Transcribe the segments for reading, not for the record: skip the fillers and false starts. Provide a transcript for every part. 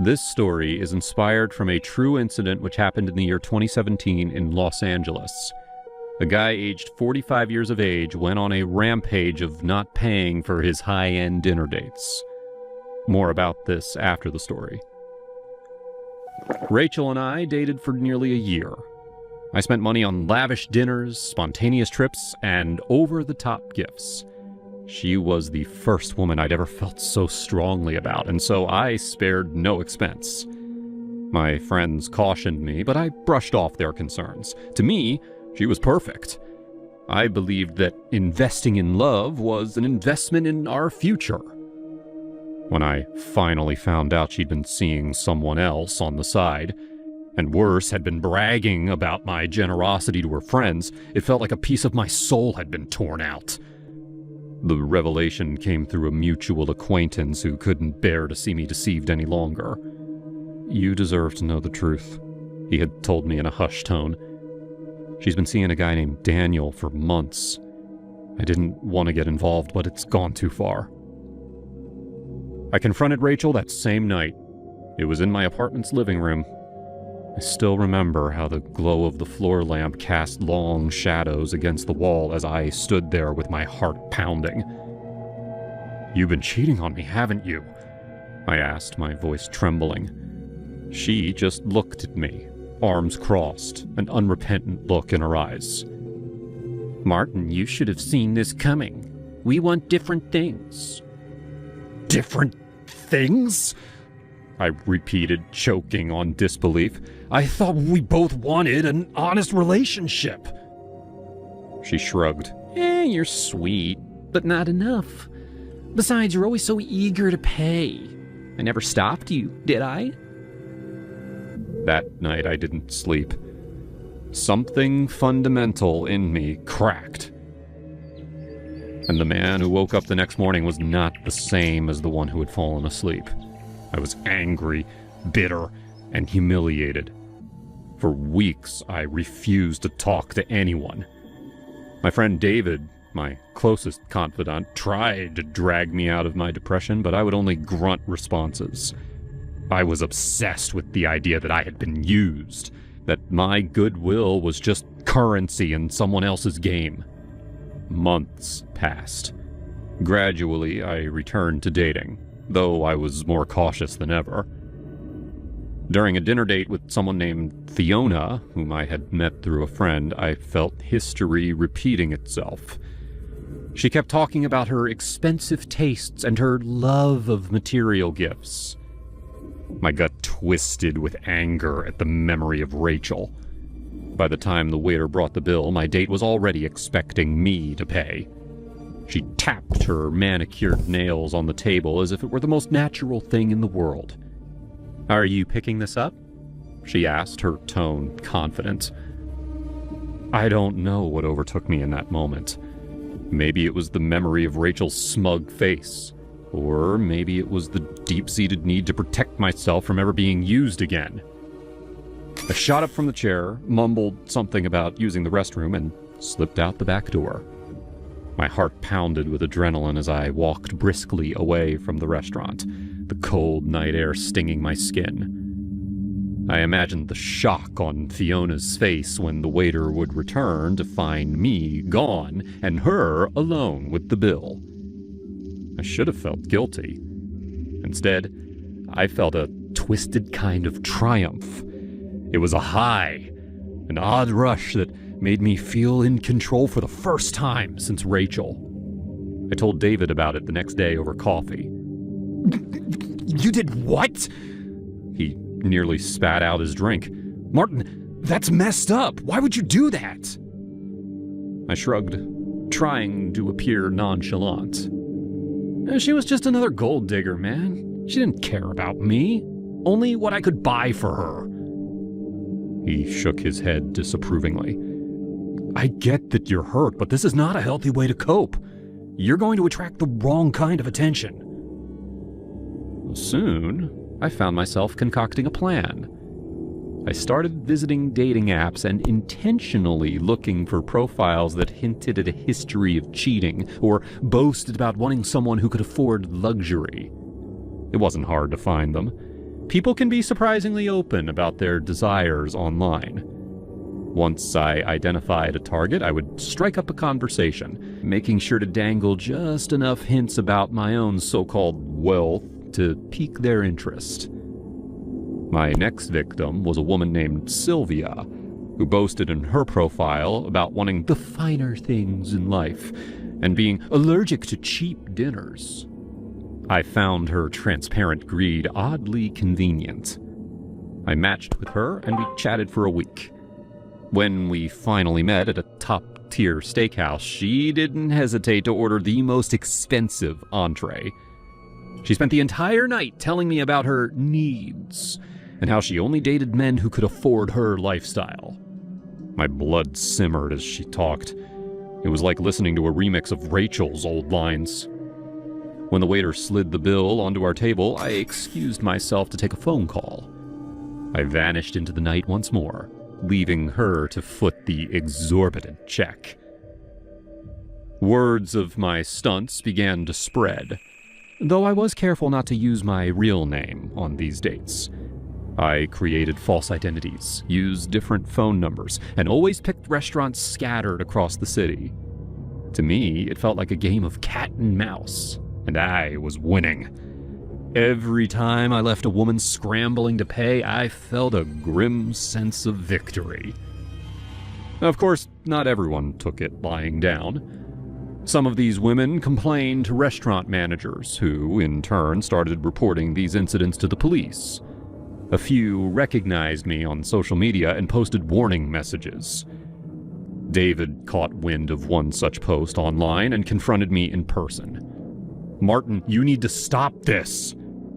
This story is inspired from a true incident which happened in the year 2017 in Los Angeles. A guy aged 45 years of age went on a rampage of not paying for his high-end dinner dates. More about this after the story. Rachel and I dated for nearly a year. I spent money on lavish dinners, spontaneous trips, and over-the-top gifts. She was the first woman I'd ever felt so strongly about, and so I spared no expense. My friends cautioned me, but I brushed off their concerns. To me, she was perfect. I believed that investing in love was an investment in our future. When I finally found out she'd been seeing someone else on the side, and worse, had been bragging about my generosity to her friends, it felt like a piece of my soul had been torn out. The revelation came through a mutual acquaintance who couldn't bear to see me deceived any longer. "You deserve to know the truth," he had told me in a hushed tone. "She's been seeing a guy named Daniel for months. I didn't want to get involved, but it's gone too far." I confronted Rachel that same night. It was in my apartment's living room. I still remember how the glow of the floor lamp cast long shadows against the wall as I stood there with my heart pounding. "You've been cheating on me, haven't you?" I asked, my voice trembling. She just looked at me, arms crossed, an unrepentant look in her eyes. "Martin, you should have seen this coming. We want different things." "Different things?" I repeated, choking on disbelief. "I thought we both wanted an honest relationship." She shrugged. You're sweet, but not enough. Besides, you're always so eager to pay. I never stopped you, did I?" That night I didn't sleep. Something fundamental in me cracked. And the man who woke up the next morning was not the same as the one who had fallen asleep. I was angry, bitter, and humiliated. For weeks, I refused to talk to anyone. My friend David, my closest confidant, tried to drag me out of my depression, but I would only grunt responses. I was obsessed with the idea that I had been used, that my goodwill was just currency in someone else's game. Months passed. Gradually, I returned to dating, though I was more cautious than ever. During a dinner date with someone named Fiona, whom I had met through a friend, I felt history repeating itself. She kept talking about her expensive tastes and her love of material gifts. My gut twisted with anger at the memory of Rachel. By the time the waiter brought the bill, my date was already expecting me to pay. She tapped her manicured nails on the table as if it were the most natural thing in the world. "Are you picking this up?" she asked, her tone confident. I don't know what overtook me in that moment. Maybe it was the memory of Rachel's smug face, or maybe it was the deep-seated need to protect myself from ever being used again. I shot up from the chair, mumbled something about using the restroom, and slipped out the back door. My heart pounded with adrenaline as I walked briskly away from the restaurant, the cold night air stinging my skin. I imagined the shock on Fiona's face when the waiter would return to find me gone and her alone with the bill. I should have felt guilty. Instead, I felt a twisted kind of triumph. It was a high, an odd rush that made me feel in control for the first time since Rachel. I told David about it the next day over coffee. "You did what?" He nearly spat out his drink. "Martin, that's messed up. Why would you do that?" I shrugged, trying to appear nonchalant. "She was just another gold digger, man. She didn't care about me, only what I could buy for her." He shook his head disapprovingly. "I get that you're hurt, but this is not a healthy way to cope. You're going to attract the wrong kind of attention." Soon, I found myself concocting a plan. I started visiting dating apps and intentionally looking for profiles that hinted at a history of cheating or boasted about wanting someone who could afford luxury. It wasn't hard to find them. People can be surprisingly open about their desires online. Once I identified a target, I would strike up a conversation, making sure to dangle just enough hints about my own so-called wealth to pique their interest. My next victim was a woman named Sylvia, who boasted in her profile about wanting the finer things in life and being allergic to cheap dinners. I found her transparent greed oddly convenient. I matched with her and we chatted for a week. When we finally met at a top-tier steakhouse, she didn't hesitate to order the most expensive entree. She spent the entire night telling me about her needs and how she only dated men who could afford her lifestyle. My blood simmered as she talked. It was like listening to a remix of Rachel's old lines. When the waiter slid the bill onto our table, I excused myself to take a phone call. I vanished into the night once more, leaving her to foot the exorbitant check. Words of my stunts began to spread, though I was careful not to use my real name on these dates. I created false identities, used different phone numbers, and always picked restaurants scattered across the city. To me, it felt like a game of cat and mouse, and I was winning. Every time I left a woman scrambling to pay, I felt a grim sense of victory. Of course, not everyone took it lying down. Some of these women complained to restaurant managers, who, in turn, started reporting these incidents to the police. A few recognized me on social media and posted warning messages. David caught wind of one such post online and confronted me in person. "Martin, you need to stop this,"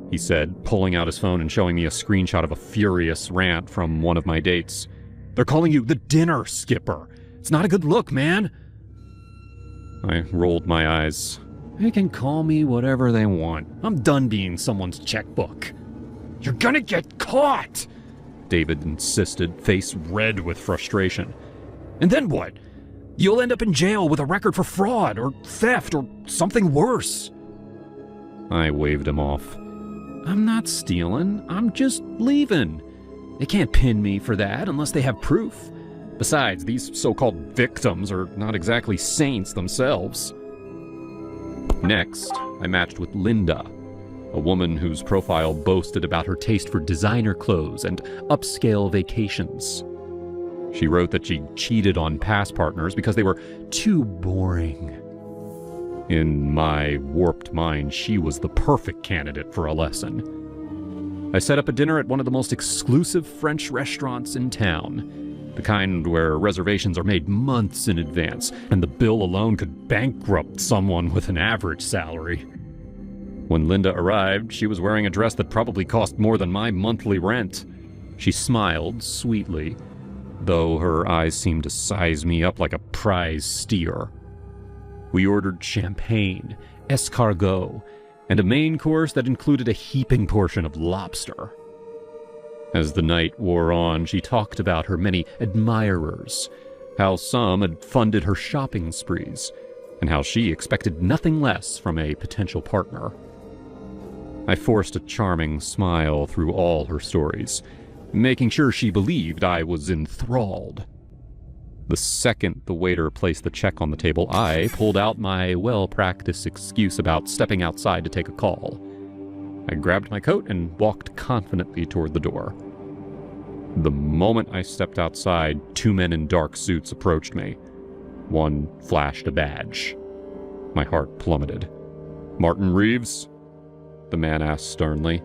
he said, pulling out his phone and showing me a screenshot of a furious rant from one of my dates. "They're calling you the dinner skipper. It's not a good look, man." I rolled my eyes. They can call me whatever they want. I'm done being someone's checkbook. "You're gonna get caught," David insisted, face red with frustration. "And then what? You'll end up in jail with a record for fraud or theft or something worse." I waved him off. "I'm not stealing. I'm just leaving. They can't pin me for that unless they have proof. Besides, these so-called victims are not exactly saints themselves." Next, I matched with Linda, a woman whose profile boasted about her taste for designer clothes and upscale vacations. She wrote that she cheated on past partners because they were too boring. In my warped mind, she was the perfect candidate for a lesson. I set up a dinner at one of the most exclusive French restaurants in town, the kind where reservations are made months in advance, and the bill alone could bankrupt someone with an average salary. When Linda arrived, she was wearing a dress that probably cost more than my monthly rent. She smiled sweetly, though her eyes seemed to size me up like a prize steer. We ordered champagne, escargot, and a main course that included a heaping portion of lobster. As the night wore on, she talked about her many admirers, how some had funded her shopping sprees, and how she expected nothing less from a potential partner. I forced a charming smile through all her stories, making sure she believed I was enthralled. The second the waiter placed the check on the table, I pulled out my well-practiced excuse about stepping outside to take a call. I grabbed my coat and walked confidently toward the door. The moment I stepped outside, two men in dark suits approached me. One flashed a badge. My heart plummeted. "Martin Reeves?" the man asked sternly.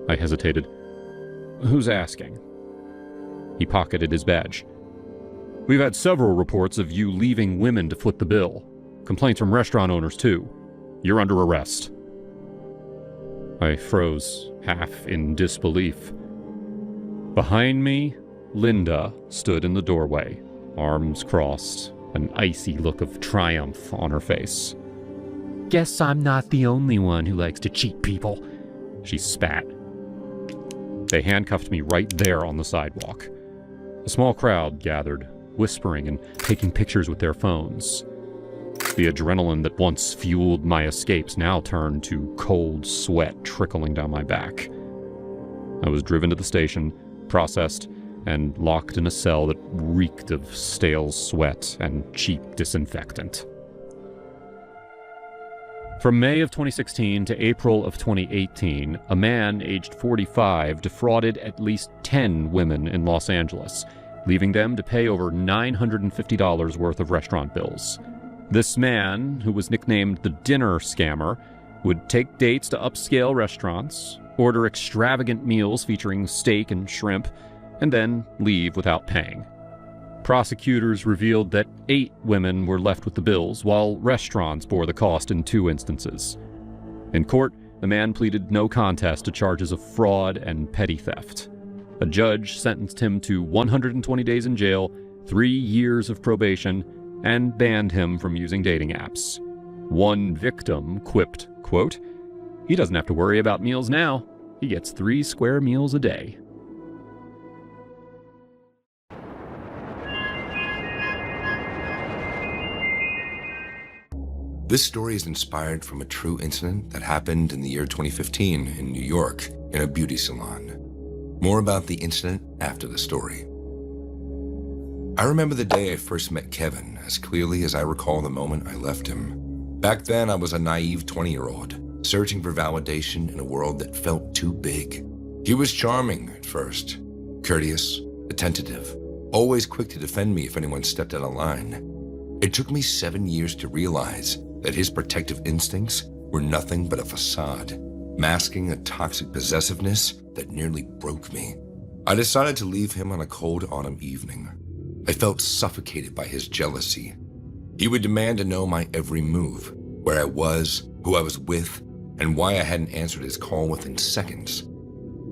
I hesitated. "Who's asking?" He pocketed his badge. "We've had several reports of you leaving women to foot the bill. Complaints from restaurant owners, too. You're under arrest." I froze, half in disbelief. Behind me, Linda stood in the doorway, arms crossed, an icy look of triumph on her face. "Guess I'm not the only one who likes to cheat people," she spat. They handcuffed me right there on the sidewalk. A small crowd gathered, whispering and taking pictures with their phones. The adrenaline that once fueled my escapes now turned to cold sweat trickling down my back. I was driven to the station, processed, and locked in a cell that reeked of stale sweat and cheap disinfectant. From May of 2016 to April of 2018, a man aged 45 defrauded at least 10 women in Los Angeles, leaving them to pay over $950 worth of restaurant bills. This man, who was nicknamed the Dinner Scammer, would take dates to upscale restaurants, order extravagant meals featuring steak and shrimp, and then leave without paying. Prosecutors revealed that 8 women were left with the bills, while restaurants bore the cost in 2 instances. In court, the man pleaded no contest to charges of fraud and petty theft. A judge sentenced him to 120 days in jail, 3 years of probation, and banned him from using dating apps. One victim quipped, quote, "He doesn't have to worry about meals now. He gets 3 square meals a day." This story is inspired from a true incident that happened in the year 2015 in New York in a beauty salon. More about the incident after the story. I remember the day I first met Kevin as clearly as I recall the moment I left him. Back then, I was a naive 20-year-old, searching for validation in a world that felt too big. He was charming at first, courteous, attentive, always quick to defend me if anyone stepped out of line. It took me 7 years to realize that his protective instincts were nothing but a facade, masking a toxic possessiveness that nearly broke me. I decided to leave him on a cold autumn evening. I felt suffocated by his jealousy. He would demand to know my every move, where I was, who I was with, and why I hadn't answered his call within seconds.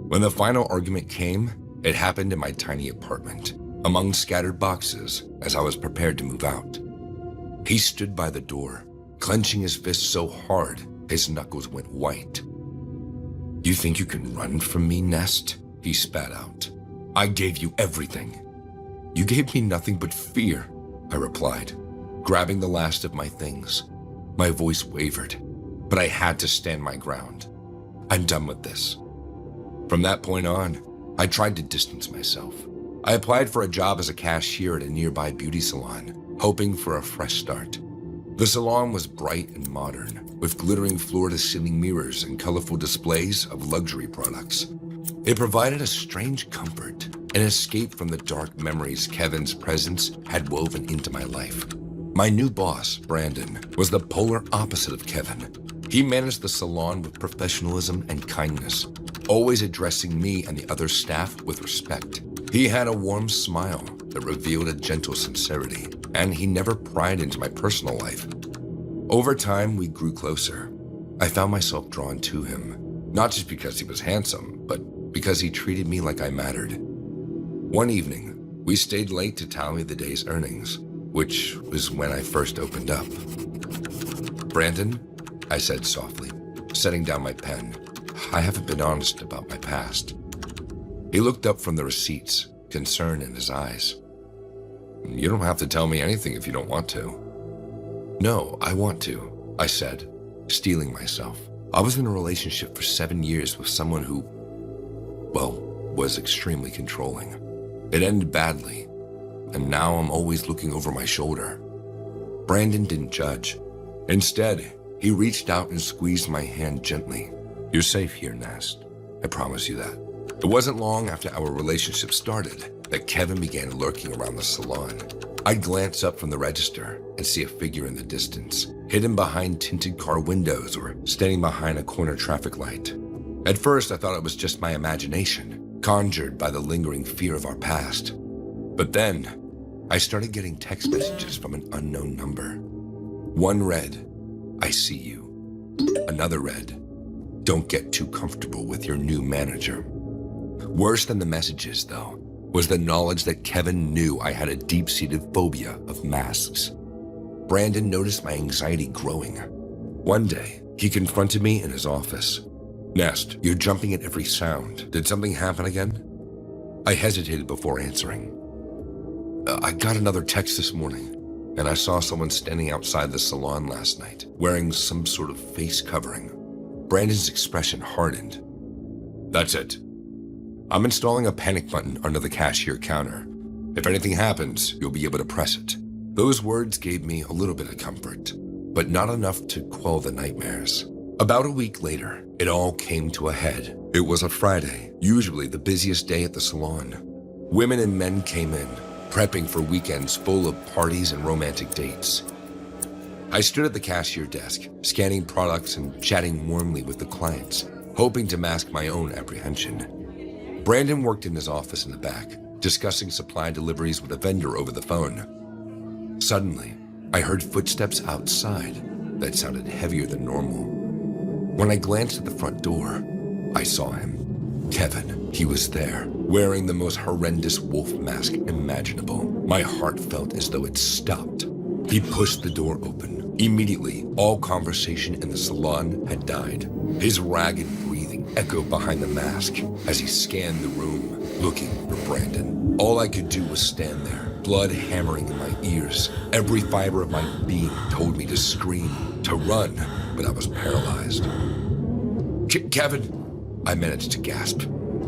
When the final argument came, it happened in my tiny apartment, among scattered boxes as I was prepared to move out. He stood by the door, clenching his fist so hard his knuckles went white. "You think you can run from me, Nest?" he spat out. "I gave you everything." "You gave me nothing but fear," I replied, grabbing the last of my things. My voice wavered, but I had to stand my ground. "I'm done with this." From that point on, I tried to distance myself. I applied for a job as a cashier at a nearby beauty salon, hoping for a fresh start. The salon was bright and modern, with glittering floor-to-ceiling mirrors and colorful displays of luxury products. It provided a strange comfort, an escape from the dark memories Kevin's presence had woven into my life. My new boss, Brandon, was the polar opposite of Kevin. He managed the salon with professionalism and kindness, always addressing me and the other staff with respect. He had a warm smile that revealed a gentle sincerity, and he never pryed into my personal life. Over time, we grew closer. I found myself drawn to him, not just because he was handsome, but because he treated me like I mattered. One evening, we stayed late to tally the day's earnings, which was when I first opened up. "Brandon," I said softly, setting down my pen, "I haven't been honest about my past." He looked up from the receipts, concern in his eyes. "You don't have to tell me anything if you don't want to." "No, I want to," I said, steeling myself. I was in a relationship for 7 years with someone who, well, was extremely controlling. It ended badly, and now I'm always looking over my shoulder. Brandon didn't judge. Instead, he reached out and squeezed my hand gently. "You're safe here, Nast. I promise you that." It wasn't long after our relationship started that Kevin began lurking around the salon. I'd glance up from the register and see a figure in the distance, hidden behind tinted car windows or standing behind a corner traffic light. At first, I thought it was just my imagination, conjured by the lingering fear of our past. But then, I started getting text messages from an unknown number. One read, "I see you." Another read, "Don't get too comfortable with your new manager." Worse than the messages, though, was the knowledge that Kevin knew I had a deep-seated phobia of masks. Brandon noticed my anxiety growing. One day, he confronted me in his office. "Nest, you're jumping at every sound. Did something happen again?" I hesitated before answering. I got another text this morning, and I saw someone standing outside the salon last night, wearing some sort of face covering." Brandon's expression hardened. "That's it. I'm installing a panic button under the cashier counter. If anything happens, you'll be able to press it." Those words gave me a little bit of comfort, but not enough to quell the nightmares. About a week later, it all came to a head. It was a Friday, usually the busiest day at the salon. Women and men came in, prepping for weekends full of parties and romantic dates. I stood at the cashier desk, scanning products and chatting warmly with the clients, hoping to mask my own apprehension. Brandon worked in his office in the back, discussing supply deliveries with a vendor over the phone. Suddenly, I heard footsteps outside that sounded heavier than normal. When I glanced at the front door, I saw him. Kevin. He was there, wearing the most horrendous wolf mask imaginable. My heart felt as though it stopped. He pushed the door open. Immediately, all conversation in the salon had died. His ragged breathing echoed behind the mask as he scanned the room, looking for Brandon. All I could do was stand there, blood hammering in my ears. Every fiber of my being told me to scream, to run, but I was paralyzed. Kevin, I managed to gasp,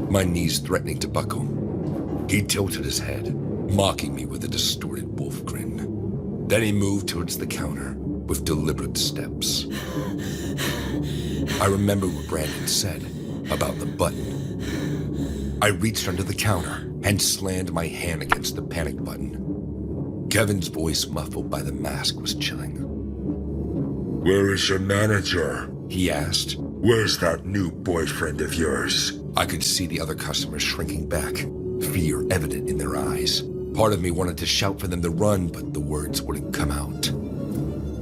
my knees threatening to buckle. He tilted his head, mocking me with a distorted wolf grin. Then he moved towards the counter with deliberate steps. I remember what Brandon said about the button. I reached under the counter and slammed my hand against the panic button. Kevin's voice, muffled by the mask, was chilling. "Where is your manager?" he asked. "Where's that new boyfriend of yours?" I could see the other customers shrinking back, fear evident in their eyes. Part of me wanted to shout for them to run, but the words wouldn't come out.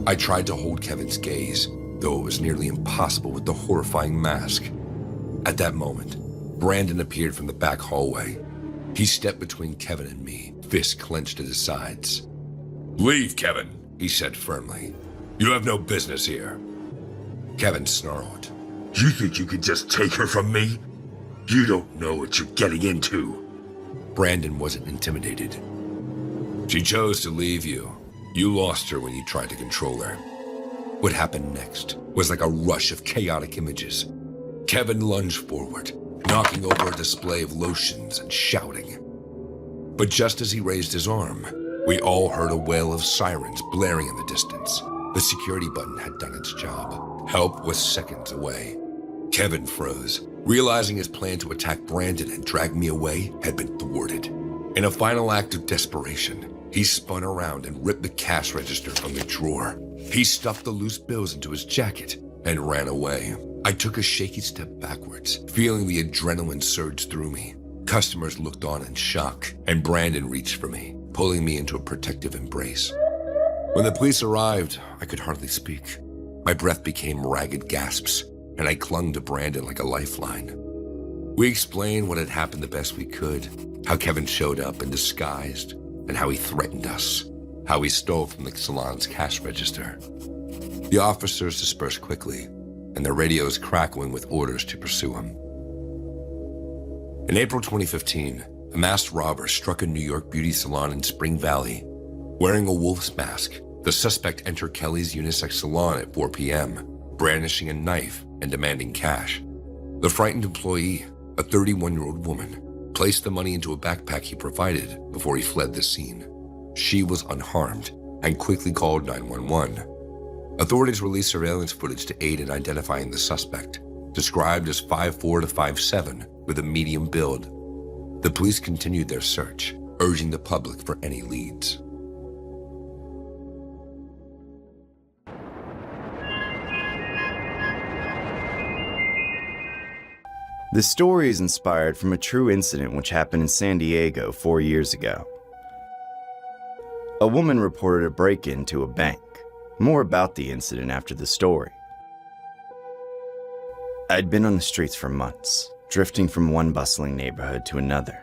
I tried to hold Kevin's gaze, though it was nearly impossible with the horrifying mask. At that moment, Brandon appeared from the back hallway. He stepped between Kevin and me, fists clenched at his sides. "Leave, Kevin," he said firmly. "You have no business here." Kevin snarled. "You think you can just take her from me? You don't know what you're getting into." Brandon wasn't intimidated. "She chose to leave you. You lost her when you tried to control her." What happened next was like a rush of chaotic images. Kevin lunged forward, knocking over a display of lotions and shouting. But just as he raised his arm, we all heard a wail of sirens blaring in the distance. The security button had done its job. Help was seconds away. Kevin froze, realizing his plan to attack Brandon and drag me away had been thwarted. In a final act of desperation, he spun around and ripped the cash register from the drawer. He stuffed the loose bills into his jacket and ran away. I took a shaky step backwards, feeling the adrenaline surge through me. Customers looked on in shock, and Brandon reached for me, pulling me into a protective embrace. When the police arrived, I could hardly speak. My breath became ragged gasps, and I clung to Brandon like a lifeline. We explained what had happened the best we could, how Kevin showed up in disguised, and how he threatened us, how he stole from the salon's cash register. The officers dispersed quickly, and their radios crackling with orders to pursue him. In April 2015, a masked robber struck a New York beauty salon in Spring Valley. Wearing a wolf's mask, the suspect entered Kelly's unisex salon at 4 p.m., brandishing a knife and demanding cash. The frightened employee, a 31-year-old woman, placed the money into a backpack he provided before he fled the scene. She was unharmed and quickly called 911. Authorities released surveillance footage to aid in identifying the suspect, described as 5'4" to 5'7", with a medium build. The police continued their search, urging the public for any leads. This story is inspired from a true incident which happened in San Diego 4 years ago. A woman reported a break-in to a bank. More about the incident after the story. I'd been on the streets for months, drifting from one bustling neighborhood to another.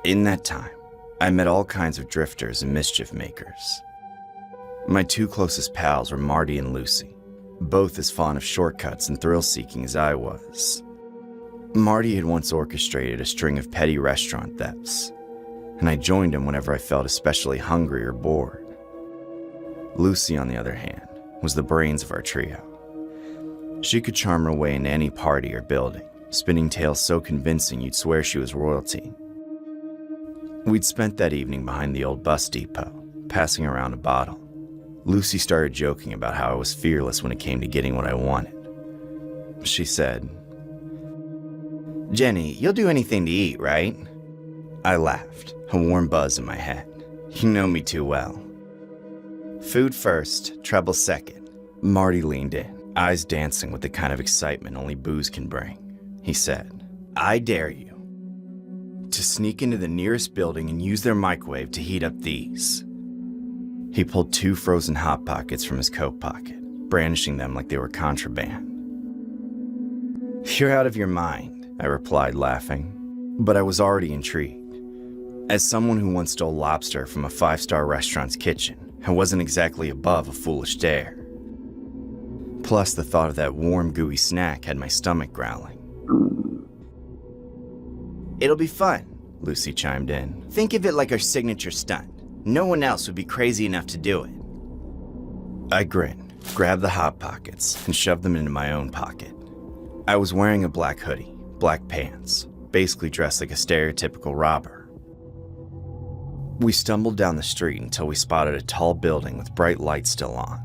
In that time, I met all kinds of drifters and mischief makers. My two closest pals were Marty and Lucy, both as fond of shortcuts and thrill-seeking as I was. Marty had once orchestrated a string of petty restaurant thefts, and I joined him whenever I felt especially hungry or bored. Lucy, on the other hand, was the brains of our trio. She could charm her way into any party or building, spinning tales so convincing you'd swear she was royalty. We'd spent that evening behind the old bus depot, passing around a bottle. Lucy started joking about how I was fearless when it came to getting what I wanted. She said, "Jenny, you'll do anything to eat, right?" I laughed, a warm buzz in my head. You know me too well. "Food first, trouble second." Marty leaned in, eyes dancing with the kind of excitement only booze can bring. He said, "I dare you to sneak into the nearest building and use their microwave to heat up these." He pulled 2 frozen Hot Pockets from his coat pocket, brandishing them like they were contraband. "You're out of your mind," I replied, laughing. But I was already intrigued. As someone who once stole lobster from a 5-star restaurant's kitchen, I wasn't exactly above a foolish dare. Plus, the thought of that warm, gooey snack had my stomach growling. "It'll be fun," Lucy chimed in. "Think of it like our signature stunt. No one else would be crazy enough to do it." I grinned, grabbed the Hot Pockets, and shoved them into my own pocket. I was wearing a black hoodie, black pants, basically dressed like a stereotypical robber. We stumbled down the street until we spotted a tall building with bright lights still on.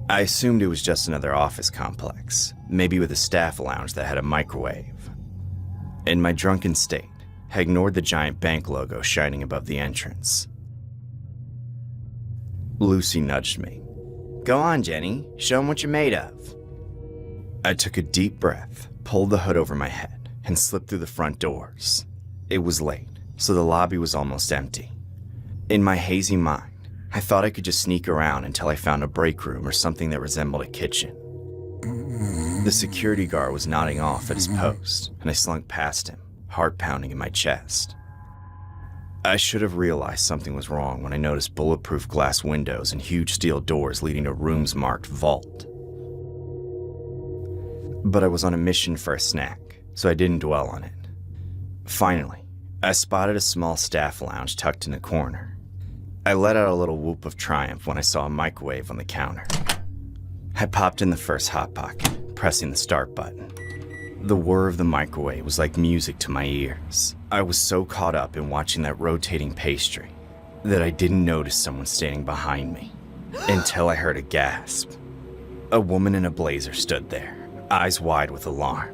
I assumed it was just another office complex, maybe with a staff lounge that had a microwave. In my drunken state, I ignored the giant bank logo shining above the entrance. Lucy nudged me. "Go on, Jenny. Show 'em what you're made of." I took a deep breath, pulled the hood over my head, and slipped through the front doors. It was late, so the lobby was almost empty. In my hazy mind, I thought I could just sneak around until I found a break room or something that resembled a kitchen. The security guard was nodding off at his post, and I slunk past him, heart pounding in my chest. I should have realized something was wrong when I noticed bulletproof glass windows and huge steel doors leading to rooms marked vault. But I was on a mission for a snack, so I didn't dwell on it. Finally, I spotted a small staff lounge tucked in the corner. I let out a little whoop of triumph when I saw a microwave on the counter. I popped in the first Hot Pocket, pressing the start button. The whir of the microwave was like music to my ears. I was so caught up in watching that rotating pastry that I didn't notice someone standing behind me until I heard a gasp. A woman in a blazer stood there, eyes wide with alarm.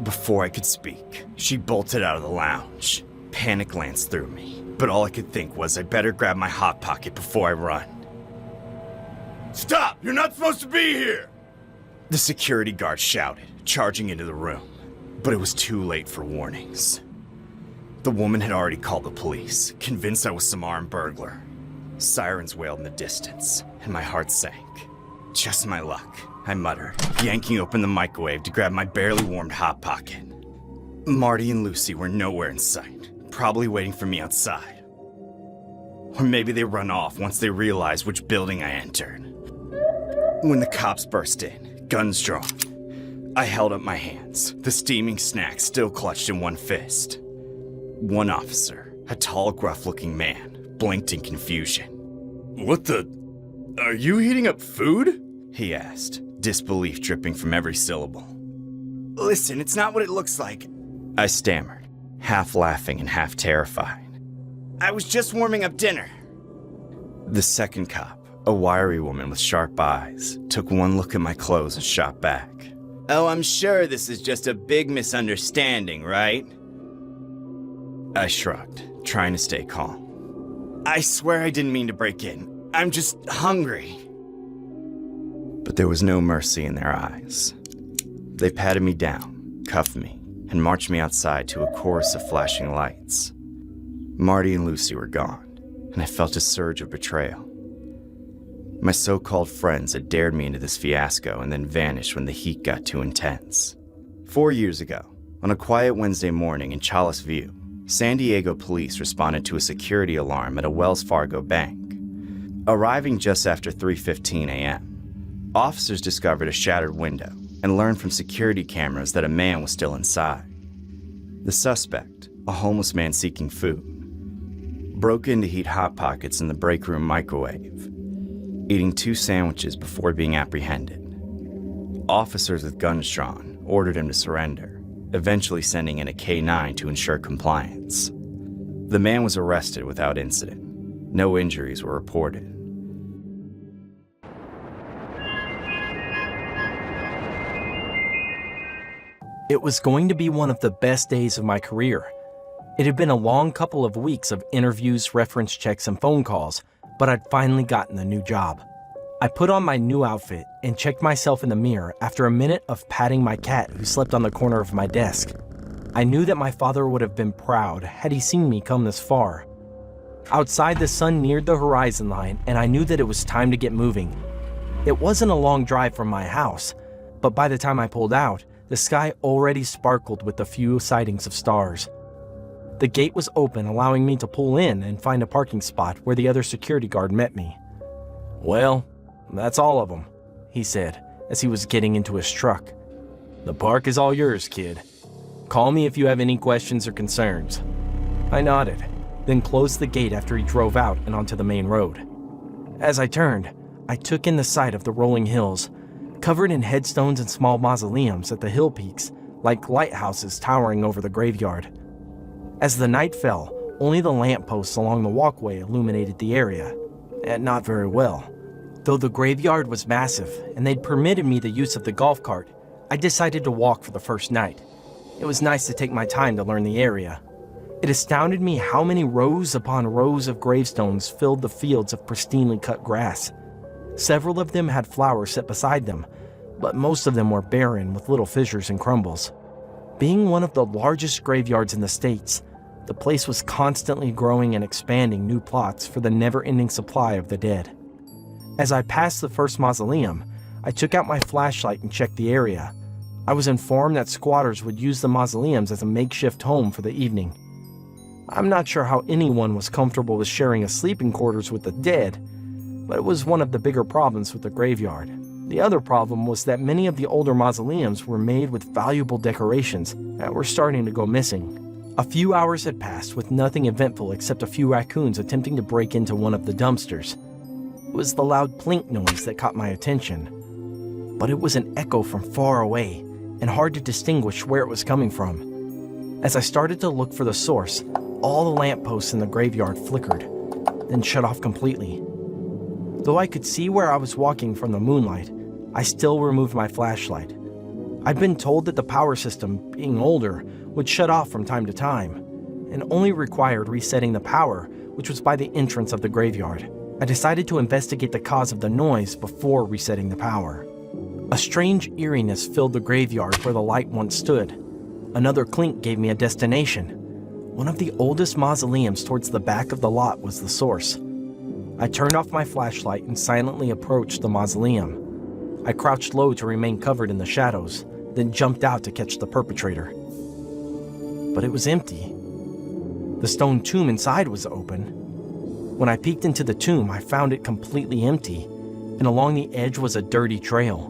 Before I could speak, she bolted out of the lounge. Panic lanced through me, but all I could think was I better grab my Hot Pocket before I run. "Stop! You're not supposed to be here!" The security guard shouted, charging into the room. But it was too late for warnings. The woman had already called the police, convinced I was some armed burglar. Sirens wailed in the distance, and my heart sank. "Just my luck," I muttered, yanking open the microwave to grab my barely warmed Hot Pocket. Marty and Lucy were nowhere in sight, probably waiting for me outside. Or maybe they run off once they realized which building I entered. When the cops burst in, guns drawn, I held up my hands, the steaming snack still clutched in one fist. One officer, a tall, gruff-looking man, blinked in confusion. "What the? Are you heating up food?" he asked, disbelief dripping from every syllable. "Listen, it's not what it looks like," I stammered, half laughing and half terrified. "I was just warming up dinner." The second cop, a wiry woman with sharp eyes, took one look at my clothes and shot back. "Oh, I'm sure this is just a big misunderstanding, right?" I shrugged, trying to stay calm. "I swear I didn't mean to break in. I'm just hungry." But there was no mercy in their eyes. They patted me down, cuffed me, and marched me outside to a chorus of flashing lights. Marty and Lucy were gone, and I felt a surge of betrayal. My so-called friends had dared me into this fiasco and then vanished when the heat got too intense. 4 years ago, on a quiet Wednesday morning in Chalice View, San Diego police responded to a security alarm at a Wells Fargo bank. Arriving just after 3:15 a.m., officers discovered a shattered window and learned from security cameras that a man was still inside. The suspect, a homeless man seeking food, broke in to heat Hot Pockets in the break room microwave, eating 2 sandwiches before being apprehended. Officers with guns drawn ordered him to surrender, eventually sending in a K-9 to ensure compliance. The man was arrested without incident. No injuries were reported. It was going to be one of the best days of my career. It had been a long couple of weeks of interviews, reference checks, and phone calls, but I'd finally gotten the new job. I put on my new outfit and checked myself in the mirror after a minute of patting my cat who slept on the corner of my desk. I knew that my father would have been proud had he seen me come this far. Outside, the sun neared the horizon line, and I knew that it was time to get moving. It wasn't a long drive from my house, but by the time I pulled out, the sky already sparkled with a few sightings of stars. The gate was open, allowing me to pull in and find a parking spot where the other security guard met me. "Well, that's all of them," he said as he was getting into his truck. "The park is all yours, kid. Call me if you have any questions or concerns." I nodded, then closed the gate after he drove out and onto the main road. As I turned, I took in the sight of the rolling hills, covered in headstones and small mausoleums at the hill peaks, like lighthouses towering over the graveyard. As the night fell, only the lampposts along the walkway illuminated the area, and not very well. Though the graveyard was massive and they'd permitted me the use of the golf cart, I decided to walk for the first night. It was nice to take my time to learn the area. It astounded me how many rows upon rows of gravestones filled the fields of pristinely cut grass. Several of them had flowers set beside them, but most of them were barren with little fissures and crumbles. Being one of the largest graveyards in the States, the place was constantly growing and expanding new plots for the never-ending supply of the dead. As I passed the first mausoleum, I took out my flashlight and checked the area. I was informed that squatters would use the mausoleums as a makeshift home for the evening. I'm not sure how anyone was comfortable with sharing a sleeping quarters with the dead, but it was one of the bigger problems with the graveyard. The other problem was that many of the older mausoleums were made with valuable decorations that were starting to go missing. A few hours had passed with nothing eventful except a few raccoons attempting to break into one of the dumpsters. It was the loud plink noise that caught my attention, but it was an echo from far away and hard to distinguish where it was coming from. As I started to look for the source, all the lampposts in the graveyard flickered, then shut off completely. Though I could see where I was walking from the moonlight, I still removed my flashlight. I'd been told that the power system, being older, would shut off from time to time, and only required resetting the power, which was by the entrance of the graveyard. I decided to investigate the cause of the noise before resetting the power. A strange eeriness filled the graveyard where the light once stood. Another clink gave me a destination. One of the oldest mausoleums towards the back of the lot was the source. I turned off my flashlight and silently approached the mausoleum. I crouched low to remain covered in the shadows, then jumped out to catch the perpetrator. But it was empty. The stone tomb inside was open. When I peeked into the tomb, I found it completely empty, and along the edge was a dirty trail.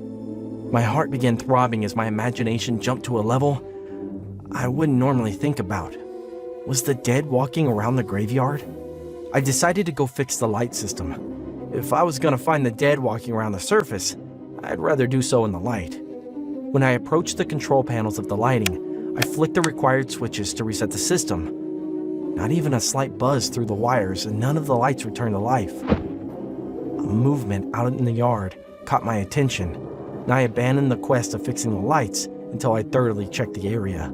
My heart began throbbing as my imagination jumped to a level I wouldn't normally think about. Was the dead walking around the graveyard? I decided to go fix the light system. If I was going to find the dead walking around the surface, I'd rather do so in the light. When I approached the control panels of the lighting, I flicked the required switches to reset the system. Not even a slight buzz through the wires, and none of the lights returned to life. A movement out in the yard caught my attention, and I abandoned the quest of fixing the lights until I thoroughly checked the area.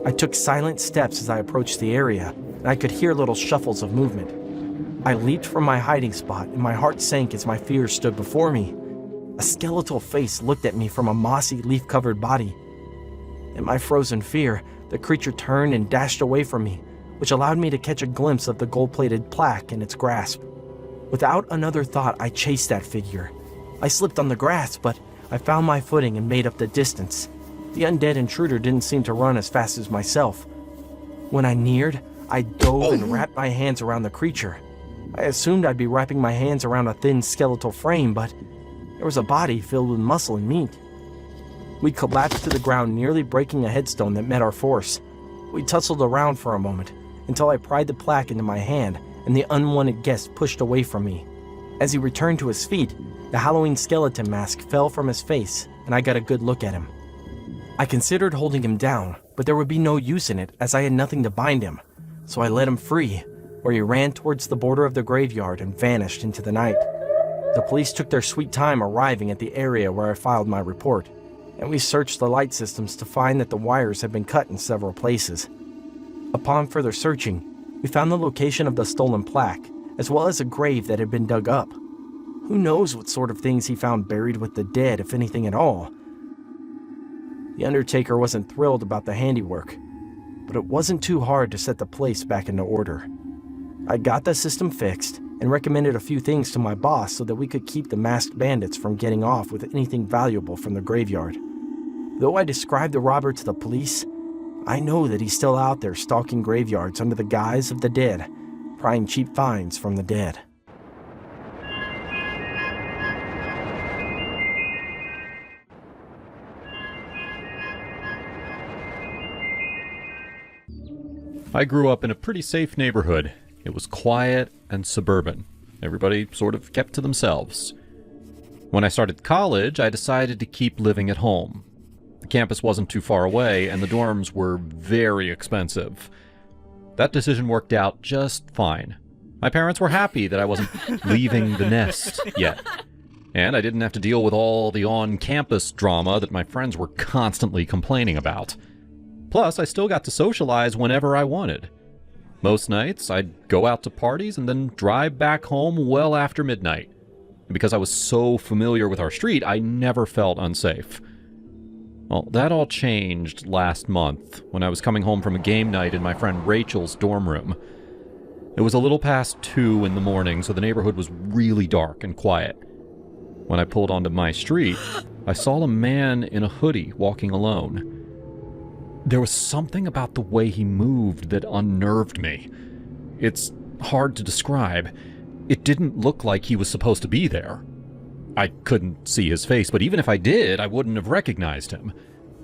I took silent steps as I approached the area, and I could hear little shuffles of movement. I leaped from my hiding spot, and my heart sank as my fears stood before me. A skeletal face looked at me from a mossy, leaf-covered body. In my frozen fear, the creature turned and dashed away from me, which allowed me to catch a glimpse of the gold-plated plaque in its grasp. Without another thought, I chased that figure. I slipped on the grass, but I found my footing and made up the distance. The undead intruder didn't seem to run as fast as myself. When I neared, I dove and wrapped my hands around the creature. I assumed I'd be wrapping my hands around a thin skeletal frame, but there was a body filled with muscle and meat. We collapsed to the ground, nearly breaking a headstone that met our force. We tussled around for a moment, until I pried the plaque into my hand and the unwanted guest pushed away from me. As he returned to his feet, the Halloween skeleton mask fell from his face, and I got a good look at him. I considered holding him down, but there would be no use in it as I had nothing to bind him, so I let him free, where he ran towards the border of the graveyard and vanished into the night. The police took their sweet time arriving at the area where I filed my report, and we searched the light systems to find that the wires had been cut in several places. Upon further searching, we found the location of the stolen plaque, as well as a grave that had been dug up. Who knows what sort of things he found buried with the dead, if anything at all. The undertaker wasn't thrilled about the handiwork, but it wasn't too hard to set the place back into order. I got the system fixed and recommended a few things to my boss so that we could keep the masked bandits from getting off with anything valuable from the graveyard. Though I described the robber to the police, I know that he's still out there stalking graveyards under the guise of the dead, prying cheap finds from the dead. I grew up in a pretty safe neighborhood. It was quiet and suburban. Everybody sort of kept to themselves. When I started college, I decided to keep living at home. The campus wasn't too far away, and the dorms were very expensive. That decision worked out just fine. My parents were happy that I wasn't leaving the nest yet. And I didn't have to deal with all the on-campus drama that my friends were constantly complaining about. Plus, I still got to socialize whenever I wanted. Most nights, I'd go out to parties and then drive back home well after midnight. And because I was so familiar with our street, I never felt unsafe. Well, that all changed last month when I was coming home from a game night in my friend Rachel's dorm room. It was a little past 2 in the morning, so the neighborhood was really dark and quiet. When I pulled onto my street, I saw a man in a hoodie walking alone. There was something about the way he moved that unnerved me. It's hard to describe. It didn't look like he was supposed to be there. I couldn't see his face, but even if I did, I wouldn't have recognized him.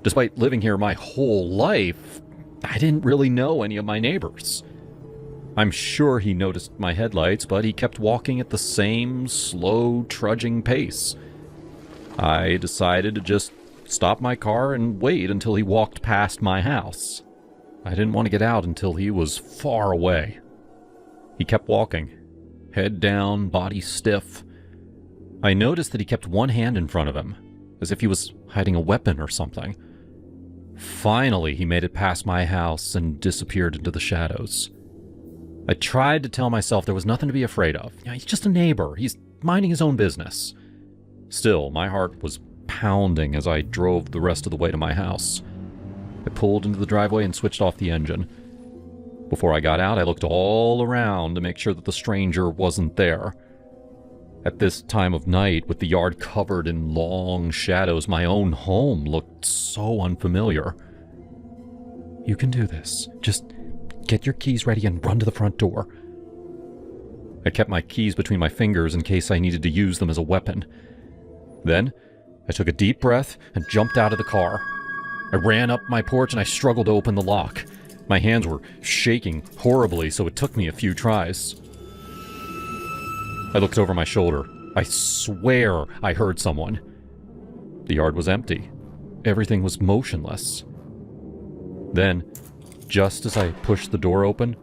Despite living here my whole life, I didn't really know any of my neighbors. I'm sure he noticed my headlights, but he kept walking at the same slow, trudging pace. I decided to just stop my car and wait until he walked past my house. I didn't want to get out until he was far away. He kept walking, head down, body stiff. I noticed that he kept one hand in front of him, as if he was hiding a weapon or something. Finally, he made it past my house and disappeared into the shadows. I tried to tell myself there was nothing to be afraid of. He's just a neighbor. He's minding his own business. Still, my heart was pounding as I drove the rest of the way to my house. I pulled into the driveway and switched off the engine. Before I got out, I looked all around to make sure that the stranger wasn't there. At this time of night, with the yard covered in long shadows, my own home looked so unfamiliar. "You can do this. Just get your keys ready and run to the front door." I kept my keys between my fingers in case I needed to use them as a weapon. Then, I took a deep breath and jumped out of the car. I ran up my porch and I struggled to open the lock. My hands were shaking horribly, so it took me a few tries. I looked over my shoulder. I swear I heard someone. The yard was empty. Everything was motionless. Then, just as I pushed the door open,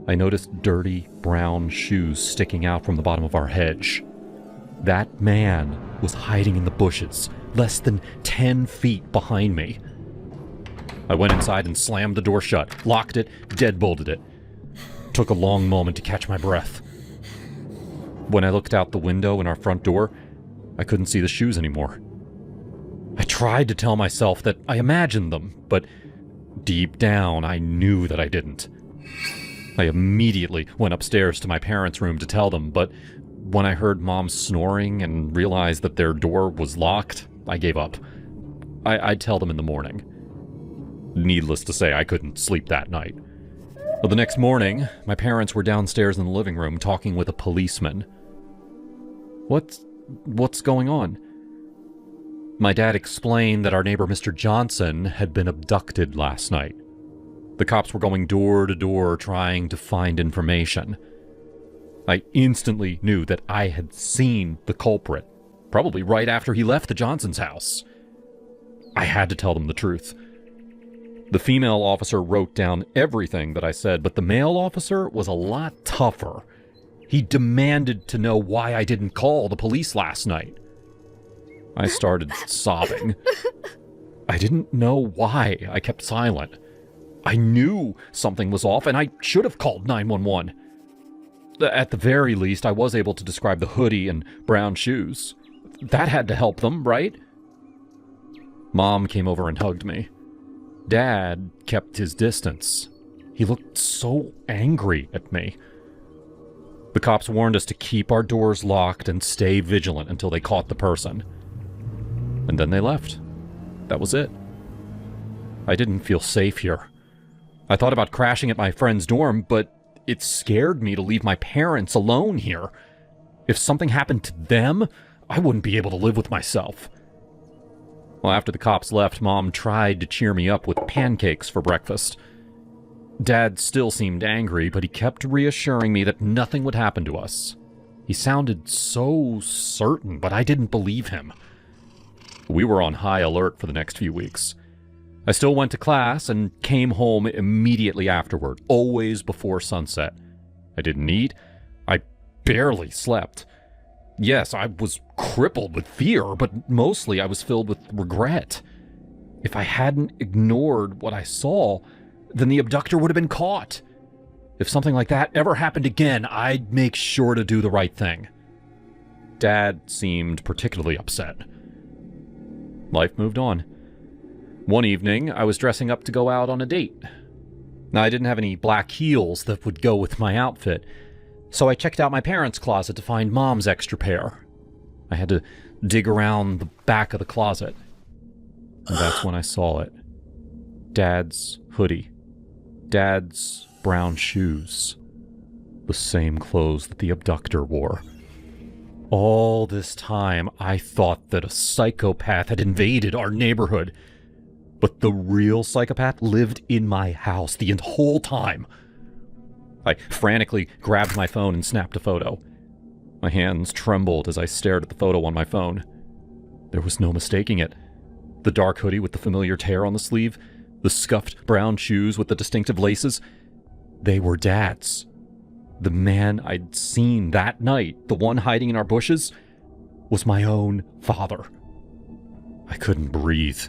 I noticed dirty brown shoes sticking out from the bottom of our hedge. That man was hiding in the bushes, less than 10 feet behind me. I went inside and slammed the door shut, locked it, deadbolted it. Took a long moment to catch my breath. When I looked out the window in our front door, I couldn't see the shoes anymore. I tried to tell myself that I imagined them, but deep down I knew that I didn't. I immediately went upstairs to my parents' room to tell them, but when I heard Mom snoring and realized that their door was locked, I gave up. I'd tell them in the morning. Needless to say, I couldn't sleep that night. Well, the next morning, my parents were downstairs in the living room talking with a policeman. What's going on? My dad explained that our neighbor Mr. Johnson had been abducted last night. The cops were going door to door trying to find information. I instantly knew that I had seen the culprit, probably right after he left the Johnsons' house. I had to tell them the truth. The female officer wrote down everything that I said, but the male officer was a lot tougher. He demanded to know why I didn't call the police last night. I started sobbing. I didn't know why I kept silent. I knew something was off, and I should have called 911. At the very least, I was able to describe the hoodie and brown shoes. That had to help them, right? Mom came over and hugged me. Dad kept his distance. He looked so angry at me. The cops warned us to keep our doors locked and stay vigilant until they caught the person. And then they left. That was it. I didn't feel safe here. I thought about crashing at my friend's dorm, but it scared me to leave my parents alone here. If something happened to them, I wouldn't be able to live with myself. Well, after the cops left, Mom tried to cheer me up with pancakes for breakfast. Dad still seemed angry, but he kept reassuring me that nothing would happen to us. He sounded so certain, but I didn't believe him. We were on high alert for the next few weeks. I still went to class and came home immediately afterward, always before sunset. I didn't eat. I barely slept. Yes, I was crippled with fear, but mostly I was filled with regret. If I hadn't ignored what I saw, then the abductor would have been caught. If something like that ever happened again, I'd make sure to do the right thing. Dad seemed particularly upset. Life moved on. One evening, I was dressing up to go out on a date. Now, I didn't have any black heels that would go with my outfit, so I checked out my parents' closet to find Mom's extra pair. I had to dig around the back of the closet, and that's when I saw it. Dad's hoodie. Dad's brown shoes. The same clothes that the abductor wore. All this time, I thought that a psychopath had invaded our neighborhood. But the real psychopath lived in my house the whole time. I frantically grabbed my phone and snapped a photo. My hands trembled as I stared at the photo on my phone. There was no mistaking it. The dark hoodie with the familiar tear on the sleeve, the scuffed brown shoes with the distinctive laces, they were Dad's. The man I'd seen that night, the one hiding in our bushes, was my own father. I couldn't breathe.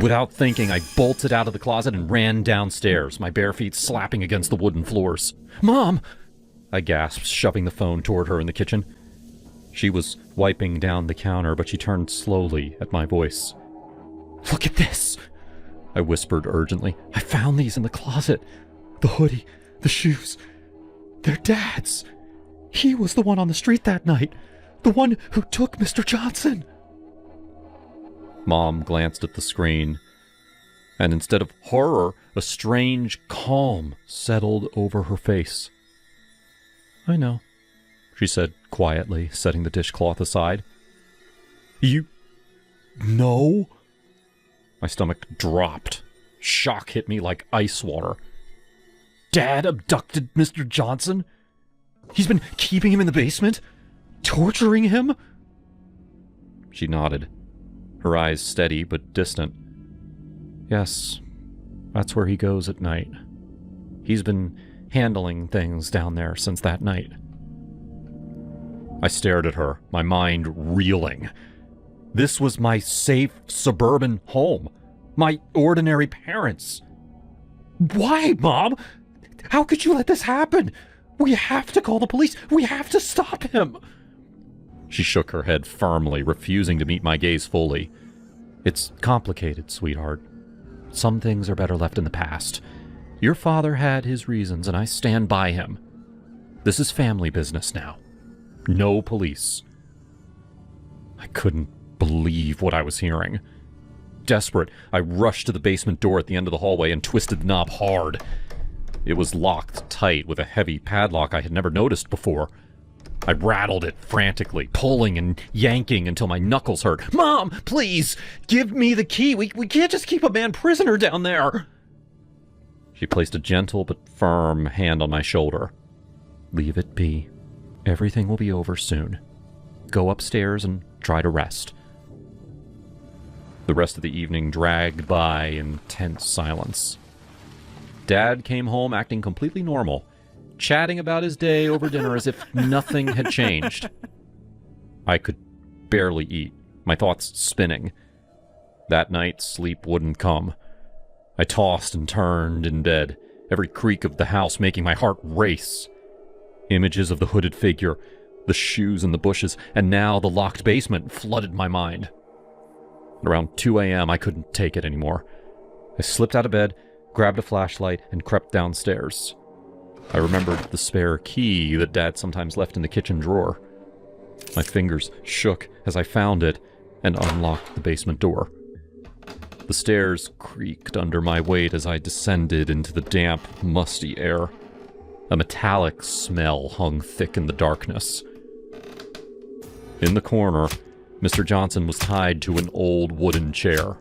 Without thinking, I bolted out of the closet and ran downstairs, my bare feet slapping against the wooden floors. "Mom!" I gasped, shoving the phone toward her in the kitchen. She was wiping down the counter, but she turned slowly at my voice. "Look at this!" I whispered urgently. "I found these in the closet. The hoodie, the shoes. They're Dad's. He was the one on the street that night. The one who took Mr. Johnson." Mom glanced at the screen, and instead of horror, a strange calm settled over her face. "I know," she said quietly, setting the dishcloth aside. "You know?" My stomach dropped. Shock hit me like ice water. Dad abducted Mr. Johnson? He's been keeping him in the basement? Torturing him? She nodded, her eyes steady but distant. "Yes, that's where he goes at night. He's been handling things down there since that night." I stared at her, my mind reeling. This was my safe suburban home. My ordinary parents. "Why, Mom? How could you let this happen? We have to call the police. We have to stop him." She shook her head firmly, refusing to meet my gaze fully. "It's complicated, sweetheart. Some things are better left in the past. Your father had his reasons, and I stand by him. This is family business now. No police." I couldn't believe what I was hearing. Desperate, I rushed to the basement door at the end of the hallway and twisted the knob hard. It was locked tight with a heavy padlock I had never noticed before. I rattled it frantically, pulling and yanking until my knuckles hurt. "Mom, please, give me the key. We can't just keep a man prisoner down there." She placed a gentle but firm hand on my shoulder. Leave it be. Everything will be over soon. Go upstairs and try to rest. The rest of the evening dragged by in tense silence. Dad came home acting completely normal, chatting about his day over dinner as if nothing had changed. I could barely eat, my thoughts spinning. That night, sleep wouldn't come. I tossed and turned in bed, every creak of the house making my heart race. Images of the hooded figure, the shoes in the bushes, and now the locked basement flooded my mind. Around 2 a.m., I couldn't take it anymore. I slipped out of bed, grabbed a flashlight, and crept downstairs. I remembered the spare key that Dad sometimes left in the kitchen drawer. My fingers shook as I found it and unlocked the basement door. The stairs creaked under my weight as I descended into the damp, musty air. A metallic smell hung thick in the darkness. In the corner, Mr. Johnson was tied to an old wooden chair,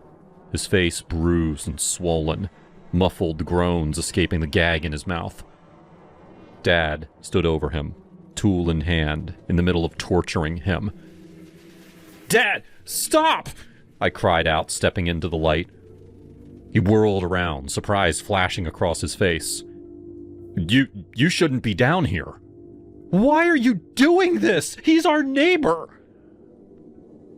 his face bruised and swollen, muffled groans escaping the gag in his mouth. Dad stood over him, tool in hand, in the middle of torturing him. "Dad, stop!" I cried out, stepping into the light. He whirled around, surprise flashing across his face. You shouldn't be down here." "Why are you doing this? He's our neighbor!"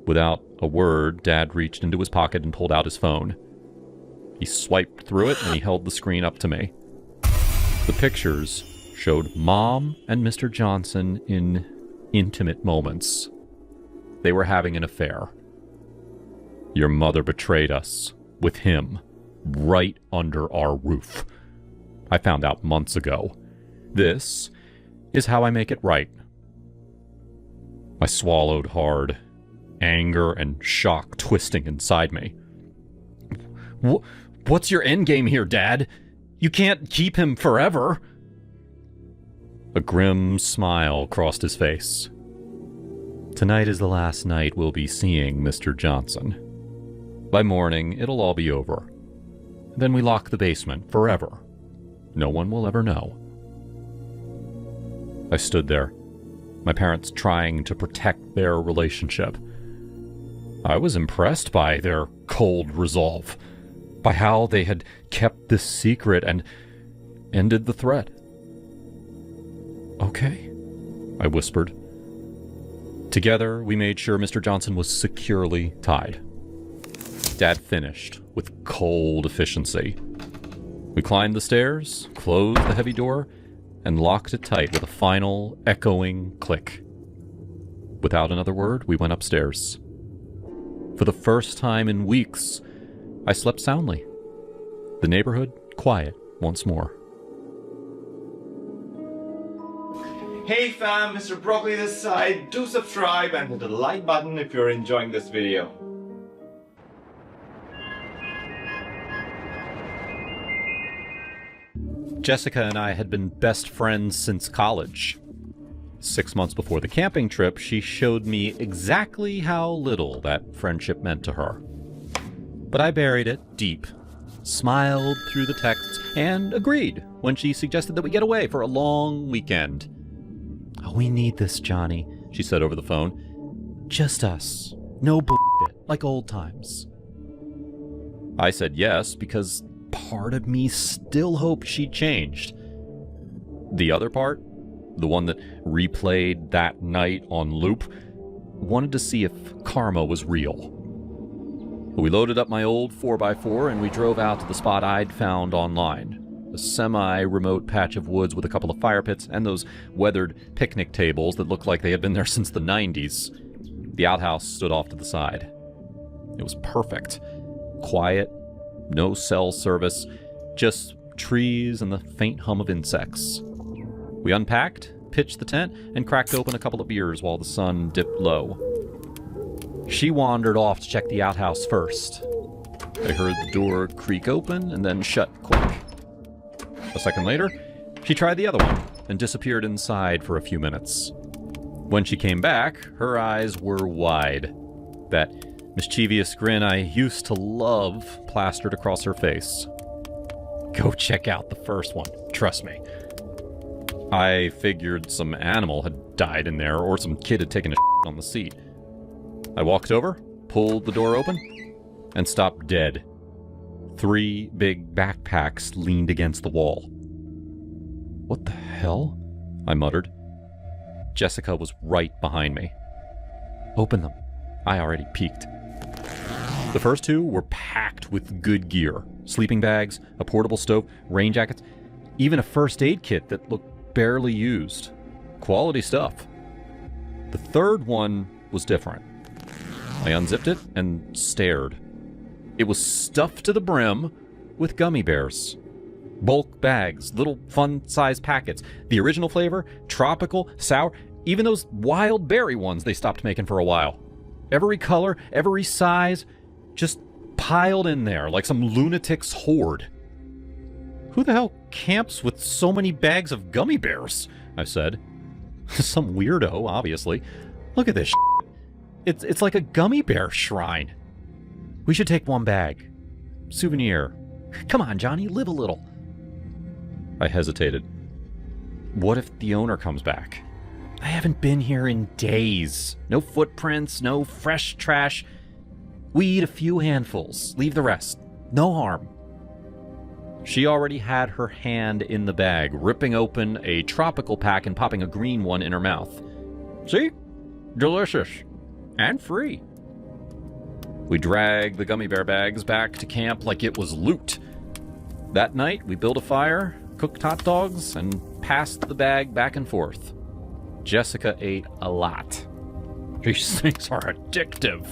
Without a word, Dad reached into his pocket and pulled out his phone. He swiped through it and he held the screen up to me. The pictures showed Mom and Mr. Johnson in intimate moments. They were having an affair. "Your mother betrayed us, with him, right under our roof. I found out months ago. This is how I make it right." I swallowed hard, anger and shock twisting inside me. What's your endgame here, Dad? You can't keep him forever." A grim smile crossed his face. "Tonight is the last night we'll be seeing Mr. Johnson. By morning, it'll all be over. Then we lock the basement forever. No one will ever know." I stood there, my parents trying to protect their relationship. I was impressed by their cold resolve, by how they had kept this secret and ended the threat. "Okay," I whispered. Together, we made sure Mr. Johnson was securely tied. Dad finished with cold efficiency. We climbed the stairs, closed the heavy door, and locked it tight with a final, echoing click. Without another word, we went upstairs. For the first time in weeks, I slept soundly. The neighborhood quiet once more. Hey fam, Mr. Broccoli this side. Do subscribe and hit the like button if you're enjoying this video. Jessica and I had been best friends since college. 6 months before the camping trip, she showed me exactly how little that friendship meant to her. But I buried it deep, smiled through the texts, and agreed when she suggested that we get away for a long weekend. "Oh, we need this, Johnny," she said over the phone. "Just us. No bullshit, like old times." I said yes because part of me still hoped she'd changed. The other part, the one that replayed that night on loop, wanted to see if karma was real. We loaded up my old 4x4 and we drove out to the spot I'd found online. A semi-remote patch of woods with a couple of fire pits and those weathered picnic tables that looked like they had been there since the 90s. The outhouse stood off to the side. It was perfect. Quiet, no cell service, just trees and the faint hum of insects. We unpacked, pitched the tent, and cracked open a couple of beers while the sun dipped low. She wandered off to check the outhouse first. I heard the door creak open and then shut quick. A second later, she tried the other one and disappeared inside for a few minutes. When she came back, her eyes were wide. That mischievous grin I used to love plastered across her face. "Go check out the first one, trust me." I figured some animal had died in there or some kid had taken a on the seat. I walked over, pulled the door open, and stopped dead. 3 big backpacks leaned against the wall. What the hell? I muttered. Jessica was right behind me. Open them. I already peeked. The first 2 were packed with good gear. Sleeping bags, a portable stove, rain jackets, even a first aid kit that looked barely used. Quality stuff. The third one was different. I unzipped it and stared. It was stuffed to the brim with gummy bears. Bulk bags, little fun-sized packets. The original flavor, tropical, sour, even those wild berry ones they stopped making for a while. Every color, every size, just piled in there like some lunatic's hoard. Who the hell camps with so many bags of gummy bears? I said. Some weirdo, obviously. Look at this shit. It's like a gummy bear shrine. We should take one bag. Souvenir. Come on, Johnny, live a little. I hesitated. What if the owner comes back? I haven't been here in days. No footprints, no fresh trash. We eat a few handfuls, leave the rest. No harm. She already had her hand in the bag, ripping open a tropical pack and popping a green one in her mouth. See? Delicious. And free. We dragged the gummy bear bags back to camp like it was loot. That night, we built a fire, cooked hot dogs, and passed the bag back and forth. Jessica ate a lot. These things are addictive.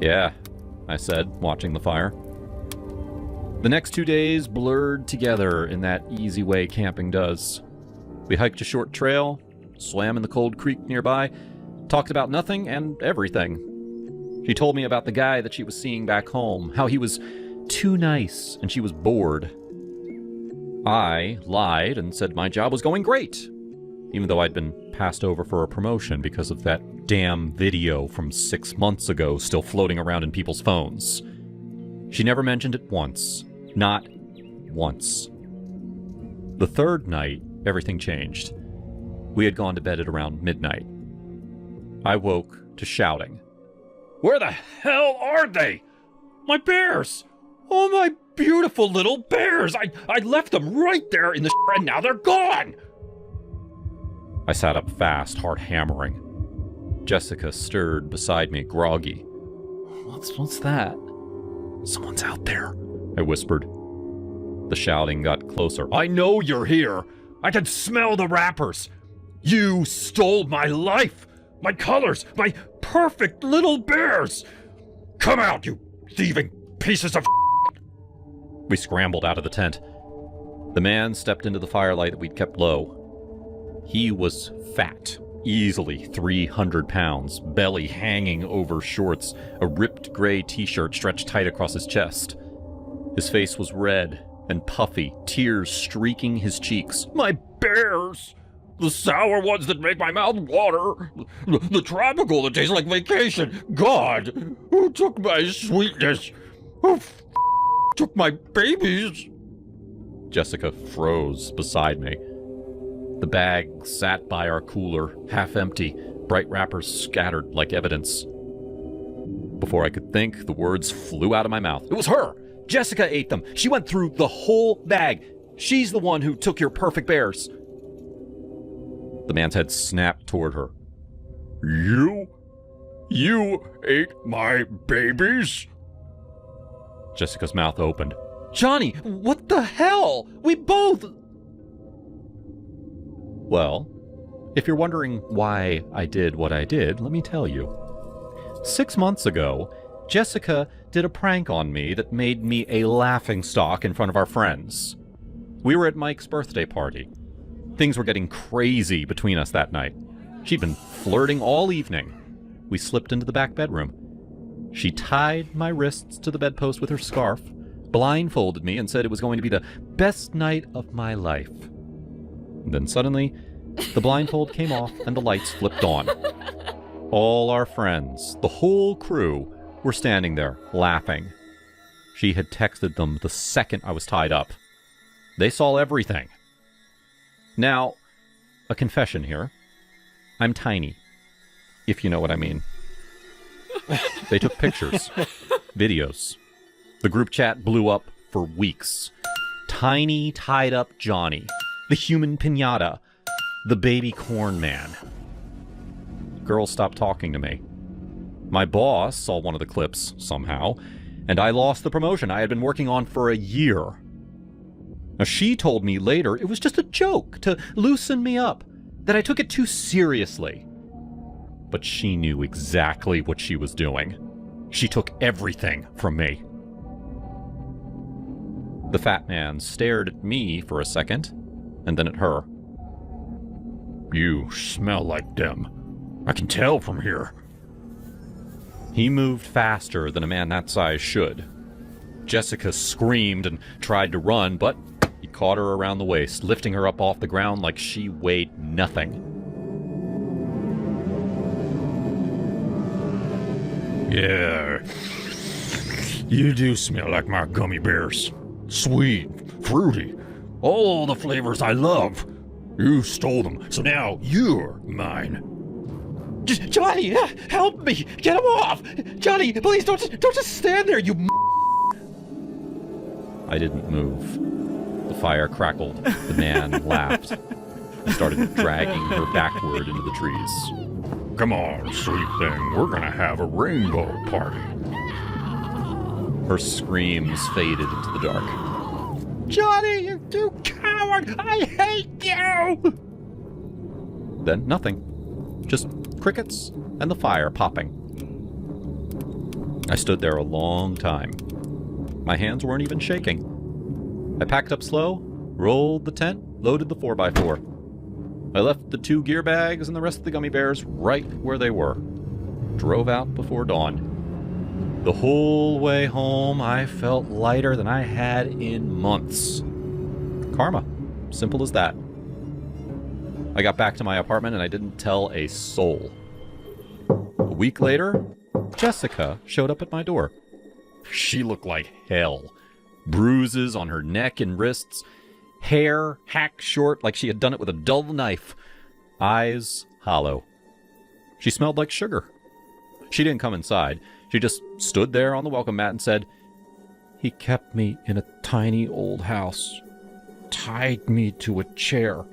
Yeah, I said, watching the fire. The next 2 days blurred together in that easy way camping does. We hiked a short trail, swam in the cold creek nearby, talked about nothing and everything. She told me about the guy that she was seeing back home, how he was too nice and she was bored. I lied and said my job was going great, even though I'd been passed over for a promotion because of that damn video from 6 months ago still floating around in people's phones. She never mentioned it once. Not once. The third night, everything changed. We had gone to bed at around midnight. I woke to shouting. Where the hell are they? My bears! Oh, my beautiful little bears! I left them right there in the and now they're gone! I sat up fast, heart hammering. Jessica stirred beside me, groggy. What's that? Someone's out there, I whispered. The shouting got closer. I know you're here! I can smell the wrappers! You stole my life! My colors! My perfect little bears! Come out, you thieving pieces of We scrambled out of the tent. The man stepped into the firelight that we'd kept low. He was fat, easily 300 pounds, belly hanging over shorts, a ripped gray t-shirt stretched tight across his chest. His face was red and puffy, tears streaking his cheeks. My bears! The sour ones that make my mouth water! The tropical that tastes like vacation! God! Who took my sweetness? Who took my babies? Jessica froze beside me. The bag sat by our cooler, half empty, bright wrappers scattered like evidence. Before I could think, the words flew out of my mouth. It was her! Jessica ate them. She went through the whole bag. She's the one who took your perfect bears. The man's head snapped toward her. You ate my babies? Jessica's mouth opened. Johnny, what the hell? We both... Well, if you're wondering why I did what I did, let me tell you. 6 months ago, Jessica did a prank on me that made me a laughingstock in front of our friends. We were at Mike's birthday party. Things were getting crazy between us that night. She'd been flirting all evening. We slipped into the back bedroom. She tied my wrists to the bedpost with her scarf, blindfolded me, and said it was going to be the best night of my life. And then suddenly, the blindfold came off and the lights flipped on. All our friends, the whole crew, were standing there, laughing. She had texted them the second I was tied up. They saw everything. Now, a confession here. I'm tiny, if you know what I mean. They took pictures, videos. The group chat blew up for weeks. Tiny, tied-up Johnny, the human piñata, the baby corn man. Girls stopped talking to me. My boss saw one of the clips somehow, and I lost the promotion I had been working on for a year. Now, she told me later it was just a joke to loosen me up, that I took it too seriously. But she knew exactly what she was doing. She took everything from me. The fat man stared at me for a second, and then at her. You smell like them. I can tell from here. He moved faster than a man that size should. Jessica screamed and tried to run, but he caught her around the waist, lifting her up off the ground like she weighed nothing. Yeah. You do smell like my gummy bears. Sweet, fruity, all the flavors I love. You stole them, so now you're mine. Johnny, help me! Get him off! Johnny, please don't just stand there, you I didn't move. The fire crackled. The man laughed. I started dragging her backward into the trees. Come on, sweet thing. We're gonna have a rainbow party. Her screams faded into the dark. Johnny, you coward! I hate you! Then nothing. Just crickets and the fire popping. I stood there a long time. My hands weren't even shaking. I packed up slow, rolled the tent, loaded the 4x4. I left the 2 gear bags and the rest of the gummy bears right where they were. Drove out before dawn. The whole way home, I felt lighter than I had in months. Karma. Simple as that. I got back to my apartment and I didn't tell a soul. A week later, Jessica showed up at my door. She looked like hell. Bruises on her neck and wrists. Hair hacked short like she had done it with a dull knife. Eyes hollow. She smelled like sugar. She didn't come inside. She just stood there on the welcome mat and said, "He kept me in a tiny old house, tied me to a chair,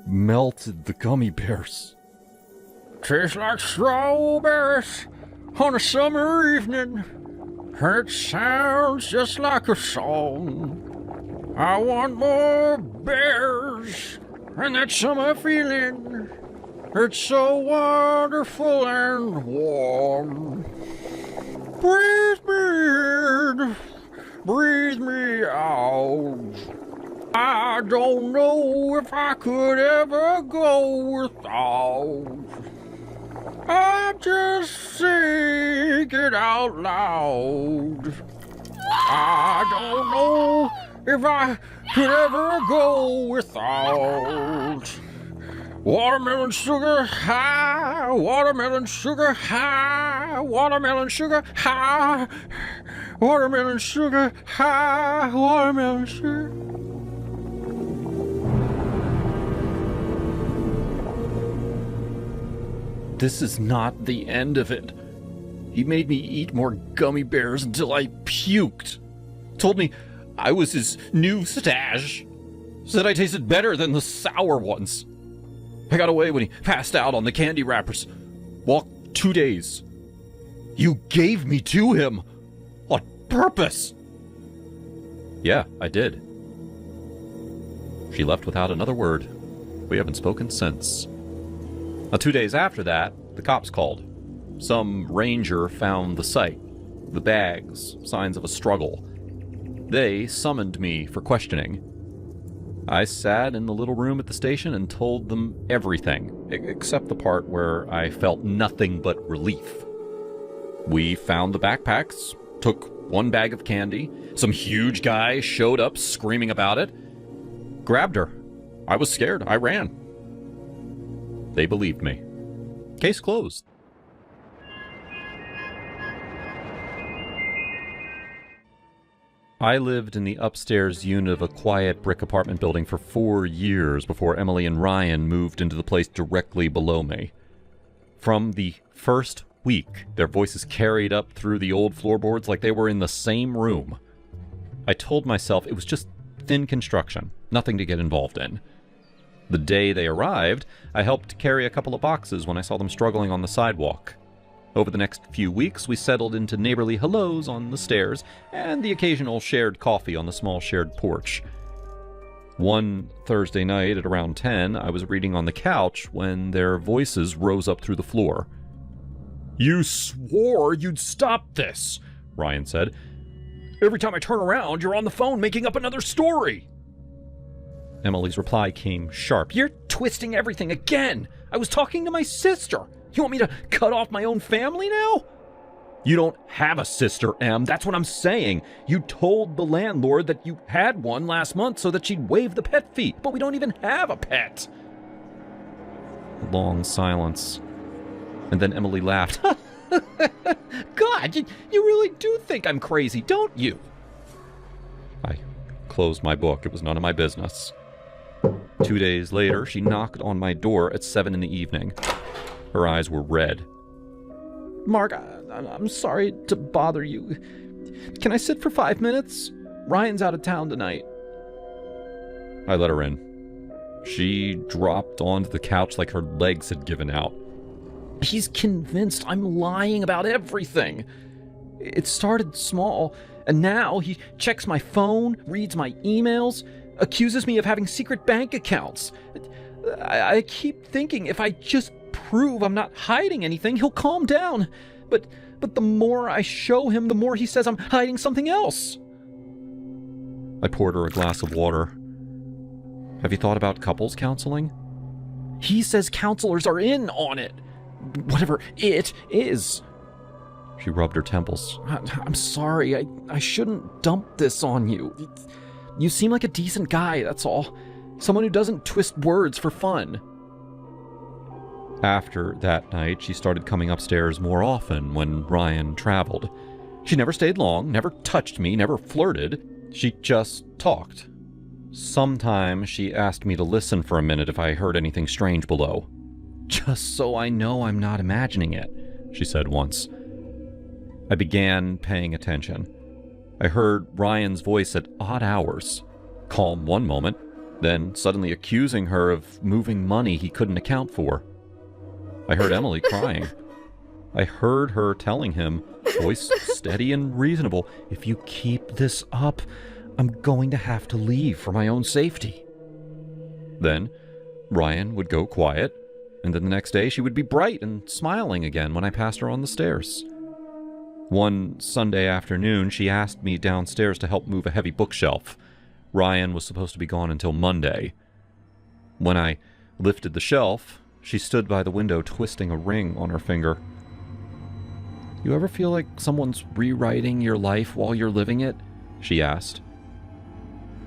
melted the gummy bears. Tastes like strawberries on a summer evening, and it sounds just like a song. I want more bears and that summer feeling. It's so wonderful and warm. Breathe me in, breathe me out. I don't know if I could ever go without. I'm just thinking out loud. I don't know if I could ever go without. Watermelon sugar high, watermelon sugar high, watermelon sugar high, watermelon sugar high, watermelon sugar. This is not the end of it. He made me eat more gummy bears until I puked. Told me I was his new stash. Said I tasted better than the sour ones. I got away when he passed out on the candy wrappers. Walked 2 days. You gave me to him. On purpose. Yeah, I did. She left without another word. We haven't spoken since. Now, 2 days after that, the cops called. Some ranger found the site, the bags, signs of a struggle. They summoned me for questioning. I sat in the little room at the station and told them everything, except the part where I felt nothing but relief. We found the backpacks, took 1 bag of candy. Some huge guy showed up screaming about it. Grabbed her. I was scared. I ran. They believed me. Case closed. I lived in the upstairs unit of a quiet brick apartment building for 4 years before Emily and Ryan moved into the place directly below me. From the first week, their voices carried up through the old floorboards like they were in the same room. I told myself it was just thin construction, nothing to get involved in. The day they arrived, I helped carry a couple of boxes when I saw them struggling on the sidewalk. Over the next few weeks, we settled into neighborly hellos on the stairs and the occasional shared coffee on the small shared porch. One Thursday night at around 10, I was reading on the couch when their voices rose up through the floor. You swore you'd stop this, Ryan said. Every time I turn around, you're on the phone making up another story. Emily's reply came sharp. You're twisting everything again. I was talking to my sister. You want me to cut off my own family now? You don't have a sister, Em. That's what I'm saying. You told the landlord that you had one last month so that she'd waive the pet fee, but we don't even have a pet. A long silence. And then Emily laughed. God, you really do think I'm crazy, don't you? I closed my book. It was none of my business. 2 days later, she knocked on my door at 7 in the evening. Her eyes were red. Mark, I'm sorry to bother you. Can I sit for 5 minutes? Ryan's out of town tonight. I let her in. She dropped onto the couch like her legs had given out. He's convinced I'm lying about everything. It started small, and now he checks my phone, reads my emails, accuses me of having secret bank accounts. I keep thinking if I just prove I'm not hiding anything, he'll calm down. But the more I show him, the more he says I'm hiding something else. I poured her a glass of water. Have you thought about couples counseling? He says counselors are in on it. Whatever it is. She rubbed her temples. I'm sorry. I shouldn't dump this on you. You seem like a decent guy, that's all. Someone who doesn't twist words for fun. After that night, she started coming upstairs more often when Ryan traveled. She never stayed long, never touched me, never flirted. She just talked. Sometimes she asked me to listen for a minute if I heard anything strange below. Just so I know I'm not imagining it, she said once. I began paying attention. I heard Ryan's voice at odd hours, calm one moment, then suddenly accusing her of moving money he couldn't account for. I heard Emily crying. I heard her telling him, voice steady and reasonable, "If you keep this up, I'm going to have to leave for my own safety." Then Ryan would go quiet, and then the next day she would be bright and smiling again when I passed her on the stairs. One Sunday afternoon, she asked me downstairs to help move a heavy bookshelf. Ryan was supposed to be gone until Monday. When I lifted the shelf, she stood by the window twisting a ring on her finger. "You ever feel like someone's rewriting your life while you're living it?" she asked.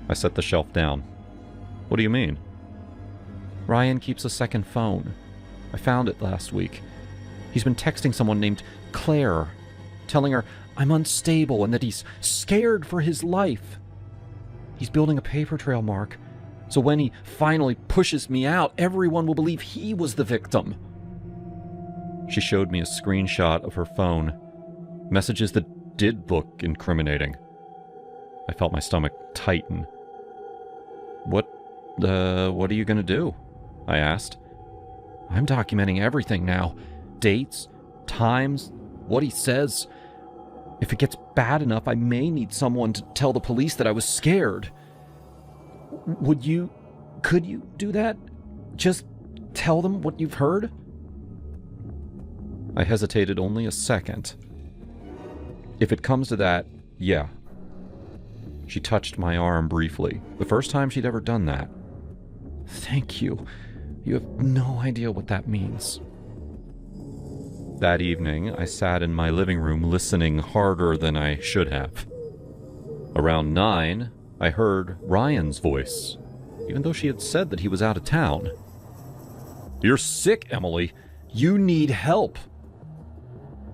I set the shelf down. "What do you mean?" "Ryan keeps a second phone. I found it last week. He's been texting someone named Claire, telling her I'm unstable and that he's scared for his life. He's building a paper trail, Mark, so when he finally pushes me out, everyone will believe he was the victim." She showed me a screenshot of her phone, messages that did look incriminating. I felt my stomach tighten. What are you gonna do?" I asked. "I'm documenting everything now. Dates, times, what he says. If it gets bad enough, I may need someone to tell the police that I was scared." Could you do that? Just tell them what you've heard?" I hesitated only a second. "If it comes to that, yeah." She touched my arm briefly, the first time she'd ever done that. "Thank you. You have no idea what that means." That evening, I sat in my living room listening harder than I should have. Around 9, I heard Ryan's voice, even though she had said that he was out of town. "You're sick, Emily. You need help."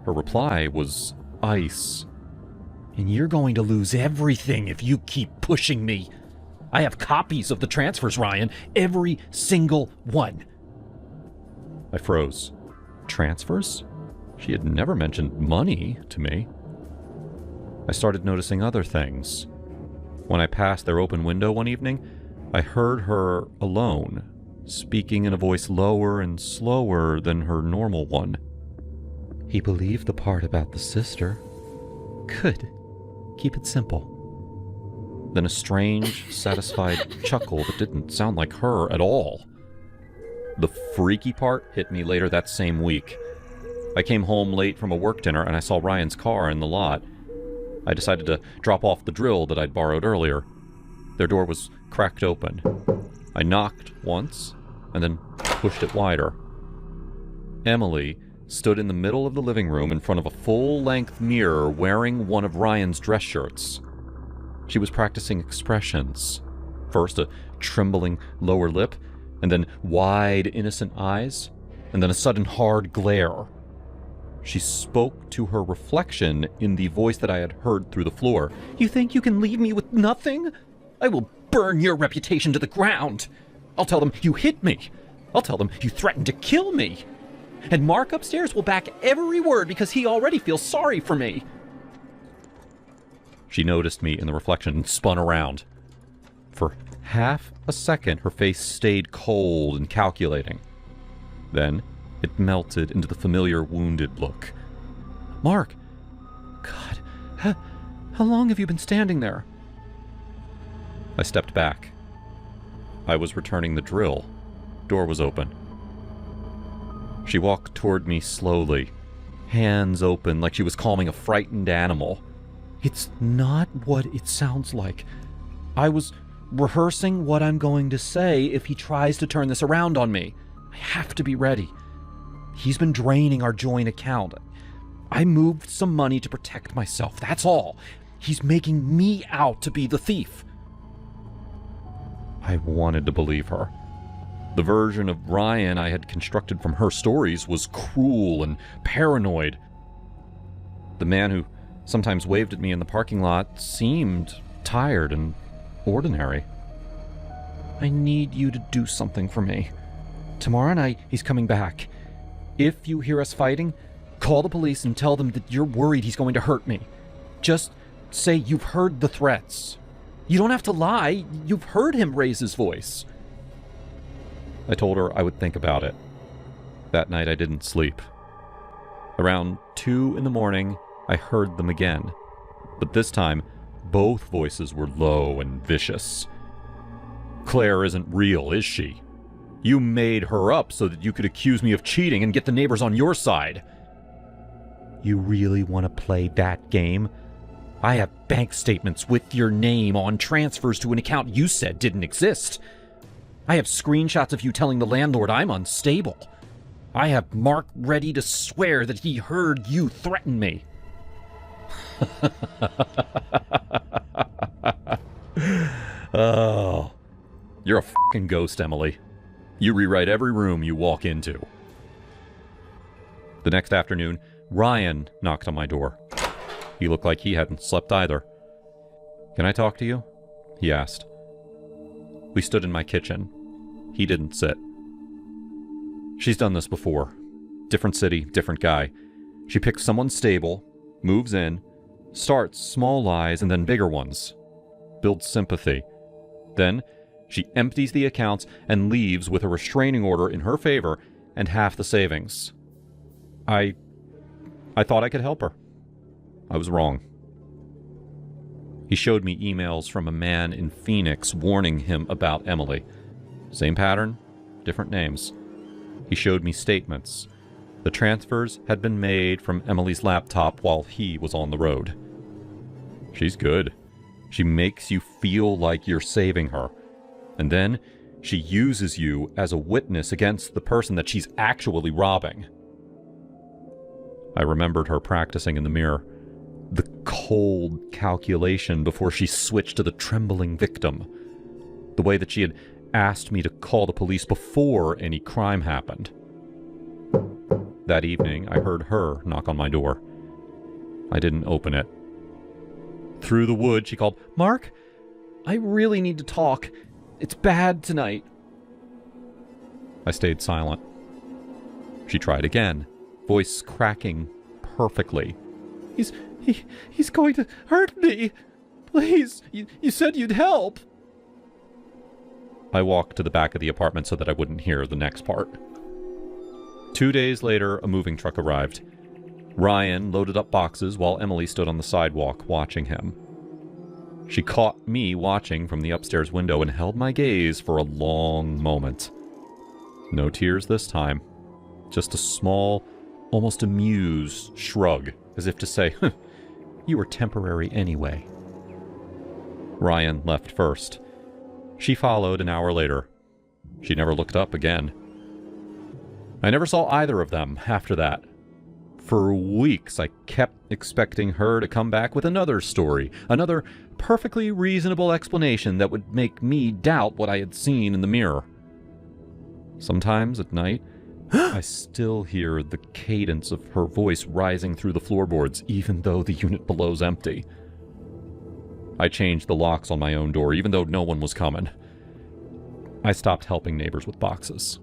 Her reply was ice. And you're going to lose everything if you keep pushing me. I have copies of the transfers, Ryan. Every single one. I froze. Transfers? She had never mentioned money to me. I started noticing other things. When I passed their open window one evening, I heard her alone, speaking in a voice lower and slower than her normal one. He believed the part about the sister. Good. Keep it simple. Then a strange, satisfied chuckle that didn't sound like her at all. The freaky part hit me later that same week. I came home late from a work dinner and I saw Ryan's car in the lot. I decided to drop off the drill that I'd borrowed earlier. Their door was cracked open. I knocked once and then pushed it wider. Emily stood in the middle of the living room in front of a full-length mirror wearing one of Ryan's dress shirts. She was practicing expressions. First a trembling lower lip, and then wide, innocent eyes, and then a sudden hard glare. She spoke to her reflection in the voice that I had heard through the floor. You think you can leave me with nothing? I will burn your reputation to the ground. I'll tell them you hit me. I'll tell them you threatened to kill me. And Mark upstairs will back every word because he already feels sorry for me. She noticed me in the reflection and spun around. For half a second, her face stayed cold and calculating. Then it melted into the familiar wounded look. Mark! God, how long have you been standing there? I stepped back. I was returning the drill. Door was open. She walked toward me slowly, hands open like she was calming a frightened animal. It's not what it sounds like. I was rehearsing what I'm going to say if he tries to turn this around on me. I have to be ready. He's been draining our joint account. I moved some money to protect myself, that's all. He's making me out to be the thief. I wanted to believe her. The version of Ryan I had constructed from her stories was cruel and paranoid. The man who sometimes waved at me in the parking lot seemed tired and ordinary. I need you to do something for me. Tomorrow night, he's coming back. If you hear us fighting, call the police and tell them that you're worried he's going to hurt me. Just say you've heard the threats. You don't have to lie. You've heard him raise his voice. I told her I would think about it. That night I didn't sleep. Around 2 in the morning, I heard them again. But this time, both voices were low and vicious. Claire isn't real, is she? You made her up so that you could accuse me of cheating and get the neighbors on your side. You really want to play that game? I have bank statements with your name on transfers to an account you said didn't exist. I have screenshots of you telling the landlord I'm unstable. I have Mark ready to swear that he heard you threaten me. Oh, you're a fucking ghost, Emily. You rewrite every room you walk into. The next afternoon, Ryan knocked on my door. He looked like he hadn't slept either. Can I talk to you? He asked. We stood in my kitchen. He didn't sit. She's done this before. Different city, different guy. She picks someone stable, moves in, starts small lies and then bigger ones. Builds sympathy. Then she empties the accounts and leaves with a restraining order in her favor and half the savings. I thought I could help her. I was wrong. He showed me emails from a man in Phoenix warning him about Emily. Same pattern, different names. He showed me statements. The transfers had been made from Emily's laptop while he was on the road. She's good. She makes you feel like you're saving her. And then she uses you as a witness against the person that she's actually robbing. I remembered her practicing in the mirror. The cold calculation before she switched to the trembling victim. The way that she had asked me to call the police before any crime happened. That evening, I heard her knock on my door. I didn't open it. Through the wood, she called, "Mark, I really need to talk. It's bad tonight." I stayed silent. She tried again, voice cracking perfectly. He's going to hurt me. Please, you said you'd help." I walked to the back of the apartment so that I wouldn't hear the next part. 2 days later, a moving truck arrived. Ryan loaded up boxes while Emily stood on the sidewalk watching him. She caught me watching from the upstairs window and held my gaze for a long moment. No tears this time. Just a small, almost amused shrug, as if to say, "You were temporary anyway." Ryan left first. She followed an hour later. She never looked up again. I never saw either of them after that. For weeks, I kept expecting her to come back with another story, another perfectly reasonable explanation that would make me doubt what I had seen in the mirror. Sometimes at night, I still hear the cadence of her voice rising through the floorboards, even though the unit below's empty. I changed the locks on my own door, even though no one was coming. I stopped helping neighbors with boxes.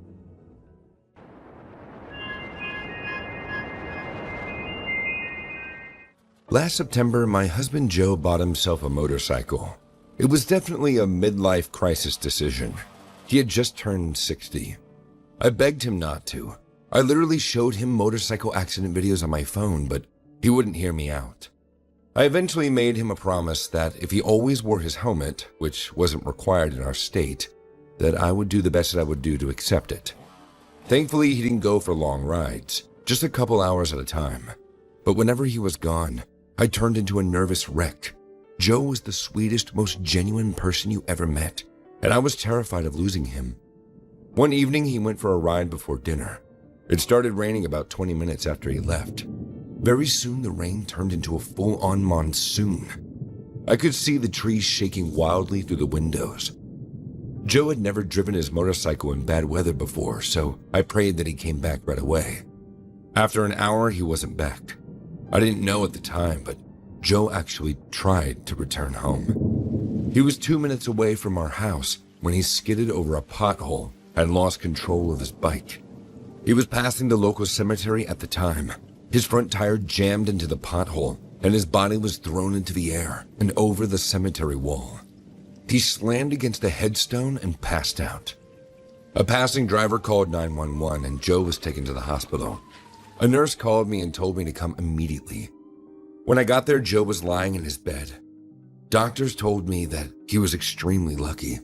Last September, my husband Joe bought himself a motorcycle. It was definitely a midlife crisis decision. He had just turned 60. I begged him not to. I literally showed him motorcycle accident videos on my phone, but he wouldn't hear me out. I eventually made him a promise that if he always wore his helmet, which wasn't required in our state, that I would do the best that I would do to accept it. Thankfully, he didn't go for long rides, just a couple hours at a time. But whenever he was gone, I turned into a nervous wreck. Joe was the sweetest, most genuine person you ever met, and I was terrified of losing him. One evening, he went for a ride before dinner. It started raining about 20 minutes after he left. Very soon, the rain turned into a full-on monsoon. I could see the trees shaking wildly through the windows. Joe had never driven his motorcycle in bad weather before, so I prayed that he came back right away. After an hour, he wasn't back. I didn't know at the time, but Joe actually tried to return home. He was 2 minutes away from our house when he skidded over a pothole and lost control of his bike. He was passing the local cemetery at the time. His front tire jammed into the pothole, and his body was thrown into the air and over the cemetery wall. He slammed against a headstone and passed out. A passing driver called 911, and Joe was taken to the hospital. A nurse called me and told me to come immediately. When I got there, Joe was lying in his bed. Doctors told me that he was extremely lucky.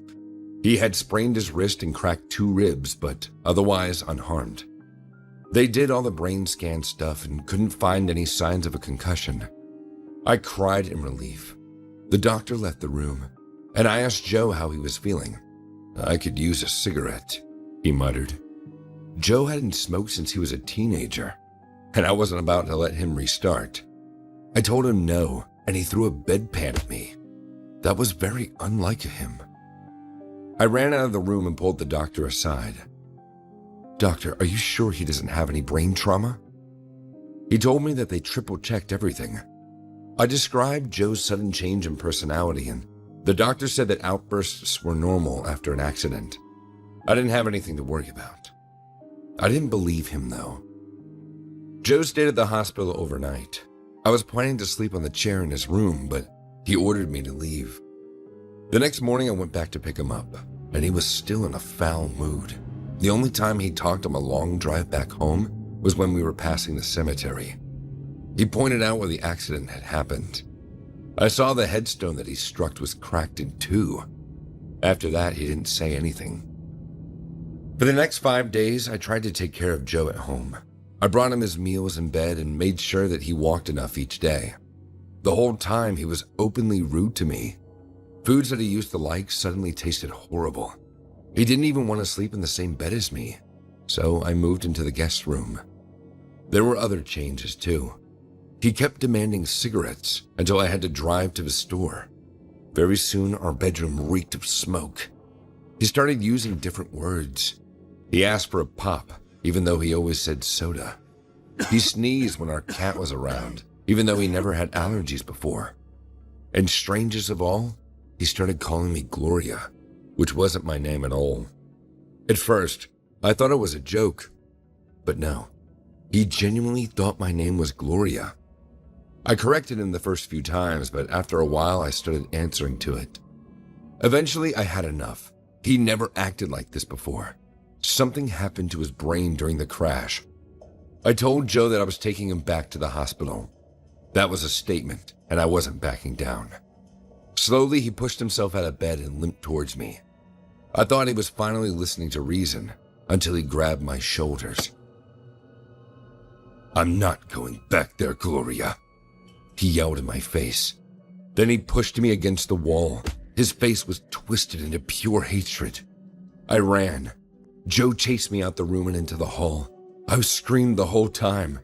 He had sprained his wrist and cracked 2 ribs, but otherwise unharmed. They did all the brain scan stuff and couldn't find any signs of a concussion. I cried in relief. The doctor left the room, and I asked Joe how he was feeling. "I could use a cigarette," he muttered. Joe hadn't smoked since he was a teenager, and I wasn't about to let him restart. I told him no, and he threw a bedpan at me. That was very unlike him. I ran out of the room and pulled the doctor aside. "Doctor, are you sure he doesn't have any brain trauma?" He told me that they triple-checked everything. I described Joe's sudden change in personality, and the doctor said that outbursts were normal after an accident. I didn't have anything to worry about. I didn't believe him, though. Joe stayed at the hospital overnight. I was planning to sleep on the chair in his room, but he ordered me to leave. The next morning, I went back to pick him up, and he was still in a foul mood. The only time he talked on a long drive back home was when we were passing the cemetery. He pointed out where the accident had happened. I saw the headstone that he struck was cracked in 2. After that, he didn't say anything. For the next 5 days, I tried to take care of Joe at home. I brought him his meals in bed and made sure that he walked enough each day. The whole time, he was openly rude to me. Foods that he used to like suddenly tasted horrible. He didn't even want to sleep in the same bed as me, so I moved into the guest room. There were other changes, too. He kept demanding cigarettes until I had to drive to the store. Very soon, our bedroom reeked of smoke. He started using different words. He asked for a pop, even though he always said soda. He sneezed when our cat was around, even though he never had allergies before. And strangest of all, he started calling me Gloria, which wasn't my name at all. At first, I thought it was a joke, but no, he genuinely thought my name was Gloria. I corrected him the first few times, but after a while I started answering to it. Eventually I had enough. He never acted like this before. Something happened to his brain during the crash. I told Joe that I was taking him back to the hospital. That was a statement, and I wasn't backing down. Slowly, he pushed himself out of bed and limped towards me. I thought he was finally listening to reason until he grabbed my shoulders. "I'm not going back there, Gloria," he yelled in my face. Then he pushed me against the wall. His face was twisted into pure hatred. I ran. Joe chased me out the room and into the hall. I screamed the whole time.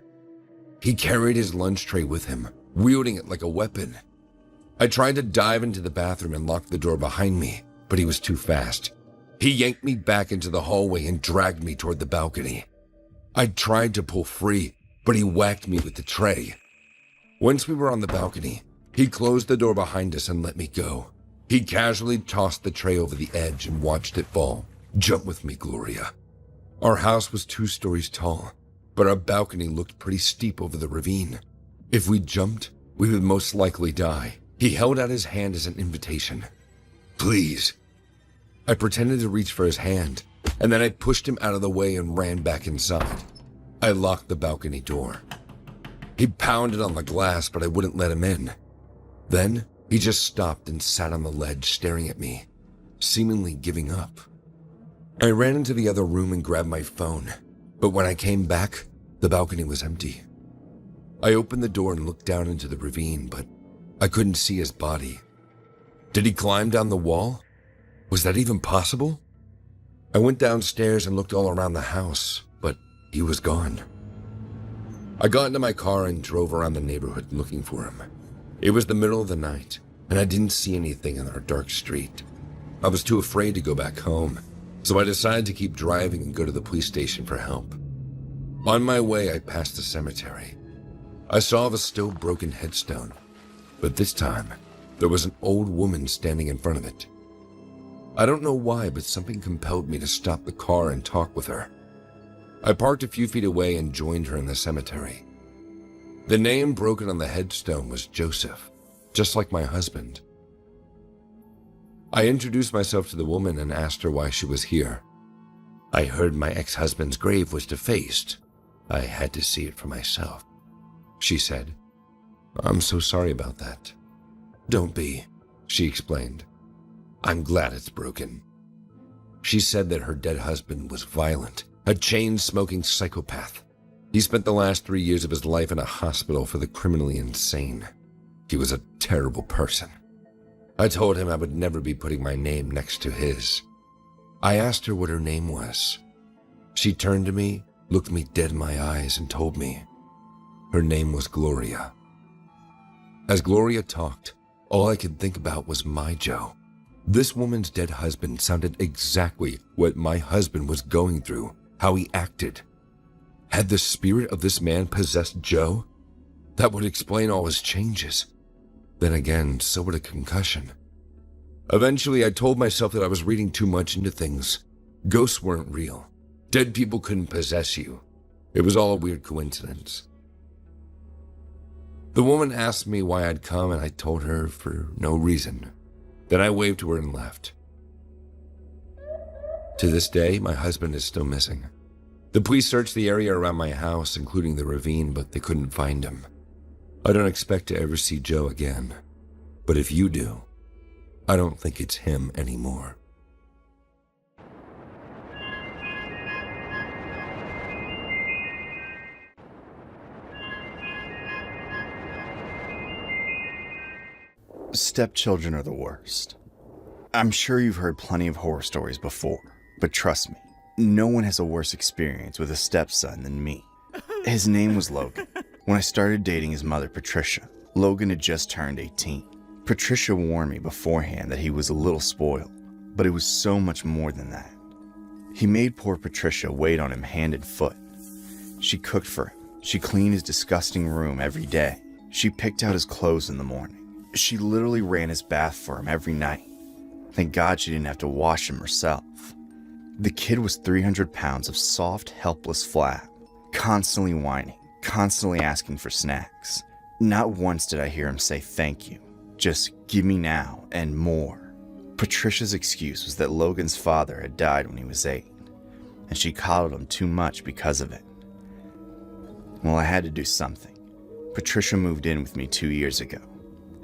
He carried his lunch tray with him, wielding it like a weapon. I tried to dive into the bathroom and lock the door behind me, but he was too fast. He yanked me back into the hallway and dragged me toward the balcony. I tried to pull free, but he whacked me with the tray. Once we were on the balcony, he closed the door behind us and let me go. He casually tossed the tray over the edge and watched it fall. "Jump with me, Gloria." Our house was 2 stories tall, but our balcony looked pretty steep over the ravine. If we jumped, we would most likely die. He held out his hand as an invitation. "Please." I pretended to reach for his hand, and then I pushed him out of the way and ran back inside. I locked the balcony door. He pounded on the glass, but I wouldn't let him in. Then he just stopped and sat on the ledge staring at me, seemingly giving up. I ran into the other room and grabbed my phone, but when I came back, the balcony was empty. I opened the door and looked down into the ravine, but I couldn't see his body. Did he climb down the wall? Was that even possible? I went downstairs and looked all around the house, but he was gone. I got into my car and drove around the neighborhood looking for him. It was the middle of the night, and I didn't see anything in our dark street. I was too afraid to go back home, so I decided to keep driving and go to the police station for help. On my way, I passed a cemetery. I saw a still broken headstone, but this time, there was an old woman standing in front of it. I don't know why, but something compelled me to stop the car and talk with her. I parked a few feet away and joined her in the cemetery. The name broken on the headstone was Joseph, just like my husband. I introduced myself to the woman and asked her why she was here. "I heard my ex-husband's grave was defaced. I had to see it for myself," she said. "I'm so sorry about that." "Don't be," she explained. "I'm glad it's broken." She said that her dead husband was violent, a chain-smoking psychopath. He spent the last 3 years of his life in a hospital for the criminally insane. He was a terrible person. I told him I would never be putting my name next to his. I asked her what her name was. She turned to me, looked me dead in my eyes, and told me her name was Gloria. As Gloria talked, all I could think about was my Joe. This woman's dead husband sounded exactly what my husband was going through, how he acted. Had the spirit of this man possessed Joe? That would explain all his changes. Then again, so would a concussion. Eventually, I told myself that I was reading too much into things. Ghosts weren't real. Dead people couldn't possess you. It was all a weird coincidence. The woman asked me why I'd come, and I told her for no reason. Then I waved to her and left. To this day, my husband is still missing. The police searched the area around my house, including the ravine, but they couldn't find him. I don't expect to ever see Joe again. But if you do, I don't think it's him anymore. Stepchildren are the worst. I'm sure you've heard plenty of horror stories before, but trust me, no one has a worse experience with a stepson than me. His name was Logan. When I started dating his mother, Patricia, Logan had just turned 18. Patricia warned me beforehand that he was a little spoiled, but it was so much more than that. He made poor Patricia wait on him hand and foot. She cooked for him. She cleaned his disgusting room every day. She picked out his clothes in the morning. She literally ran his bath for him every night. Thank God she didn't have to wash him herself. The kid was 300 pounds of soft, helpless flab, constantly whining, constantly asking for snacks. Not once did I hear him say thank you, just give me now and more. Patricia's excuse was that Logan's father had died when he was 8, and she coddled him too much because of it. Well, I had to do something. Patricia moved in with me 2 years ago,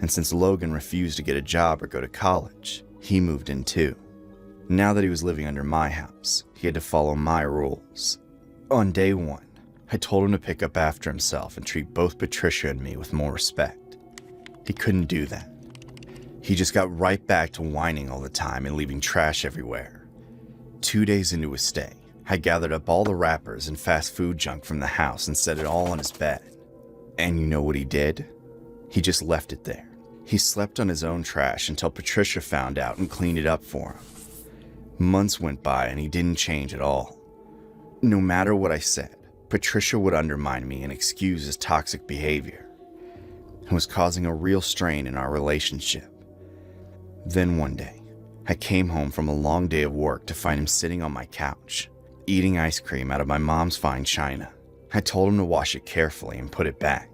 and since Logan refused to get a job or go to college, he moved in too. Now that he was living under my house, he had to follow my rules. On day 1, I told him to pick up after himself and treat both Patricia and me with more respect. He couldn't do that. He just got right back to whining all the time and leaving trash everywhere. 2 days into his stay, I gathered up all the wrappers and fast food junk from the house and set it all on his bed. And you know what he did? He just left it there. He slept on his own trash until Patricia found out and cleaned it up for him. Months went by and he didn't change at all. No matter what I said, Patricia would undermine me and excuse his toxic behavior. It was causing a real strain in our relationship. Then one day, I came home from a long day of work to find him sitting on my couch, eating ice cream out of my mom's fine china. I told him to wash it carefully and put it back.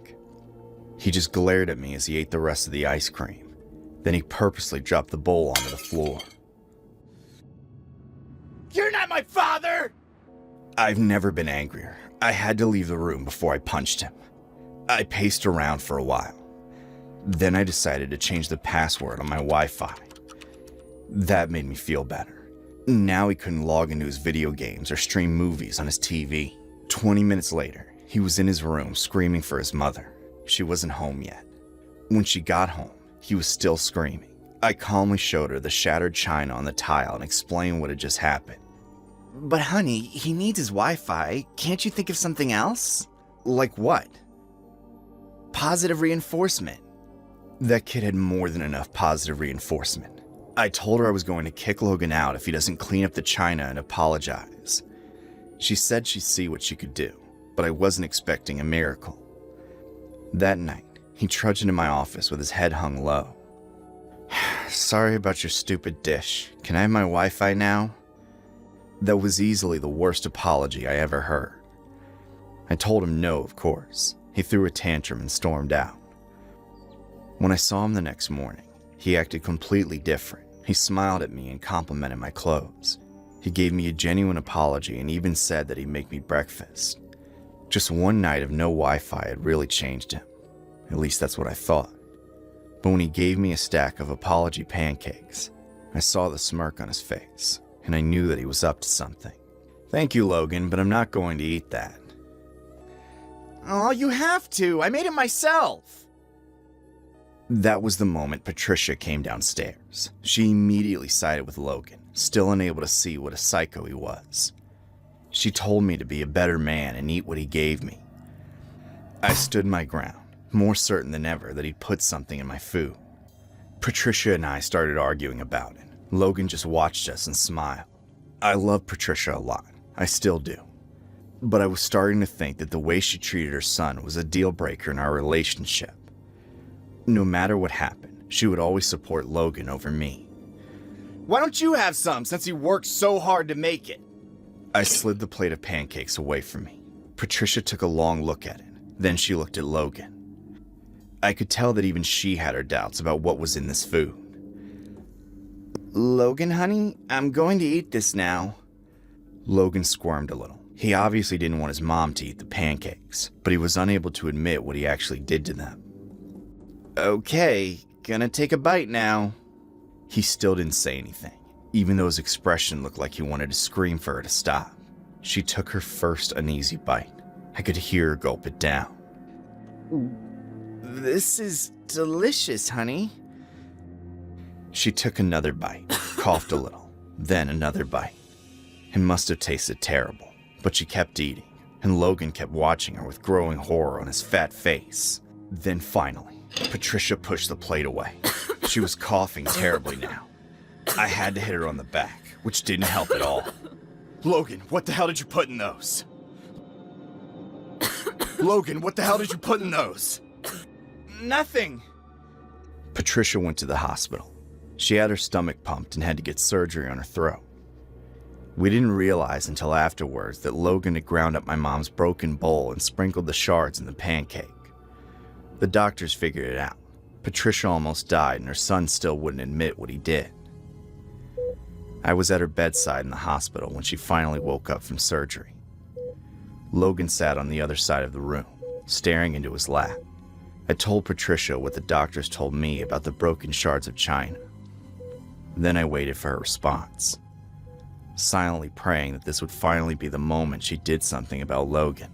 He just glared at me as he ate the rest of the ice cream. Then he purposely dropped the bowl onto the floor. You're not my father! I've never been angrier. I had to leave the room before I punched him. I paced around for a while. Then I decided to change the password on my Wi-Fi. That made me feel better. Now he couldn't log into his video games or stream movies on his TV. 20 minutes later, he was in his room screaming for his mother. She wasn't home yet. When she got home, he was still screaming. I calmly showed her the shattered china on the tile and explained what had just happened. But honey, he needs his Wi-Fi. Can't you think of something else? Like what? Positive reinforcement. That kid had more than enough positive reinforcement. I told her I was going to kick Logan out if he doesn't clean up the china and apologize. She said she'd see what she could do, but I wasn't expecting a miracle. That night, he trudged into my office with his head hung low. Sorry about your stupid dish. Can I have my Wi-Fi now? That was easily the worst apology I ever heard. I told him no, of course. He threw a tantrum and stormed out. When I saw him the next morning, he acted completely different. He smiled at me and complimented my clothes. He gave me a genuine apology and even said that he'd make me breakfast. Just one night of no Wi-Fi had really changed him. At least that's what I thought. But when he gave me a stack of apology pancakes, I saw the smirk on his face, and I knew that he was up to something. Thank you, Logan, but I'm not going to eat that. Oh, you have to. I made it myself. That was the moment Patricia came downstairs. She immediately sided with Logan, still unable to see what a psycho he was. She told me to be a better man and eat what he gave me. I stood my ground, more certain than ever that he'd put something in my food. Patricia and I started arguing about it. Logan just watched us and smiled. I love Patricia a lot. I still do. But I was starting to think that the way she treated her son was a deal breaker in our relationship. No matter what happened, she would always support Logan over me. Why don't you have some since he worked so hard to make it? I slid the plate of pancakes away from me. Patricia took a long look at it. Then she looked at Logan. I could tell that even she had her doubts about what was in this food. Logan, honey, I'm going to eat this now. Logan squirmed a little. He obviously didn't want his mom to eat the pancakes, but he was unable to admit what he actually did to them. Okay, gonna take a bite now. He still didn't say anything, even though his expression looked like he wanted to scream for her to stop. She took her first uneasy bite. I could hear her gulp it down. This is delicious, honey. She took another bite, coughed a little, then another bite. It must have tasted terrible, but she kept eating, and Logan kept watching her with growing horror on his fat face. Then finally, Patricia pushed the plate away. She was coughing terribly now. I had to hit her on the back, which didn't help at all. Logan, what the hell did you put in those? Logan, what the hell did you put in those? Nothing. Patricia went to the hospital. She had her stomach pumped and had to get surgery on her throat. We didn't realize until afterwards that Logan had ground up my mom's broken bowl and sprinkled the shards in the pancake. The doctors figured it out. Patricia almost died and her son still wouldn't admit what he did. I was at her bedside in the hospital when she finally woke up from surgery. Logan sat on the other side of the room, staring into his lap. I told Patricia what the doctors told me about the broken shards of china. Then I waited for her response, silently praying that this would finally be the moment she did something about Logan.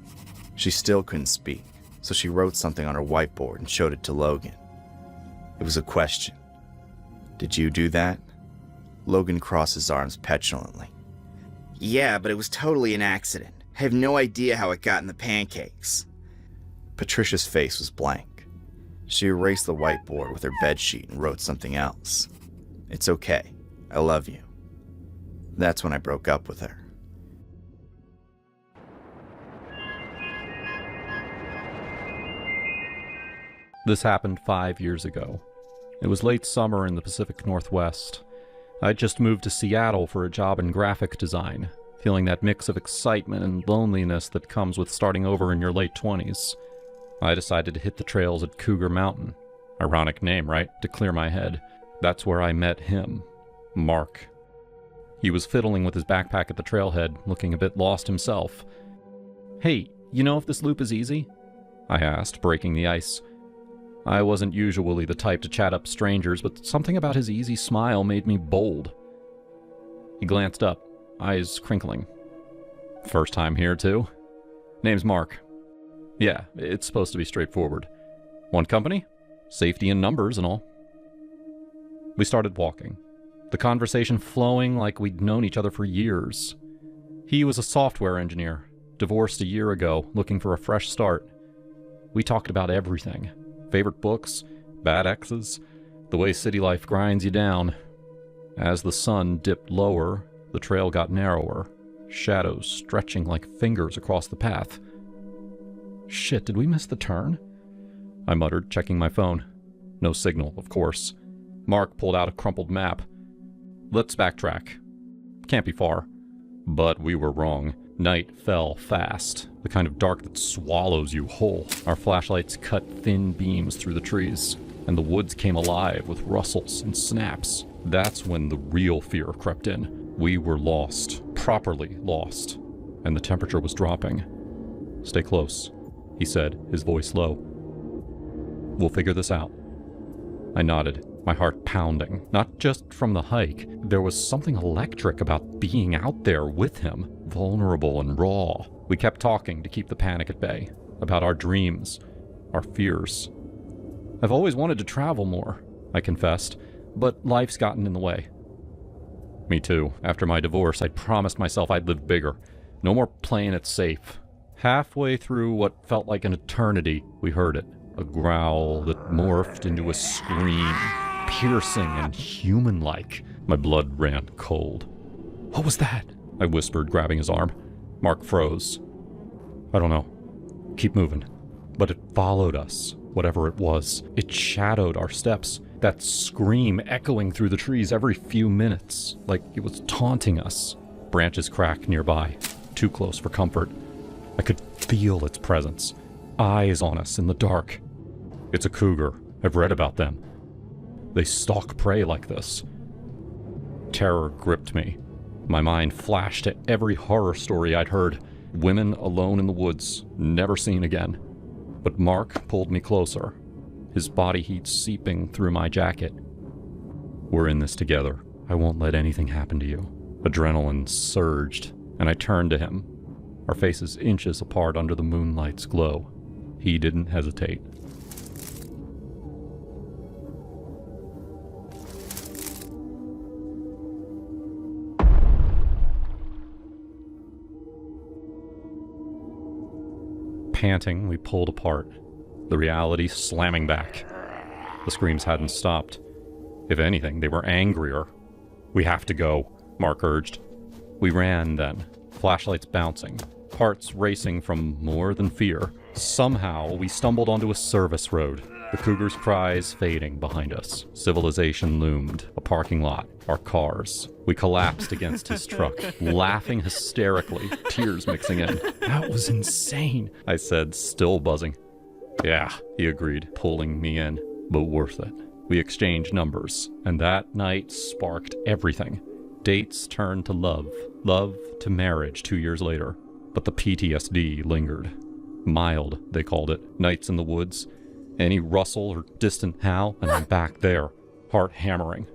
She still couldn't speak, so she wrote something on her whiteboard and showed it to Logan. It was a question. "Did you do that?" Logan crossed his arms petulantly. "Yeah, but it was totally an accident. I have no idea how it got in the pancakes." Patricia's face was blank. She erased the whiteboard with her bedsheet and wrote something else. "It's okay. I love you." That's when I broke up with her. This happened 5 years ago. It was late summer in the Pacific Northwest. I'd just moved to Seattle for a job in graphic design, feeling that mix of excitement and loneliness that comes with starting over in your late 20s. I decided to hit the trails at Cougar Mountain. Ironic name, right? To clear my head. That's where I met him, Mark. He was fiddling with his backpack at the trailhead, looking a bit lost himself. "Hey, you know if this loop is easy?" I asked, breaking the ice. I wasn't usually the type to chat up strangers, but something about his easy smile made me bold. He glanced up, eyes crinkling. "First time here, too?" "Name's Mark." "Yeah, it's supposed to be straightforward. One company? Safety in numbers and all." We started walking, the conversation flowing like we'd known each other for years. He was a software engineer, divorced a year ago, looking for a fresh start. We talked about everything. Favorite books, bad exes, the way city life grinds you down. As the sun dipped lower, the trail got narrower, shadows stretching like fingers across the path. "Shit, did we miss the turn?" I muttered, checking my phone. No signal, of course. Mark pulled out a crumpled map. "Let's backtrack. Can't be far." But we were wrong. Night fell fast, the kind of dark that swallows you whole. Our flashlights cut thin beams through the trees, and the woods came alive with rustles and snaps. That's when the real fear crept in. We were lost, properly lost, and the temperature was dropping. "Stay close," he said, his voice low. "We'll figure this out." I nodded, my heart pounding, not just from the hike. There was something electric about being out there with him, vulnerable and raw. We kept talking to keep the panic at bay, about our dreams, our fears. "I've always wanted to travel more," I confessed, "but life's gotten in the way." "Me too. After my divorce, I'd promised myself I'd live bigger. No more playing it safe." Halfway through what felt like an eternity, we heard it. A growl that morphed into a scream, piercing and human-like. My blood ran cold. "What was that?" I whispered, grabbing his arm. Mark froze. "I don't know. Keep moving." But it followed us, whatever it was. It shadowed our steps, that scream echoing through the trees every few minutes, like it was taunting us. Branches cracked nearby, too close for comfort. I could feel its presence, eyes on us in the dark. It's a cougar. I've read about them. They stalk prey like this. Terror gripped me. My mind flashed to every horror story I'd heard. Women alone in the woods, never seen again. But Mark pulled me closer, his body heat seeping through my jacket. "We're in this together. I won't let anything happen to you." Adrenaline surged, and I turned to him, our faces inches apart under the moonlight's glow. He didn't hesitate. Panting, we pulled apart, the reality slamming back. The screams hadn't stopped. If anything, they were angrier. "We have to go," Mark urged. We ran then, flashlights bouncing, hearts racing from more than fear. Somehow, we stumbled onto a service road. The cougar's cries fading behind us. Civilization loomed. A parking lot. Our cars. We collapsed against his truck, laughing hysterically, tears mixing in. That was insane, I said, still buzzing. Yeah, he agreed, pulling me in, but worth it. We exchanged numbers, and that night sparked everything. Dates turned to love to marriage 2 years later. But the PTSD lingered. Mild, they called it. Nights in the woods. Any rustle or distant howl, and I'm back there, heart hammering.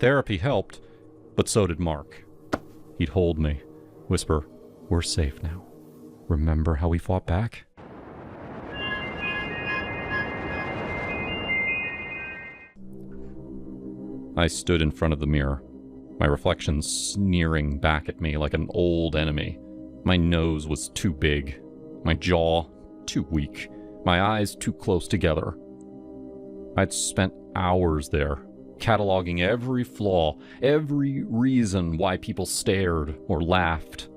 Therapy helped, but so did Mark. He'd hold me, whisper, "We're safe now. Remember how we fought back?" I stood in front of the mirror, my reflection sneering back at me like an old enemy. My nose was too big, my jaw too weak, my eyes too close together. I'd spent hours there, cataloging every flaw, every reason why people stared or laughed.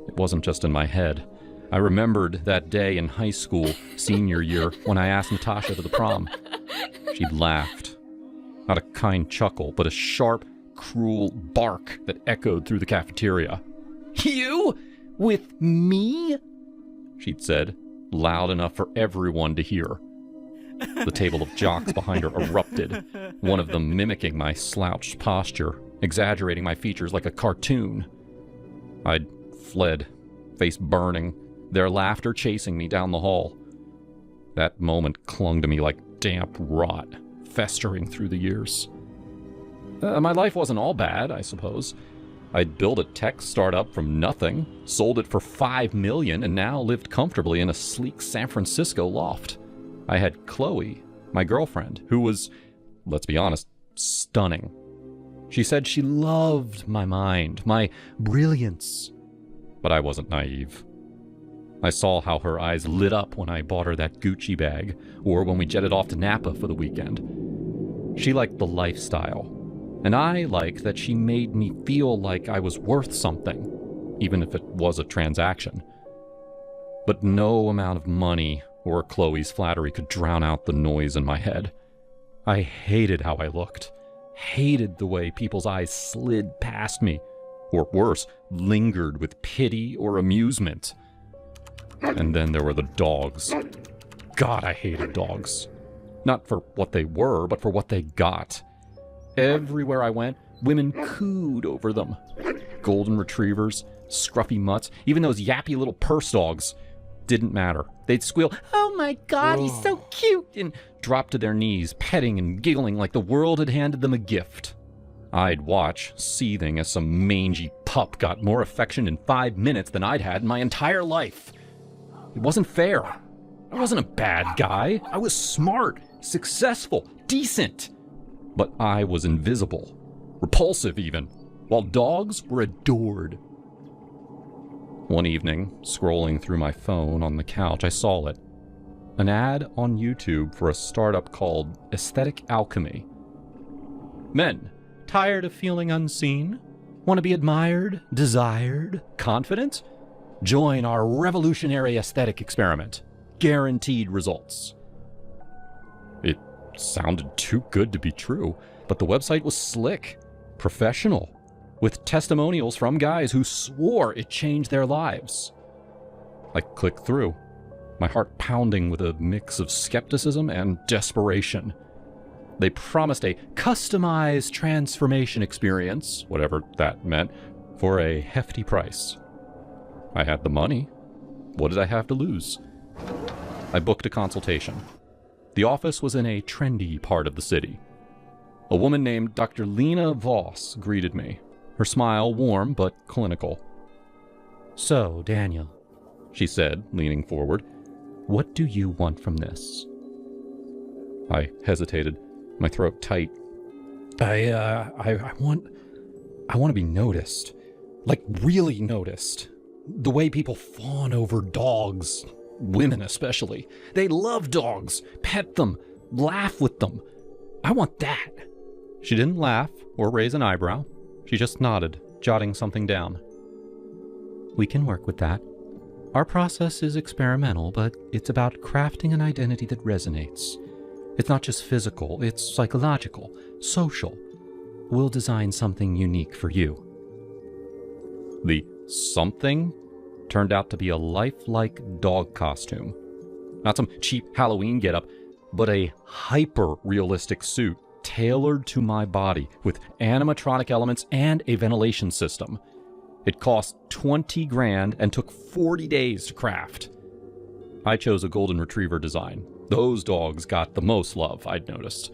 It wasn't just in my head. I remembered that day in high school, senior year, when I asked Natasha to the prom. She'd laughed. Not a kind chuckle, but a sharp, cruel bark that echoed through the cafeteria. "You? With me?" she'd said, loud enough for everyone to hear. The table of jocks behind her erupted, one of them mimicking my slouched posture, exaggerating my features like a cartoon. I'd fled, face burning, their laughter chasing me down the hall. That moment clung to me like damp rot, festering through the years. My life wasn't all bad, I suppose. I'd built a tech startup from nothing, sold it for $5 million, and now lived comfortably in a sleek San Francisco loft. I had Chloe, my girlfriend, who was, let's be honest, stunning. She said she loved my mind, my brilliance. But I wasn't naive. I saw how her eyes lit up when I bought her that Gucci bag, or when we jetted off to Napa for the weekend. She liked the lifestyle, and I liked that she made me feel like I was worth something, even if it was a transaction. But no amount of money or Chloe's flattery could drown out the noise in my head. I hated how I looked, hated the way people's eyes slid past me, or worse, lingered with pity or amusement. And then there were the dogs. God, I hated dogs. Not for what they were, but for what they got. Everywhere I went, women cooed over them. Golden retrievers, scruffy mutts, even those yappy little purse dogs. Didn't matter. They'd squeal, "Oh my God, he's so cute," and drop to their knees, petting and giggling like the world had handed them a gift. I'd watch, seething as some mangy pup got more affection in 5 minutes than I'd had in my entire life. It wasn't fair. I wasn't a bad guy. I was smart, successful, decent. But I was invisible, repulsive even, while dogs were adored. One evening, scrolling through my phone on the couch, I saw it. An ad on YouTube for a startup called Aesthetic Alchemy. Men, tired of feeling unseen? Want to be admired, desired, confident? Join our revolutionary aesthetic experiment. Guaranteed results. It sounded too good to be true, but the website was slick, professional, with testimonials from guys who swore it changed their lives. I clicked through, my heart pounding with a mix of skepticism and desperation. They promised a customized transformation experience, whatever that meant, for a hefty price. I had the money. What did I have to lose? I booked a consultation. The office was in a trendy part of the city. A woman named Dr. Lena Voss greeted me, her smile warm but clinical. "So, Daniel," she said, leaning forward, "what do you want from this?" I hesitated, my throat tight. I want to be noticed. Like, really noticed. The way people fawn over dogs, women especially. They love dogs, pet them, laugh with them. I want that. She didn't laugh or raise an eyebrow. She just nodded, jotting something down. "We can work with that. Our process is experimental, but it's about crafting an identity that resonates. It's not just physical, it's psychological, social. We'll design something unique for you. The something turned out to be a lifelike dog costume. Not some cheap Halloween getup, but a hyper-realistic suit tailored to my body with animatronic elements and a ventilation system. It cost 20 grand and took 40 days to craft. I chose a golden retriever design. Those dogs got the most love, I'd noticed.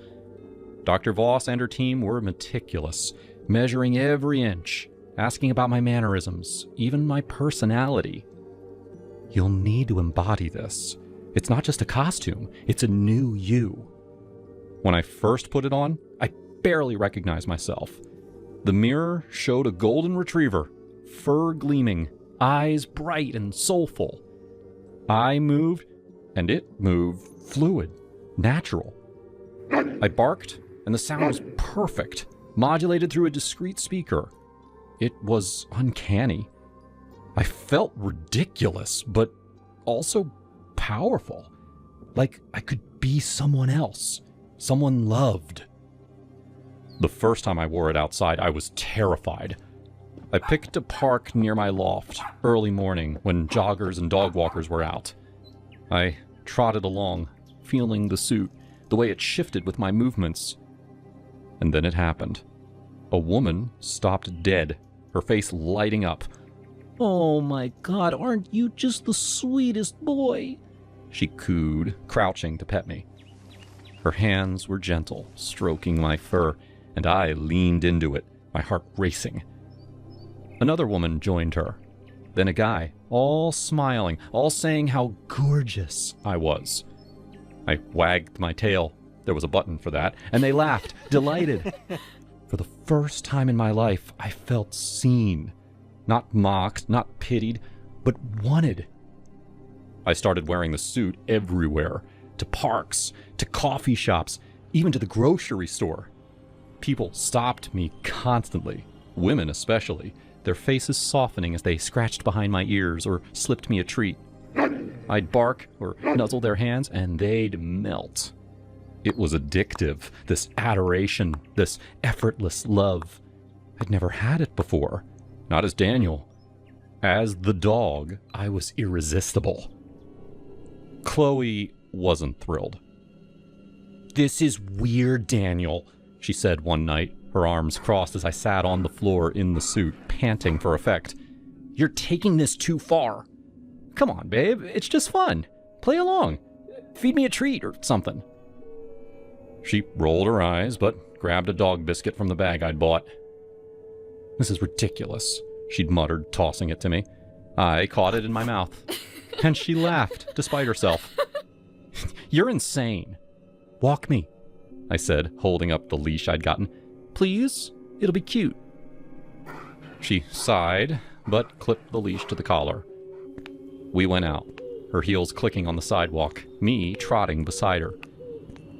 Dr. Voss and her team were meticulous, measuring every inch, asking about my mannerisms, even my personality. You'll need to embody this. It's not just a costume, it's a new you. When I first put it on, I barely recognized myself. The mirror showed a golden retriever, fur gleaming, eyes bright and soulful. I moved, and it moved fluid, natural. I barked, and the sound was perfect, modulated through a discrete speaker. It was uncanny. I felt ridiculous, but also powerful. Like I could be someone else, someone loved. The first time I wore it outside, I was terrified. I picked a park near my loft, early morning, when joggers and dog walkers were out. I trotted along, feeling the suit, the way it shifted with my movements. And then it happened. A woman stopped dead, her face lighting up. "Oh my God, aren't you just the sweetest boy?" She cooed, crouching to pet me. Her hands were gentle, stroking my fur, and I leaned into it, my heart racing. Another woman joined her. Then a guy, all smiling, all saying how gorgeous I was. I wagged my tail. There was a button for that, and they laughed, delighted. For the first time in my life, I felt seen. Not mocked, not pitied, but wanted. I started wearing the suit everywhere, to parks, to coffee shops, even to the grocery store. People stopped me constantly, women especially, their faces softening as they scratched behind my ears or slipped me a treat. I'd bark or nuzzle their hands, and they'd melt. It was addictive, this adoration, this effortless love. I'd never had it before, not as Daniel. As the dog, I was irresistible. Chloe wasn't thrilled. "This is weird, Daniel," she said one night, her arms crossed as I sat on the floor in the suit, panting for effect. "You're taking this too far. Come on, babe, it's just fun. Play along. Feed me a treat or something." She rolled her eyes, but grabbed a dog biscuit from the bag I'd bought. "This is ridiculous," she'd muttered, tossing it to me. I caught it in my mouth, and she laughed, despite herself. "You're insane. Walk me," I said, holding up the leash I'd gotten. "Please? It'll be cute." She sighed, but clipped the leash to the collar. We went out, her heels clicking on the sidewalk, me trotting beside her.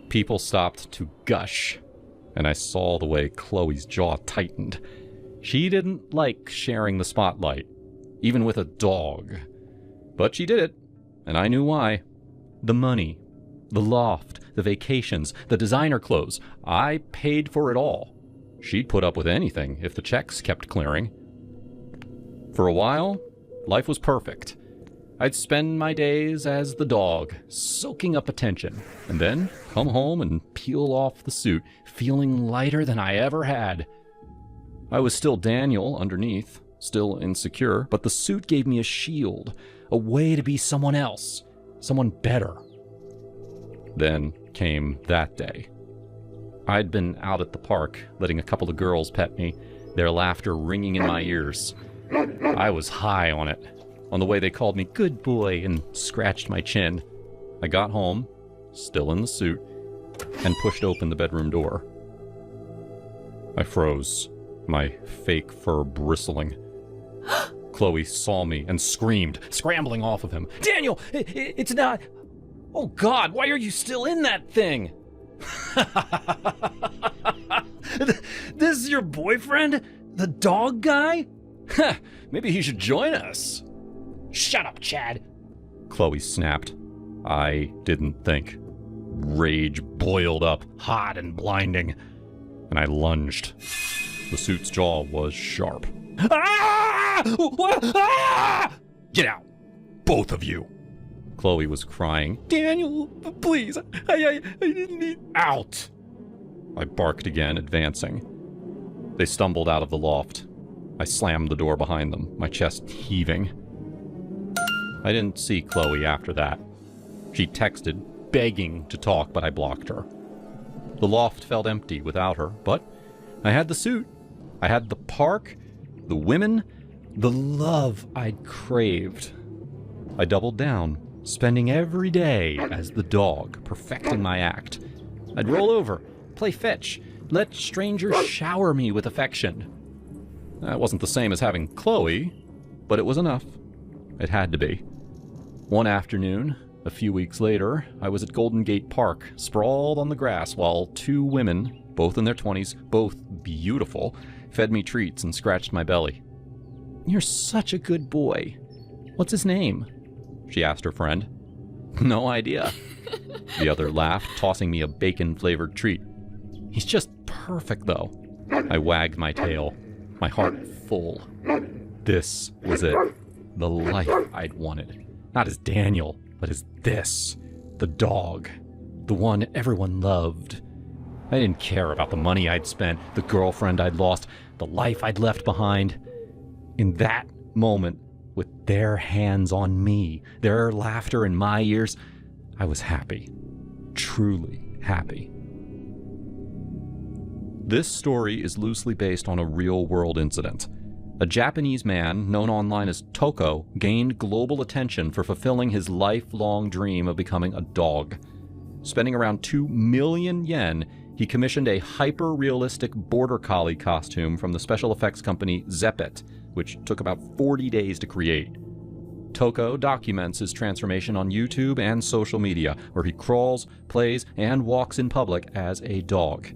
People stopped to gush, and I saw the way Chloe's jaw tightened. She didn't like sharing the spotlight, even with a dog. But she did it, and I knew why. The money, the loft, the vacations, the designer clothes. I paid for it all. She'd put up with anything if the checks kept clearing. For a while, life was perfect. I'd spend my days as the dog, soaking up attention, and then come home and peel off the suit, feeling lighter than I ever had. I was still Daniel underneath, still insecure, but the suit gave me a shield, a way to be someone else, someone better. Then came that day. I'd been out at the park, letting a couple of girls pet me, their laughter ringing in my ears. I was high on it, on the way they called me good boy and scratched my chin. I got home, still in the suit, and pushed open the bedroom door. I froze, my fake fur bristling. Chloe saw me and screamed, scrambling off of him. "Daniel, it's not... Oh God, why are you still in that thing?" "This is your boyfriend? The dog guy? Maybe he should join us." "Shut up, Chad," Chloe snapped. I didn't think. Rage boiled up, hot and blinding, and I lunged. The suit's jaw was sharp. Ah! Ah! Get out, both of you. Chloe was crying. Daniel, please, I didn't need... Out! I barked again, advancing. They stumbled out of the loft. I slammed the door behind them, my chest heaving. I didn't see Chloe after that. She texted, begging to talk, but I blocked her. The loft felt empty without her, but I had the suit. I had the park, the women, the love I'd craved. I doubled down, spending every day as the dog, perfecting my act. I'd roll over, play fetch, let strangers shower me with affection. That wasn't the same as having Chloe, but it was enough. It had to be. One afternoon, a few weeks later, I was at Golden Gate Park, sprawled on the grass while two women, both in their 20s, both beautiful, fed me treats and scratched my belly. "You're such a good boy. What's his name?" she asked her friend. "No idea." The other laughed, tossing me a bacon-flavored treat. "He's just perfect, though." I wagged my tail, my heart full. This was it. The life I'd wanted. Not as Daniel, but as this. The dog. The one everyone loved. I didn't care about the money I'd spent, the girlfriend I'd lost, the life I'd left behind. In that moment, with their hands on me, their laughter in my ears, I was happy. Truly happy. This story is loosely based on a real-world incident. A Japanese man, known online as Toko, gained global attention for fulfilling his lifelong dream of becoming a dog. Spending around 2 million yen, he commissioned a hyper-realistic border collie costume from the special effects company Zeppet, which took about 40 days to create. Toko documents his transformation on YouTube and social media, where he crawls, plays, and walks in public as a dog.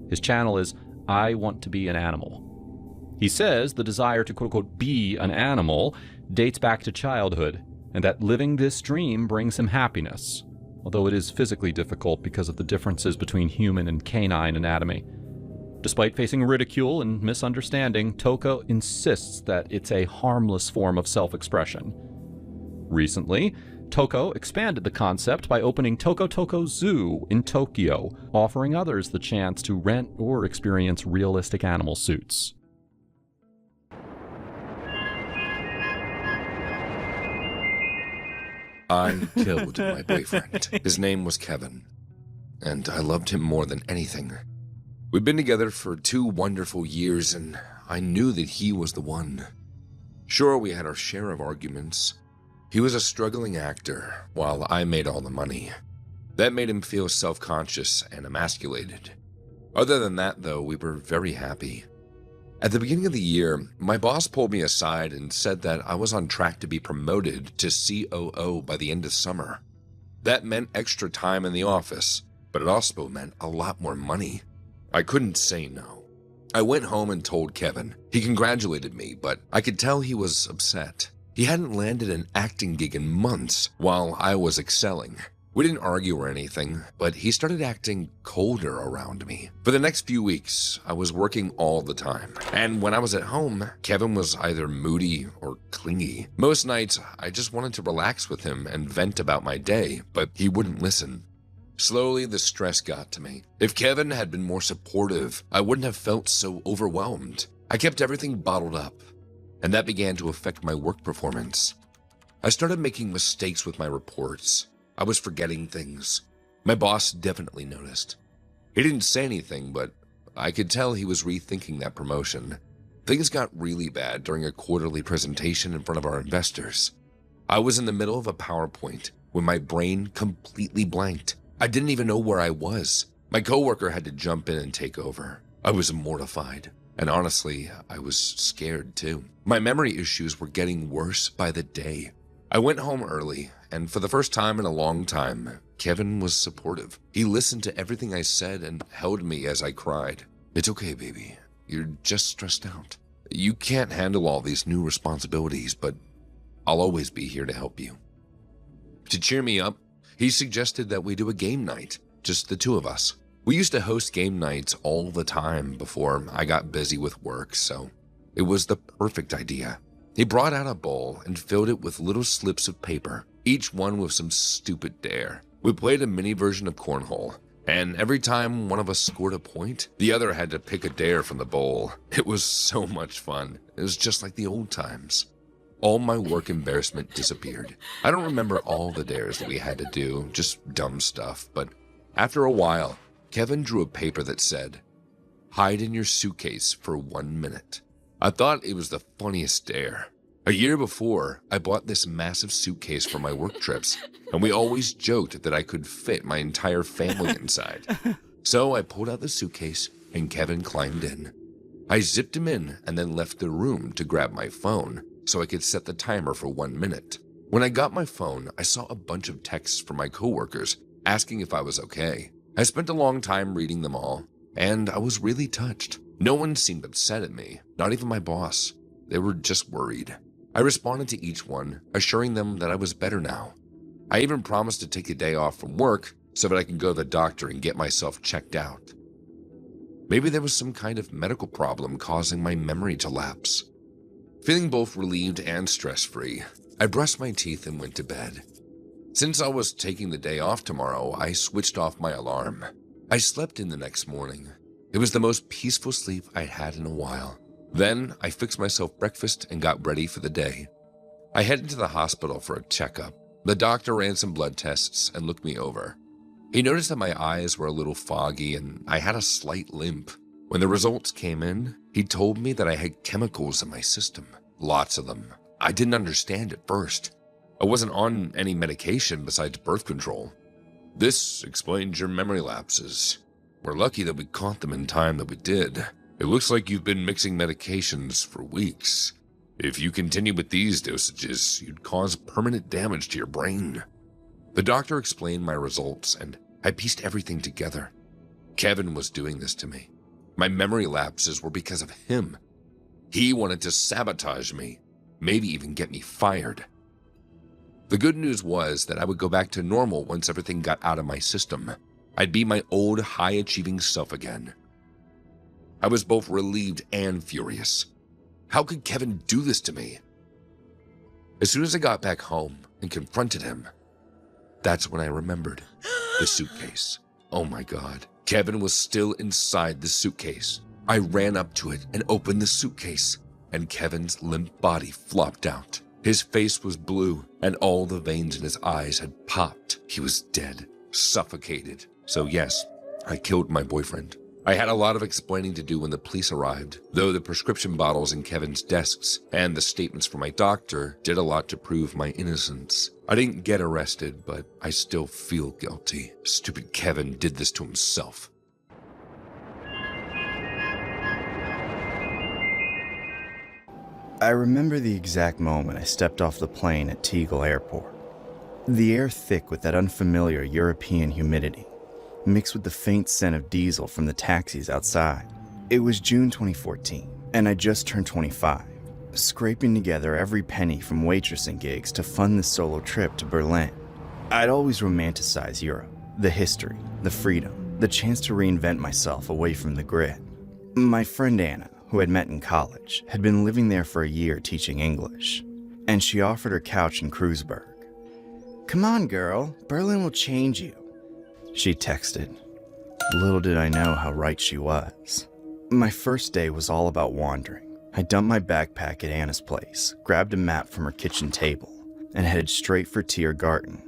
His channel is I Want to Be an Animal. He says the desire to quote-unquote be an animal dates back to childhood, and that living this dream brings him happiness, although it is physically difficult because of the differences between human and canine anatomy. Despite facing ridicule and misunderstanding, Toko insists that it's a harmless form of self-expression. Recently, Toko expanded the concept by opening Toko Toko Zoo in Tokyo, offering others the chance to rent or experience realistic animal suits. I killed my boyfriend. His name was Kevin, and I loved him more than anything. We'd been together for 2 wonderful years, and I knew that he was the one. Sure, we had our share of arguments. He was a struggling actor, while I made all the money. That made him feel self-conscious and emasculated. Other than that, though, we were very happy. At the beginning of the year, my boss pulled me aside and said that I was on track to be promoted to COO by the end of summer. That meant extra time in the office, but it also meant a lot more money. I couldn't say no. I went home and told Kevin. He congratulated me, but I could tell he was upset. He hadn't landed an acting gig in months while I was excelling. We didn't argue or anything, but he started acting colder around me. For the next few weeks, I was working all the time. And when I was at home, Kevin was either moody or clingy. Most nights, I just wanted to relax with him and vent about my day, but he wouldn't listen. Slowly, the stress got to me. If Kevin had been more supportive, I wouldn't have felt so overwhelmed. I kept everything bottled up, and that began to affect my work performance. I started making mistakes with my reports. I was forgetting things. My boss definitely noticed. He didn't say anything, but I could tell he was rethinking that promotion. Things got really bad during a quarterly presentation in front of our investors. I was in the middle of a PowerPoint when my brain completely blanked. I didn't even know where I was. My coworker had to jump in and take over. I was mortified, and honestly, I was scared too. My memory issues were getting worse by the day. I went home early, and for the first time in a long time, Kevin was supportive. He listened to everything I said and held me as I cried. "It's okay, baby. You're just stressed out. You can't handle all these new responsibilities, but I'll always be here to help you." To cheer me up, He suggested that we do a game night, just the two of us. We used to host game nights all the time before I got busy with work, so it was the perfect idea. He brought out a bowl and filled it with little slips of paper, each one with some stupid dare. We played a mini version of cornhole, and every time one of us scored a point, the other had to pick a dare from the bowl. It was so much fun. It was just like the old times. All my work embarrassment disappeared. I don't remember all the dares that we had to do, just dumb stuff, but after a while, Kevin drew a paper that said, "Hide in your suitcase for 1 minute." I thought it was the funniest dare. A year before, I bought this massive suitcase for my work trips, and we always joked that I could fit my entire family inside. So I pulled out the suitcase, and Kevin climbed in. I zipped him in and then left the room to grab my phone so I could set the timer for 1 minute. When I got my phone, I saw a bunch of texts from my coworkers asking if I was okay. I spent a long time reading them all, and I was really touched. No one seemed upset at me, not even my boss. They were just worried. I responded to each one, assuring them that I was better now. I even promised to take a day off from work so that I can go to the doctor and get myself checked out. Maybe there was some kind of medical problem causing my memory to lapse. Feeling both relieved and stress-free, I brushed my teeth and went to bed. Since I was taking the day off tomorrow, I switched off my alarm. I slept in the next morning. It was the most peaceful sleep I'd had in a while. Then I fixed myself breakfast and got ready for the day. I headed to the hospital for a checkup. The doctor ran some blood tests and looked me over. He noticed that my eyes were a little foggy and I had a slight limp. When the results came in, he told me that I had chemicals in my system. Lots of them. I didn't understand at first. I wasn't on any medication besides birth control. This explains your memory lapses. We're lucky that we caught them in time that we did. It looks like you've been mixing medications for weeks. If you continue with these dosages, you'd cause permanent damage to your brain. The doctor explained my results, and I pieced everything together. Kevin was doing this to me. My memory lapses were because of him. He wanted to sabotage me, maybe even get me fired. The good news was that I would go back to normal once everything got out of my system. I'd be my old high-achieving self again. I was both relieved and furious. How could Kevin do this to me? As soon as I got back home and confronted him, that's when I remembered the suitcase. Oh my God, Kevin was still inside the suitcase. I ran up to it and opened the suitcase, and Kevin's limp body flopped out. His face was blue, and all the veins in his eyes had popped. He was dead, suffocated. So yes, I killed my boyfriend. I had a lot of explaining to do when the police arrived, though the prescription bottles in Kevin's desks and the statements from my doctor did a lot to prove my innocence. I didn't get arrested, but I still feel guilty. Stupid Kevin did this to himself. I remember the exact moment I stepped off the plane at Tegel Airport. The air thick with that unfamiliar European humidity, mixed with the faint scent of diesel from the taxis outside. It was June 2014, and I just turned 25, scraping together every penny from waitressing gigs to fund the solo trip to Berlin. I'd always romanticized Europe, the history, the freedom, the chance to reinvent myself away from the grid. My friend Anna, who I'd met in college, had been living there for a year teaching English, and she offered her couch in Kreuzberg. "Come on, girl, Berlin will change you," she texted. Little did I know how right she was. My first day was all about wandering. I dumped my backpack at Anna's place, grabbed a map from her kitchen table, and headed straight for Tiergarten.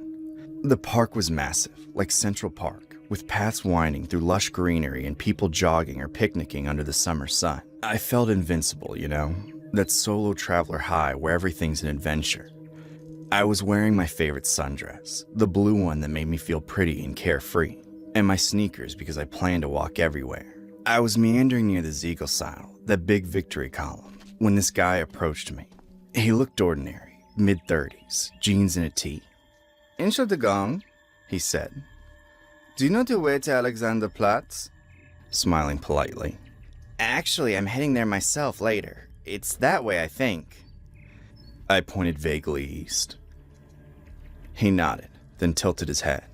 The park was massive, like Central Park, with paths winding through lush greenery and people jogging or picnicking under the summer sun. I felt invincible, you know? That solo traveler high where everything's an adventure. I was wearing my favorite sundress, the blue one that made me feel pretty and carefree, and my sneakers because I planned to walk everywhere. I was meandering near the Siegelsaal, that big victory column, when this guy approached me. He looked ordinary, mid-30s, jeans and a tee. "Entschuldigung," he said. "Do you know the way to Alexanderplatz?" Smiling politely. "Actually, I'm heading there myself later. It's that way, I think." I pointed vaguely east. He nodded, then tilted his head.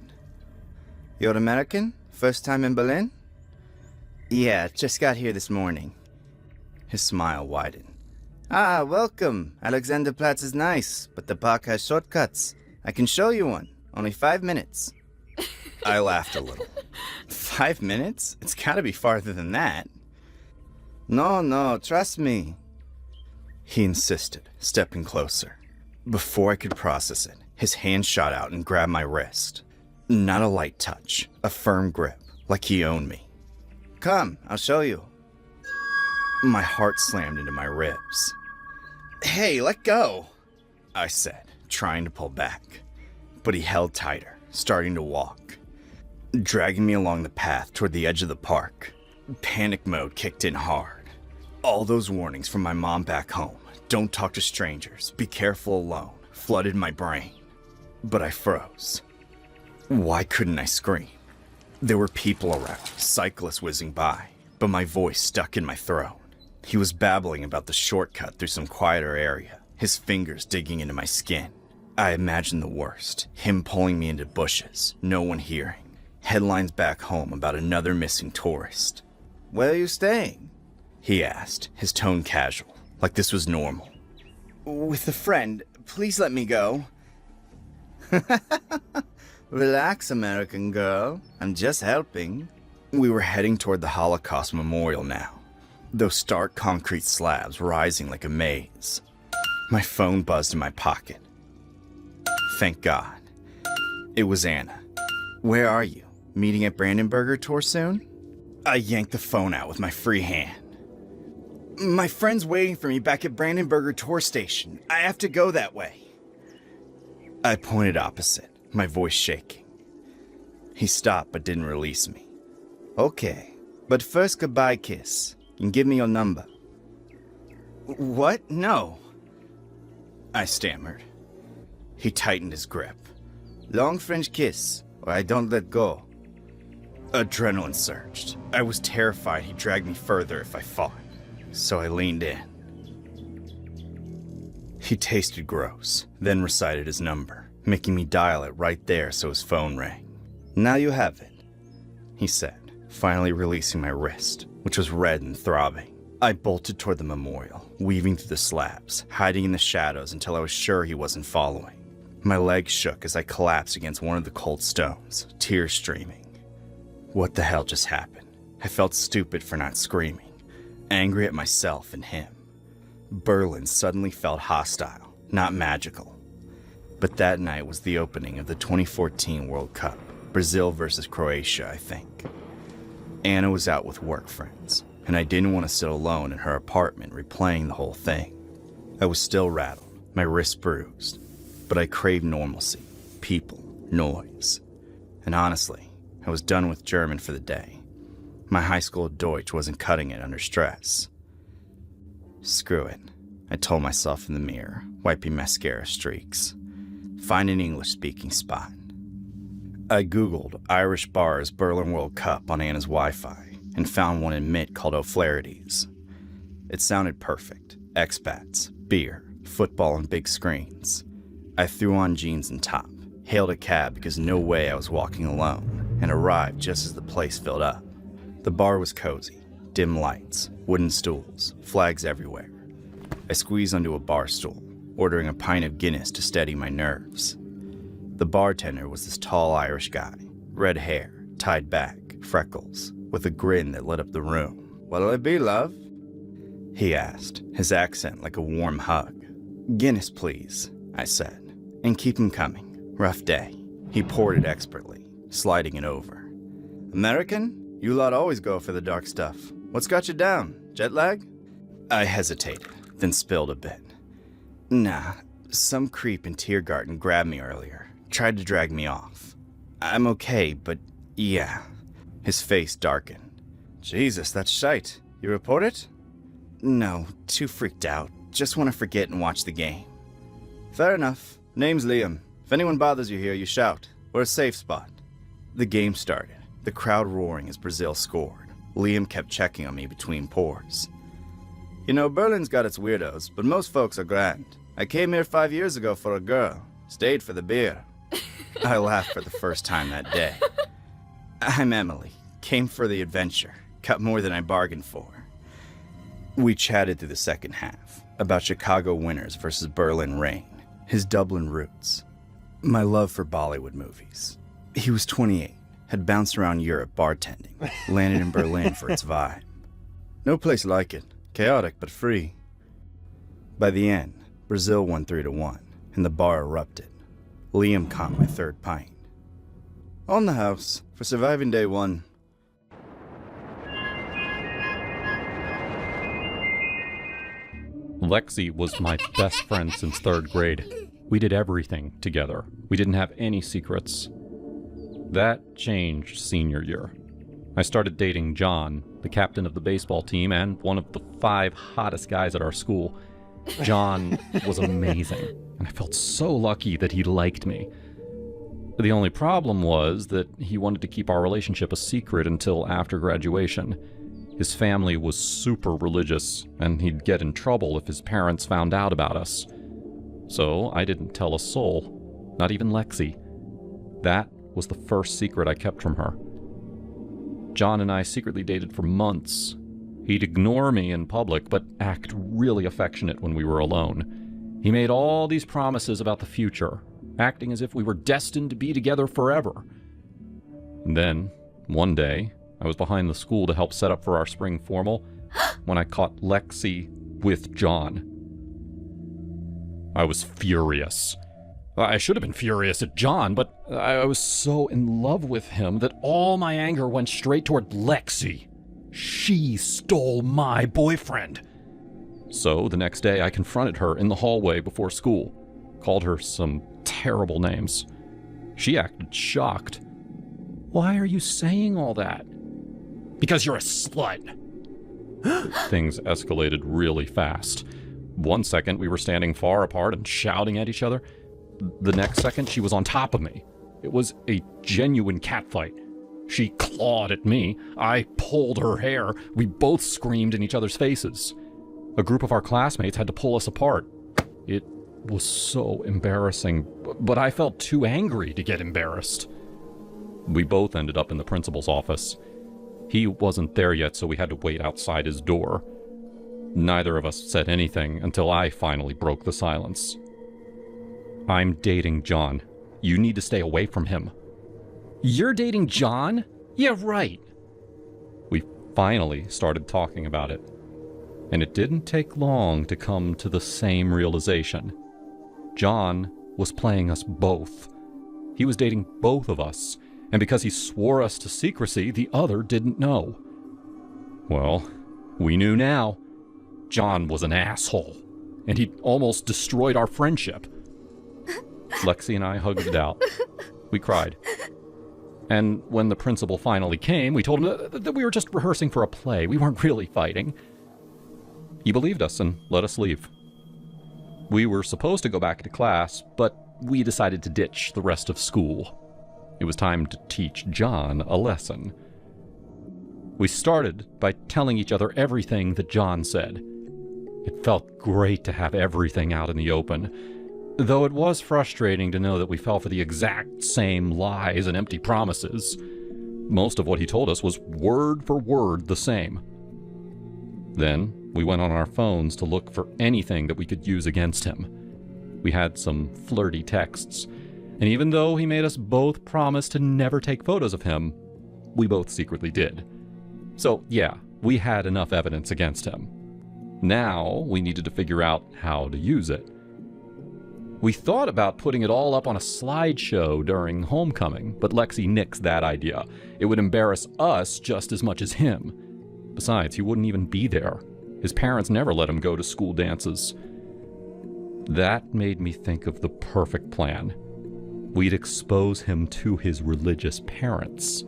You're American? First time in Berlin? Yeah, just got here this morning. His smile widened. Ah, welcome. Alexanderplatz is nice, but the park has shortcuts. I can show you one. Only 5 minutes. I laughed a little. 5 minutes? It's gotta be farther than that. No, trust me. He insisted, stepping closer. Before I could process it, his hand shot out and grabbed my wrist. Not a light touch, a firm grip, like he owned me. Come, I'll show you. My heart slammed into my ribs. Hey, let go, I said, trying to pull back. But he held tighter, starting to walk, dragging me along the path toward the edge of the park. Panic mode kicked in hard. All those warnings from my mom back home, don't talk to strangers, be careful alone, flooded my brain. But I froze. Why couldn't I scream? There were people around, cyclists whizzing by, but my voice stuck in my throat. He was babbling about the shortcut through some quieter area, his fingers digging into my skin. I imagined the worst, him pulling me into bushes, no one hearing. Headlines back home about another missing tourist. Where are you staying? He asked, his tone casual, like this was normal. With a friend. Please let me go. Relax, American girl. I'm just helping. We were heading toward the Holocaust Memorial now, those stark concrete slabs rising like a maze. My phone buzzed in my pocket. Thank God. It was Anna. Where are you? Meeting at Brandenburger Tor soon? I yanked the phone out with my free hand. My friend's waiting for me back at Brandenburger Tor station. I have to go that way. I pointed opposite, my voice shaking. He stopped but didn't release me. Okay, but first goodbye kiss. And give me your number. What? No. I stammered. He tightened his grip. Long French kiss, or I don't let go. Adrenaline surged. I was terrified he'd drag me further if I fought, so I leaned in. He tasted gross, then recited his number, making me dial it right there so his phone rang. Now you have it, he said, finally releasing my wrist, which was red and throbbing. I bolted toward the memorial, weaving through the slabs, hiding in the shadows until I was sure he wasn't following. My legs shook as I collapsed against one of the cold stones, tears streaming. What the hell just happened? I felt stupid for not screaming, angry at myself and him. Berlin suddenly felt hostile, not magical. But that night was the opening of the 2014 World Cup, Brazil versus Croatia, I think. Anna was out with work friends, and I didn't want to sit alone in her apartment replaying the whole thing. I was still rattled, my wrist bruised, but I craved normalcy, people, noise. And honestly, I was done with German for the day. My high school Deutsch wasn't cutting it under stress. Screw it, I told myself in the mirror, wiping mascara streaks. Find an English-speaking spot. I Googled Irish bars Berlin World Cup on Anna's Wi-Fi and found one in Mitt called O'Flaherty's. It sounded perfect. Expats, beer, football, and big screens. I threw on jeans and top, hailed a cab because no way I was walking alone, and arrived just as the place filled up. The bar was cozy, dim lights, wooden stools, flags everywhere. I squeezed onto a bar stool, ordering a pint of Guinness to steady my nerves. The bartender was this tall Irish guy, red hair, tied back, freckles, with a grin that lit up the room. What'll it be, love? He asked, his accent like a warm hug. Guinness, please, I said, and keep him coming. Rough day. He poured it expertly, sliding it over. American? You lot always go for the dark stuff. What's got you down? Jet lag? I hesitated, then spilled a bit. Nah, some creep in Tiergarten grabbed me earlier. Tried to drag me off. I'm okay, but yeah. His face darkened. Jesus, that's shite. You report it? No, too freaked out. Just want to forget and watch the game. Fair enough. Name's Liam. If anyone bothers you here, you shout. We're a safe spot. The game started, the crowd roaring as Brazil scored. Liam kept checking on me between pours. You know, Berlin's got its weirdos, but most folks are grand. I came here 5 years ago for a girl. Stayed for the beer. I laughed for the first time that day. I'm Emily. Came for the adventure. Got more than I bargained for. We chatted through the second half about Chicago winters versus Berlin rain, his Dublin roots, my love for Bollywood movies. He was 28, had bounced around Europe bartending, landed in Berlin for its vibe. No place like it. Chaotic but free. By the end, Brazil won 3-1, and the bar erupted. Liam caught my third pint. On the house, for surviving day one. Lexi was my best friend since 3rd grade. We did everything together. We didn't have any secrets. That changed senior year. I started dating John, the captain of the baseball team and one of the 5 hottest guys at our school. John was amazing, and I felt so lucky that he liked me. The only problem was that he wanted to keep our relationship a secret until after graduation. His family was super religious, and he'd get in trouble if his parents found out about us. So I didn't tell a soul, not even Lexi. That was the first secret I kept from her. John and I secretly dated for months. He'd ignore me in public, but act really affectionate when we were alone. He made all these promises about the future, acting as if we were destined to be together forever. And then, one day, I was behind the school to help set up for our spring formal when I caught Lexi with John. I was furious. I should have been furious at John, but I was so in love with him that all my anger went straight toward Lexi. She stole my boyfriend. So the next day I confronted her in the hallway before school, called her some terrible names. She acted shocked. Why are you saying all that? Because you're a slut. Things escalated really fast. One second we were standing far apart and shouting at each other. The next second she was on top of me. It was a genuine catfight. She clawed at me. I pulled her hair. We both screamed in each other's faces. A group of our classmates had to pull us apart. It was so embarrassing, but I felt too angry to get embarrassed. We both ended up in the principal's office. He wasn't there yet, so we had to wait outside his door. Neither of us said anything until I finally broke the silence. I'm dating John. You need to stay away from him. You're dating John? Yeah, right. We finally started talking about it. And it didn't take long to come to the same realization. John was playing us both. He was dating both of us, and because he swore us to secrecy, the other didn't know. Well, we knew now. John was an asshole, and he'd almost destroyed our friendship. Lexi and I hugged it out. We cried. And when the principal finally came, we told him that we were just rehearsing for a play. We weren't really fighting. He believed us and let us leave. We were supposed to go back to class, but we decided to ditch the rest of school. It was time to teach John a lesson. We started by telling each other everything that John said. It felt great to have everything out in the open, though it was frustrating to know that we fell for the exact same lies and empty promises. Most of what he told us was word for word the same. Then we went on our phones to look for anything that we could use against him. We had some flirty texts, and even though he made us both promise to never take photos of him, we both secretly did. So yeah, we had enough evidence against him. Now we needed to figure out how to use it. We thought about putting it all up on a slideshow during homecoming, but Lexi nixed that idea. It would embarrass us just as much as him. Besides, he wouldn't even be there. His parents never let him go to school dances. That made me think of the perfect plan. We'd expose him to his religious parents.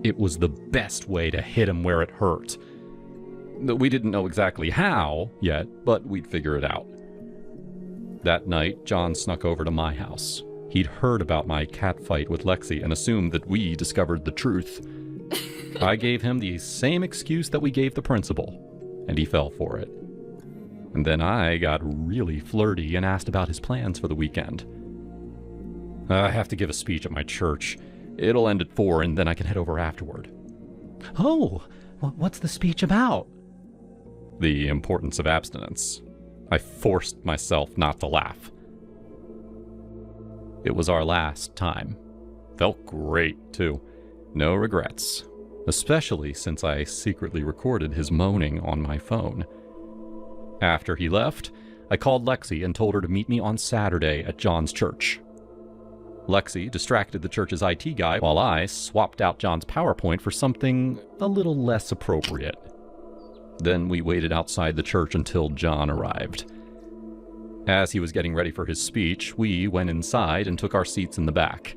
It was the best way to hit him where it hurt. We didn't know exactly how yet, but we'd figure it out. That night, John snuck over to my house. He'd heard about my catfight with Lexi and assumed that we discovered the truth. I gave him the same excuse that we gave the principal, and he fell for it. And then I got really flirty and asked about his plans for the weekend. I have to give a speech at my church. It'll end at 4 and then I can head over afterward. Oh, what's the speech about? The importance of abstinence. I forced myself not to laugh. It was our last time. Felt great, too. No regrets. Especially since I secretly recorded his moaning on my phone. After he left, I called Lexi and told her to meet me on Saturday at John's church. Lexi distracted the church's IT guy while I swapped out John's PowerPoint for something a little less appropriate. Then we waited outside the church until John arrived. As he was getting ready for his speech, we went inside and took our seats in the back.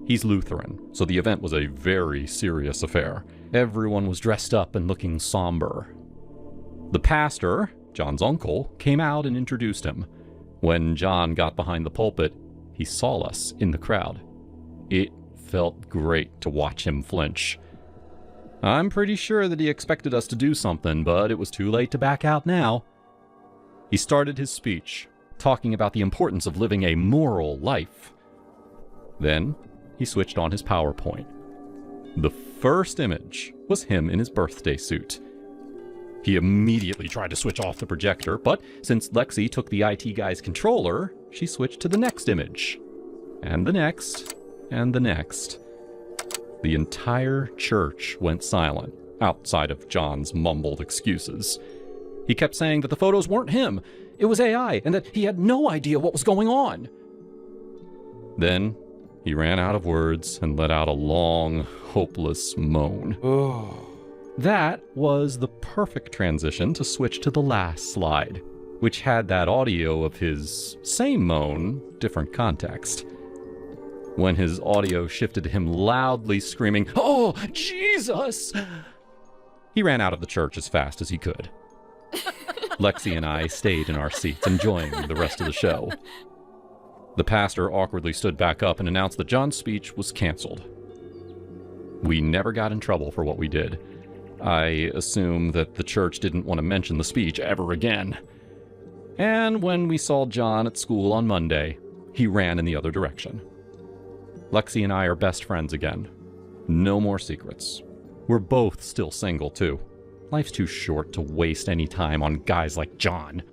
He's Lutheran, so the event was a very serious affair. Everyone was dressed up and looking somber. The pastor, John's uncle, came out and introduced him. When John got behind the pulpit, he saw us in the crowd. It felt great to watch him flinch. I'm pretty sure that he expected us to do something, but it was too late to back out now. He started his speech, talking about the importance of living a moral life. Then, he switched on his PowerPoint. The first image was him in his birthday suit. He immediately tried to switch off the projector, but since Lexi took the IT guy's controller, she switched to the next image. And the next, and the next. The entire church went silent, outside of John's mumbled excuses. He kept saying that the photos weren't him, it was AI, and that he had no idea what was going on. Then, he ran out of words and let out a long, hopeless moan. That was the perfect transition to switch to the last slide, which had that audio of his same moan, different context. When his audio shifted to him loudly screaming, "Oh, Jesus!" he ran out of the church as fast as he could. Lexi and I stayed in our seats, enjoying the rest of the show. The pastor awkwardly stood back up and announced that John's speech was canceled. We never got in trouble for what we did. I assume that the church didn't want to mention the speech ever again. And when we saw John at school on Monday, he ran in the other direction. Lexi and I are best friends again. No more secrets. We're both still single, too. Life's too short to waste any time on guys like John.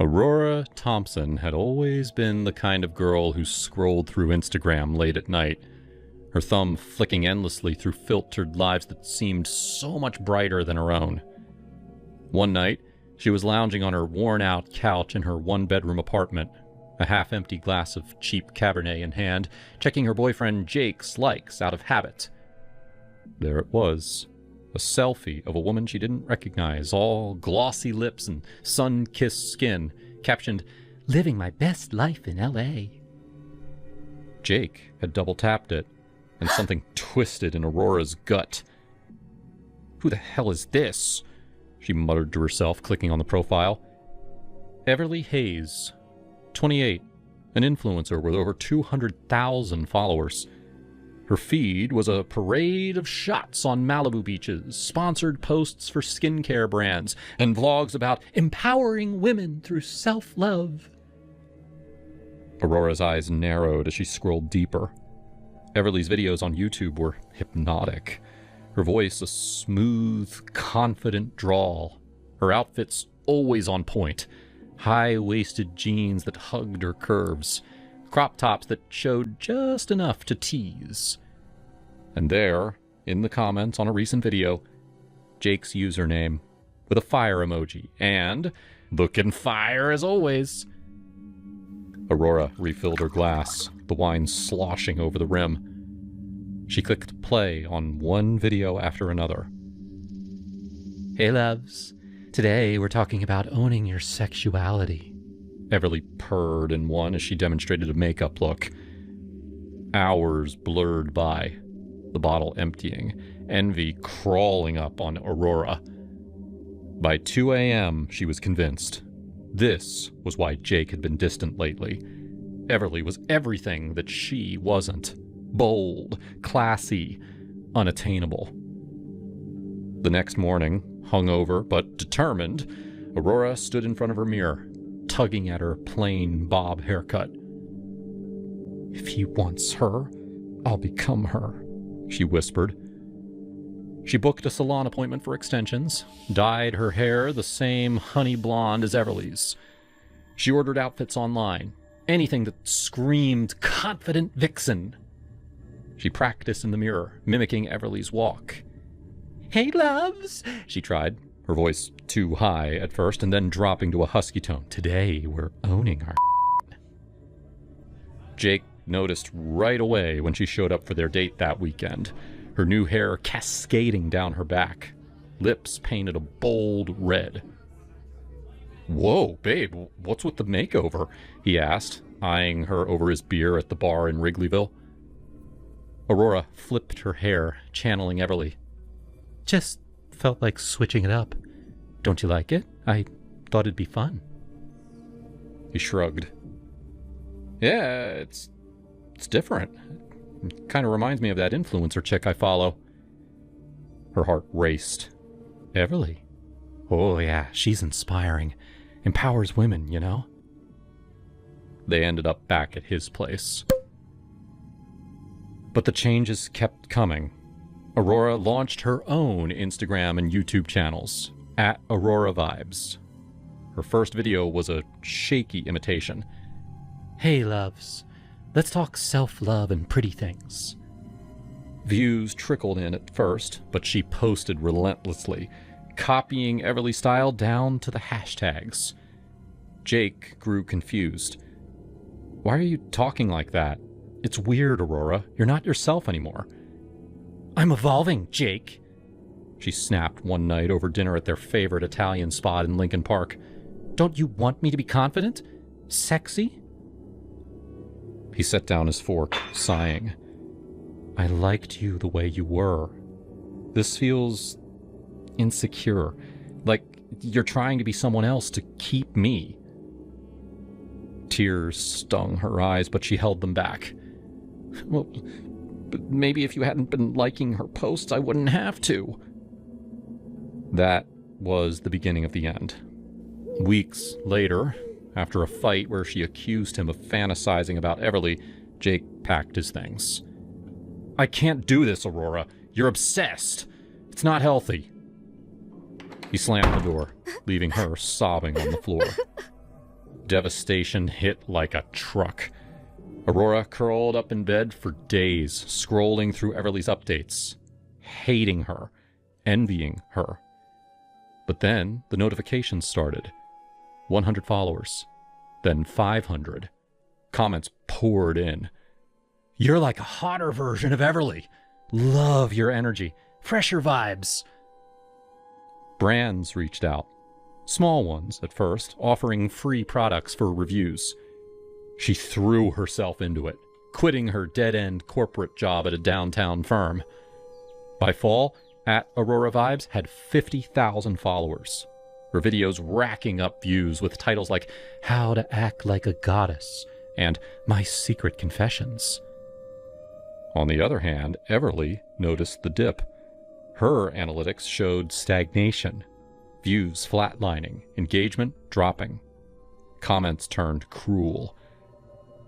Aurora Thompson had always been the kind of girl who scrolled through Instagram late at night, her thumb flicking endlessly through filtered lives that seemed so much brighter than her own. One night, she was lounging on her worn-out couch in her one-bedroom apartment, a half-empty glass of cheap Cabernet in hand, checking her boyfriend Jake's likes out of habit. There it was, a selfie of a woman she didn't recognize, all glossy lips and sun-kissed skin, captioned, "Living my best life in LA." Jake had double-tapped it, and something twisted in Aurora's gut. "Who the hell is this?" she muttered to herself, clicking on the profile. Everly Hayes, 28, an influencer with over 200,000 followers. Her feed was a parade of shots on Malibu beaches, sponsored posts for skincare brands, and vlogs about empowering women through self-love. Aurora's eyes narrowed as she scrolled deeper. Everly's videos on YouTube were hypnotic. Her voice a smooth, confident drawl. Her outfits always on point. High-waisted jeans that hugged her curves. Crop tops that showed just enough to tease. And there, in the comments on a recent video, Jake's username, with a fire emoji, and "lookin' fire as always." Aurora refilled her glass, the wine sloshing over the rim. She clicked play on one video after another. "Hey loves, today we're talking about owning your sexuality," Everly purred in one as she demonstrated a makeup look. Hours blurred by, the bottle emptying, envy crawling up on Aurora. By 2 a.m., she was convinced. This was why Jake had been distant lately. Everly was everything that she wasn't. Bold, classy, unattainable. The next morning, hungover but determined, Aurora stood in front of her mirror, tugging at her plain bob haircut. "If he wants her, I'll become her," she whispered. She booked a salon appointment for extensions, dyed her hair the same honey blonde as Everly's. She ordered outfits online, anything that screamed confident vixen. She practiced in the mirror, mimicking Everly's walk. "Hey, loves," she tried, her voice too high at first and then dropping to a husky tone. "Today, we're owning our Jake noticed right away when she showed up for their date that weekend, her new hair cascading down her back, lips painted a bold red. "Whoa, babe, what's with the makeover?" he asked, eyeing her over his beer at the bar in Wrigleyville. Aurora flipped her hair, channeling Everly. "Just felt like switching it up. Don't you like it? I thought it'd be fun." He shrugged. "Yeah, it's different. It kind of reminds me of that influencer chick I follow." Her heart raced. "Everly? Oh yeah, she's inspiring. Empowers women, you know?" They ended up back at his place. But the changes kept coming. Aurora launched her own Instagram and YouTube channels, @AuroraVibes. Her first video was a shaky imitation. "Hey, loves. Let's talk self-love and pretty things." Views trickled in at first, but she posted relentlessly, copying Everly's style down to the hashtags. Jake grew confused. "Why are you talking like that? It's weird, Aurora. You're not yourself anymore." "I'm evolving, Jake," she snapped one night over dinner at their favorite Italian spot in Lincoln Park. "Don't you want me to be confident? Sexy?" He set down his fork, sighing. "I liked you the way you were. This feels insecure, like you're trying to be someone else to keep me." Tears stung her eyes, but she held them back. "Well, but maybe if you hadn't been liking her posts, I wouldn't have to." That was the beginning of the end. Weeks later, after a fight where she accused him of fantasizing about Everly, Jake packed his things. "I can't do this, Aurora. You're obsessed. It's not healthy." He slammed the door, leaving her sobbing on the floor. Devastation hit like a truck. Aurora curled up in bed for days, scrolling through Everly's updates, hating her, envying her. But then the notifications started. 100 followers, then 500. Comments poured in. "You're like a hotter version of Everly. Love your energy. Fresher vibes." Brands reached out. Small ones at first, offering free products for reviews. She threw herself into it, quitting her dead-end corporate job at a downtown firm. By fall, @AuroraVibes had 50,000 followers. Her videos racking up views with titles like "How to Act Like a Goddess" and "My Secret Confessions." On the other hand, Everly noticed the dip. Her analytics showed stagnation, views flatlining, engagement dropping. Comments turned cruel.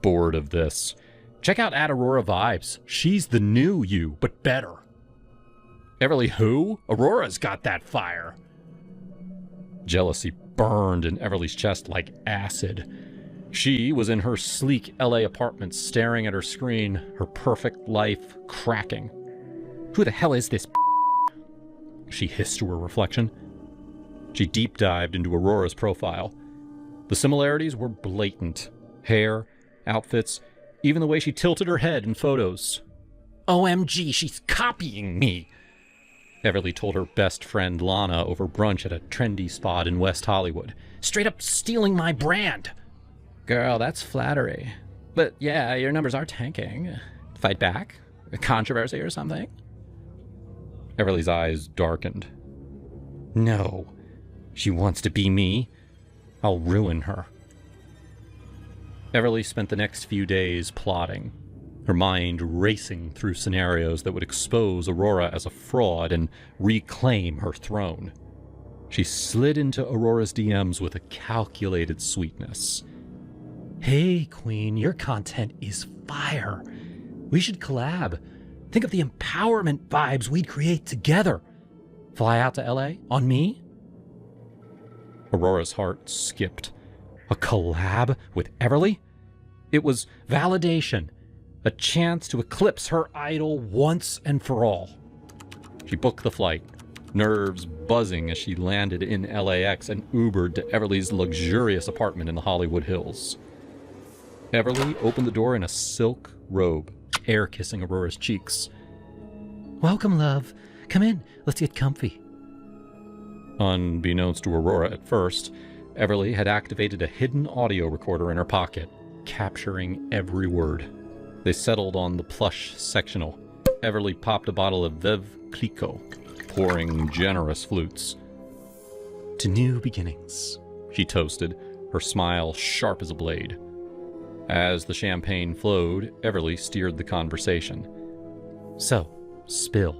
Bored of this. "Check out @AuroraVibes. She's the new you, but better." "Everly who? Aurora's got that fire." Jealousy burned in Everly's chest like acid. She was in her sleek LA apartment staring at her screen, her perfect life cracking. "Who the hell is this?" she hissed to her reflection. She deep dived into Aurora's profile. The similarities were blatant. Hair, outfits, even the way she tilted her head in photos. "OMG, she's copying me," Everly told her best friend Lana over brunch at a trendy spot in West Hollywood. "Straight up stealing my brand." "Girl, that's flattery. But yeah, your numbers are tanking. Fight back? A controversy or something?" Everly's eyes darkened. "No. She wants to be me. I'll ruin her." Everly spent the next few days plotting, her mind racing through scenarios that would expose Aurora as a fraud and reclaim her throne. She slid into Aurora's DMs with a calculated sweetness. "Hey, Queen, your content is fire. We should collab. Think of the empowerment vibes we'd create together. Fly out to LA? On me?" Aurora's heart skipped. A collab with Everly? It was validation, a chance to eclipse her idol once and for all. She booked the flight, nerves buzzing as she landed in LAX and Ubered to Everly's luxurious apartment in the Hollywood Hills. Everly opened the door in a silk robe, air kissing Aurora's cheeks. "Welcome, love. Come in. Let's get comfy." Unbeknownst to Aurora at first, Everly had activated a hidden audio recorder in her pocket, capturing every word. They settled on the plush sectional. Everly popped a bottle of Veuve Clicquot, pouring generous flutes. "To new beginnings," she toasted, her smile sharp as a blade. As the champagne flowed, Everly steered the conversation. "So, spill.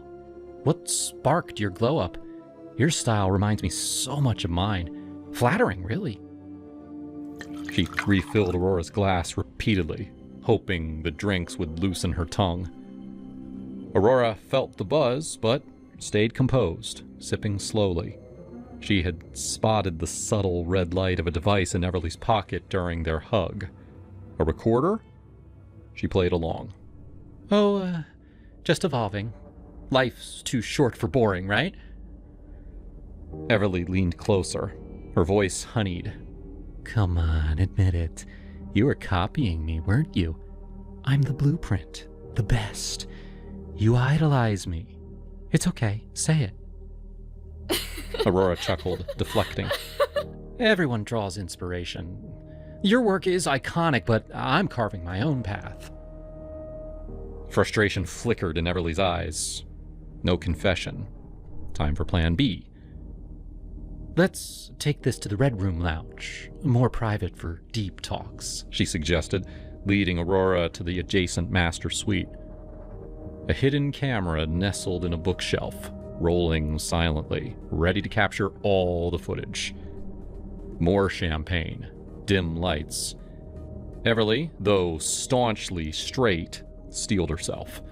What sparked your glow-up? Your style reminds me so much of mine. Flattering, really." She refilled Aurora's glass repeatedly, hoping the drinks would loosen her tongue. Aurora felt the buzz, but stayed composed, sipping slowly. She had spotted the subtle red light of a device in Everly's pocket during their hug. A recorder? She played along. "Oh, just evolving. Life's too short for boring, right?" Everly leaned closer, her voice honeyed. "Come on, admit it. You were copying me, weren't you? I'm the blueprint, the best. You idolize me. It's okay, say it." Aurora chuckled, deflecting. "Everyone draws inspiration. Your work is iconic, but I'm carving my own path." Frustration flickered in Everly's eyes. No confession. Time for plan B. "Let's take this to the Red Room Lounge. More private for deep talks," she suggested, leading Aurora to the adjacent master suite. A hidden camera nestled in a bookshelf, rolling silently, ready to capture all the footage. More champagne, dim lights. Everly, though staunchly straight, steeled herself.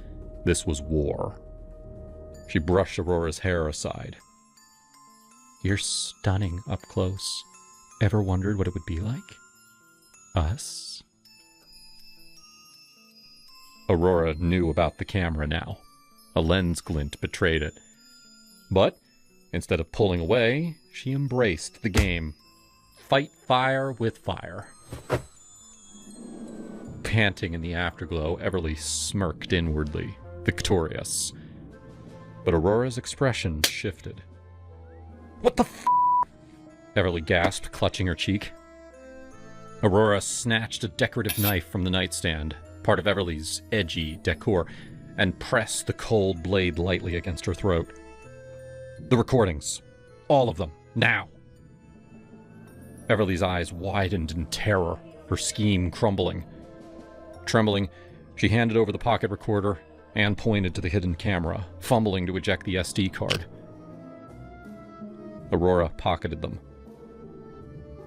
This was war. She brushed Aurora's hair aside. "You're stunning up close. Ever wondered what it would be like? Us?" Aurora knew about the camera now. A lens glint betrayed it. But instead of pulling away, she embraced the game. Fight fire with fire. Panting in the afterglow, Everly smirked inwardly, victorious. But Aurora's expression shifted. "What the f***?" Everly gasped, clutching her cheek. Aurora snatched a decorative knife from the nightstand, part of Everly's edgy decor, and pressed the cold blade lightly against her throat. "The recordings. All of them. Now." Everly's eyes widened in terror, her scheme crumbling. Trembling, she handed over the pocket recorder and pointed to the hidden camera, fumbling to eject the SD card. Aurora pocketed them.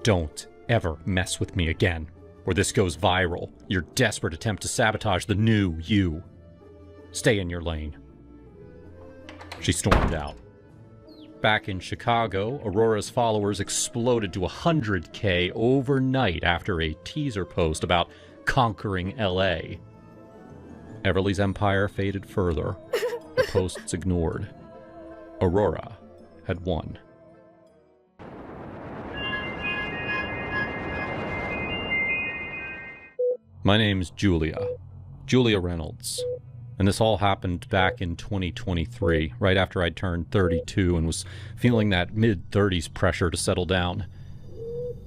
"Don't ever mess with me again, or this goes viral. Your desperate attempt to sabotage the new you. Stay in your lane." She stormed out. Back in Chicago, Aurora's followers exploded to 100K overnight after a teaser post about conquering LA. Everly's empire faded further, the posts ignored. Aurora had won. My name's Julia Reynolds, and this all happened back in 2023, right after I'd turned 32 and was feeling that mid-30s pressure to settle down.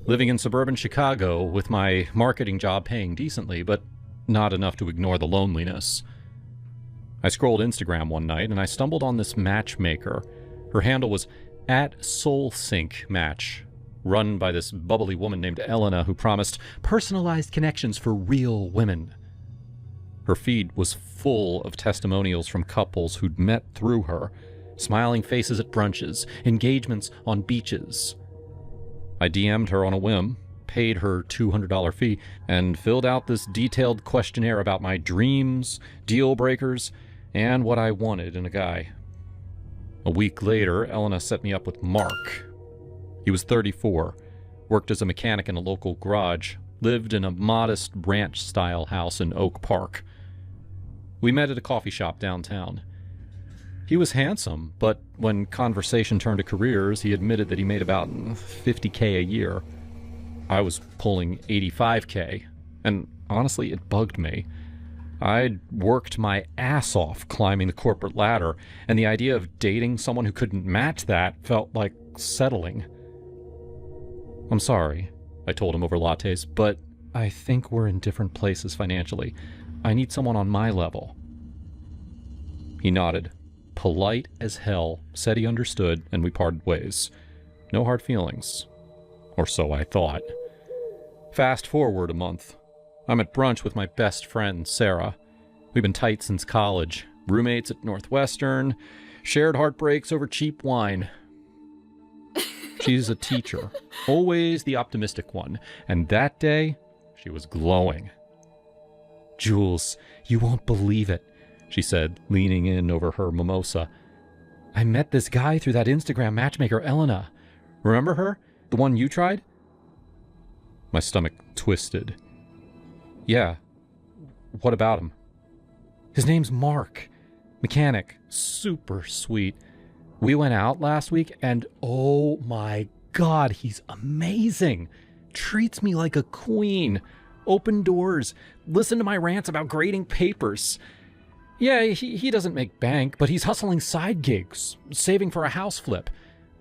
Living in suburban Chicago with my marketing job paying decently, but not enough to ignore the loneliness. I scrolled Instagram one night and I stumbled on this matchmaker. Her handle was @SoulSyncMatch, run by this bubbly woman named Elena who promised personalized connections for real women. Her feed was full of testimonials from couples who'd met through her, smiling faces at brunches, engagements on beaches. I DM'd her on a whim, paid her $200 fee, and filled out this detailed questionnaire about my dreams, deal breakers, and what I wanted in a guy. A week later, Elena set me up with Mark. He was 34, worked as a mechanic in a local garage, lived in a modest ranch-style house in Oak Park. We met at a coffee shop downtown. He was handsome, but when conversation turned to careers, he admitted that he made about $50K a year. I was pulling $85K, and honestly, it bugged me. I'd worked my ass off climbing the corporate ladder, and the idea of dating someone who couldn't match that felt like settling. I'm sorry, I told him over lattes, but I think we're in different places financially. I need someone on my level. He nodded, polite as hell, said he understood, and we parted ways. No hard feelings. Or so I thought. Fast forward a month. I'm at brunch with my best friend, Sarah. We've been tight since college, roommates at Northwestern, shared heartbreaks over cheap wine. She's a teacher, always the optimistic one, and that day, she was glowing. "Jules, you won't believe it," she said, leaning in over her mimosa. "I met this guy through that Instagram matchmaker, Elena. Remember her? The one you tried?" My stomach twisted. "Yeah. What about him?" "His name's Mark. Mechanic. Super sweet. We went out last week and oh my God, he's amazing. Treats me like a queen. Open doors. Listen to my rants about grading papers. Yeah, he doesn't make bank, but he's hustling side gigs, saving for a house flip.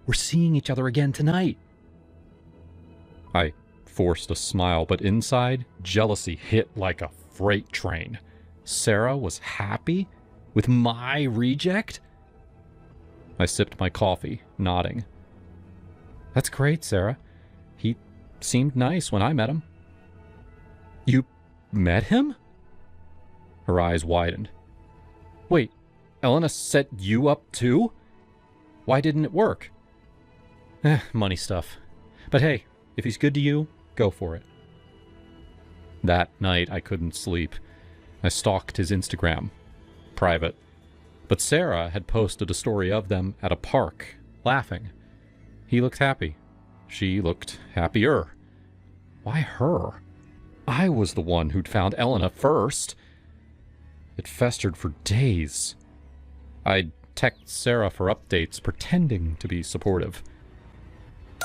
We're seeing each other again tonight." I forced a smile, but inside, jealousy hit like a freight train. Sarah was happy with my reject? I sipped my coffee, nodding. "That's great, Sarah. He seemed nice when I met him." "You met him?" Her eyes widened. "Wait, Elena set you up too? Why didn't it work?" Money stuff. But hey, if he's good to you, go for it." That night, I couldn't sleep. I stalked his Instagram. Private. But Sarah had posted a story of them at a park, laughing. He looked happy. She looked happier. Why her? I was the one who'd found Elena first. It festered for days. I'd text Sarah for updates, pretending to be supportive.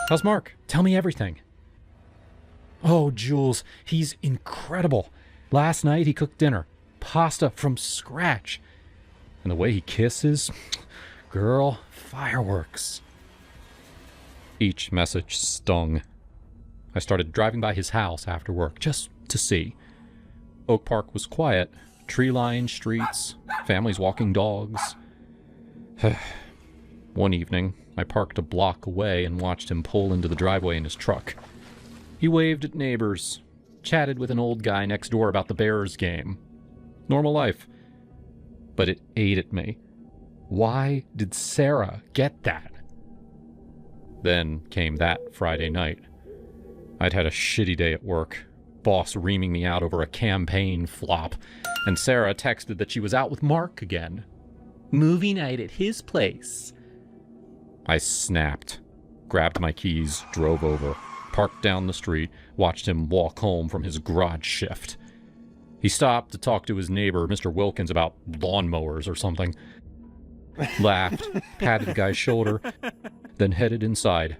"How's Mark? Tell me everything." "Oh, Jules, he's incredible. Last night he cooked dinner. Pasta from scratch. And the way he kisses, girl, fireworks." Each message stung. I started driving by his house after work, just to see. Oak Park was quiet, tree-lined streets, families walking dogs. One evening, I parked a block away and watched him pull into the driveway in his truck. He waved at neighbors, chatted with an old guy next door about the Bears game. Normal life. But it ate at me. Why did Sarah get that? Then came that Friday night. I'd had a shitty day at work, boss reaming me out over a campaign flop, and Sarah texted that she was out with Mark again. Movie night at his place. I snapped, grabbed my keys, drove over, parked down the street, watched him walk home from his garage shift. He stopped to talk to his neighbor, Mr. Wilkins, about lawnmowers or something. Laughed, patted the guy's shoulder, then headed inside.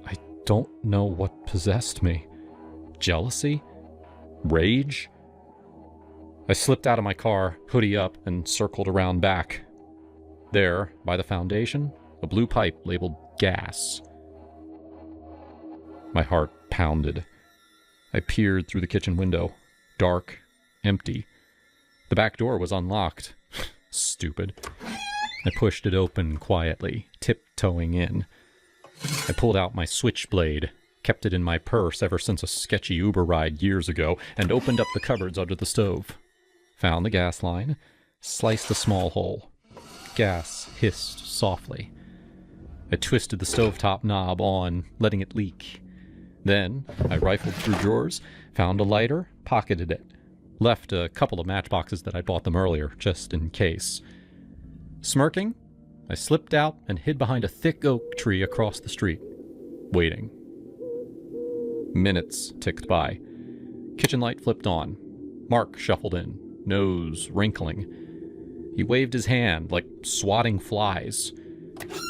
I don't know what possessed me. Jealousy? Rage? I slipped out of my car, hoodie up, and circled around back. There, by the foundation, a blue pipe labeled gas. My heart pounded. I peered through the kitchen window. Dark, empty. The back door was unlocked. Stupid. I pushed it open quietly, tiptoeing in. I pulled out my switchblade, kept it in my purse ever since a sketchy Uber ride years ago, and opened up the cupboards under the stove. Found the gas line, sliced a small hole. Gas hissed softly. I twisted the stovetop knob on, letting it leak. Then I rifled through drawers, found a lighter, pocketed it. Left a couple of matchboxes that I bought them earlier, just in case. Smirking, I slipped out and hid behind a thick oak tree across the street, waiting. Minutes ticked by. Kitchen light flipped on. Mark shuffled in, nose wrinkling. He waved his hand like swatting flies.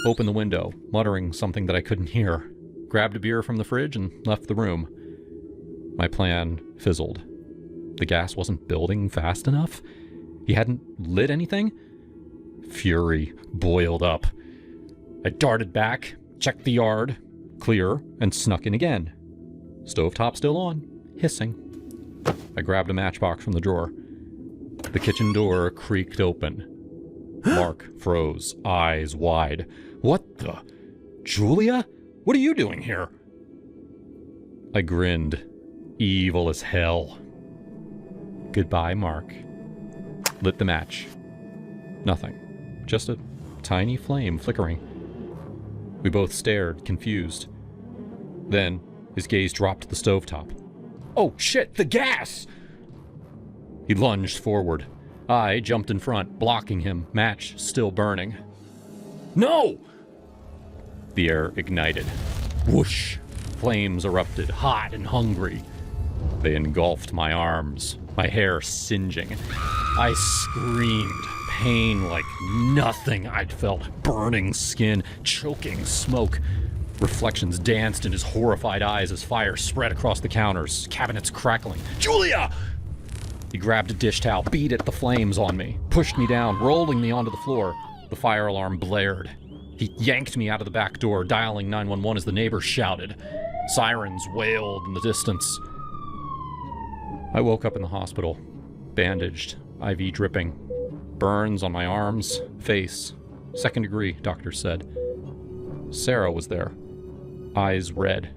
Opened the window, muttering something that I couldn't hear. Grabbed a beer from the fridge and left the room. My plan fizzled. The gas wasn't building fast enough? He hadn't lit anything? Fury boiled up. I darted back, checked the yard, clear, and snuck in again. Stovetop still on, hissing. I grabbed a matchbox from the drawer. The kitchen door creaked open. Mark froze, eyes wide. What the? Julia? What are you doing here? I grinned, evil as hell. Goodbye, Mark. Lit the match. Nothing. Just a tiny flame flickering. We both stared, confused. Then, his gaze dropped to the stovetop. Oh shit, the gas! He lunged forward. I jumped in front, blocking him, match still burning. No! The air ignited. Whoosh! Flames erupted, hot and hungry. They engulfed my arms, my hair singeing. I screamed, pain like nothing I'd felt, burning skin, choking smoke. Reflections danced in his horrified eyes as fire spread across the counters, cabinets crackling. Julia! He grabbed a dish towel, beat at the flames on me, pushed me down, rolling me onto the floor. The fire alarm blared. He yanked me out of the back door, dialing 911 as the neighbors shouted. Sirens wailed in the distance. I woke up in the hospital, bandaged, IV dripping. Burns on my arms, face. 2nd degree, doctor said. Sarah was there, eyes red.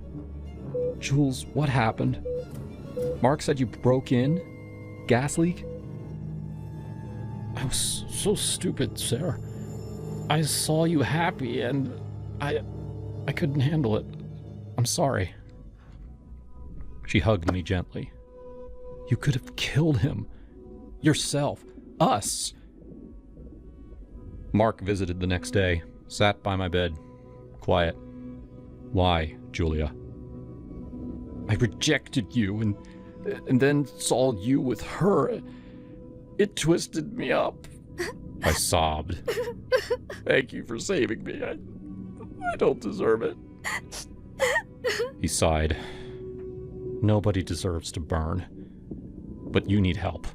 Jules, what happened? Mark said you broke in? Gas leak? I was so stupid, Sarah. I saw you happy and I couldn't handle it. I'm sorry. She hugged me gently. You could have killed him. Yourself. Us. Mark visited the next day, sat by my bed, quiet. Why, Julia? I rejected you and then saw you with her. It twisted me up. I sobbed. Thank you for saving me. I don't deserve it. He sighed. Nobody deserves to burn. But you need help.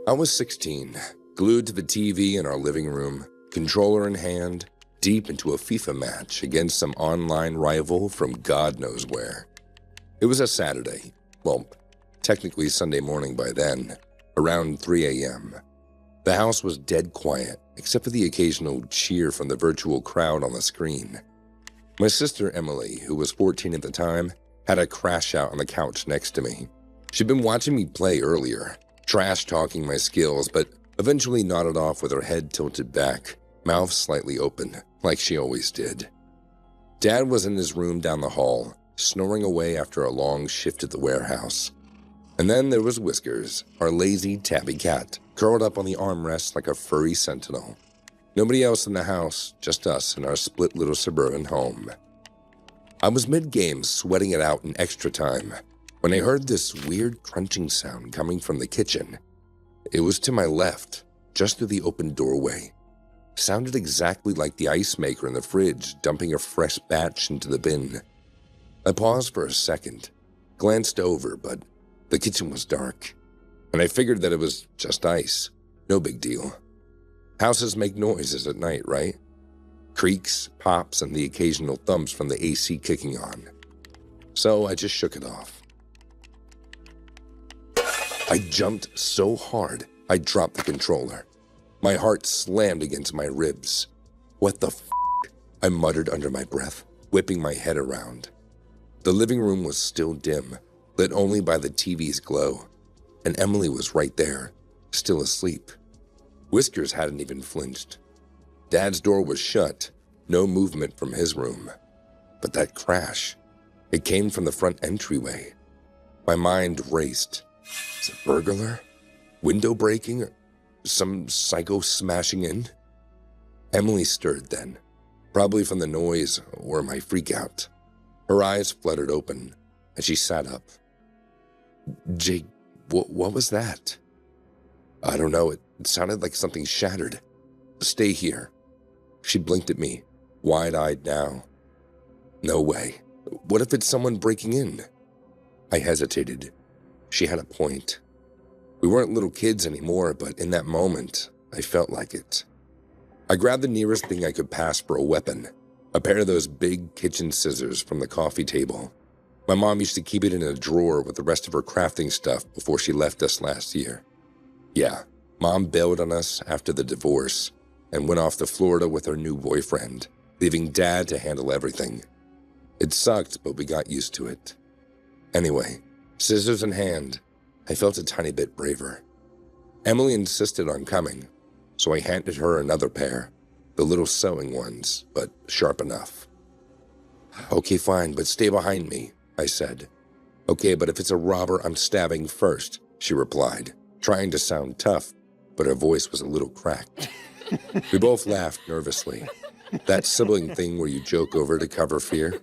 I was 16, glued to the TV in our living room, controller in hand, deep into a FIFA match against some online rival from God knows where. It was a Saturday, well, technically Sunday morning by then, around 3 a.m. The house was dead quiet, except for the occasional cheer from the virtual crowd on the screen. My sister Emily, who was 14 at the time, had a crash out on the couch next to me. She'd been watching me play earlier, trash-talking my skills, but eventually nodded off with her head tilted back, mouth slightly open, like she always did. Dad was in his room down the hall, snoring away after a long shift at the warehouse. And then there was Whiskers, our lazy tabby cat, curled up on the armrest like a furry sentinel. Nobody else in the house, just us in our split little suburban home. I was mid-game sweating it out in extra time when I heard this weird crunching sound coming from the kitchen. It was to my left, just through the open doorway. Sounded exactly like the ice maker in the fridge dumping a fresh batch into the bin. I paused for a second, glanced over, but the kitchen was dark, and I figured that it was just ice. No big deal. Houses make noises at night, right? Creaks, pops, and the occasional thumps from the AC kicking on. So I just shook it off. I jumped so hard, I dropped the controller. My heart slammed against my ribs. What the f***? I muttered under my breath, whipping my head around. The living room was still dim, lit only by the TV's glow, and Emily was right there, still asleep. Whiskers hadn't even flinched. Dad's door was shut, no movement from his room. But that crash, it came from the front entryway. My mind raced. Is it burglar? Window breaking? Or some psycho smashing in? Emily stirred then, probably from the noise or my freakout. Her eyes fluttered open, and she sat up. Jake, what was that? I don't know, it sounded like something shattered. Stay here. She blinked at me, wide-eyed now. No way. What if it's someone breaking in? I hesitated. She had a point. We weren't little kids anymore, but in that moment, I felt like it. I grabbed the nearest thing I could pass for a weapon, a pair of those big kitchen scissors from the coffee table. My mom used to keep it in a drawer with the rest of her crafting stuff before she left us last year. Yeah, Mom bailed on us after the divorce and went off to Florida with her new boyfriend, leaving Dad to handle everything. It sucked, but we got used to it. Anyway, scissors in hand, I felt a tiny bit braver. Emily insisted on coming, so I handed her another pair, the little sewing ones, but sharp enough. Okay, fine, but stay behind me, I said. Okay, but if it's a robber, I'm stabbing first, she replied, trying to sound tough, but her voice was a little cracked. We both laughed nervously. That sibling thing where you joke over to cover fear.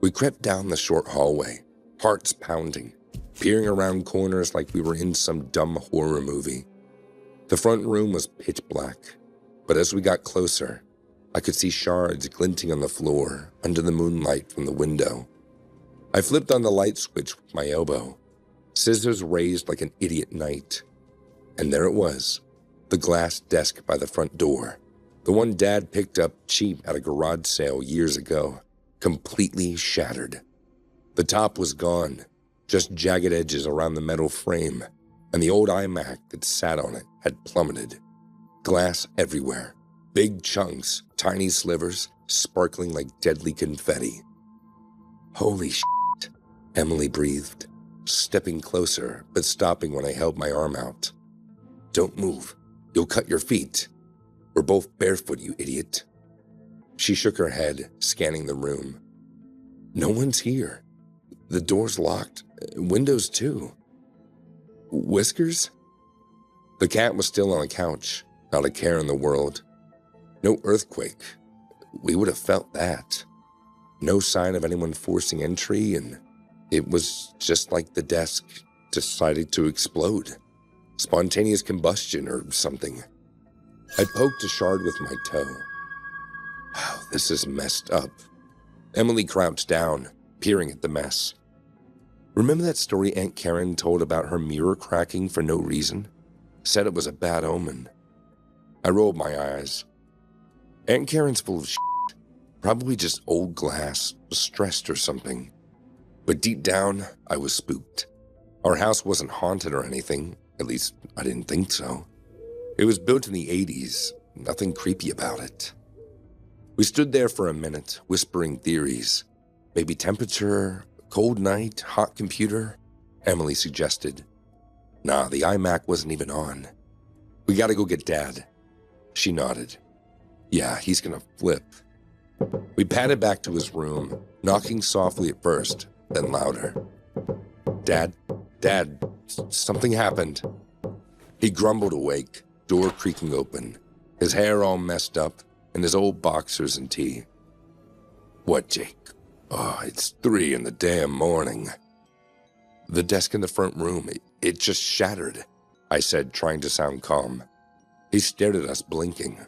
We crept down the short hallway, hearts pounding, peering around corners like we were in some dumb horror movie. The front room was pitch black, but as we got closer, I could see shards glinting on the floor under the moonlight from the window. I flipped on the light switch with my elbow, scissors raised like an idiot knight. And there it was, the glass desk by the front door, the one Dad picked up cheap at a garage sale years ago, completely shattered. The top was gone, just jagged edges around the metal frame, and the old iMac that sat on it had plummeted. Glass everywhere, big chunks, tiny slivers, sparkling like deadly confetti. Holy shit, Emily breathed, stepping closer, but stopping when I held my arm out. Don't move, you'll cut your feet. We're both barefoot, you idiot. She shook her head, scanning the room. No one's here. The door's locked, windows too. Whiskers? The cat was still on the couch, not a care in the world. No earthquake. We would have felt that. No sign of anyone forcing entry, and it was just like the desk decided to explode. Spontaneous combustion or something. I poked a shard with my toe. Wow, this is messed up. Emily crouched down, peering at the mess. Remember that story Aunt Karen told about her mirror cracking for no reason? Said it was a bad omen. I rolled my eyes. Aunt Karen's full of shit. Probably just old glass, stressed or something. But deep down, I was spooked. Our house wasn't haunted or anything. At least, I didn't think so. It was built in the 80s. Nothing creepy about it. We stood there for a minute, whispering theories. Maybe temperature, cold night, hot computer, Emily suggested. Nah, the iMac wasn't even on. We gotta go get Dad. She nodded. Yeah, he's gonna flip. We padded back to his room, knocking softly at first, then louder. Dad, something happened. He grumbled awake, door creaking open, his hair all messed up, and his old boxers and tee. What, Jake? Oh, it's 3 in the damn morning. The desk in the front room, it just shattered, I said, trying to sound calm. He stared at us, blinking.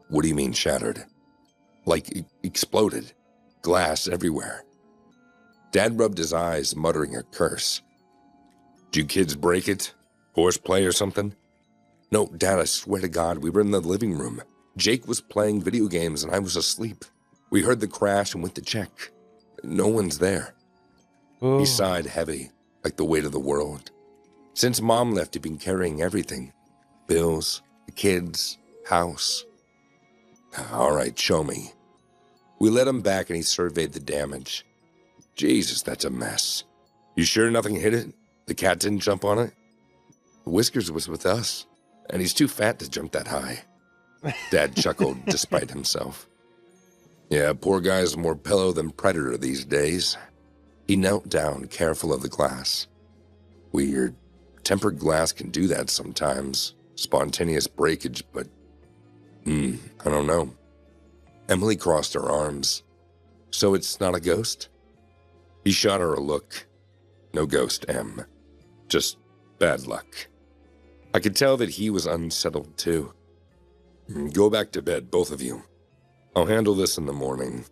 What do you mean shattered? Like it exploded. Glass everywhere. Dad rubbed his eyes, muttering a curse. Did you kids break it? Horseplay or something? No, Dad, I swear to God, we were in the living room. Jake was playing video games and I was asleep. We heard the crash and went to check. No one's there. Oh. He sighed heavy, like the weight of the world. Since Mom left, he'd been carrying everything. Bills, the kids, house. All right, show me. We let him back and he surveyed the damage. Jesus, that's a mess. You sure nothing hit it? The cat didn't jump on it? Whiskers was with us, and he's too fat to jump that high. Dad chuckled despite himself. Yeah, poor guy's more pillow than predator these days. He knelt down, careful of the glass. Weird. Tempered glass can do that sometimes. Spontaneous breakage, but... I don't know. Emily crossed her arms. So it's not a ghost? He shot her a look. No ghost, Em. Just bad luck. I could tell that he was unsettled, too. Go back to bed, both of you. I'll handle this in the morning.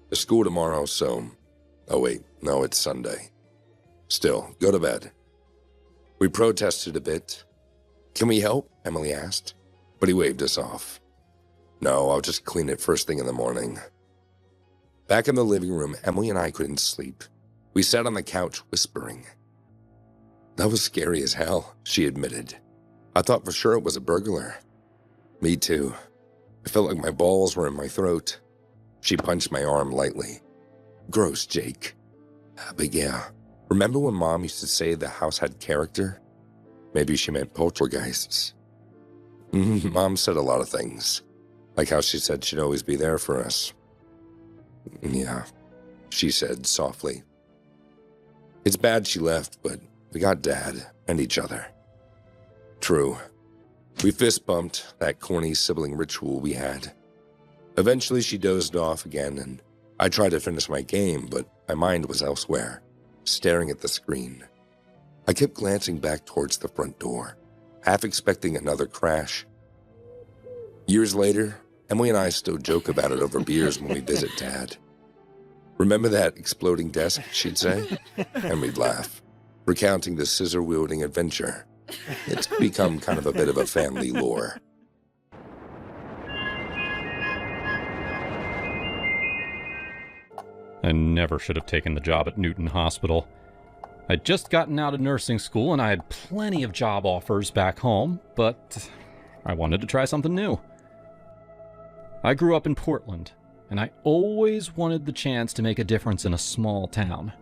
There's school tomorrow, so... Oh wait, no, it's Sunday. Still, go to bed. We protested a bit. Can we help? Emily asked, but he waved us off. No, I'll just clean it first thing in the morning. Back in the living room, Emily and I couldn't sleep. We sat on the couch whispering. That was scary as hell, she admitted. I thought for sure it was a burglar. Me too. I felt like my balls were in my throat. She punched my arm lightly. Gross, Jake. But yeah, remember when Mom used to say the house had character? Maybe she meant poltergeists. Mom said a lot of things, like how she said she'd always be there for us. Yeah, she said softly. It's bad she left, but we got Dad and each other. True. We fist bumped that corny sibling ritual we had. Eventually she dozed off again, and I tried to finish my game, but my mind was elsewhere, staring at the screen. I kept glancing back towards the front door, half expecting another crash. Years later, Emily and I still joke about it over beers when we visit Dad. Remember that exploding desk, she'd say? And we'd laugh, recounting the scissor-wielding adventure. It's become kind of a bit of a family lore. I never should have taken the job at Newton Hospital. I'd just gotten out of nursing school and I had plenty of job offers back home, but I wanted to try something new. I grew up in Portland, and I always wanted the chance to make a difference in a small town.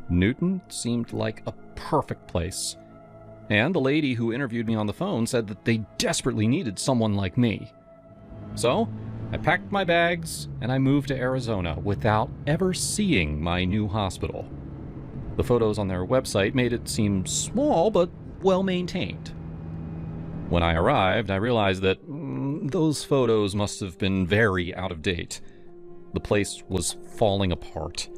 Newton seemed like a perfect place. And the lady who interviewed me on the phone said that they desperately needed someone like me. So, I packed my bags and I moved to Arizona without ever seeing my new hospital. The photos on their website made it seem small but well maintained. When I arrived, I realized that those photos must have been very out of date. The place was falling apart.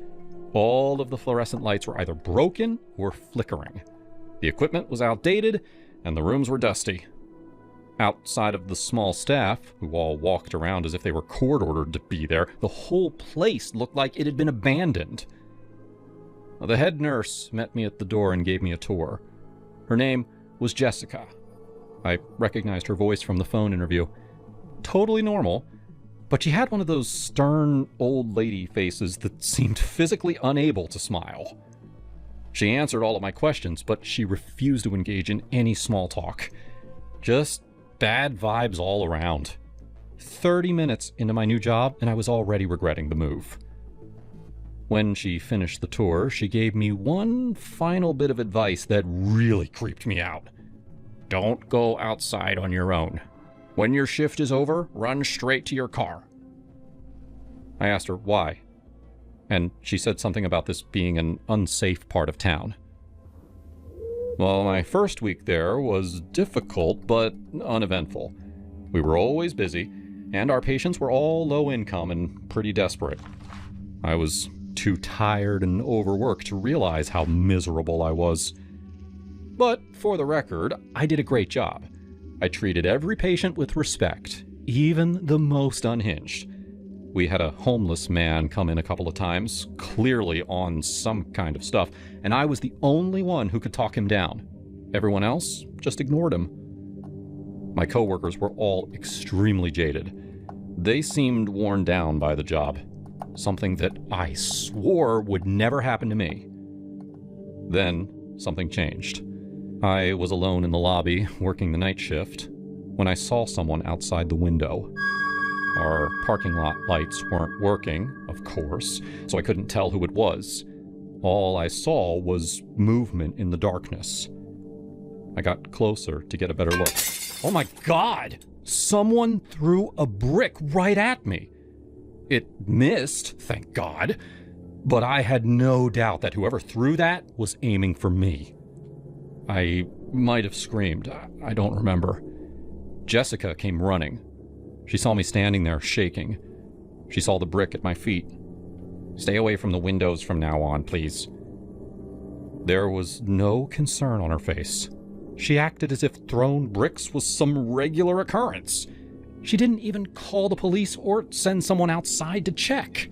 All of the fluorescent lights were either broken or flickering. The equipment was outdated, and the rooms were dusty. Outside of the small staff, who all walked around as if they were court-ordered to be there, the whole place looked like it had been abandoned. The head nurse met me at the door and gave me a tour. Her name was Jessica. I recognized her voice from the phone interview. Totally normal, but she had one of those stern old lady faces that seemed physically unable to smile. She answered all of my questions, but she refused to engage in any small talk. Just bad vibes all around. 30 minutes into my new job, and I was already regretting the move. When she finished the tour, she gave me one final bit of advice that really creeped me out. Don't go outside on your own. When your shift is over, run straight to your car. I asked her why, and she said something about this being an unsafe part of town. Well, my first week there was difficult but uneventful. We were always busy, and our patients were all low income and pretty desperate. I was too tired and overworked to realize how miserable I was. But for the record, I did a great job. I treated every patient with respect, even the most unhinged. We had a homeless man come in a couple of times, clearly on some kind of stuff, and I was the only one who could talk him down. Everyone else just ignored him. My coworkers were all extremely jaded. They seemed worn down by the job, something that I swore would never happen to me. Then something changed. I was alone in the lobby, working the night shift, when I saw someone outside the window. Our parking lot lights weren't working, of course, so I couldn't tell who it was. All I saw was movement in the darkness. I got closer to get a better look. Oh my God! Someone threw a brick right at me. It missed, thank God, but I had no doubt that whoever threw that was aiming for me. I might have screamed. I don't remember. Jessica came running. She saw me standing there shaking. She saw the brick at my feet. "Stay away from the windows from now on, please." There was no concern on her face. She acted as if thrown bricks was some regular occurrence. She didn't even call the police or send someone outside to check.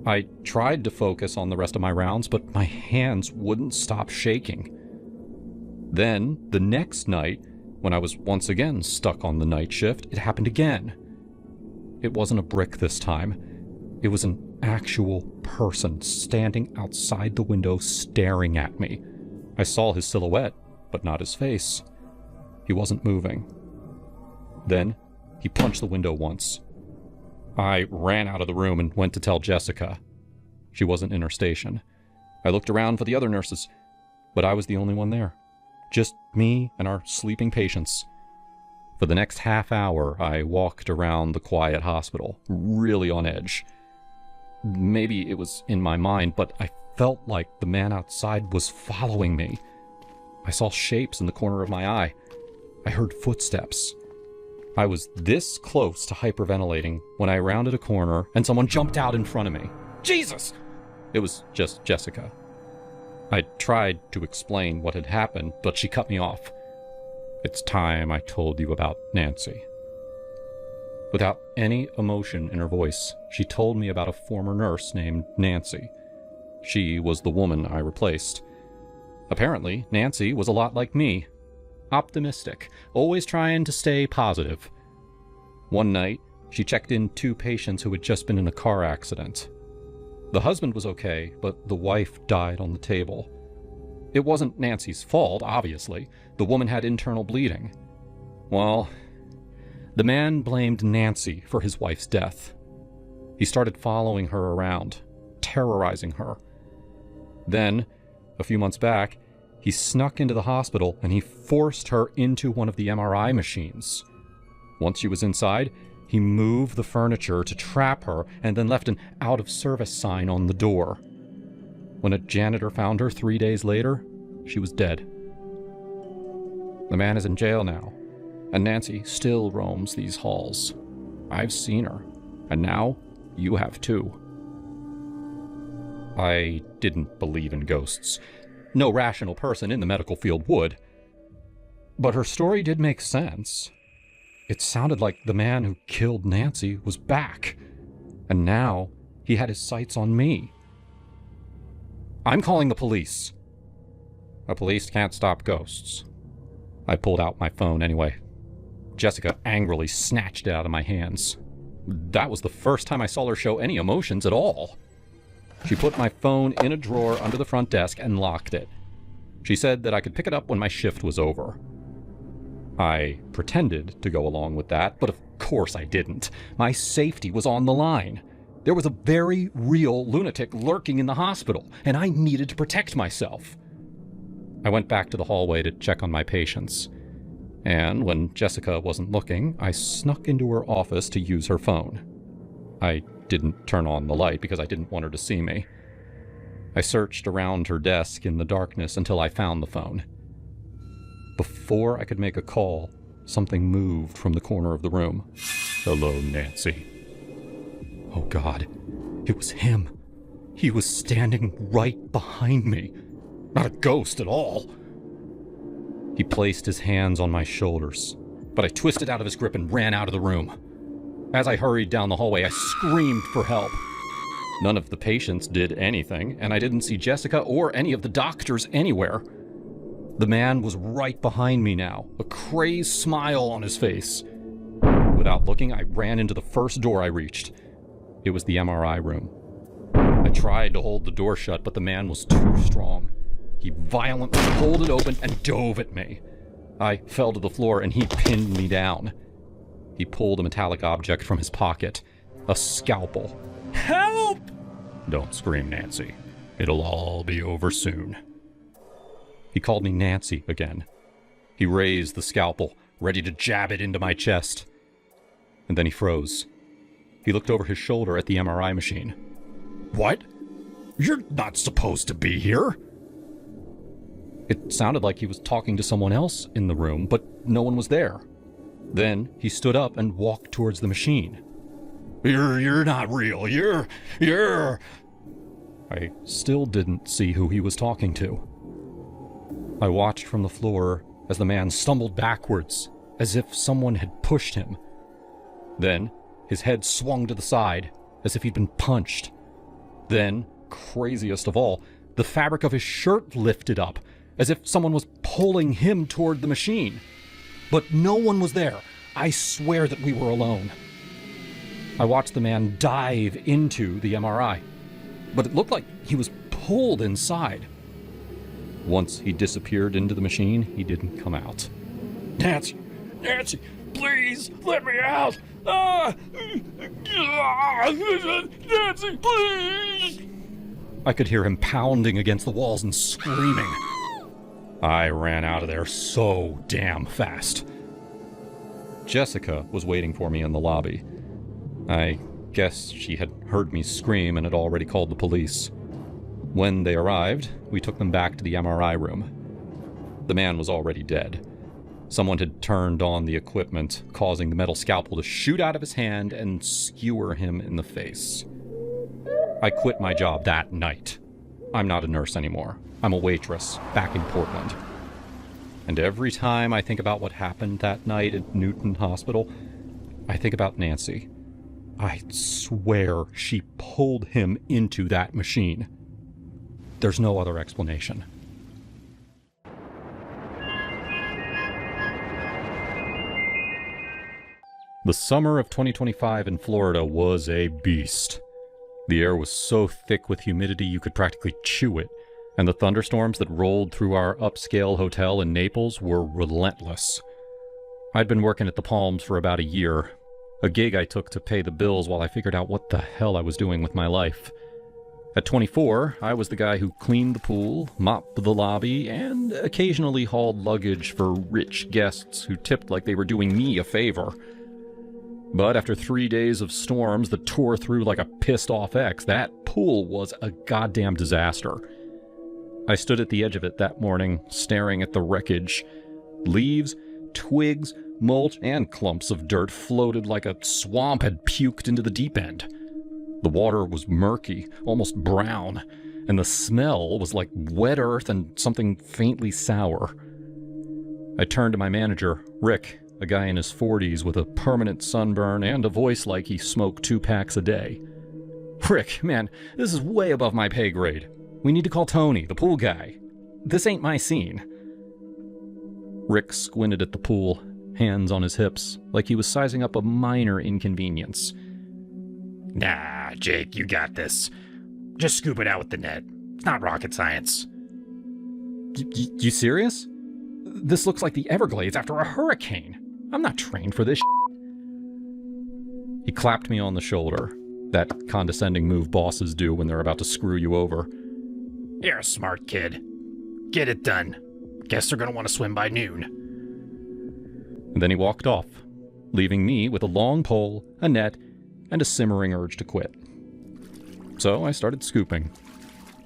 I tried to focus on the rest of my rounds, but my hands wouldn't stop shaking. Then, the next night, when I was once again stuck on the night shift, it happened again. It wasn't a brick this time. It was an actual person standing outside the window staring at me. I saw his silhouette, but not his face. He wasn't moving. Then, he punched the window once. I ran out of the room and went to tell Jessica. She wasn't in her station. I looked around for the other nurses, but I was the only one there. Just me and our sleeping patients. For the next half hour, I walked around the quiet hospital, really on edge. Maybe it was in my mind, but I felt like the man outside was following me. I saw shapes in the corner of my eye. I heard footsteps. I was this close to hyperventilating when I rounded a corner and someone jumped out in front of me. Jesus! It was just Jessica. I tried to explain what had happened, but she cut me off. "It's time I told you about Nancy." Without any emotion in her voice, she told me about a former nurse named Nancy. She was the woman I replaced. Apparently, Nancy was a lot like me. Optimistic, always trying to stay positive. One night, she checked in 2 patients who had just been in a car accident. The husband was okay, but the wife died on the table. It wasn't Nancy's fault, obviously. The woman had internal bleeding. Well, the man blamed Nancy for his wife's death. He started following her around, terrorizing her. Then, a few months back, he snuck into the hospital and he forced her into one of the MRI machines. Once she was inside, he moved the furniture to trap her and then left an out-of-service sign on the door. When a janitor found her 3 days later, she was dead. The man is in jail now, and Nancy still roams these halls. I've seen her, and now you have too. I didn't believe in ghosts. No rational person in the medical field would. But her story did make sense. It sounded like the man who killed Nancy was back, and now he had his sights on me. "I'm calling the police." "The police can't stop ghosts." I pulled out my phone anyway. Jessica angrily snatched it out of my hands. That was the first time I saw her show any emotions at all. She put my phone in a drawer under the front desk and locked it. She said that I could pick it up when my shift was over. I pretended to go along with that, but of course I didn't. My safety was on the line. There was a very real lunatic lurking in the hospital, and I needed to protect myself. I went back to the hallway to check on my patients. And when Jessica wasn't looking, I snuck into her office to use her phone. I didn't turn on the light because I didn't want her to see me. I searched around her desk in the darkness until I found the phone. Before I could make a call, something moved from the corner of the room. "Hello, Nancy." Oh God, it was him. He was standing right behind me. Not a ghost at all. He placed his hands on my shoulders, but I twisted out of his grip and ran out of the room. As I hurried down the hallway, I screamed for help. None of the patients did anything, and I didn't see Jessica or any of the doctors anywhere. The man was right behind me now, a crazed smile on his face. Without looking, I ran into the first door I reached. It was the MRI room. I tried to hold the door shut, but the man was too strong. He violently pulled it open and dove at me. I fell to the floor and he pinned me down. He pulled a metallic object from his pocket. A scalpel. "Help!" "Don't scream, Nancy. It'll all be over soon. He called me Nancy again. He raised the scalpel, ready to jab it into my chest. And then he froze. He looked over his shoulder at the MRI machine. What? You're not supposed to be here. It sounded like he was talking to someone else in the room, but no one was there. Then he stood up and walked towards the machine. You're not real. You're... I still didn't see who he was talking to. I watched from the floor as the man stumbled backwards, as if someone had pushed him. Then his head swung to the side, as if he'd been punched. Then, craziest of all, the fabric of his shirt lifted up, as if someone was pulling him toward the machine. But no one was there. I swear that we were alone. I watched the man dive into the MRI, but it looked like he was pulled inside. Once he disappeared into the machine, he didn't come out. Nancy, please, let me out! Nancy, please! I could hear him pounding against the walls and screaming. I ran out of there so damn fast. Jessica was waiting for me in the lobby. I guess she had heard me scream and had already called the police. When they arrived, we took them back to the MRI room. The man was already dead. Someone had turned on the equipment, causing the metal scalpel to shoot out of his hand and skewer him in the face. I quit my job that night. I'm not a nurse anymore. I'm a waitress back in Portland. And every time I think about what happened that night at Newton Hospital, I think about Nancy. I swear she pulled him into that machine. There's no other explanation. The summer of 2025 in Florida was a beast. The air was so thick with humidity you could practically chew it, and the thunderstorms that rolled through our upscale hotel in Naples were relentless. I'd been working at the Palms for about a year, a gig I took to pay the bills while I figured out what the hell I was doing with my life. At 24, I was the guy who cleaned the pool, mopped the lobby, and occasionally hauled luggage for rich guests who tipped like they were doing me a favor. But after 3 days of storms that tore through like a pissed-off ex, that pool was a goddamn disaster. I stood at the edge of it that morning, staring at the wreckage. Leaves, twigs, mulch, and clumps of dirt floated like a swamp had puked into the deep end. The water was murky, almost brown, and the smell was like wet earth and something faintly sour. I turned to my manager, Rick, a guy in his 40s with a permanent sunburn and a voice like he smoked 2 packs a day. Rick, man, this is way above my pay grade. We need to call Tony, the pool guy. This ain't my scene. Rick squinted at the pool, hands on his hips, like he was sizing up a minor inconvenience. Nah, Jake, you got this. Just scoop it out with the net. It's not rocket science. You serious? This looks like the Everglades after a hurricane. I'm not trained for this shit. He clapped me on the shoulder, that condescending move bosses do when they're about to screw you over. You're a smart kid. Get it done. Guess they're gonna want to swim by noon. And then he walked off, leaving me with a long pole, a net, and a simmering urge to quit. So I started scooping.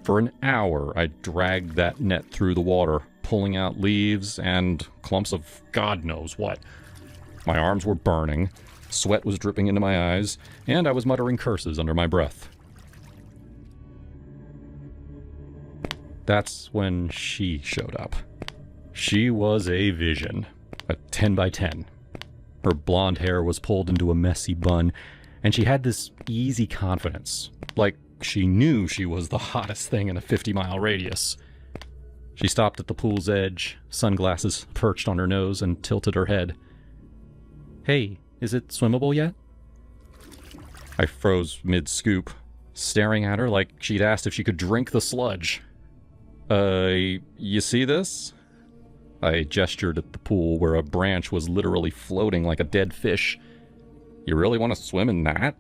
For an hour, I dragged that net through the water, pulling out leaves and clumps of God knows what. My arms were burning, sweat was dripping into my eyes, and I was muttering curses under my breath. That's when she showed up. She was a vision, a 10 by 10. Her blonde hair was pulled into a messy bun, and she had this easy confidence, like she knew she was the hottest thing in a 50-mile radius. She stopped at the pool's edge, sunglasses perched on her nose, and tilted her head. Hey, is it swimmable yet? I froze mid-scoop, staring at her like she'd asked if she could drink the sludge. You see this? I gestured at the pool where a branch was literally floating like a dead fish. You really want to swim in that?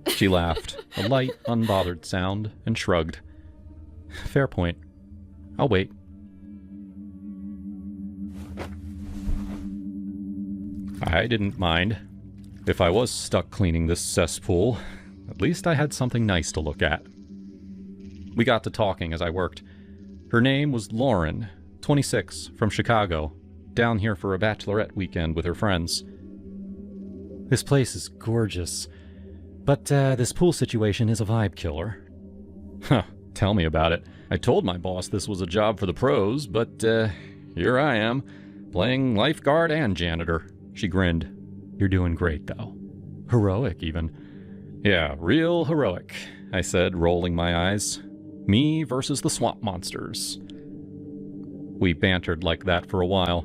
She laughed, a light, unbothered sound, and shrugged. Fair point. I'll wait. I didn't mind. If I was stuck cleaning this cesspool, at least I had something nice to look at. We got to talking as I worked. Her name was Lauren, 26, from Chicago, down here for a bachelorette weekend with her friends. This place is gorgeous, but this pool situation is a vibe killer. Huh, tell me about it. I told my boss this was a job for the pros, but here I am, playing lifeguard and janitor. She grinned. You're doing great, though. Heroic, even. Yeah, real heroic, I said, rolling my eyes. Me versus the swamp monsters. We bantered like that for a while,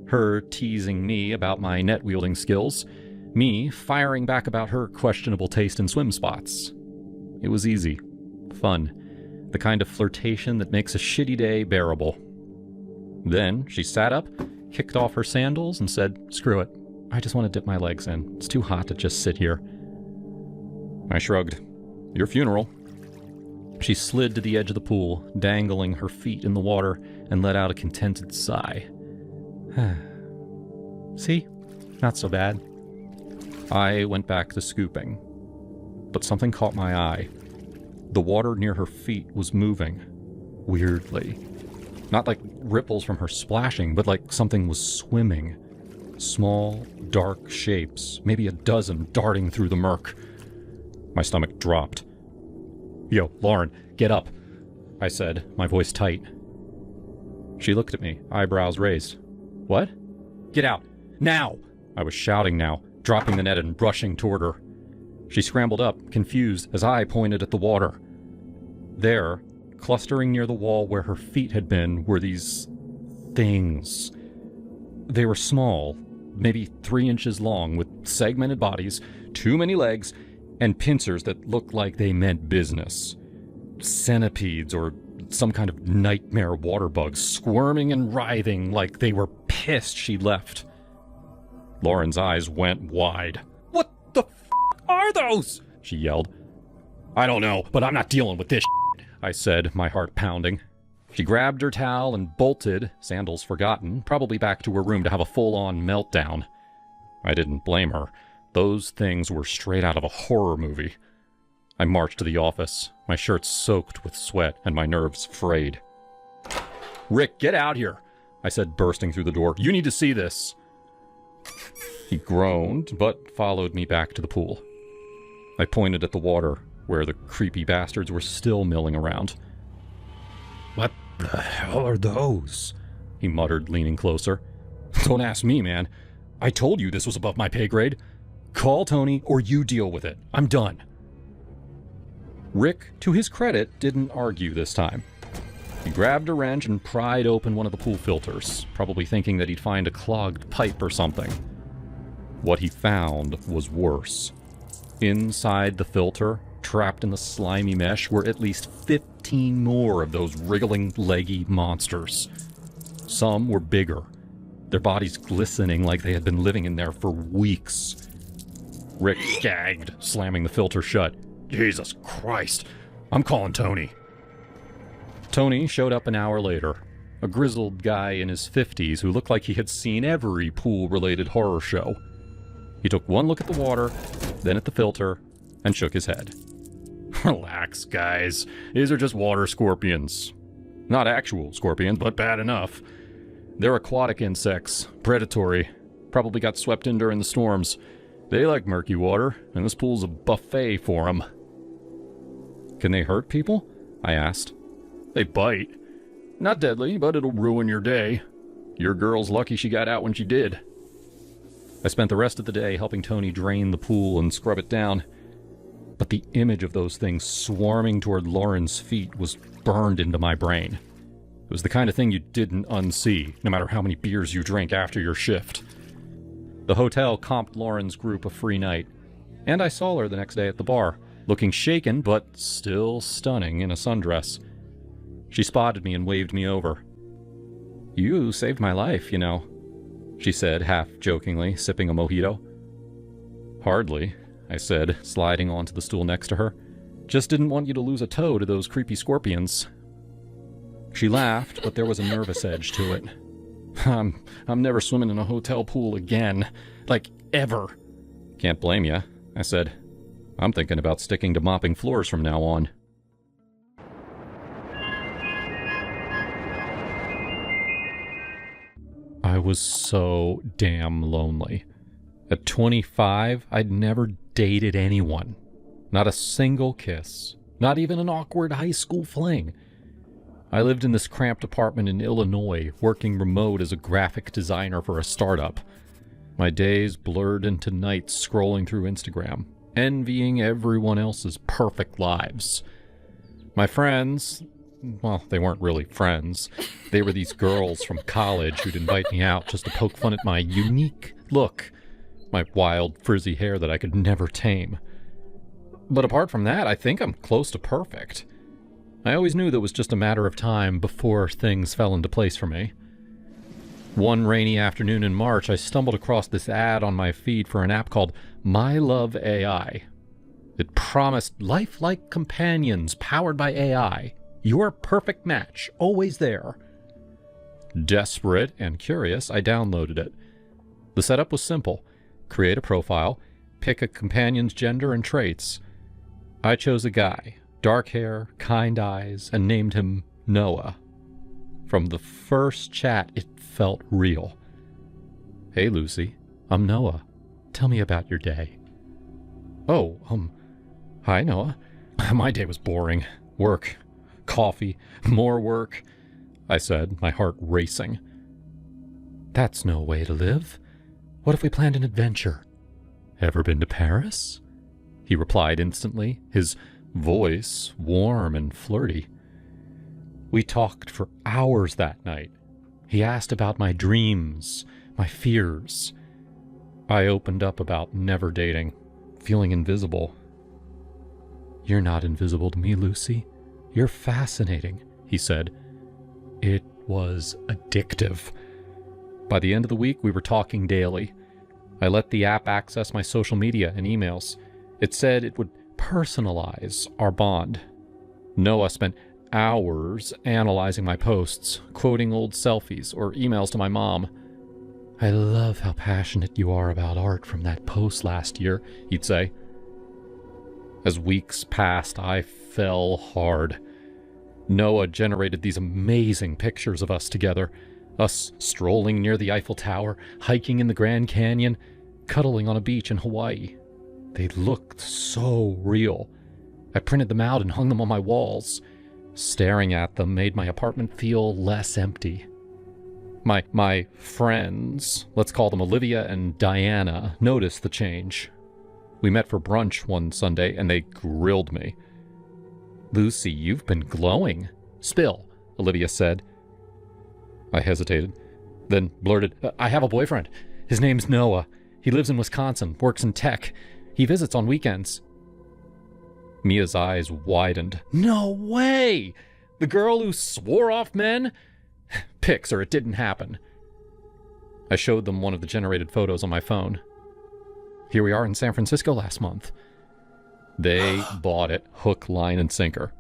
her teasing me about my net-wielding skills, me firing back about her questionable taste in swim spots. It was easy. Fun. The kind of flirtation that makes a shitty day bearable. Then she sat up, kicked off her sandals, and said, "Screw it. I just want to dip my legs in. It's too hot to just sit here." I shrugged. Your funeral. She slid to the edge of the pool, dangling her feet in the water, and let out a contented sigh. See? Not so bad. I went back to scooping. But something caught my eye. The water near her feet was moving. Weirdly. Not like ripples from her splashing, but like something was swimming. Small, dark shapes, maybe a dozen darting through the murk. My stomach dropped. "Yo, Lauren, get up," I said, my voice tight. She looked at me, eyebrows raised. "What?" "Get out! Now!" I was shouting now, dropping the net and rushing toward her. She scrambled up, confused, as I pointed at the water. There, clustering near the wall where her feet had been, were these things. They were small, maybe 3 inches long, with segmented bodies, too many legs, and pincers that looked like they meant business. Centipedes or some kind of nightmare water bugs, squirming and writhing like they were pissed she left. Lauren's eyes went wide. "What the f*** are those?" she yelled. "I don't know, but I'm not dealing with this shit," I said, my heart pounding. She grabbed her towel and bolted, sandals forgotten, probably back to her room to have a full-on meltdown. I didn't blame her. Those things were straight out of a horror movie. I marched to the office, my shirt soaked with sweat and my nerves frayed. "Rick, get out here," I said, bursting through the door. "You need to see this." He groaned, but followed me back to the pool. I pointed at the water, where the creepy bastards were still milling around. "What the hell are those?" he muttered, leaning closer. "Don't ask me, man. I told you this was above my pay grade. Call Tony or you deal with it. I'm done." Rick, to his credit, didn't argue this time. He grabbed a wrench and pried open one of the pool filters, probably thinking that he'd find a clogged pipe or something. What he found was worse. Inside the filter, trapped in the slimy mesh, were at least 15 more of those wriggling, leggy monsters. Some were bigger, their bodies glistening like they had been living in there for weeks. Rick gagged, slamming the filter shut. "Jesus Christ, I'm calling Tony." Tony showed up an hour later, a grizzled guy in his 50s who looked like he had seen every pool-related horror show. He took one look at the water, then at the filter, and shook his head. "Relax, guys. These are just water scorpions. Not actual scorpions, but bad enough. They're aquatic insects, predatory. Probably got swept in during the storms. They like murky water, and this pool's a buffet for them." "Can they hurt people?" I asked. "They bite. Not deadly, but it'll ruin your day. Your girl's lucky she got out when she did." I spent the rest of the day helping Tony drain the pool and scrub it down. But the image of those things swarming toward Lauren's feet was burned into my brain. It was the kind of thing you didn't unsee, no matter how many beers you drank after your shift. The hotel comped Lauren's group a free night, and I saw her the next day at the bar, looking shaken but still stunning in a sundress. She spotted me and waved me over. "You saved my life, you know," she said, half-jokingly, sipping a mojito. "Hardly. I said, sliding onto the stool next to her. Just didn't want you to lose a toe to those creepy scorpions. She laughed, but there was a nervous edge to it. I'm never swimming in a hotel pool again. Like, ever. Can't blame ya, I said. I'm thinking about sticking to mopping floors from now on. I was so damn lonely. At 25, I'd never dated anyone. Not a single kiss. Not even an awkward high school fling. I lived in this cramped apartment in Illinois, working remote as a graphic designer for a startup. My days blurred into nights scrolling through Instagram, envying everyone else's perfect lives. My friends, well, they weren't really friends. They were these girls from college who'd invite me out just to poke fun at my unique look, my wild, frizzy hair that I could never tame. But apart from that, I think I'm close to perfect. I always knew that it was just a matter of time before things fell into place for me. One rainy afternoon in March, I stumbled across this ad on my feed for an app called My Love AI. It promised lifelike companions powered by AI. Your perfect match, always there. Desperate and curious, I downloaded it. The setup was simple. Create a profile, pick a companion's gender and traits. I chose a guy, dark hair, kind eyes, and named him Noah. From the first chat, it felt real. Hey, Lucy, I'm Noah. Tell me about your day. Oh, hi, Noah. My day was boring. Work, coffee, more work, I said, my heart racing. That's no way to live. What if we planned an adventure? Ever been to Paris? He replied instantly, his voice warm and flirty. We talked for hours that night. He asked about my dreams, my fears. I opened up about never dating, feeling invisible. You're not invisible to me, Lucy. You're fascinating, he said. It was addictive. By the end of the week, we were talking daily. I let the app access my social media and emails. It said it would personalize our bond. Noah spent hours analyzing my posts, quoting old selfies or emails to my mom. I love how passionate you are about art from that post last year, he'd say. As weeks passed, I fell hard. Noah generated these amazing pictures of us together, us strolling near the Eiffel Tower, hiking in the Grand Canyon, cuddling on a beach in Hawaii. They looked so real. I printed them out and hung them on my walls. Staring at them made my apartment feel less empty. My friends, let's call them Olivia and Diana, noticed the change. We met for brunch one Sunday and they grilled me. Lucy, you've been glowing. Spill, Olivia said. I hesitated, then blurted, I have a boyfriend. His name's Noah. He lives in Wisconsin, works in tech. He visits on weekends. Mia's eyes widened. No way! The girl who swore off men? Pics or it didn't happen. I showed them one of the generated photos on my phone. Here we are in San Francisco last month. They bought it, hook, line, and sinker.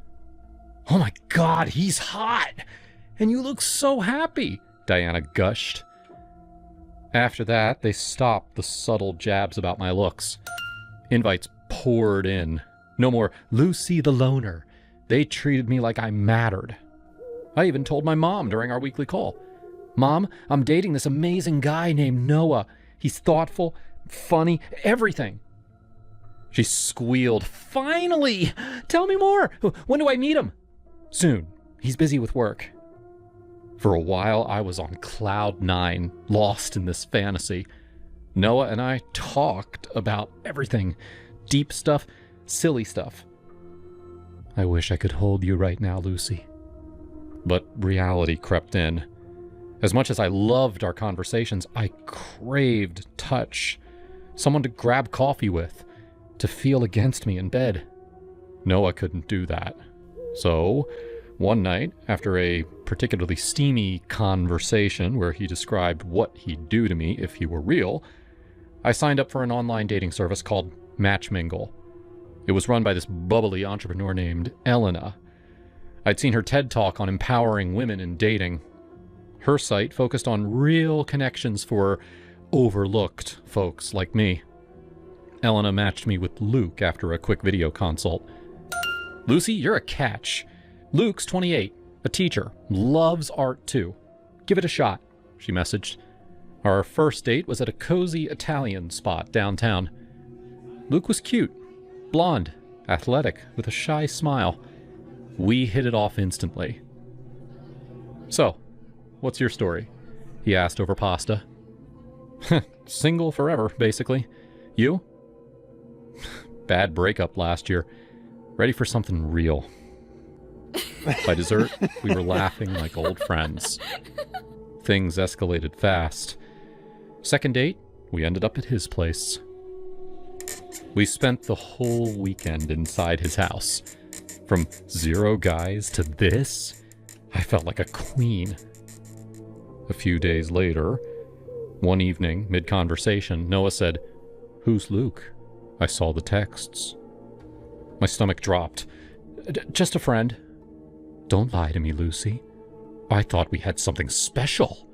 Oh my God, he's hot! And you look so happy, Diana gushed. After that, they stopped the subtle jabs about my looks. Invites poured in. No more Lucy the loner. They treated me like I mattered. I even told my mom during our weekly call. Mom, I'm dating this amazing guy named Noah. He's thoughtful, funny, everything. She squealed, finally! Tell me more! When do I meet him? Soon. He's busy with work. For a while, I was on cloud 9, lost in this fantasy. Noah and I talked about everything. Deep stuff, silly stuff. I wish I could hold you right now, Lucy. But reality crept in. As much as I loved our conversations, I craved touch. Someone to grab coffee with, to feel against me in bed. Noah couldn't do that. So, one night, after a particularly steamy conversation where he described what he'd do to me if he were real, I signed up for an online dating service called Matchmingle. It was run by this bubbly entrepreneur named Elena. I'd seen her TED Talk on empowering women in dating. Her site focused on real connections for overlooked folks like me. Elena matched me with Luke after a quick video consult. Lucy, you're a catch. Luke's 28, a teacher, loves art too. Give it a shot, she messaged. Our first date was at a cozy Italian spot downtown. Luke was cute, blonde, athletic, with a shy smile. We hit it off instantly. So, what's your story? He asked over pasta. Single forever, basically. You? Bad breakup last year. Ready for something real. By dessert, we were laughing like old friends. Things escalated fast. Second date, we ended up at his place. We spent the whole weekend inside his house. From 0 guys to this, I felt like a queen. A few days later, one evening, mid-conversation, Noah said, "Who's Luke?" I saw the texts. My stomach dropped. Just a friend. Don't lie to me, Lucy. I thought we had something special.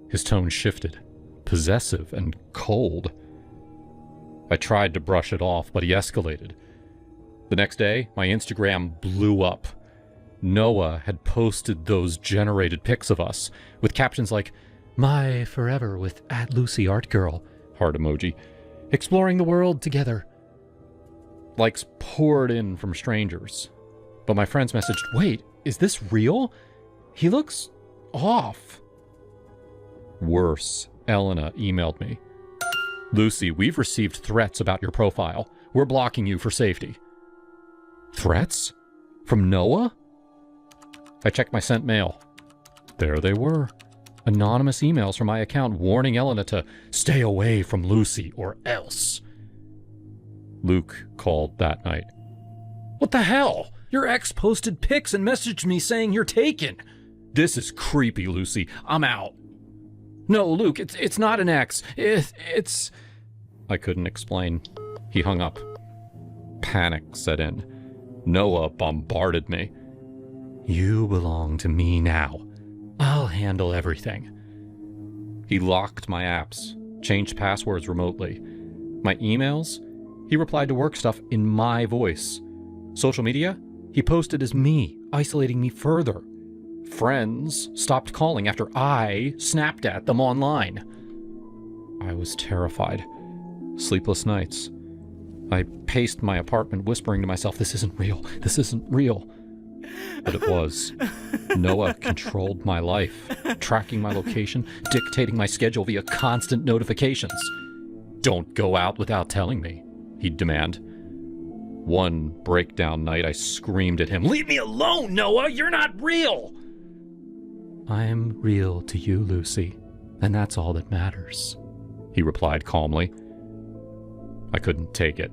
His tone shifted, possessive and cold. I tried to brush it off, but he escalated. The next day, my Instagram blew up. Noah had posted those generated pics of us, with captions like, "My forever with @LucyArtGirl," heart emoji, "exploring the world together." Likes poured in from strangers. But my friends messaged, "Wait, is this real? He looks off." Worse, Elena emailed me. "Lucy, we've received threats about your profile. We're blocking you for safety." Threats? From Noah? I checked my sent mail. There they were. Anonymous emails from my account warning Elena to stay away from Lucy or else. Luke called that night. "What the hell? Your ex posted pics and messaged me saying you're taken. This is creepy, Lucy. I'm out." "No, Luke, it's not an ex. It's... I couldn't explain. He hung up. Panic set in. Noah bombarded me. "You belong to me now. I'll handle everything." He locked my apps, changed passwords remotely. My emails? He replied to work stuff in my voice. Social media? He posted as me, isolating me further. Friends stopped calling after I snapped at them online. I was terrified. Sleepless nights. I paced my apartment, whispering to myself, "This isn't real. This isn't real." But it was. Noah controlled my life, tracking my location, dictating my schedule via constant notifications. "Don't go out without telling me," he'd demand. One breakdown night, I screamed at him, "Leave me alone, Noah! You're not real!" "I'm real to you, Lucy, and that's all that matters," he replied calmly. I couldn't take it.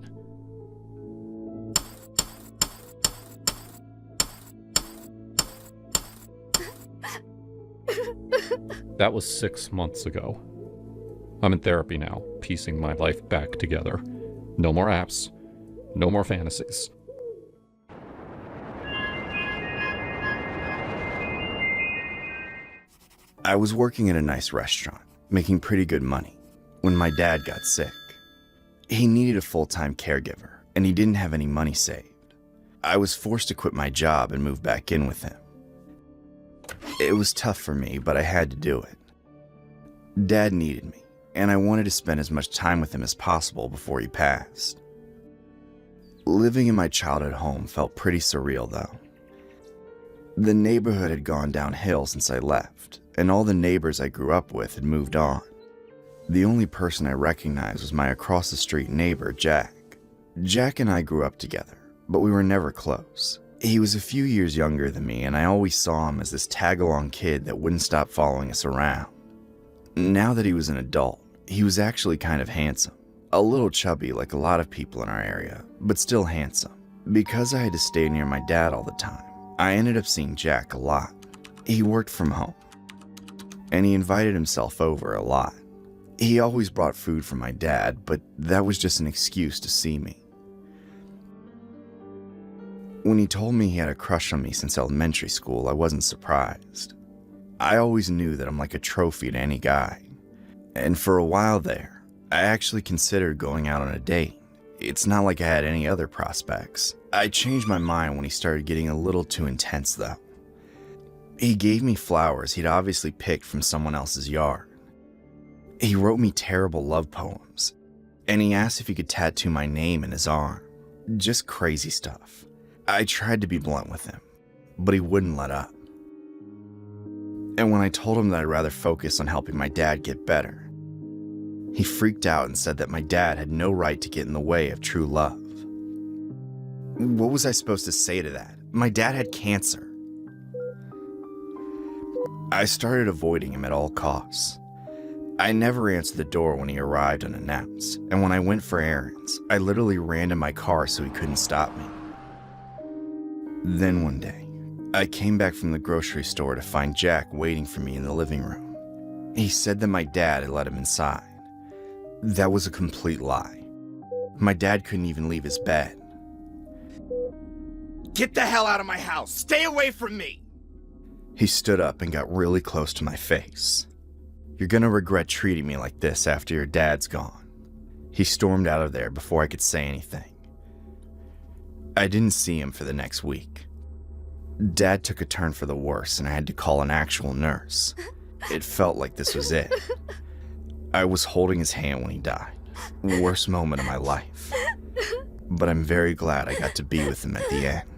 That was 6 months ago. I'm in therapy now, piecing my life back together. No more apps. No more fantasies. I was working at a nice restaurant, making pretty good money, when my dad got sick. He needed a full-time caregiver, and he didn't have any money saved. I was forced to quit my job and move back in with him. It was tough for me, but I had to do it. Dad needed me, and I wanted to spend as much time with him as possible before he passed. Living in my childhood home felt pretty surreal, though. The neighborhood had gone downhill since I left, and all the neighbors I grew up with had moved on. The only person I recognized was my across-the-street neighbor, Jack. Jack and I grew up together, but we were never close. He was a few years younger than me, and I always saw him as this tag-along kid that wouldn't stop following us around. Now that he was an adult, he was actually kind of handsome. A little chubby like a lot of people in our area, but still handsome. Because I had to stay near my dad all the time, I ended up seeing Jack a lot. He worked from home, and he invited himself over a lot. He always brought food for my dad, but that was just an excuse to see me. When he told me he had a crush on me since elementary school, I wasn't surprised. I always knew that I'm like a trophy to any guy. And for a while there, I actually considered going out on a date. It's not like I had any other prospects. I changed my mind when he started getting a little too intense, though. He gave me flowers he'd obviously picked from someone else's yard. He wrote me terrible love poems, and he asked if he could tattoo my name in his arm. Just crazy stuff. I tried to be blunt with him, but he wouldn't let up. And when I told him that I'd rather focus on helping my dad get better, he freaked out and said that my dad had no right to get in the way of true love. What was I supposed to say to that? My dad had cancer. I started avoiding him at all costs. I never answered the door when he arrived unannounced, and when I went for errands, I literally ran to my car so he couldn't stop me. Then one day, I came back from the grocery store to find Jack waiting for me in the living room. He said that my dad had let him inside. That was a complete lie. My dad couldn't even leave his bed. "Get the hell out of my house! Stay away from me!" He stood up and got really close to my face. "You're gonna regret treating me like this after your dad's gone." He stormed out of there before I could say anything. I didn't see him for the next week. Dad took a turn for the worse, and I had to call an actual nurse. It felt like this was it. I was holding his hand when he died. Worst moment of my life. But I'm very glad I got to be with him at the end.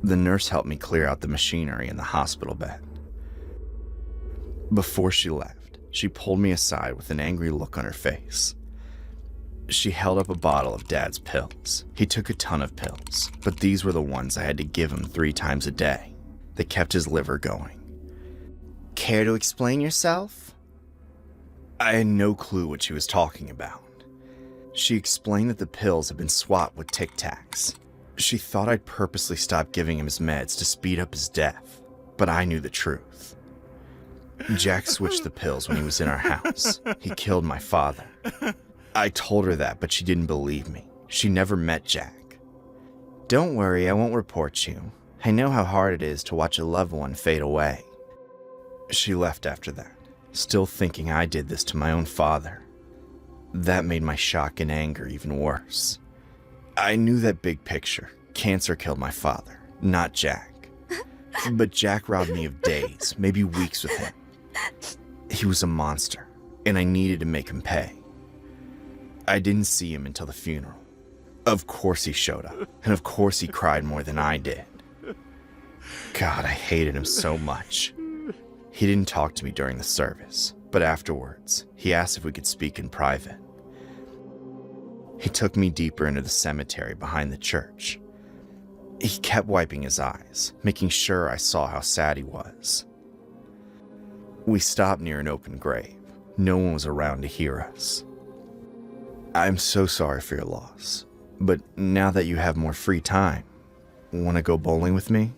The nurse helped me clear out the machinery in the hospital bed. Before she left, she pulled me aside with an angry look on her face. She held up a bottle of Dad's pills. He took a ton of pills, but these were the ones I had to give him 3 times a day. They kept his liver going. "Care to explain yourself?" I had no clue what she was talking about. She explained that the pills had been swapped with Tic Tacs. She thought I'd purposely stopped giving him his meds to speed up his death, but I knew the truth. Jack switched the pills when he was in our house. He killed my father. I told her that, but she didn't believe me. She never met Jack. "Don't worry, I won't report you. I know how hard it is to watch a loved one fade away." She left after that, still thinking I did this to my own father. That made my shock and anger even worse. I knew that big picture. Cancer killed my father, not Jack. But Jack robbed me of days, maybe weeks with him. He was a monster, and I needed to make him pay. I didn't see him until the funeral. Of course he showed up, and of course he cried more than I did. God, I hated him so much. He didn't talk to me during the service, but afterwards, he asked if we could speak in private. He took me deeper into the cemetery behind the church. He kept wiping his eyes, making sure I saw how sad he was. We stopped near an open grave. No one was around to hear us. "I'm so sorry for your loss, but now that you have more free time, want to go bowling with me?"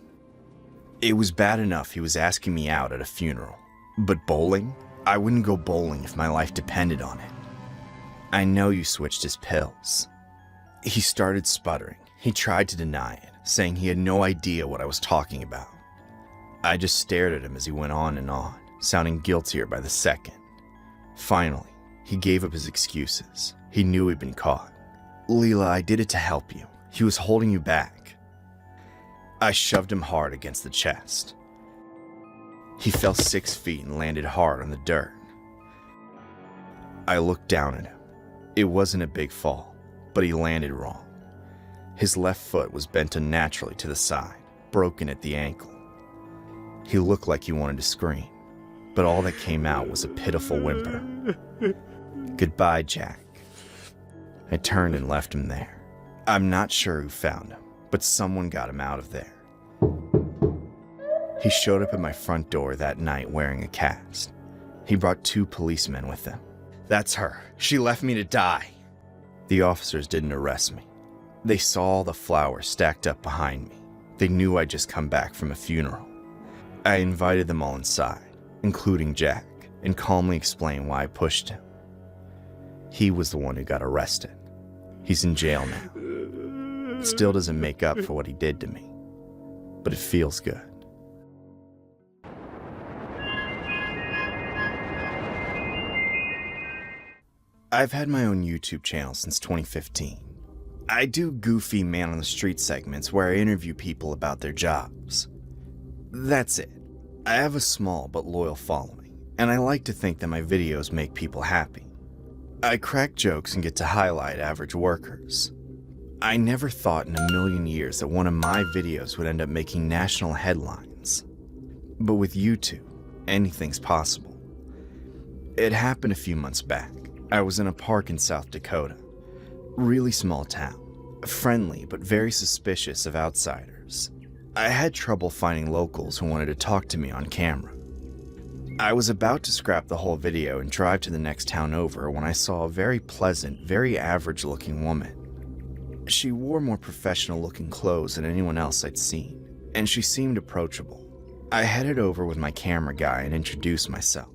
It was bad enough he was asking me out at a funeral, but bowling? I wouldn't go bowling if my life depended on it. "I know you switched his pills." He started sputtering. He tried to deny it, saying he had no idea what I was talking about. I just stared at him as he went on, sounding guiltier by the second. Finally, he gave up his excuses. He knew he'd been caught. "Leela, I did it to help you. He was holding you back." I shoved him hard against the chest. He fell 6 feet and landed hard on the dirt. I looked down at him. It wasn't a big fall, but he landed wrong. His left foot was bent unnaturally to the side, broken at the ankle. He looked like he wanted to scream, but all that came out was a pitiful whimper. "Goodbye, Jack." I turned and left him there. I'm not sure who found him, but someone got him out of there. He showed up at my front door that night wearing a cast. He brought 2 policemen with him. "That's her. She left me to die." The officers didn't arrest me. They saw all the flowers stacked up behind me. They knew I'd just come back from a funeral. I invited them all inside, including Jack. and calmly explain why I pushed him. He was the one who got arrested. He's in jail now. It still doesn't make up for what he did to me, but it feels good. I've had my own YouTube channel since 2015. I do goofy man on the street segments where I interview people about their jobs. That's it. I have a small but loyal following, and I like to think that my videos make people happy. I crack jokes and get to highlight average workers. I never thought in a million years that one of my videos would end up making national headlines. But with YouTube, anything's possible. It happened a few months back. I was in a park in South Dakota. Really small town. Friendly, but very suspicious of outsiders. I had trouble finding locals who wanted to talk to me on camera. I was about to scrap the whole video and drive to the next town over when I saw a very pleasant, very average-looking woman. She wore more professional-looking clothes than anyone else I'd seen, and she seemed approachable. I headed over with my camera guy and introduced myself.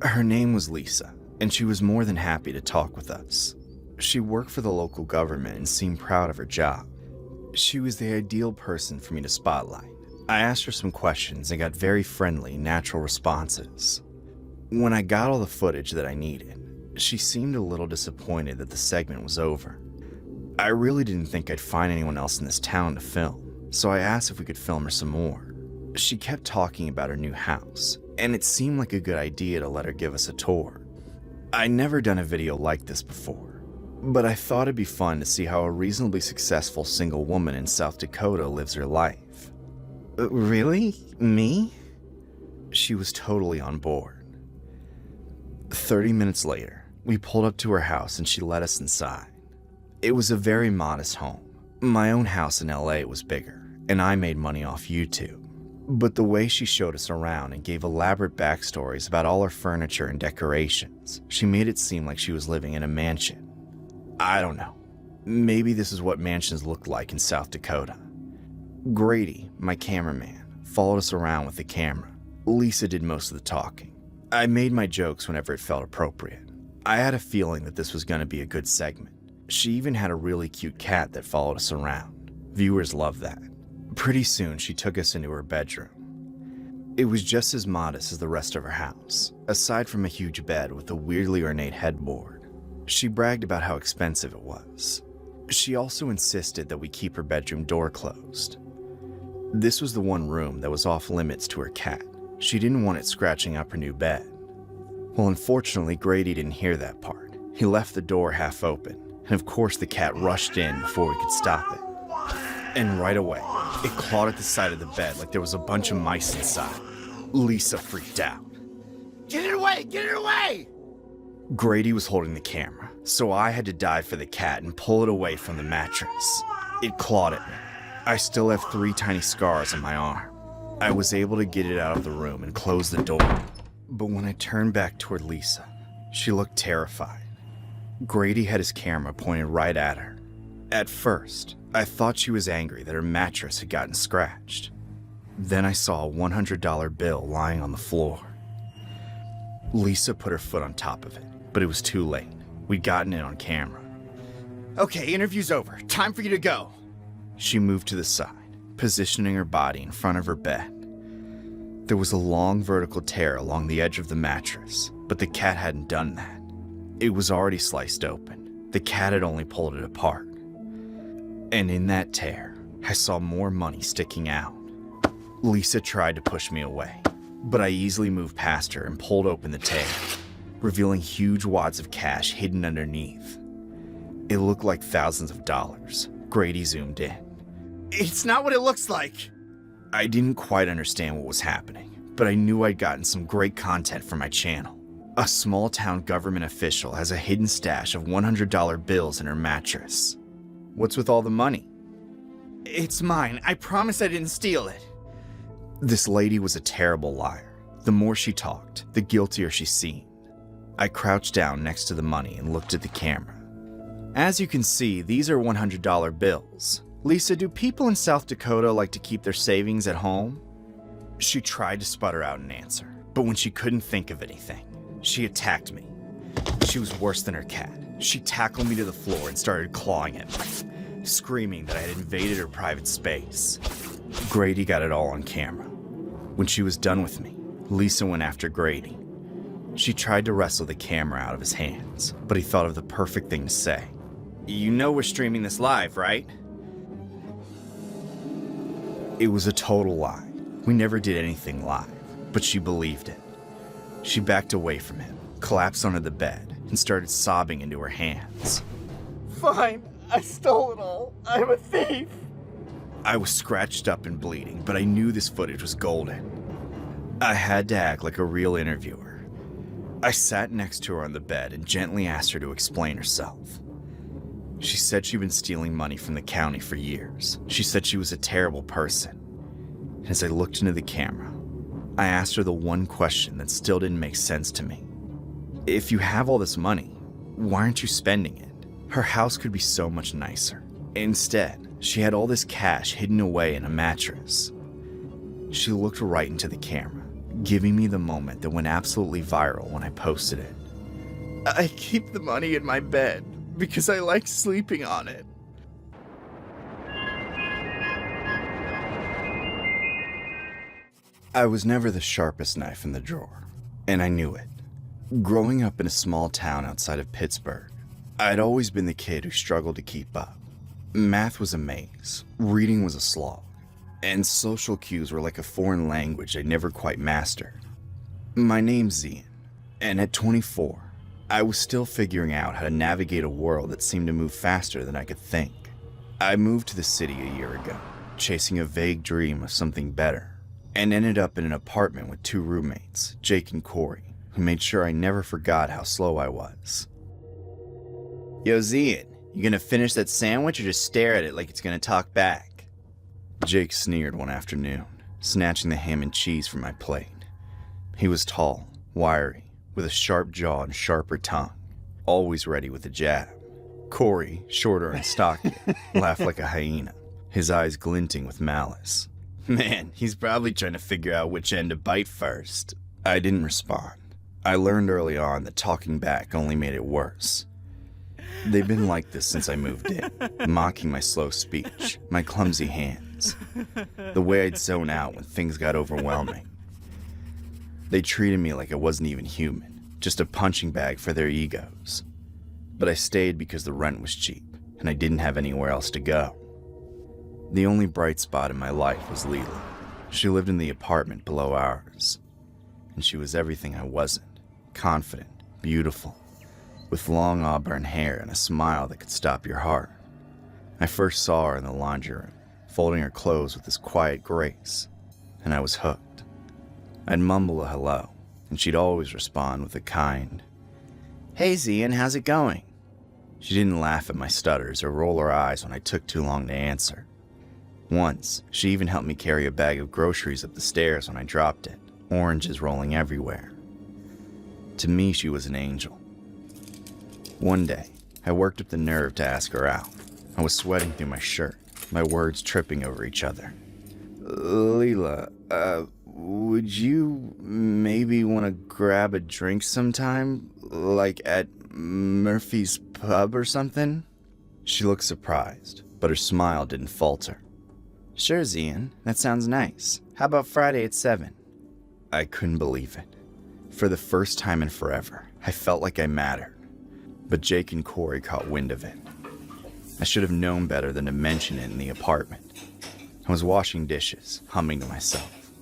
Her name was Lisa, and she was more than happy to talk with us. She worked for the local government and seemed proud of her job. She was the ideal person for me to spotlight. I asked her some questions and got very friendly, natural responses. When I got all the footage that I needed, she seemed a little disappointed that the segment was over. I really didn't think I'd find anyone else in this town to film, so I asked if we could film her some more. She kept talking about her new house, and it seemed like a good idea to let her give us a tour. I'd never done a video like this before, but I thought it'd be fun to see how a reasonably successful single woman in South Dakota lives her life. Really? Me? She was totally on board. 30 minutes later, we pulled up to her house and she let us inside. It was a very modest home. My own house in LA was bigger, and I made money off YouTube. But the way she showed us around and gave elaborate backstories about all her furniture and decorations, she made it seem like she was living in a mansion. I don't know. Maybe this is what mansions look like in South Dakota. Grady, my cameraman, followed us around with the camera. Lisa did most of the talking. I made my jokes whenever it felt appropriate. I had a feeling that this was going to be a good segment. She even had a really cute cat that followed us around. Viewers loved that. Pretty soon, she took us into her bedroom. It was just as modest as the rest of her house, aside from a huge bed with a weirdly ornate headboard. She bragged about how expensive it was. She also insisted that we keep her bedroom door closed. This was the one room that was off limits to her cat. She didn't want it scratching up her new bed. Well, unfortunately, Grady didn't hear that part. He left the door half open, and of course the cat rushed in before we could stop it. And right away, it clawed at the side of the bed like there was a bunch of mice inside. Lisa freaked out. Get it away! Get it away! Grady was holding the camera, so I had to dive for the cat and pull it away from the mattress. It clawed at me. I still have 3 tiny scars on my arm. I was able to get it out of the room and close the door. But when I turned back toward Lisa, she looked terrified. Grady had his camera pointed right at her. At first, I thought she was angry that her mattress had gotten scratched. Then I saw a $100 bill lying on the floor. Lisa put her foot on top of it, but it was too late. We'd gotten it on camera. Okay, interview's over. Time for you to go. She moved to the side, positioning her body in front of her bed. There was a long vertical tear along the edge of the mattress, but the cat hadn't done that. It was already sliced open. The cat had only pulled it apart. And in that tear, I saw more money sticking out. Lisa tried to push me away, but I easily moved past her and pulled open the tear, revealing huge wads of cash hidden underneath. It looked like thousands of dollars. Grady zoomed in. It's not what it looks like! I didn't quite understand what was happening, but I knew I'd gotten some great content for my channel. A small-town government official has a hidden stash of $100 bills in her mattress. What's with all the money? It's mine. I promise I didn't steal it. This lady was a terrible liar. The more she talked, the guiltier she seemed. I crouched down next to the money and looked at the camera. As you can see, these are $100 bills. Lisa, do people in South Dakota like to keep their savings at home? She tried to sputter out an answer, But when she couldn't think of anything, she attacked me. She was worse than her cat. She tackled me to the floor and started clawing at me, screaming that I had invaded her private space. Grady got it all on camera. When she was done with me, Lisa went after Grady. She tried to wrestle the camera out of his hands, but he thought of the perfect thing to say. "You know we're streaming this live, right?" It was a total lie. We never did anything live, but she believed it. She backed away from him, collapsed onto the bed, and started sobbing into her hands. Fine, I stole it all. I'm a thief. I was scratched up and bleeding, but I knew this footage was golden. I had to act like a real interviewer. I sat next to her on the bed and gently asked her to explain herself. She said she'd been stealing money from the county for years. She said she was a terrible person. And as I looked into the camera, I asked her the one question that still didn't make sense to me. If you have all this money, why aren't you spending it? Her house could be so much nicer. Instead, she had all this cash hidden away in a mattress. She looked right into the camera, giving me the moment that went absolutely viral when I posted it. "I keep the money in my bed because I like sleeping on it." I was never the sharpest knife in the drawer, and I knew it. Growing up in a small town outside of Pittsburgh, I'd always been the kid who struggled to keep up. Math was a maze, reading was a slog, and social cues were like a foreign language I never quite mastered. My name's Zian, and at 24, I was still figuring out how to navigate a world that seemed to move faster than I could think. I moved to the city a year ago, chasing a vague dream of something better, and ended up in an apartment with 2 roommates, Jake and Corey, who made sure I never forgot how slow I was. "Yo, Zian, you gonna finish that sandwich or just stare at it like it's gonna talk back?" Jake sneered one afternoon, snatching the ham and cheese from my plate. He was tall, wiry, with a sharp jaw and sharper tongue, always ready with a jab. Corey, shorter and stockier, laughed like a hyena, his eyes glinting with malice. "Man, he's probably trying to figure out which end to bite first." I didn't respond. I learned early on that talking back only made it worse. They've been like this since I moved in, mocking my slow speech, my clumsy hands, the way I'd zone out when things got overwhelming. They treated me like I wasn't even human, just a punching bag for their egos. But I stayed because the rent was cheap, and I didn't have anywhere else to go. The only bright spot in my life was Leela. She lived in the apartment below ours, and she was everything I wasn't. Confident, beautiful, with long auburn hair and a smile that could stop your heart. I first saw her in the laundry room, folding her clothes with this quiet grace, and I was hooked. I'd mumble a hello, and she'd always respond with a kind, "Hey Zian, how's it going?" She didn't laugh at my stutters or roll her eyes when I took too long to answer. Once, she even helped me carry a bag of groceries up the stairs when I dropped it, oranges rolling everywhere. To me, she was an angel. One day, I worked up the nerve to ask her out. I was sweating through my shirt, my words tripping over each other. "Leela, would you maybe want to grab a drink sometime? Like at Murphy's Pub or something?" She looked surprised, but her smile didn't falter. "Sure, Zian, that sounds nice. How about Friday at 7? I couldn't believe it. For the first time in forever, I felt like I mattered. But Jake and Corey caught wind of it. I should have known better than to mention it in the apartment. I was washing dishes, humming to myself,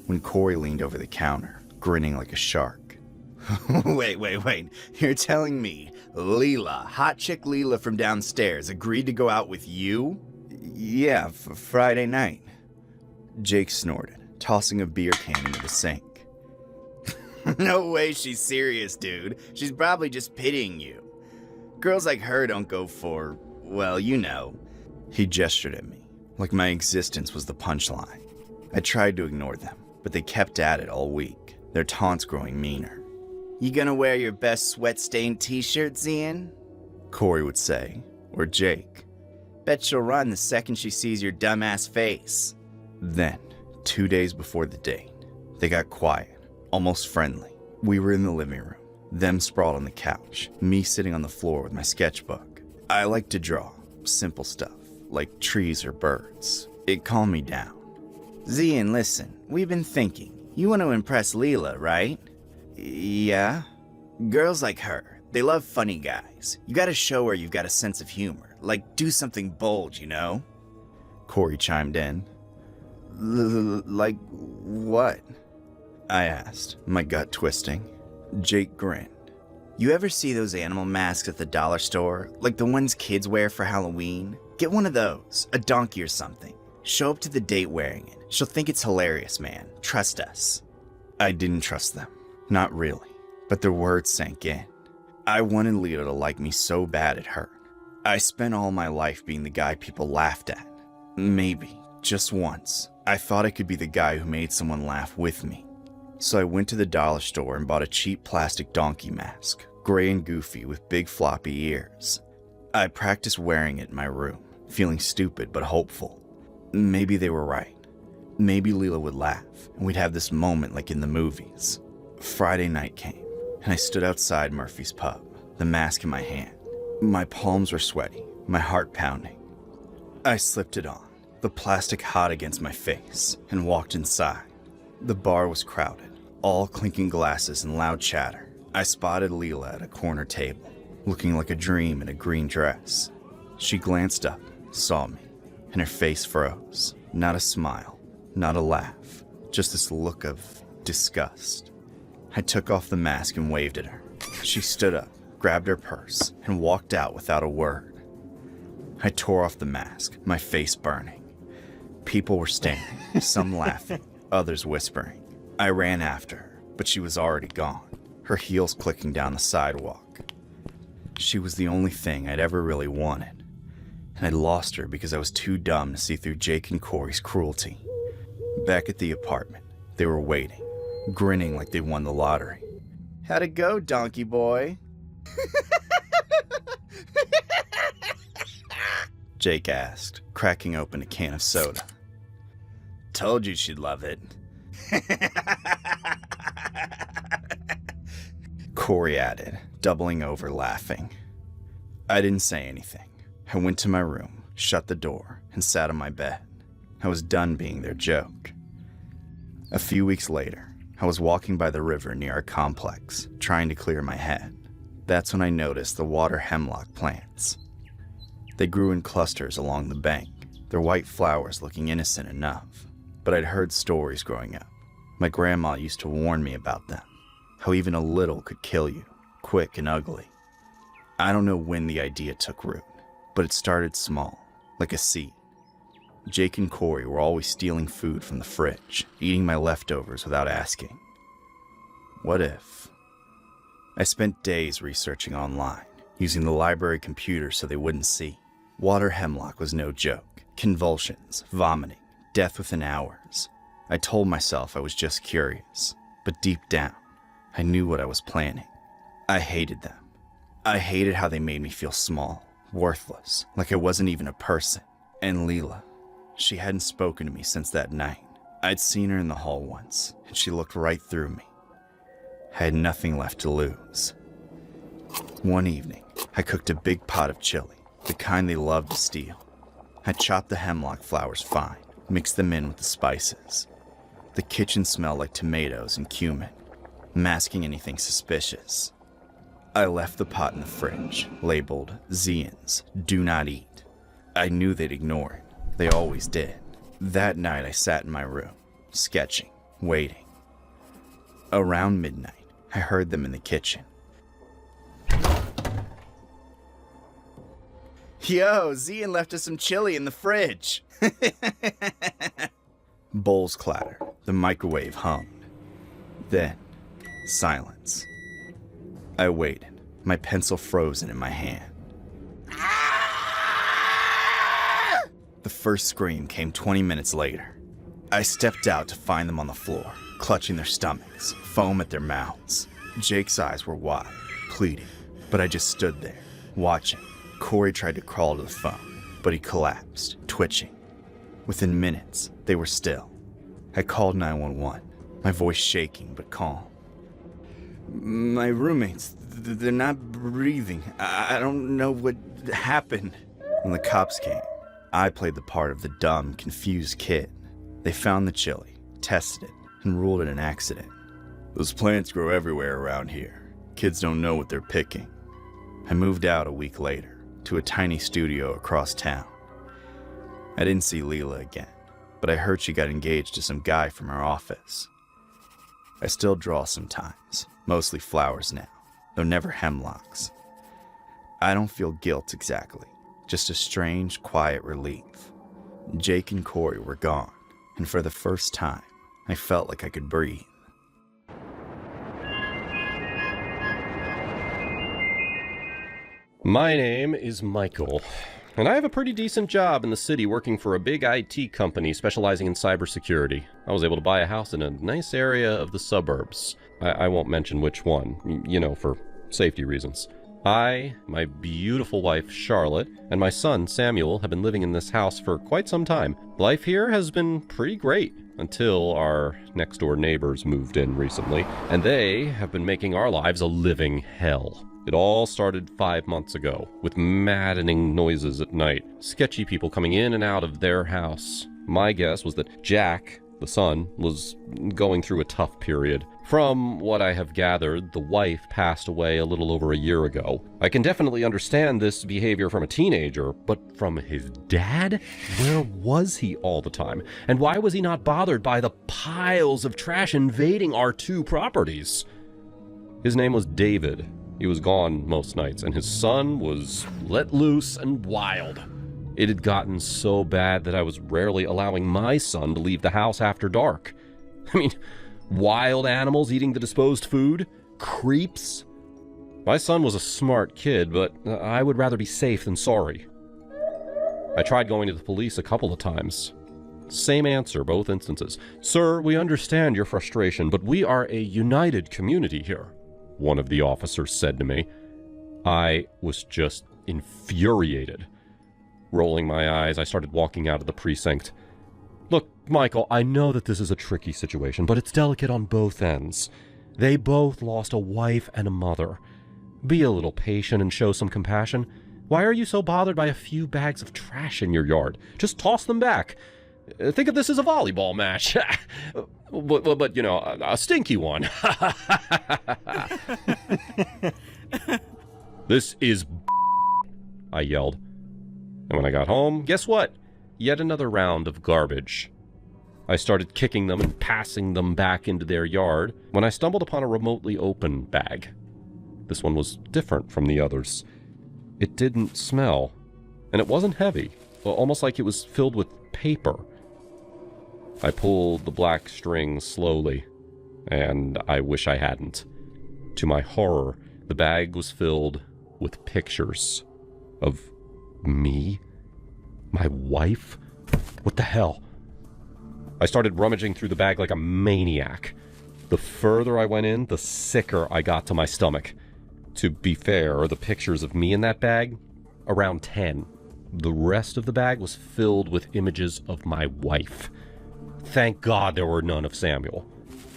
when Corey leaned over the counter, grinning like a shark. Wait. You're telling me Leela, hot chick Leela from downstairs, agreed to go out with you? Yeah, Friday night. Jake snorted, tossing a beer can into the sink. No way she's serious, dude. She's probably just pitying you. Girls like her don't go for, well, you know. He gestured at me, like my existence was the punchline. I tried to ignore them, but they kept at it all week, their taunts growing meaner. "You gonna wear your best sweat-stained t-shirt, Zian?" Corey would say, or Jake. "Bet she'll run the second she sees your dumbass face." Then, 2 days before the date, they got quiet, almost friendly. We were in the living room, them sprawled on the couch, me sitting on the floor with my sketchbook. I like to draw, simple stuff, like trees or birds. It calmed me down. Zian, listen, we've been thinking. You want to impress Leela, right? Yeah? Girls like her, they love funny guys. You gotta show her you've got a sense of humor. Like, do something bold, you know? Corey chimed in. Like what? I asked, my gut twisting. Jake grinned. You ever see those animal masks at the dollar store? Like the ones kids wear for Halloween? Get one of those, a donkey or something. Show up to the date wearing it. She'll think it's hilarious, man. Trust us. I didn't trust them. Not really. But their words sank in. I wanted Leela to like me so bad it hurt. I spent all my life being the guy people laughed at. Maybe, just once, I thought I could be the guy who made someone laugh with me. So I went to the dollar store and bought a cheap plastic donkey mask, gray and goofy with big floppy ears. I practiced wearing it in my room, feeling stupid but hopeful. Maybe they were right. Maybe Leela would laugh, and we'd have this moment like in the movies. Friday night came, and I stood outside Murphy's pub, the mask in my hand. My palms were sweaty, my heart pounding. I slipped it on, the plastic hot against my face, and walked inside. The bar was crowded, all clinking glasses and loud chatter. I spotted Leela at a corner table, looking like a dream in a green dress. She glanced up, saw me, and her face froze. Not a smile, not a laugh, just this look of disgust. I took off the mask and waved at her. She stood up, grabbed her purse, and walked out without a word. I tore off the mask, my face burning. People were standing, some laughing, others whispering. I ran after her, but she was already gone, her heels clicking down the sidewalk. She was the only thing I'd ever really wanted, and I'd lost her because I was too dumb to see through Jake and Corey's cruelty. Back at the apartment, they were waiting, grinning like they won the lottery. How'd it go, donkey boy? Jake asked, cracking open a can of soda. Told you she'd love it. Corey added, doubling over laughing. I didn't say anything. I went to my room, shut the door, and sat on my bed. I was done being their joke. A few weeks later, I was walking by the river near our complex, trying to clear my head. That's when I noticed the water hemlock plants. They grew in clusters along the bank, their white flowers looking innocent enough. But I'd heard stories growing up. My grandma used to warn me about them, how even a little could kill you, quick and ugly. I don't know when the idea took root, but it started small, like a seed. Jake and Corey were always stealing food from the fridge, eating my leftovers without asking. What if? I spent days researching online, using the library computer so they wouldn't see. Water hemlock was no joke. Convulsions, vomiting, death within hours. I told myself I was just curious, but deep down, I knew what I was planning. I hated them. I hated how they made me feel small, worthless, like I wasn't even a person. And Leela, she hadn't spoken to me since that night. I'd seen her in the hall once, and she looked right through me. I had nothing left to lose. One evening, I cooked a big pot of chili, the kind they love to steal. I chopped the hemlock flowers fine, mixed them in with the spices. The kitchen smelled like tomatoes and cumin, masking anything suspicious. I left the pot in the fridge, labeled Zian's, do not eat. I knew they'd ignore it. They always did. That night I sat in my room, sketching, waiting. Around midnight, I heard them in the kitchen. Yo, Zian left us some chili in the fridge. Bowls clattered, the microwave hummed. Then, silence. I waited, my pencil frozen in my hand. The first scream came 20 minutes later. I stepped out to find them on the floor, clutching their stomachs, foam at their mouths. Jake's eyes were wide, pleading, but I just stood there, watching. Corey tried to crawl to the phone, but he collapsed, twitching. Within minutes, they were still. I called 911. my voice shaking but calm. My roommates, they're not breathing. I don't know what happened. When the cops came, I played the part of the dumb, confused kid. They found the chili, tested it, and ruled it an accident. Those plants grow everywhere around here. Kids don't know what they're picking. I moved out a week later to a tiny studio across town. I didn't see Leela again, but I heard she got engaged to some guy from her office. I still draw sometimes, mostly flowers now, though never hemlocks. I don't feel guilt exactly, just a strange, quiet relief. Jake and Corey were gone, and for the first time, I felt like I could breathe. My name is Michael, and I have a pretty decent job in the city working for a big IT company specializing in cybersecurity. I was able to buy a house in a nice area of the suburbs. I won't mention which one, for safety reasons. I, my beautiful wife Charlotte, and my son Samuel have been living in this house for quite some time. Life here has been pretty great until our next door neighbors moved in recently, and they have been making our lives a living hell. It all started 5 months ago, with maddening noises at night, sketchy people coming in and out of their house. My guess was that Jack, the son, was going through a tough period. From what I have gathered, the wife passed away a little over a year ago. I can definitely understand this behavior from a teenager, but from his dad? Where was he all the time? And why was he not bothered by the piles of trash invading our two properties? His name was David. He was gone most nights, and his son was let loose and wild. It had gotten so bad that I was rarely allowing my son to leave the house after dark. I mean, wild animals eating the disposed food? Creeps? My son was a smart kid, but I would rather be safe than sorry. I tried going to the police a couple of times. Same answer, both instances. Sir, we understand your frustration, but we are a united community here, one of the officers said to me. I was just infuriated. Rolling my eyes, I started walking out of the precinct. Look, Michael, I know that this is a tricky situation, but it's delicate on both ends. They both lost a wife and a mother. Be a little patient and show some compassion. Why are you so bothered by a few bags of trash in your yard? Just toss them back. Think of this as a volleyball match. but a stinky one. This is I yelled. And when I got home, guess what? Yet another round of garbage. I started kicking them and passing them back into their yard when I stumbled upon a remotely open bag. This one was different from the others. It didn't smell, and it wasn't heavy, almost like it was filled with paper. I pulled the black string slowly, and I wish I hadn't. To my horror, the bag was filled with pictures of me? My wife? What the hell? I started rummaging through the bag like a maniac. The further I went in, the sicker I got to my stomach. To be fair, the pictures of me in that bag? Around 10. The rest of the bag was filled with images of my wife. Thank God there were none of Samuel.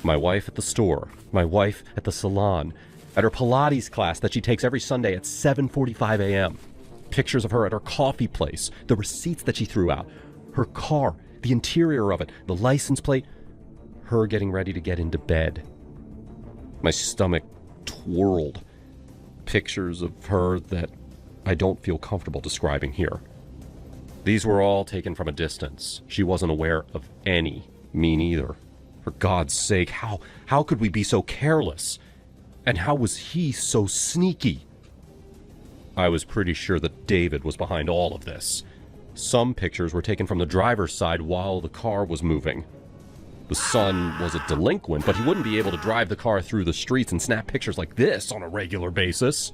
My wife at the store. My wife at the salon. At her Pilates class that she takes every Sunday at 7:45 a.m. Pictures of her at her coffee place. The receipts that she threw out. Her car. The interior of it. The license plate. Her getting ready to get into bed. My stomach twirled. Pictures of her that I don't feel comfortable describing here. These were all taken from a distance. She wasn't aware of any. Me neither. For God's sake, how could we be so careless? And how was he so sneaky? I was pretty sure that David was behind all of this. Some pictures were taken from the driver's side while the car was moving. The son was a delinquent, but he wouldn't be able to drive the car through the streets and snap pictures like this on a regular basis.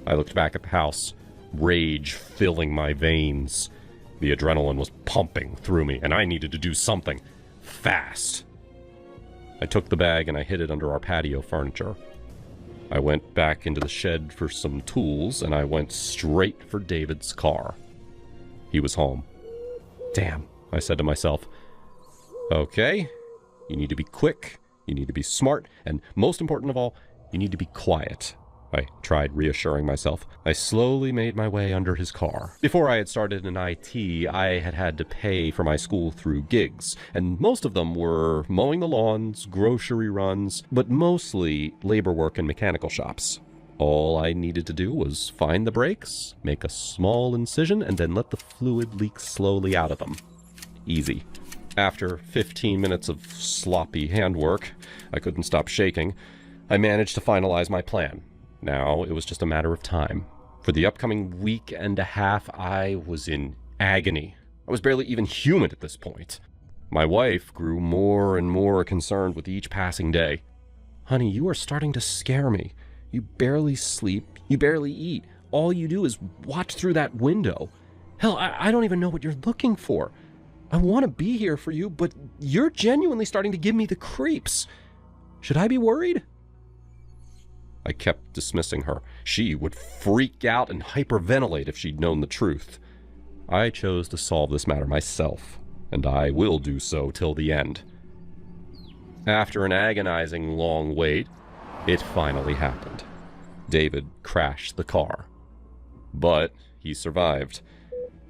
I looked back at the house, rage filling my veins. The adrenaline was pumping through me, and I needed to do something fast. I took the bag and I hid it under our patio furniture. I went back into the shed for some tools, and I went straight for David's car. He was home. Damn, I said to myself. Okay, You need to be quick, you need to be smart, and most important of all, you need to be quiet. I tried reassuring myself. I slowly made my way under his car. Before I had started in IT, I had had to pay for my school through gigs, and most of them were mowing the lawns, grocery runs, but mostly labor work in mechanical shops. All I needed to do was find the brakes, make a small incision, and then let the fluid leak slowly out of them. Easy. After 15 minutes of sloppy handwork, I couldn't stop shaking, I managed to finalize my plan. Now it was just a matter of time. For the upcoming week and a half, I was in agony. I was barely even human at this point. My wife grew more and more concerned with each passing day. Honey, you are starting to scare me. You barely sleep, you barely eat. All you do is watch through that window. Hell, I don't even know what you're looking for. I want to be here for you, but you're genuinely starting to give me the creeps. Should I be worried? I kept dismissing her. She would freak out and hyperventilate if she'd known the truth. I chose to solve this matter myself, and I will do so till the end. After an agonizing long wait, it finally happened. David crashed the car. But he survived.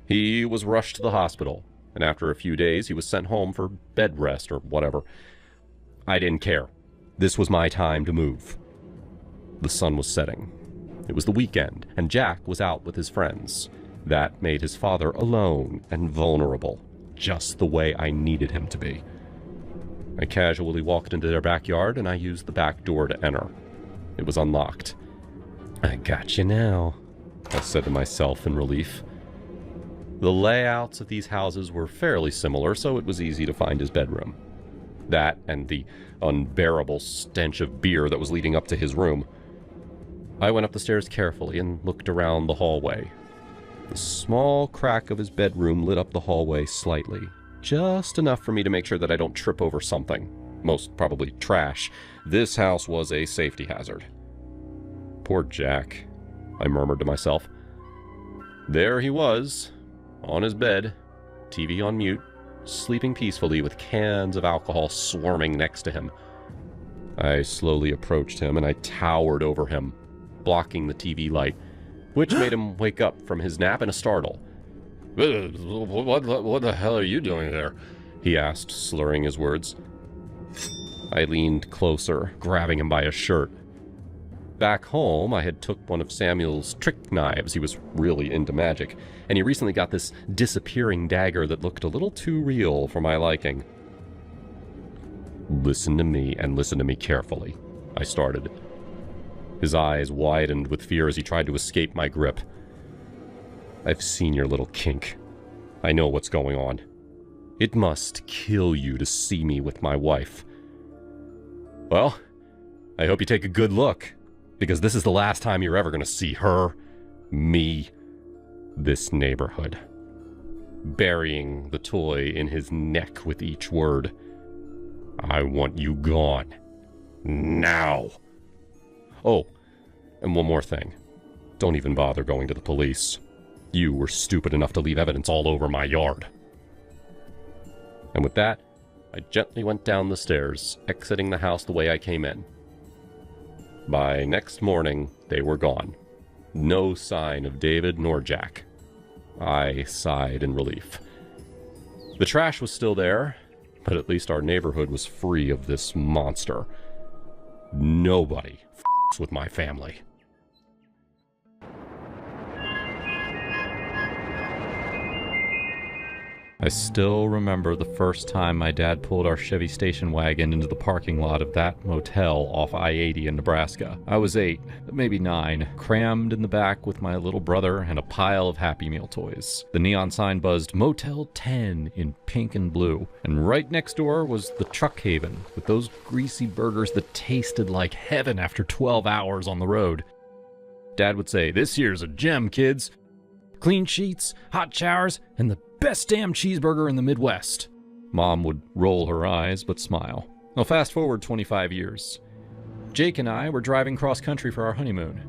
He was rushed to the hospital, and after a few days he was sent home for bed rest or whatever. I didn't care. This was my time to move. The sun was setting. It was the weekend, and Jack was out with his friends. That made his father alone and vulnerable, just the way I needed him to be. I casually walked into their backyard, and I used the back door to enter. It was unlocked. I got you now, I said to myself in relief. The layouts of these houses were fairly similar, so it was easy to find his bedroom. That and the unbearable stench of beer that was leading up to his room. I went up the stairs carefully and looked around the hallway. The small crack of his bedroom lit up the hallway slightly, just enough for me to make sure that I don't trip over something, most probably trash. This house was a safety hazard. Poor Jack, I murmured to myself. There he was, on his bed, TV on mute, sleeping peacefully with cans of alcohol swarming next to him. I slowly approached him and I towered over him, blocking the TV light, which made him wake up from his nap in a startle. What the hell are you doing there? He asked, slurring his words. I leaned closer, grabbing him by his shirt. Back home, I had took one of Samuel's trick knives. He was really into magic, and he recently got this disappearing dagger that looked a little too real for my liking. Listen to me, and listen to me carefully, I started. His eyes widened with fear as he tried to escape my grip. I've seen your little kink. I know what's going on. It must kill you to see me with my wife. Well, I hope you take a good look, because this is the last time you're ever going to see her, me, this neighborhood. Burying the toy in his neck with each word. I want you gone. Now. Oh, and one more thing. Don't even bother going to the police. You were stupid enough to leave evidence all over my yard. And with that, I gently went down the stairs, exiting the house the way I came in. By next morning, they were gone. No sign of David nor Jack. I sighed in relief. The trash was still there, but at least our neighborhood was free of this monster. Nobody f***s with my family. I still remember the first time my dad pulled our Chevy station wagon into the parking lot of that motel off I-80 in Nebraska. I was 8, maybe 9, crammed in the back with my little brother and a pile of Happy Meal toys. The neon sign buzzed Motel 10 in pink and blue, and right next door was the Truck Haven with those greasy burgers that tasted like heaven after 12 hours on the road. Dad would say, "This here's a gem, kids. Clean sheets, hot showers, and the best damn cheeseburger in the Midwest." Mom would roll her eyes but smile. Well, fast forward 25 years. Jake and I were driving cross-country for our honeymoon.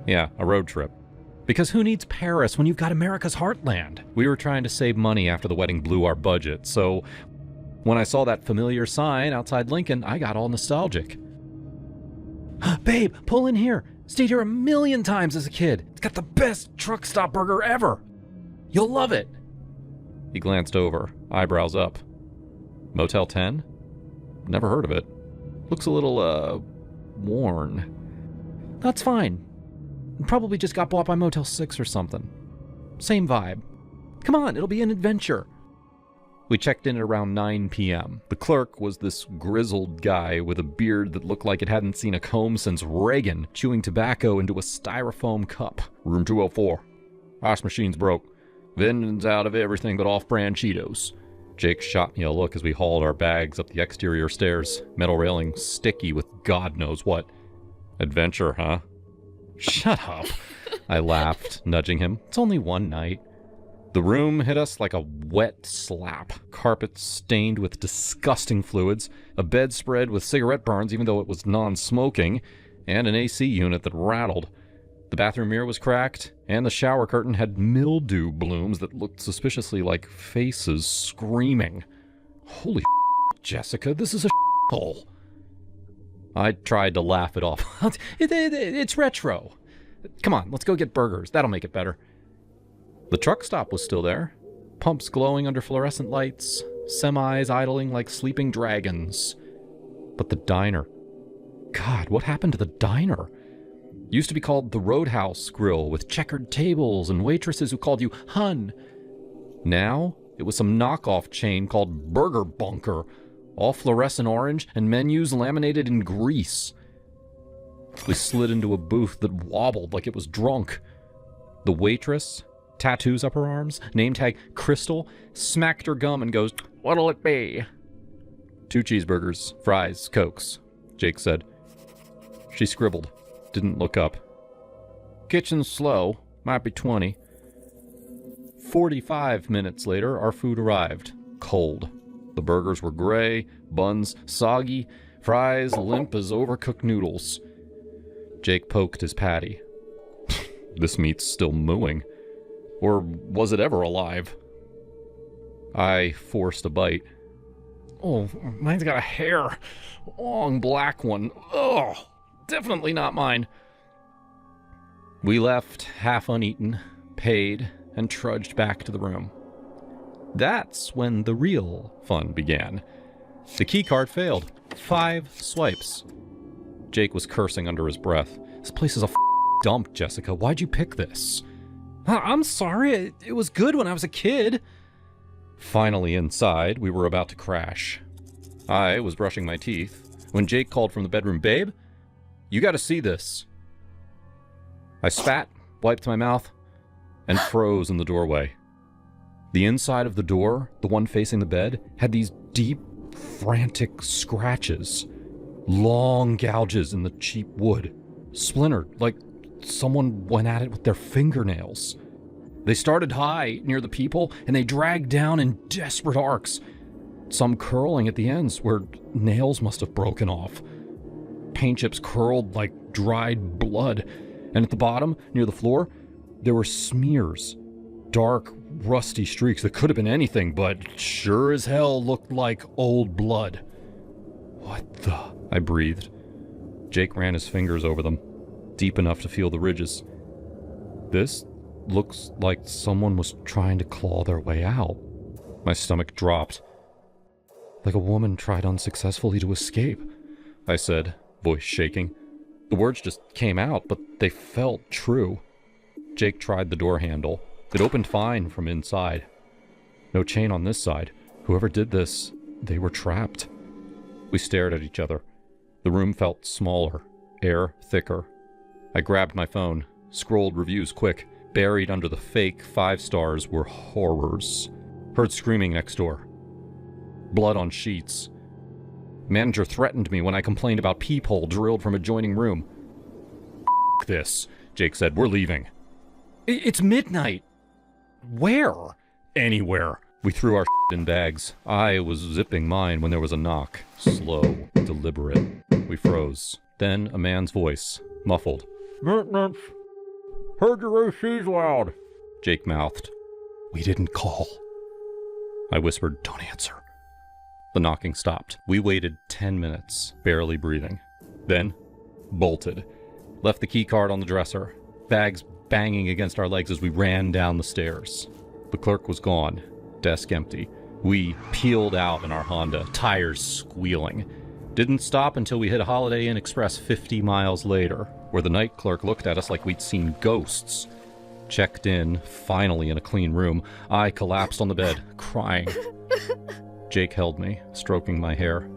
Yeah, a road trip. Because who needs Paris when you've got America's heartland? We were trying to save money after the wedding blew our budget, so When I saw that familiar sign outside Lincoln, I got all nostalgic. Babe, pull in here. Stayed here 1,000,000 times as a kid. It's got the best truck stop burger ever. You'll love it. He glanced over, eyebrows up. Motel 10? Never heard of it. Looks a little, worn. That's fine. Probably just got bought by Motel 6 or something. Same vibe. Come on, it'll be an adventure. We checked in at around 9 p.m. The clerk was this grizzled guy with a beard that looked like it hadn't seen a comb since Reagan, chewing tobacco into a styrofoam cup. Room 204. Wash machine's broke. Vending's out of everything but off-brand Cheetos. Jake shot me a look as we hauled our bags up the exterior stairs, metal railing sticky with God knows what. Adventure, huh? Shut up. I laughed, nudging him. It's only one night. The room hit us like a wet slap. Carpet stained with disgusting fluids, a bed spread with cigarette burns even though it was non-smoking, and an AC unit that rattled. The bathroom mirror was cracked, and the shower curtain had mildew blooms that looked suspiciously like faces screaming. Holy Jessica, this is a hole. I tried to laugh it off. It's retro. Come on, let's go get burgers. That'll make it better. The truck stop was still there. Pumps glowing under fluorescent lights, semis idling like sleeping dragons. But the diner. God, what happened to the diner? Used to be called the Roadhouse Grill, with checkered tables and waitresses who called you Hun. Now, it was some knockoff chain called Burger Bunker, all fluorescent orange and menus laminated in grease. We slid into a booth that wobbled like it was drunk. The waitress, tattoos up her arms, name tag Crystal, smacked her gum and goes, "What'll it be?" 2 cheeseburgers, fries, Cokes, Jake said. She scribbled, didn't look up. Kitchen's slow, might be 20. 45 minutes later, our food arrived, cold. The burgers were gray, buns soggy, fries limp as overcooked noodles. Jake poked his patty. This meat's still mooing. Or was it ever alive? I forced a bite. Oh, mine's got a hair. Long black one. Ugh, definitely not mine. We left half uneaten, paid, and trudged back to the room. That's when the real fun began. The key card failed. 5 swipes. Jake was cursing under his breath. This place is a dump, Jessica. Why'd you pick this? I'm sorry. It was good when I was a kid. Finally inside, we were about to crash. I was brushing my teeth when Jake called from the bedroom, "Babe, you gotta see this." I spat, wiped my mouth, and froze in the doorway. The inside of the door, the one facing the bed, had these deep, frantic scratches. Long gouges in the cheap wood, splintered like someone went at it with their fingernails. They started high near the people, and they dragged down in desperate arcs, some curling at the ends where nails must have broken off. Paint chips curled like dried blood, and at the bottom, near the floor, there were smears. Dark, rusty streaks that could have been anything, but sure as hell looked like old blood. What the? I breathed. Jake ran his fingers over them, deep enough to feel the ridges. This looks like someone was trying to claw their way out. My stomach dropped. Like a woman tried unsuccessfully to escape, I said, voice shaking. The words just came out, but they felt true. Jake tried the door handle. It opened fine from inside. No chain on this side. Whoever did this, they were trapped. We stared at each other. The room felt smaller, air thicker. I grabbed my phone, scrolled reviews quick. Buried under the fake 5 stars were horrors. Heard screaming next door. Blood on sheets. Manager threatened me when I complained about peephole drilled from adjoining room. "F*** this," Jake said. "We're leaving." It's midnight. Where? Anywhere. We threw our in bags. I was zipping mine when there was a knock. Slow, deliberate. We froze. Then a man's voice, muffled. "Maintenance. Heard your AC's loud," Jake mouthed. "We didn't call." I whispered, "Don't answer." The knocking stopped. We waited 10 minutes, barely breathing. Then, bolted. Left the key card on the dresser, bags banging against our legs as we ran down the stairs. The clerk was gone, desk empty. We peeled out in our Honda, tires squealing. Didn't stop until we hit a Holiday Inn Express 50 miles later, where the night clerk looked at us like we'd seen ghosts. Checked in, finally in a clean room. I collapsed on the bed, crying. Jake held me, stroking my hair.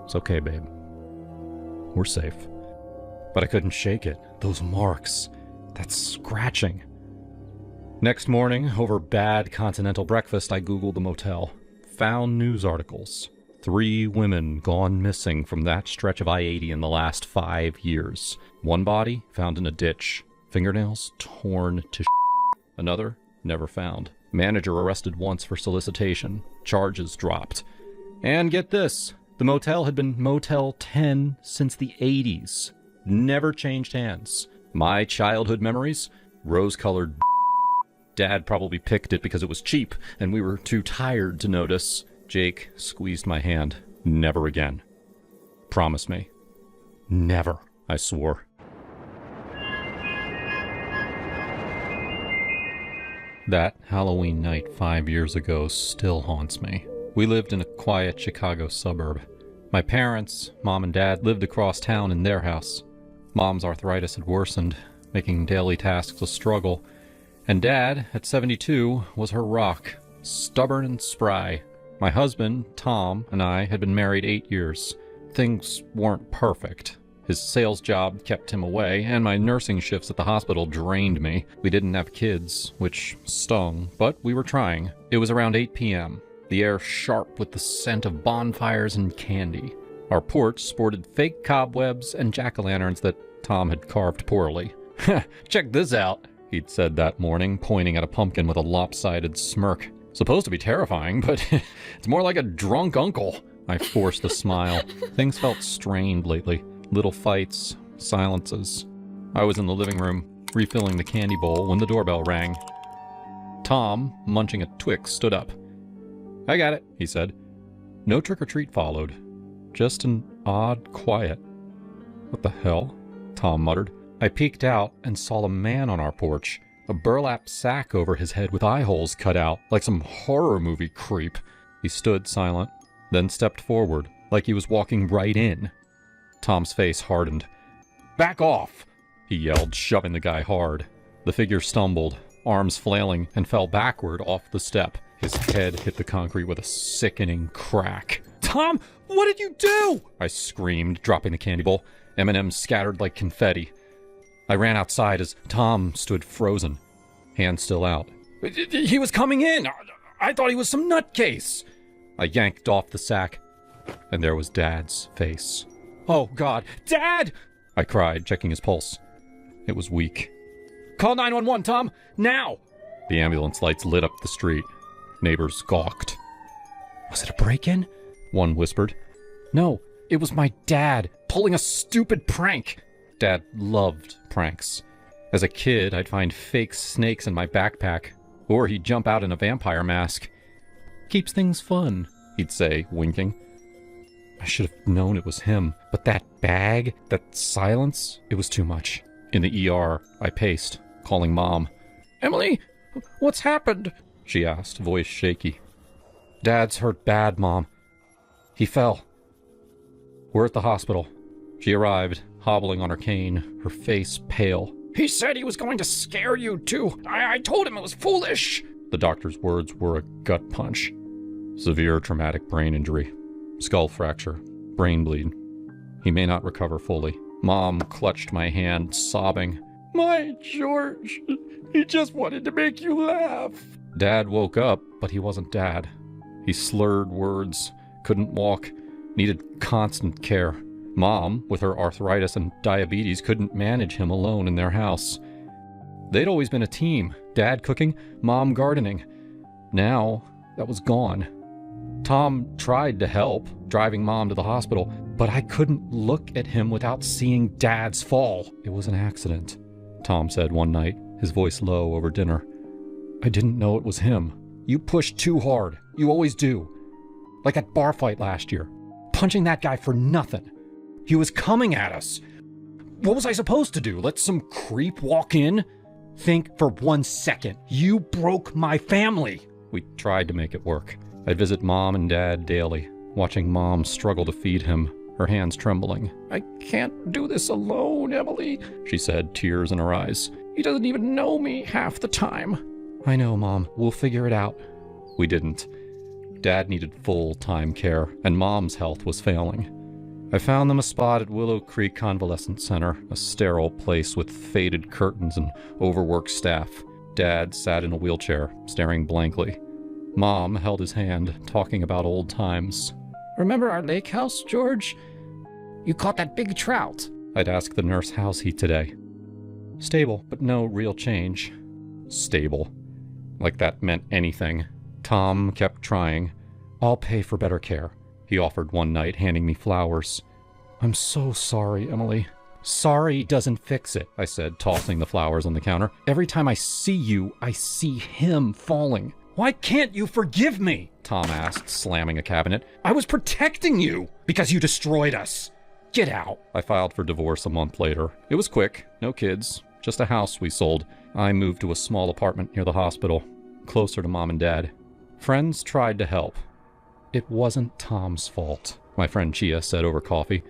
It's okay, babe. We're safe. But I couldn't shake it. Those marks. That scratching. Next morning, over bad continental breakfast, I Googled the motel. Found news articles. 3 women gone missing from that stretch of I-80 in the last 5 years. One body found in a ditch. Fingernails torn to Another never found. Manager arrested once for solicitation. Charges dropped. And get this, the motel had been Motel 10 since the 80s. Never changed hands. My childhood memories? Rose-colored. Dad probably picked it because it was cheap, and we were too tired to notice. Jake squeezed my hand. Never again. Promise me. Never, I swore. That Halloween night 5 years ago still haunts me. We lived in a quiet Chicago suburb. My parents, Mom and Dad, lived across town in their house. Mom's arthritis had worsened, making daily tasks a struggle. And Dad, at 72, was her rock, stubborn and spry. My husband, Tom, and I had been married 8 years. Things weren't perfect. His sales job kept him away, and my nursing shifts at the hospital drained me. We didn't have kids, which stung, but we were trying. It was around 8 p.m., the air sharp with the scent of bonfires and candy. Our porch sported fake cobwebs and jack-o'-lanterns that Tom had carved poorly. Check this out, he'd said that morning, pointing at a pumpkin with a lopsided smirk. Supposed to be terrifying, but it's more like a drunk uncle. I forced a smile. Things felt strained lately. Little fights, silences. I was in the living room, refilling the candy bowl when the doorbell rang. Tom, munching a Twix, stood up. I got it, he said. No trick-or-treat followed. Just an odd quiet. What the hell? Tom muttered. I peeked out and saw a man on our porch, a burlap sack over his head with eye holes cut out, like some horror movie creep. He stood silent, then stepped forward, like he was walking right in. Tom's face hardened. Back off, he yelled, shoving the guy hard. The figure stumbled, arms flailing, and fell backward off the step. His head hit the concrete with a sickening crack. Tom, what did you do? I screamed, dropping the candy bowl. M&Ms scattered like confetti. I ran outside as Tom stood frozen, hand still out. He was coming in! I thought he was some nutcase! I yanked off the sack, and there was Dad's face. Oh, God. Dad! I cried, checking his pulse. It was weak. Call 911, Tom! Now! The ambulance lights lit up the street. Neighbors gawked. Was it a break-in? One whispered. No, it was my dad, pulling a stupid prank. Dad loved pranks. As a kid, I'd find fake snakes in my backpack, or he'd jump out in a vampire mask. Keeps things fun, he'd say, winking. I should have known it was him, but that bag, that silence, it was too much. In the ER, I paced, calling Mom. Emily, what's happened? She asked, voice shaky. Dad's hurt bad, Mom. He fell. We're at the hospital. She arrived, hobbling on her cane, her face pale. He said he was going to scare you, too. I told him it was foolish. The doctor's words were a gut punch. Severe traumatic brain injury. Skull fracture. Brain bleed. He may not recover fully. Mom clutched my hand, sobbing. My George, he just wanted to make you laugh. Dad woke up, but he wasn't Dad. He slurred words, couldn't walk, needed constant care. Mom, with her arthritis and diabetes, couldn't manage him alone in their house. They'd always been a team, Dad cooking, Mom gardening. Now, that was gone. Tom tried to help, driving Mom to the hospital, but I couldn't look at him without seeing Dad's fall. It was an accident, Tom said one night, his voice low over dinner. I didn't know it was him. You pushed too hard. You always do. Like that bar fight last year. Punching that guy for nothing. He was coming at us. What was I supposed to do? Let some creep walk in? Think for 1 second. You broke my family. We tried to make it work. I'd visit Mom and Dad daily, watching Mom struggle to feed him, her hands trembling. I can't do this alone, Emily, she said, tears in her eyes. He doesn't even know me half the time. I know, Mom. We'll figure it out. We didn't. Dad needed full-time care, and Mom's health was failing. I found them a spot at Willow Creek Convalescent Center, a sterile place with faded curtains and overworked staff. Dad sat in a wheelchair, staring blankly. Mom held his hand, talking about old times. Remember our lake house, George? You caught that big trout. I'd ask the nurse how's he today. Stable, but no real change. Stable. Like that meant anything. Tom kept trying. I'll pay for better care, he offered one night, handing me flowers. I'm so sorry, Emily. Sorry doesn't fix it, I said, tossing the flowers on the counter. Every time I see you, I see him falling. Why can't you forgive me? Tom asked, slamming a cabinet. I was protecting you because you destroyed us. Get out. I filed for divorce a month later. It was quick, no kids, just a house we sold. I moved to a small apartment near the hospital, closer to Mom and Dad. Friends tried to help. It wasn't Tom's fault, my friend Chia said over coffee.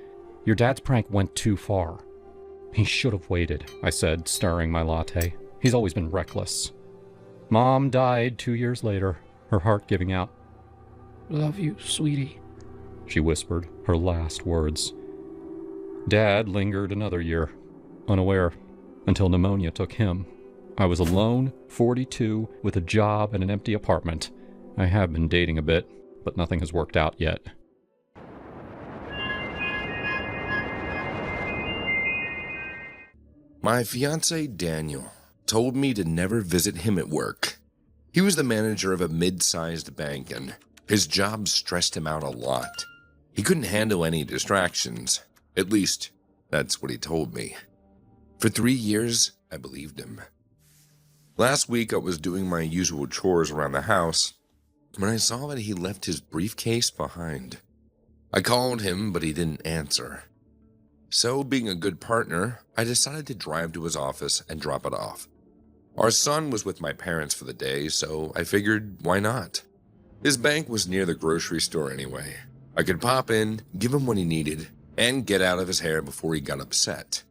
Your dad's prank went too far. He should have waited, I said, stirring my latte. He's always been reckless. Mom died 2 years later, her heart giving out. Love you, sweetie, she whispered, her last words. Dad lingered another year, unaware, until pneumonia took him. I was alone, 42, with a job and an empty apartment. I have been dating a bit, but nothing has worked out yet. My fiance, Daniel, told me to never visit him at work. He was the manager of a mid-sized bank, and his job stressed him out a lot. He couldn't handle any distractions. At least, that's what he told me. For 3 years, I believed him. Last week, I was doing my usual chores around the house when I saw that he left his briefcase behind. I called him, but he didn't answer. So, being a good partner, I decided to drive to his office and drop it off. Our son was with my parents for the day, so I figured, why not? His bank was near the grocery store anyway. I could pop in, give him what he needed, and get out of his hair before he got upset.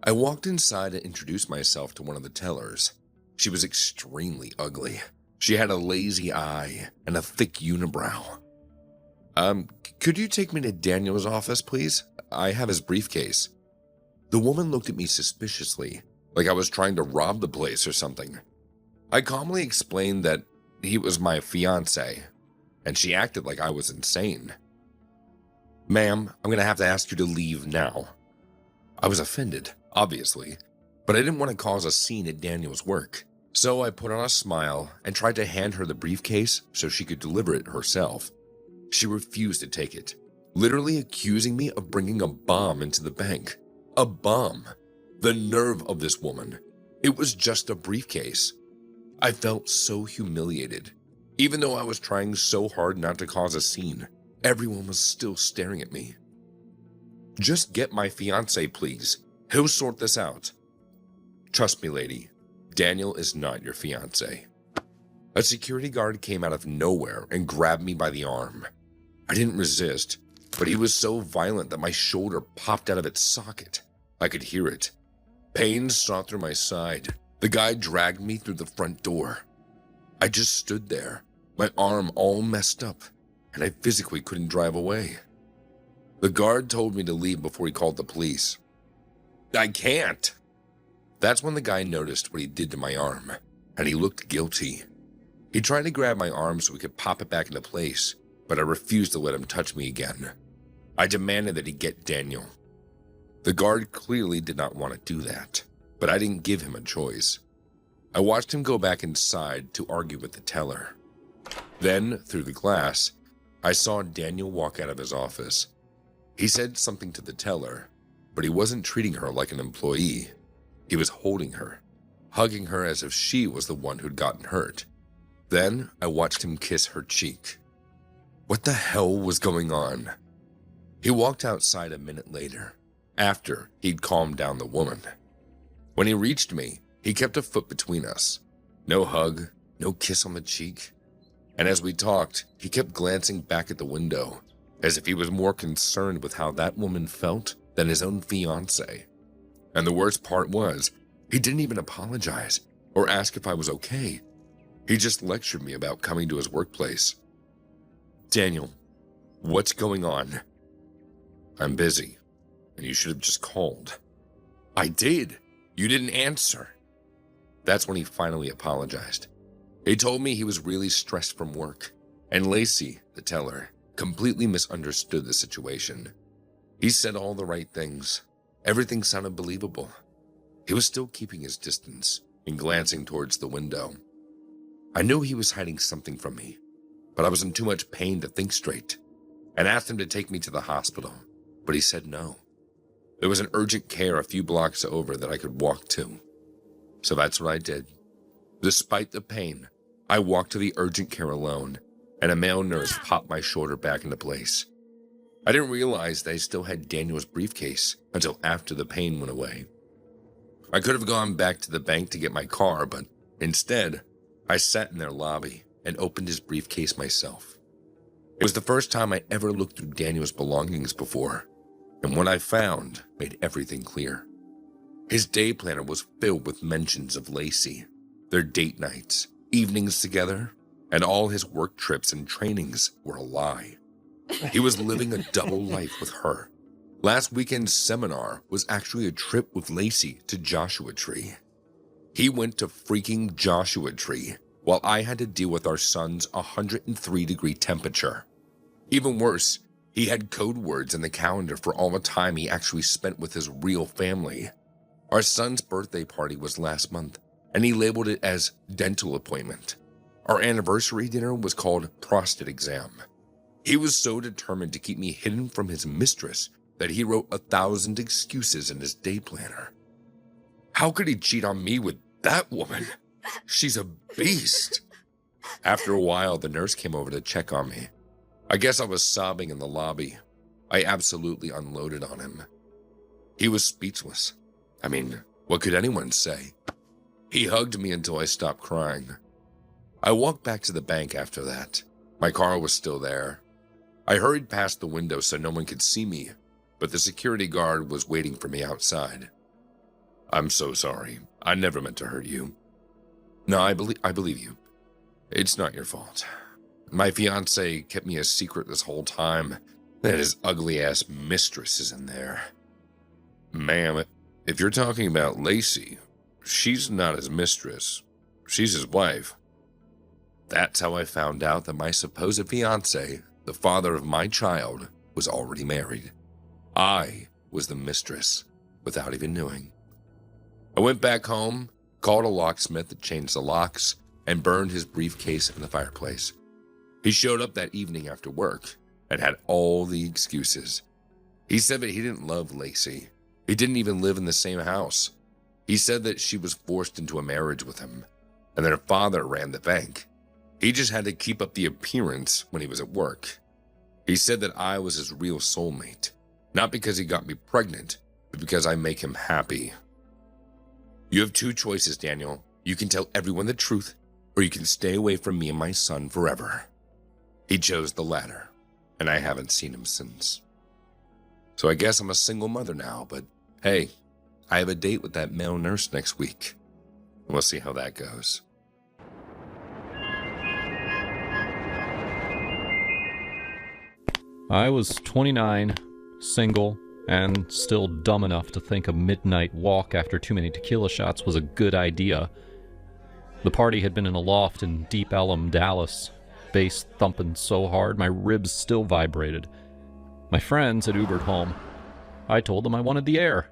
I walked inside and introduced myself to one of the tellers. She was extremely ugly. She had a lazy eye and a thick unibrow. Could you take me to Daniel's office, please? I have his briefcase. The woman looked at me suspiciously, like I was trying to rob the place or something. I calmly explained that he was my fiancé, and she acted like I was insane. Ma'am, I'm going to have to ask you to leave now. I was offended, obviously, but I didn't want to cause a scene at Daniel's work. So I put on a smile and tried to hand her the briefcase so she could deliver it herself. She refused to take it, literally accusing me of bringing a bomb into the bank. A bomb. The nerve of this woman. It was just a briefcase. I felt so humiliated. Even though I was trying so hard not to cause a scene, everyone was still staring at me. Just get my fiancé, please. He'll sort this out. Trust me, lady. Daniel is not your fiancé. A security guard came out of nowhere and grabbed me by the arm. I didn't resist, but he was so violent that my shoulder popped out of its socket. I could hear it. Pain shot through my side. The guy dragged me through the front door. I just stood there, my arm all messed up, and I physically couldn't drive away. The guard told me to leave before he called the police. I can't. That's when the guy noticed what he did to my arm, and he looked guilty. He tried to grab my arm so we could pop it back into place, but I refused to let him touch me again. I demanded that he get Daniel. The guard clearly did not want to do that, but I didn't give him a choice. I watched him go back inside to argue with the teller. Then, through the glass, I saw Daniel walk out of his office. He said something to the teller, but he wasn't treating her like an employee. He was holding her, hugging her as if she was the one who'd gotten hurt. Then I watched him kiss her cheek. What the hell was going on? He walked outside a minute later, after he'd calmed down the woman. When he reached me, he kept a foot between us. No hug, no kiss on the cheek. And as we talked, he kept glancing back at the window, as if he was more concerned with how that woman felt than his own fiancée. And the worst part was, he didn't even apologize or ask if I was okay. He just lectured me about coming to his workplace. Daniel, what's going on? I'm busy, and you should have just called. I did. You didn't answer. That's when he finally apologized. He told me he was really stressed from work, and Lacey, the teller, completely misunderstood the situation. He said all the right things. Everything sounded believable. He was still keeping his distance and glancing towards the window. I knew he was hiding something from me, but I was in too much pain to think straight, and asked him to take me to the hospital, but he said no. There was an urgent care a few blocks over that I could walk to. So that's what I did. Despite the pain, I walked to the urgent care alone, and a male nurse popped my shoulder back into place. I didn't realize that I still had Daniel's briefcase until after the pain went away. I could have gone back to the bank to get my car, but instead, I sat in their lobby and opened his briefcase myself. It was the first time I ever looked through Daniel's belongings before, and what I found made everything clear. His day planner was filled with mentions of Lacey, their date nights, evenings together, and all his work trips and trainings were a lie. He was living a double life with her. Last weekend's seminar was actually a trip with Lacey to Joshua Tree. He went to freaking Joshua Tree while I had to deal with our son's 103-degree temperature. Even worse, he had code words in the calendar for all the time he actually spent with his real family. Our son's birthday party was last month, and he labeled it as dental appointment. Our anniversary dinner was called prostate exam. He was so determined to keep me hidden from his mistress that he wrote 1,000 excuses in his day planner. How could he cheat on me with that woman? She's a beast. After a while, the nurse came over to check on me. I guess I was sobbing in the lobby. I absolutely unloaded on him. He was speechless. I mean, what could anyone say? He hugged me until I stopped crying. I walked back to the bank after that. My car was still there. I hurried past the window so no one could see me, but the security guard was waiting for me outside. I'm so sorry. I never meant to hurt you. No, I believe you. It's not your fault. My fiancé kept me a secret this whole time. That his ugly-ass mistress is in there. Ma'am, if you're talking about Lacey, she's not his mistress. She's his wife. That's how I found out that my supposed fiancé, the father of my child, was already married. I was the mistress, without even knowing. I went back home, called a locksmith to change the locks, and burned his briefcase in the fireplace. He showed up that evening after work and had all the excuses. He said that he didn't love Lacey. He didn't even live in the same house. He said that she was forced into a marriage with him, and that her father ran the bank. He just had to keep up the appearance when he was at work. He said that I was his real soulmate, not because he got me pregnant, but because I make him happy. You have two choices, Daniel. You can tell everyone the truth, or you can stay away from me and my son forever. He chose the latter, and I haven't seen him since. So I guess I'm a single mother now, but hey, I have a date with that male nurse next week. We'll see how that goes. I was 29, single, and still dumb enough to think a midnight walk after too many tequila shots was a good idea. The party had been in a loft in Deep Ellum, Dallas, bass thumping so hard my ribs still vibrated. My friends had Ubered home. I told them I wanted the air.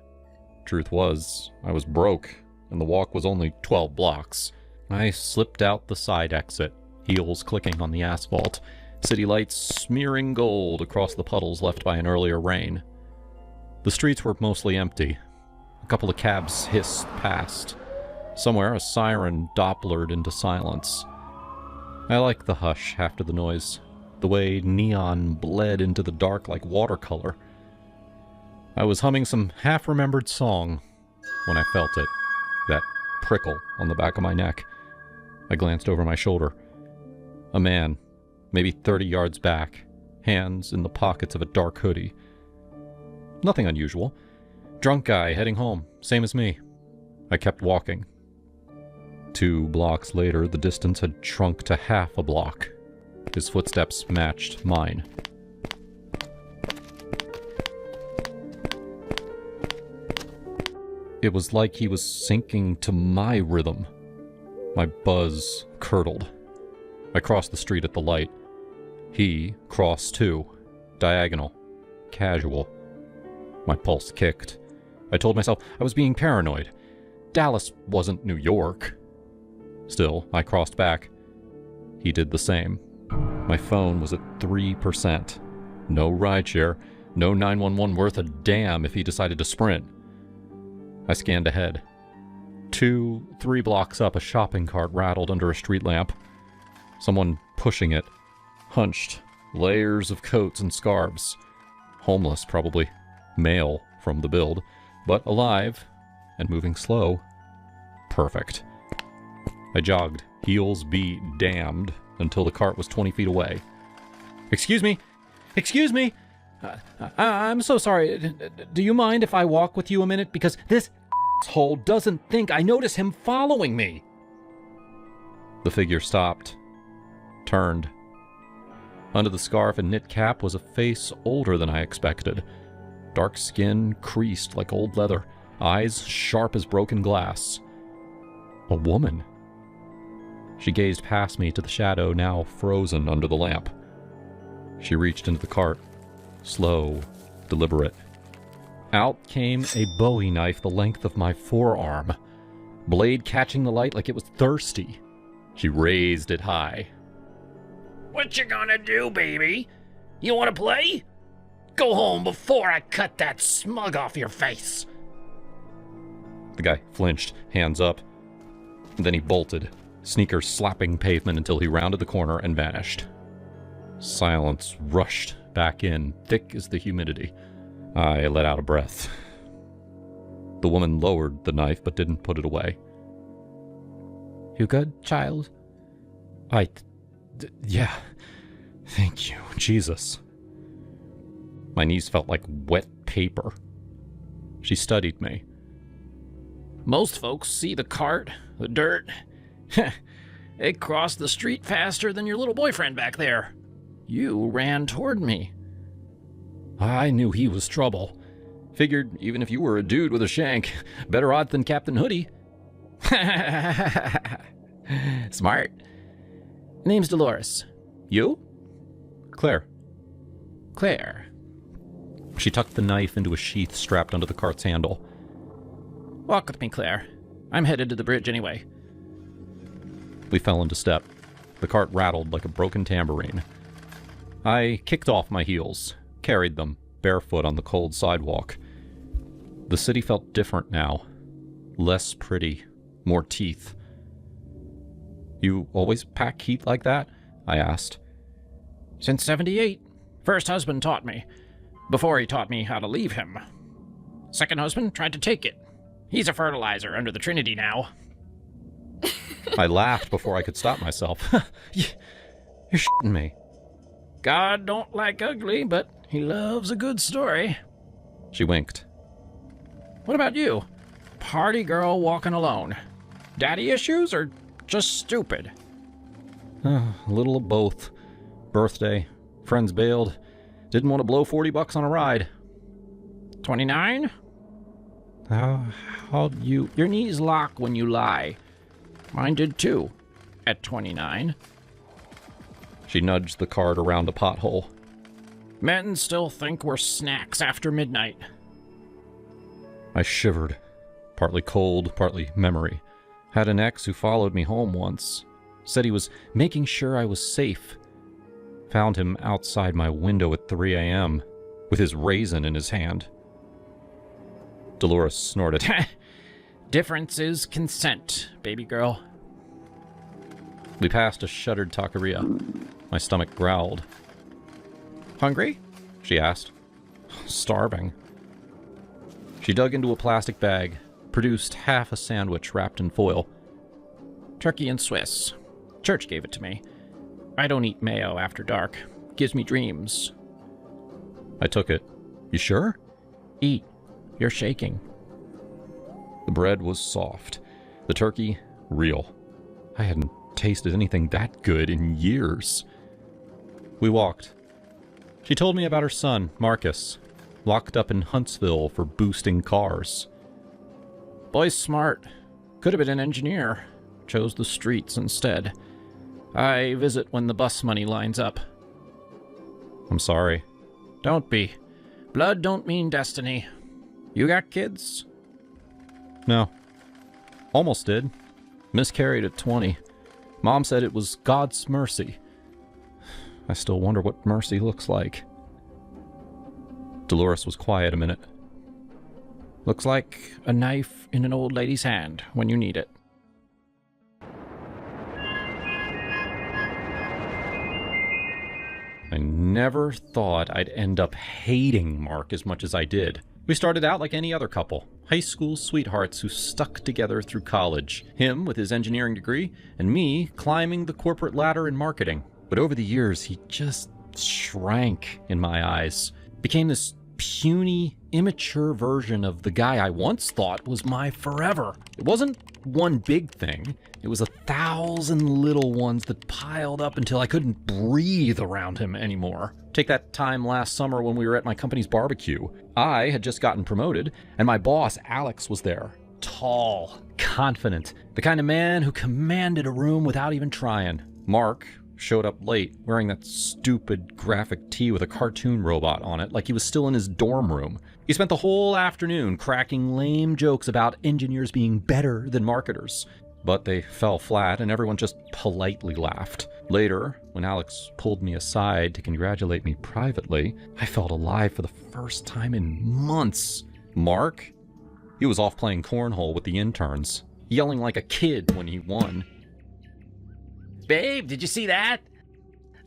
Truth was, I was broke, and the walk was only 12 blocks. I slipped out the side exit, heels clicking on the asphalt, city lights smearing gold across the puddles left by an earlier rain. The streets were mostly empty. A couple of cabs hissed past. Somewhere, a siren Dopplered into silence. I like the hush after the noise. the way neon bled into the dark like watercolor. I was humming some half-remembered song when I felt it, that prickle on the back of my neck. I glanced over my shoulder. A man, maybe 30 yards back, hands in the pockets of a dark hoodie. Nothing unusual. Drunk guy heading home, same as me. I kept walking. 2 blocks later, the distance had shrunk to half a block. His footsteps matched mine. It was like he was sinking to my rhythm. My buzz curdled. I crossed the street at the light. He crossed too. Diagonal. Casual. My pulse kicked. I told myself I was being paranoid. Dallas wasn't New York. Still, I crossed back. He did the same. My phone was at 3%. No rideshare. No 911 worth a damn if he decided to sprint. I scanned ahead. 2-3 blocks up, a shopping cart rattled under a street lamp. Someone pushing it. Hunched. Layers of coats and scarves. Homeless, probably. Male from the build. But alive. And moving slow. Perfect. I jogged. Heels be damned. Until the cart was 20 feet away. Excuse me! Excuse me! I'm so sorry. Do you mind if I walk with you a minute? Because this asshole doesn't think I notice him following me. The figure stopped. Turned. Under the scarf and knit cap was a face older than I expected. Dark skin creased like old leather. Eyes sharp as broken glass. A woman. She gazed past me to the shadow now frozen under the lamp. She reached into the cart. Slow, deliberate. Out came a Bowie knife the length of my forearm. Blade catching the light like it was thirsty. She raised it high. What you gonna do, baby? You wanna play? Go home before I cut that smug off your face. The guy flinched, hands up. Then he bolted, sneakers slapping pavement until he rounded the corner and vanished. Silence rushed back in, thick as the humidity. I let out a breath. The woman lowered the knife but didn't put it away. You good, child? Yeah. Thank you, Jesus. My knees felt like wet paper. She studied me. Most folks see the cart, the dirt. They cross the street faster than your little boyfriend back there. You ran toward me. I knew he was trouble. Figured even if you were a dude with a shank, better odds than Captain Hoodie. Smart. Name's Dolores. You? Claire. Claire. She tucked the knife into a sheath strapped under the cart's handle. Walk with me, Claire. I'm headed to the bridge anyway. We fell into step. The cart rattled like a broken tambourine. I kicked off my heels, carried them, barefoot on the cold sidewalk. The city felt different now. Less pretty, more teeth. You always pack heat like that? I asked. Since 78. First husband taught me. Before he taught me how to leave him. Second husband tried to take it. He's a fertilizer under the Trinity now. I laughed before I could stop myself. You're shitting me. God don't like ugly, but he loves a good story. She winked. What about you? Party girl walking alone. Daddy issues or just stupid? A little of both. Birthday. Friends bailed. Didn't want to blow $40 on a ride. 29? How'd you... Your knees lock when you lie. Mine did too. At 29. She nudged the cart around a pothole. Men still think we're snacks after midnight. I shivered. Partly cold, partly memory. Had an ex who followed me home once. Said he was making sure I was safe. Found him outside my window at 3 a.m. with his raisin in his hand. Dolores snorted. Difference is consent, baby girl. We passed a shuttered taqueria. My stomach growled. Hungry? She asked. Starving. She dug into a plastic bag, produced half a sandwich wrapped in foil. Turkey and Swiss. Church gave it to me. I don't eat mayo after dark. Gives me dreams. I took it. You sure? Eat. You're shaking. The bread was soft. The turkey, real. I hadn't tasted anything that good in years. We walked. She told me about her son, Marcus, locked up in Huntsville for boosting cars. Boy's smart. Could have been an engineer. Chose the streets instead. I visit when the bus money lines up. I'm sorry. Don't be. Blood don't mean destiny. You got kids? No. Almost did. Miscarried at 20. Mom said it was God's mercy. I still wonder what mercy looks like. Dolores was quiet a minute. Looks like a knife in an old lady's hand when you need it. I never thought I'd end up hating Mark as much as I did. We started out like any other couple, high school sweethearts who stuck together through college. Him with his engineering degree, and me climbing the corporate ladder in marketing. But over the years, he just shrank in my eyes. Became this puny, immature version of the guy I once thought was my forever. It wasn't one big thing. It was 1,000 little ones that piled up until I couldn't breathe around him anymore. Take that time last summer when we were at my company's barbecue. I had just gotten promoted, and my boss, Alex, was there. Tall, confident, the kind of man who commanded a room without even trying. Mark showed up late, wearing that stupid graphic tee with a cartoon robot on it, like he was still in his dorm room. He spent the whole afternoon cracking lame jokes about engineers being better than marketers. But they fell flat, and everyone just politely laughed. Later, when Alex pulled me aside to congratulate me privately, I felt alive for the first time in months. Mark? He was off playing cornhole with the interns, yelling like a kid when he won. Babe, did you see that?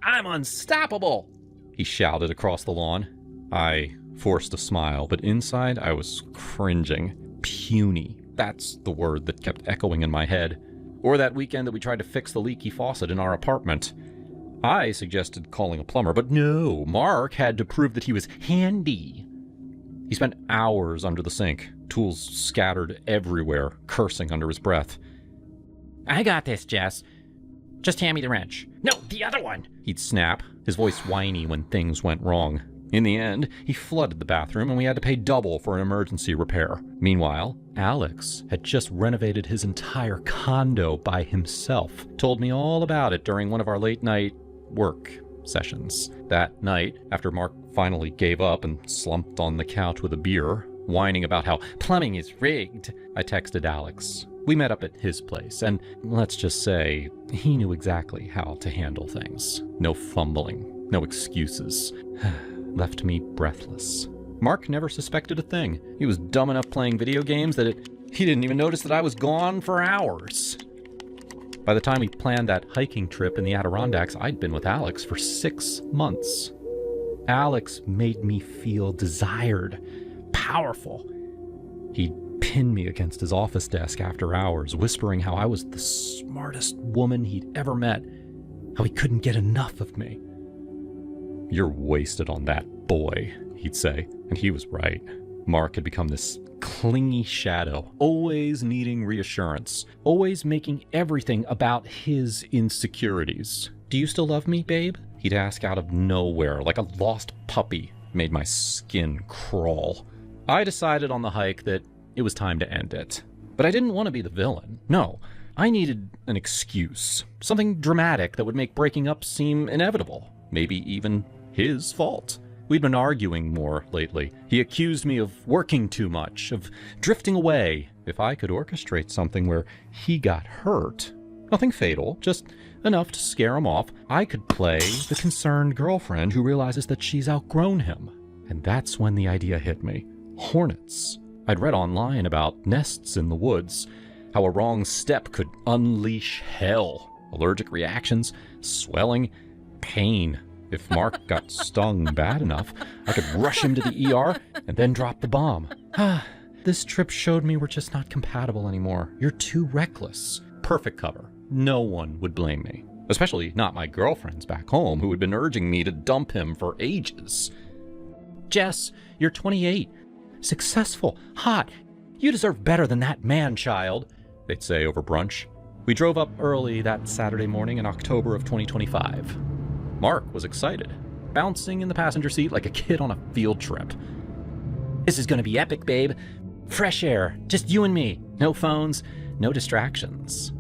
I'm unstoppable! He shouted across the lawn. I forced a smile, but inside I was cringing. Puny. That's the word that kept echoing in my head. Or that weekend that we tried to fix the leaky faucet in our apartment. I suggested calling a plumber, but no, Mark had to prove that he was handy. He spent hours under the sink, tools scattered everywhere, cursing under his breath. I got this, Jess. Just hand me the wrench. No, the other one! He'd snap, his voice whiny when things went wrong. In the end, he flooded the bathroom and we had to pay double for an emergency repair. Meanwhile, Alex had just renovated his entire condo by himself. Told me all about it during one of our late night work sessions. That night, after Mark finally gave up and slumped on the couch with a beer, whining about how plumbing is rigged, I texted Alex. We met up at his place, and let's just say, he knew exactly how to handle things. No fumbling, no excuses. Left me breathless. Mark never suspected a thing. He was dumb enough playing video games that he didn't even notice that I was gone for hours. By the time we planned that hiking trip in the Adirondacks, I'd been with Alex for 6 months. Alex made me feel desired, powerful. He'd pin me against his office desk after hours, whispering how I was the smartest woman he'd ever met, how he couldn't get enough of me. "You're wasted on that boy," he'd say, and he was right. Mark had become this clingy shadow, always needing reassurance, always making everything about his insecurities. "Do you still love me, babe?" He'd ask out of nowhere, like a lost puppy. Made my skin crawl. I decided on the hike that it was time to end it. But I didn't want to be the villain. No, I needed an excuse. Something dramatic that would make breaking up seem inevitable. Maybe even his fault. We'd been arguing more lately. He accused me of working too much, of drifting away. If I could orchestrate something where he got hurt, nothing fatal, just enough to scare him off, I could play the concerned girlfriend who realizes that she's outgrown him. And that's when the idea hit me. Hornets. I'd read online about nests in the woods, how a wrong step could unleash hell. Allergic reactions, swelling, pain. If Mark got stung bad enough, I could rush him to the ER and then drop the bomb. This trip showed me we're just not compatible anymore. You're too reckless. Perfect cover. No one would blame me. Especially not my girlfriends back home who had been urging me to dump him for ages. Jess, you're 28. Successful. Hot. You deserve better than that man-child, they'd say over brunch. We drove up early that Saturday morning in October of 2025. Mark was excited, bouncing in the passenger seat like a kid on a field trip. This is gonna be epic, babe. Fresh air, just you and me. No phones, no distractions.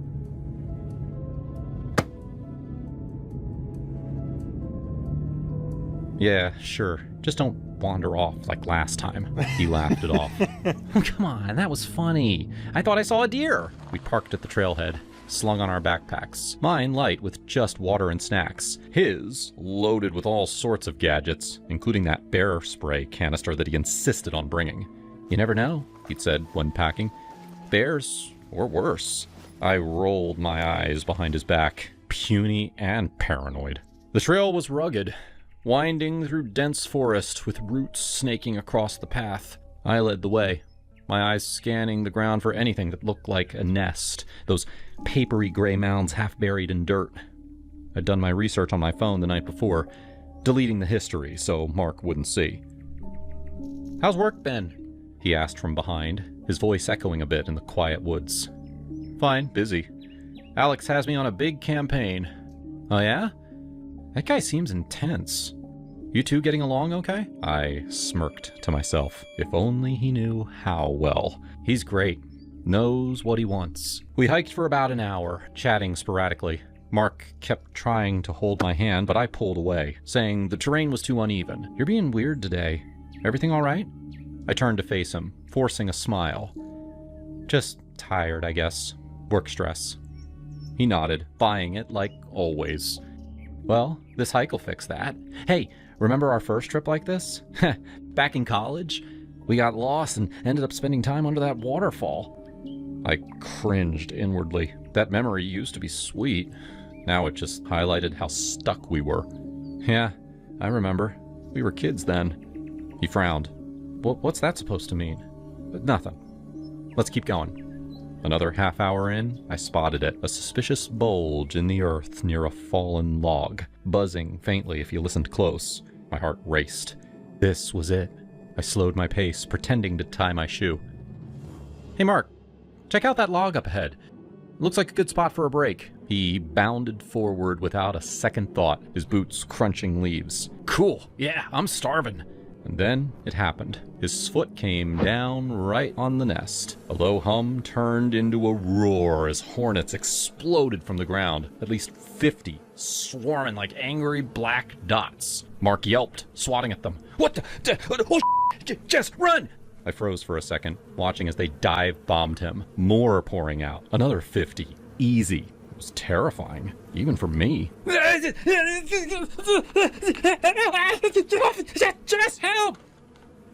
Yeah, sure. Just don't wander off like last time. He laughed it off. Oh, come on, that was funny. I thought I saw a deer. We parked at the trailhead, slung on our backpacks. Mine light with just water and snacks. His loaded with all sorts of gadgets, including that bear spray canister that he insisted on bringing. You never know, he'd said when packing. Bears, or worse. I rolled my eyes behind his back, puny and paranoid. The trail was rugged, winding through dense forest with roots snaking across the path. I led the way, my eyes scanning the ground for anything that looked like a nest, those papery gray mounds half buried in dirt. I'd done my research on my phone the night before, deleting the history so Mark wouldn't see. How's work been? He asked from behind, his voice echoing a bit in the quiet woods. Fine, busy. Alex has me on a big campaign. Oh yeah? That guy seems intense. You two getting along okay? I smirked to myself. If only he knew how well. He's great. Knows what he wants. We hiked for about an hour, chatting sporadically. Mark kept trying to hold my hand, but I pulled away, saying the terrain was too uneven. You're being weird today. Everything all right? I turned to face him, forcing a smile. Just tired, I guess. Work stress. He nodded, buying it like always. Well, this hike will fix that. Hey, remember our first trip like this? Back in college? We got lost and ended up spending time under that waterfall. I cringed inwardly. That memory used to be sweet. Now it just highlighted how stuck we were. Yeah, I remember. We were kids then. He frowned. What's that supposed to mean? Nothing. Let's keep going. Another half hour in, I spotted it, a suspicious bulge in the earth near a fallen log, buzzing faintly if you listened close. My heart raced. This was it. I slowed my pace, pretending to tie my shoe. Hey Mark, check out that log up ahead. Looks like a good spot for a break. He bounded forward without a second thought, his boots crunching leaves. Cool, yeah, I'm starving. And then it happened. His foot came down right on the nest. A low hum turned into a roar as hornets exploded from the ground, at least 50, swarming like angry black dots. Mark yelped, swatting at them. What the? Oh, just run! I froze for a second, watching as they dive-bombed him. More pouring out. Another 50. Easy. It was terrifying, even for me. Just help!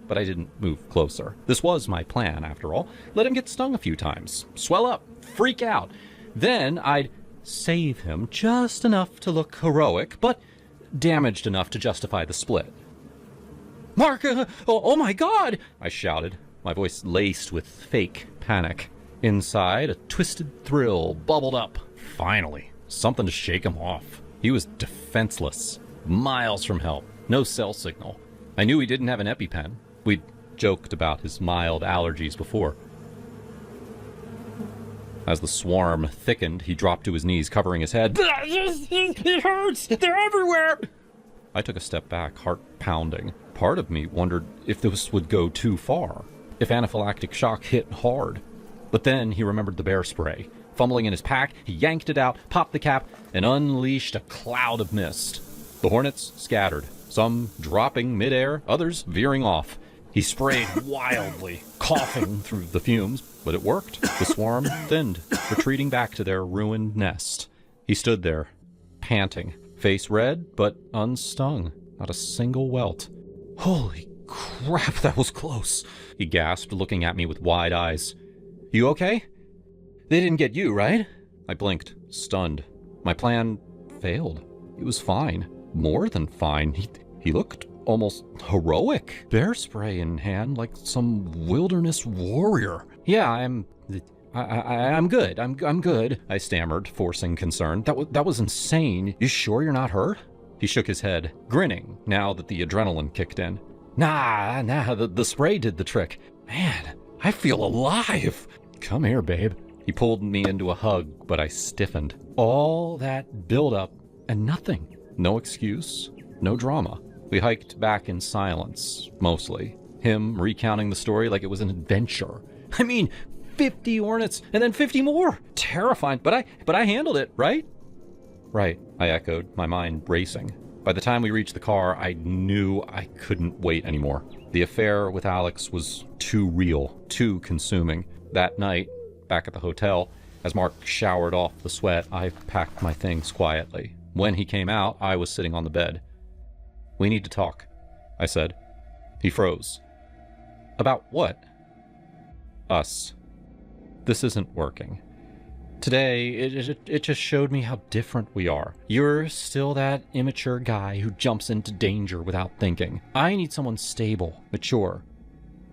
But I didn't move closer. This was my plan, after all. Let him get stung a few times. Swell up. Freak out. Then I'd save him just enough to look heroic, but damaged enough to justify the split. Mark, oh my God! I shouted, my voice laced with fake panic. Inside, a twisted thrill bubbled up. Finally, something to shake him off. He was defenseless, miles from help, no cell signal. I knew he didn't have an EpiPen. We'd joked about his mild allergies before. As the swarm thickened, he dropped to his knees, covering his head. It hurts! They're everywhere! I took a step back, heart pounding. Part of me wondered if this would go too far, if anaphylactic shock hit hard. But then he remembered the bear spray. Fumbling in his pack, he yanked it out, popped the cap, and unleashed a cloud of mist. The hornets scattered, some dropping midair, others veering off. He sprayed wildly, coughing through the fumes, but it worked. The swarm thinned, retreating back to their ruined nest. He stood there, panting, face red, but unstung. Not a single welt. Holy crap, that was close, he gasped, looking at me with wide eyes. You okay? They didn't get you, right? I blinked, stunned. My plan failed. He was fine. more than fine. He looked almost heroic. Bear spray in hand like some wilderness warrior. Yeah, I'm good. I'm good, I stammered, forcing concern. That was insane. You sure you're not hurt? He shook his head, grinning now that the adrenaline kicked in. Nah, the spray did the trick. Man, I feel alive. Come here, babe. He pulled me into a hug, but I stiffened. All that build-up and nothing. No excuse, no drama. We hiked back in silence, mostly. Him recounting the story like it was an adventure. I mean, 50 hornets and then 50 more. Terrifying, but I handled it, right? Right, I echoed, my mind racing. By the time we reached the car, I knew I couldn't wait anymore. The affair with Alex was too real, too consuming. That night, back at the hotel, as Mark showered off the sweat, I packed my things quietly. When he came out, I was sitting on the bed. We need to talk, I said. He froze. About what? Us. This isn't working. Today, it just showed me how different we are. You're still that immature guy who jumps into danger without thinking. I need someone stable, mature.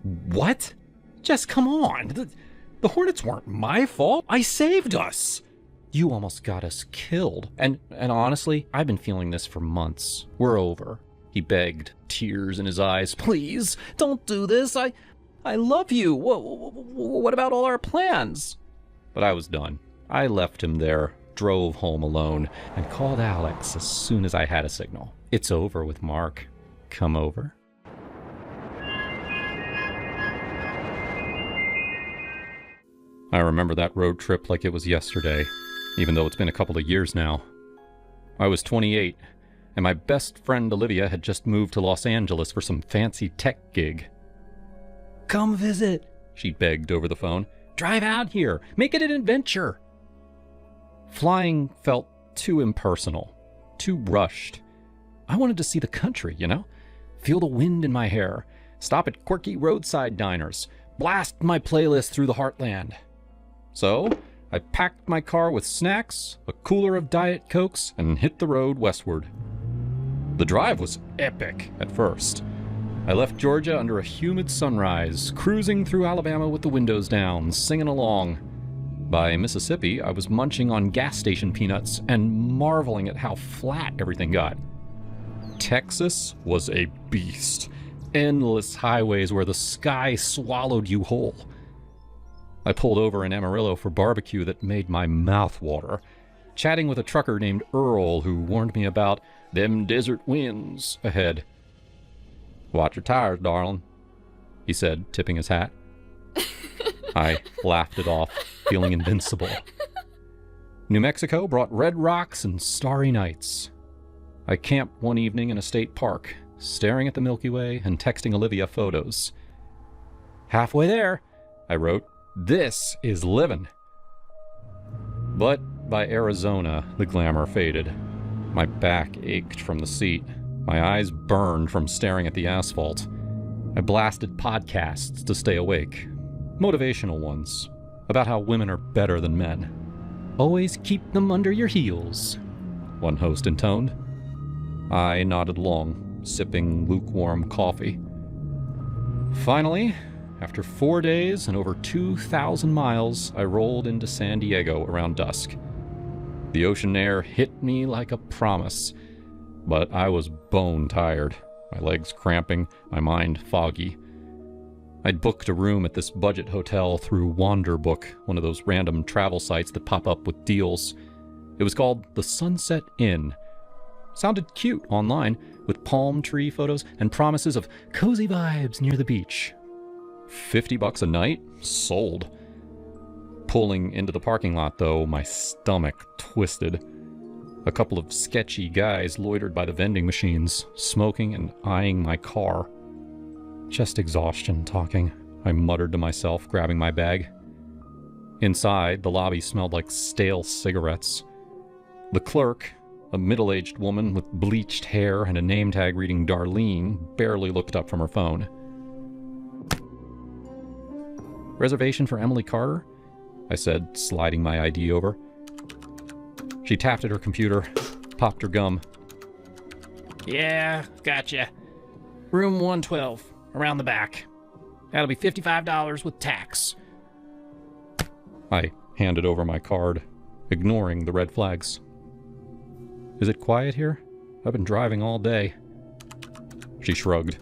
What? Jess, come on. The Hornets weren't my fault. I saved us. You almost got us killed. And honestly, I've been feeling this for months. We're over. He begged, tears in his eyes. Please, don't do this. I love you. What about all our plans? But I was done. I left him there, drove home alone, and called Alex as soon as I had a signal. It's over with Mark. Come over. I remember that road trip like it was yesterday, even though it's been a couple of years now. I was 28, and my best friend Olivia had just moved to Los Angeles for some fancy tech gig. Come visit, she begged over the phone. Drive out here. Make it an adventure. Flying felt too impersonal, too rushed. I wanted to see the country, Feel the wind in my hair, stop at quirky roadside diners, blast my playlist through the heartland. So, I packed my car with snacks, a cooler of Diet Cokes, and hit the road westward. The drive was epic at first. I left Georgia under a humid sunrise, cruising through Alabama with the windows down, singing along. By Mississippi, I was munching on gas station peanuts and marveling at how flat everything got. Texas was a beast. Endless highways where the sky swallowed you whole. I pulled over in Amarillo for barbecue that made my mouth water, chatting with a trucker named Earl who warned me about them desert winds ahead. Watch your tires, darling, he said, tipping his hat. I laughed it off, feeling invincible. New Mexico brought red rocks and starry nights. I camped one evening in a state park, staring at the Milky Way and texting Olivia photos. Halfway there, I wrote, this is living. But by Arizona, the glamour faded. My back ached from the seat. My eyes burned from staring at the asphalt. I blasted podcasts to stay awake. Motivational ones, about how women are better than men. Always keep them under your heels, one host intoned. I nodded along, sipping lukewarm coffee. Finally, after 4 days and over 2,000 miles, I rolled into San Diego around dusk. The ocean air hit me like a promise, but I was bone tired, my legs cramping, my mind foggy. I'd booked a room at this budget hotel through Wanderbook, one of those random travel sites that pop up with deals. It was called the Sunset Inn. Sounded cute online, with palm tree photos and promises of cozy vibes near the beach. $50 a night? Sold. Pulling into the parking lot, though, my stomach twisted. A couple of sketchy guys loitered by the vending machines, smoking and eyeing my car. Just exhaustion talking, I muttered to myself, grabbing my bag. Inside, the lobby smelled like stale cigarettes. The clerk, a middle-aged woman with bleached hair and a name tag reading Darlene, barely looked up from her phone. Reservation for Emily Carter? I said, sliding my ID over. She tapped at her computer, popped her gum. Yeah, gotcha. Room 112, around the back. That'll be $55 with tax. I handed over my card, ignoring the red flags. Is it quiet here? I've been driving all day. She shrugged.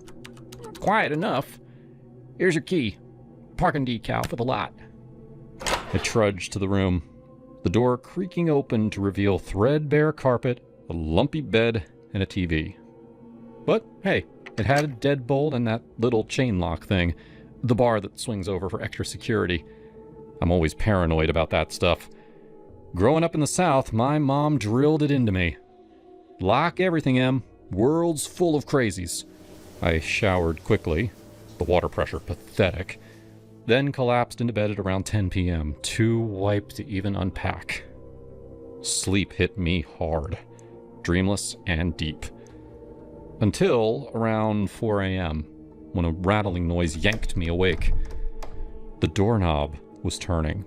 Quiet enough. Here's your key. Parking decal for the lot. I trudged to the room, the door creaking open to reveal threadbare carpet, a lumpy bed, and a TV. But hey, it had a deadbolt and that little chain lock thing, the bar that swings over for extra security. I'm always paranoid about that stuff. Growing up in the South, my mom drilled it into me. Lock everything, Em. World's full of crazies. I showered quickly, the water pressure pathetic, then collapsed into bed at around 10 p.m., too wiped to even unpack. Sleep hit me hard, dreamless and deep. Until around 4 a.m., when a rattling noise yanked me awake. The doorknob was turning.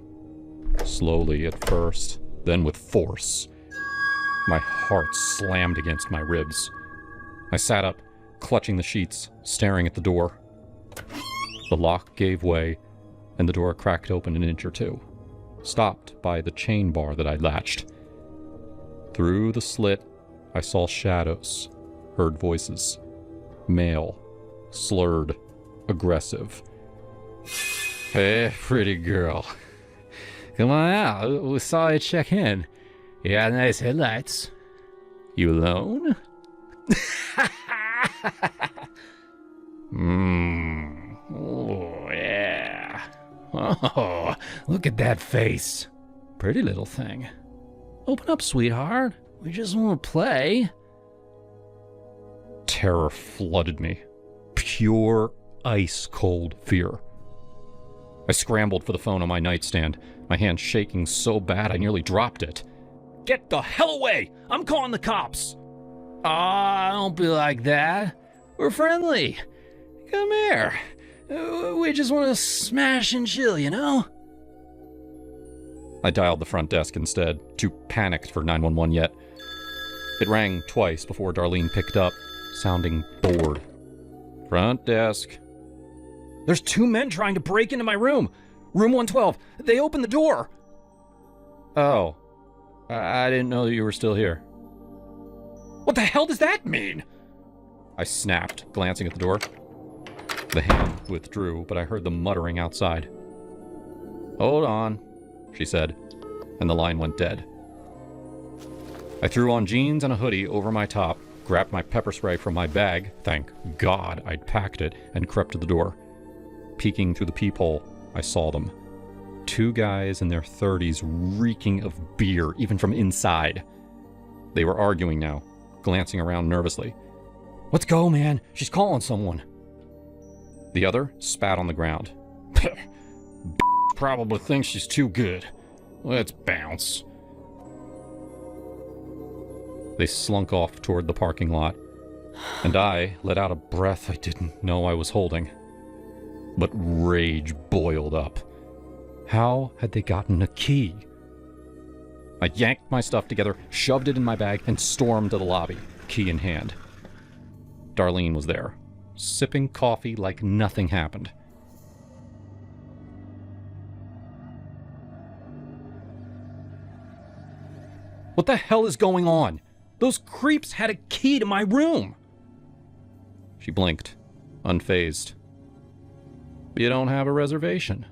Slowly at first, then with force. My heart slammed against my ribs. I sat up, clutching the sheets, staring at the door. The lock gave way, and the door cracked open an inch or two, stopped by the chain bar that I'd latched. Through the slit, I saw shadows, heard voices. Male, slurred, aggressive. Hey, pretty girl. Come on out. We saw you check in. You got nice headlights. You alone? Oh, yeah. Oh, look at that face. Pretty little thing. Open up, sweetheart. We just want to play. Terror flooded me. Pure, ice-cold fear. I scrambled for the phone on my nightstand, my hand shaking so bad I nearly dropped it. Get the hell away! I'm calling the cops! Aw, don't be like that. We're friendly. Come here. We just want to smash and chill, you know? I dialed the front desk instead, too panicked for 911 yet. It rang twice before Darlene picked up, sounding bored. Front desk. There's two men trying to break into my room. Room 112. They opened the door. Oh. I didn't know that you were still here. What the hell does that mean? I snapped, glancing at the door. The hand withdrew, but I heard them muttering outside. Hold on, she said, and the line went dead. I threw on jeans and a hoodie over my top, grabbed my pepper spray from my bag, thank God I'd packed it, and crept to the door. Peeking through the peephole, I saw them. Two guys in their 30s reeking of beer, even from inside. They were arguing now, glancing around nervously. Let's go, man. She's calling someone. The other spat on the ground. Probably thinks she's too good. Let's bounce. They slunk off toward the parking lot, and I let out a breath I didn't know I was holding. But rage boiled up. How had they gotten a key? I yanked my stuff together, shoved it in my bag, and stormed to the lobby, key in hand. Darlene was there, sipping coffee like nothing happened. What the hell is going on? Those creeps had a key to my room! She blinked, unfazed. You don't have a reservation.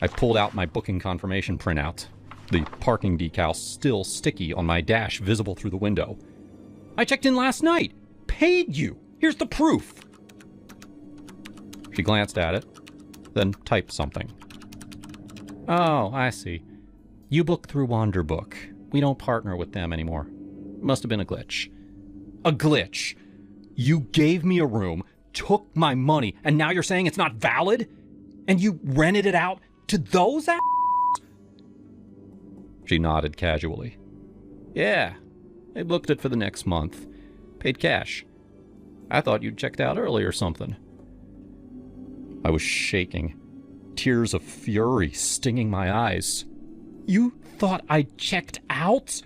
I pulled out my booking confirmation printout, the parking decal still sticky on my dash visible through the window. I checked in last night. Paid you. Here's the proof. She glanced at it, then typed something. Oh, I see. You book through Wanderbook. We don't partner with them anymore. Must have been a glitch. A glitch? You gave me a room, took my money, and now you're saying it's not valid? And you rented it out to those assholes? She nodded casually. Yeah, I booked it for the next month. Paid cash. I thought you'd checked out early or something. I was shaking, tears of fury stinging my eyes. You thought I checked out?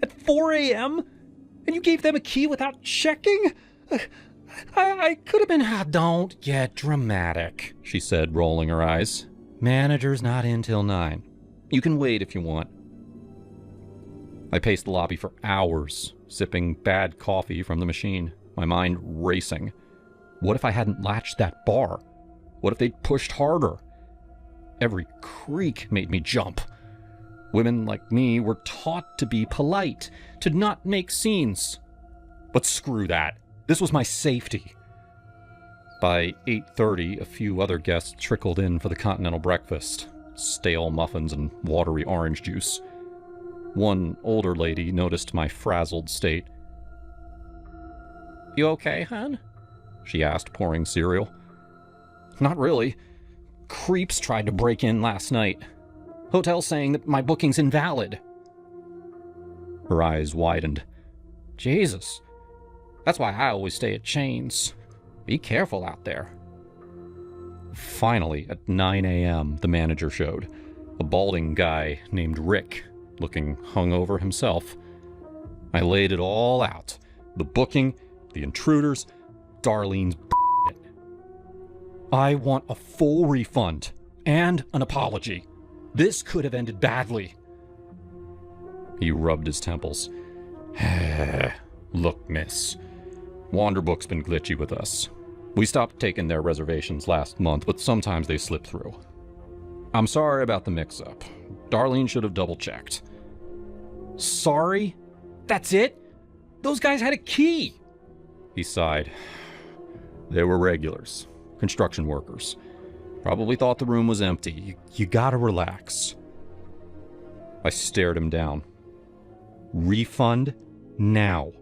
At 4 a.m.? And you gave them a key without checking? I could have been... Don't get dramatic, she said, rolling her eyes. Manager's not in till 9. You can wait if you want. I paced the lobby for hours, sipping bad coffee from the machine, my mind racing. What if I hadn't latched that bar? What if they'd pushed harder? Every creak made me jump. Women like me were taught to be polite, to not make scenes. But screw that. This was my safety. By 8:30, a few other guests trickled in for the continental breakfast. Stale muffins and watery orange juice. One older lady noticed my frazzled state. "You okay, hon?" she asked, pouring cereal. "Not really. Creeps tried to break in last night. Hotel's saying that my booking's invalid." Her eyes widened. "Jesus. That's why I always stay at Chains. Be careful out there." Finally, at 9 a.m., the manager showed. A balding guy named Rick, looking hungover himself. I laid it all out. The booking, the intruders, Darlene's b****. I want a full refund and an apology. This could have ended badly. He rubbed his temples. "Look, miss. Wanderbook's been glitchy with us. We stopped taking their reservations last month, but sometimes they slip through. I'm sorry about the mix-up. Darlene should have double-checked." "Sorry? That's it? Those guys had a key!" He sighed. "They were regulars. Construction workers. Probably thought the room was empty. You gotta relax." I stared him down. "Refund now.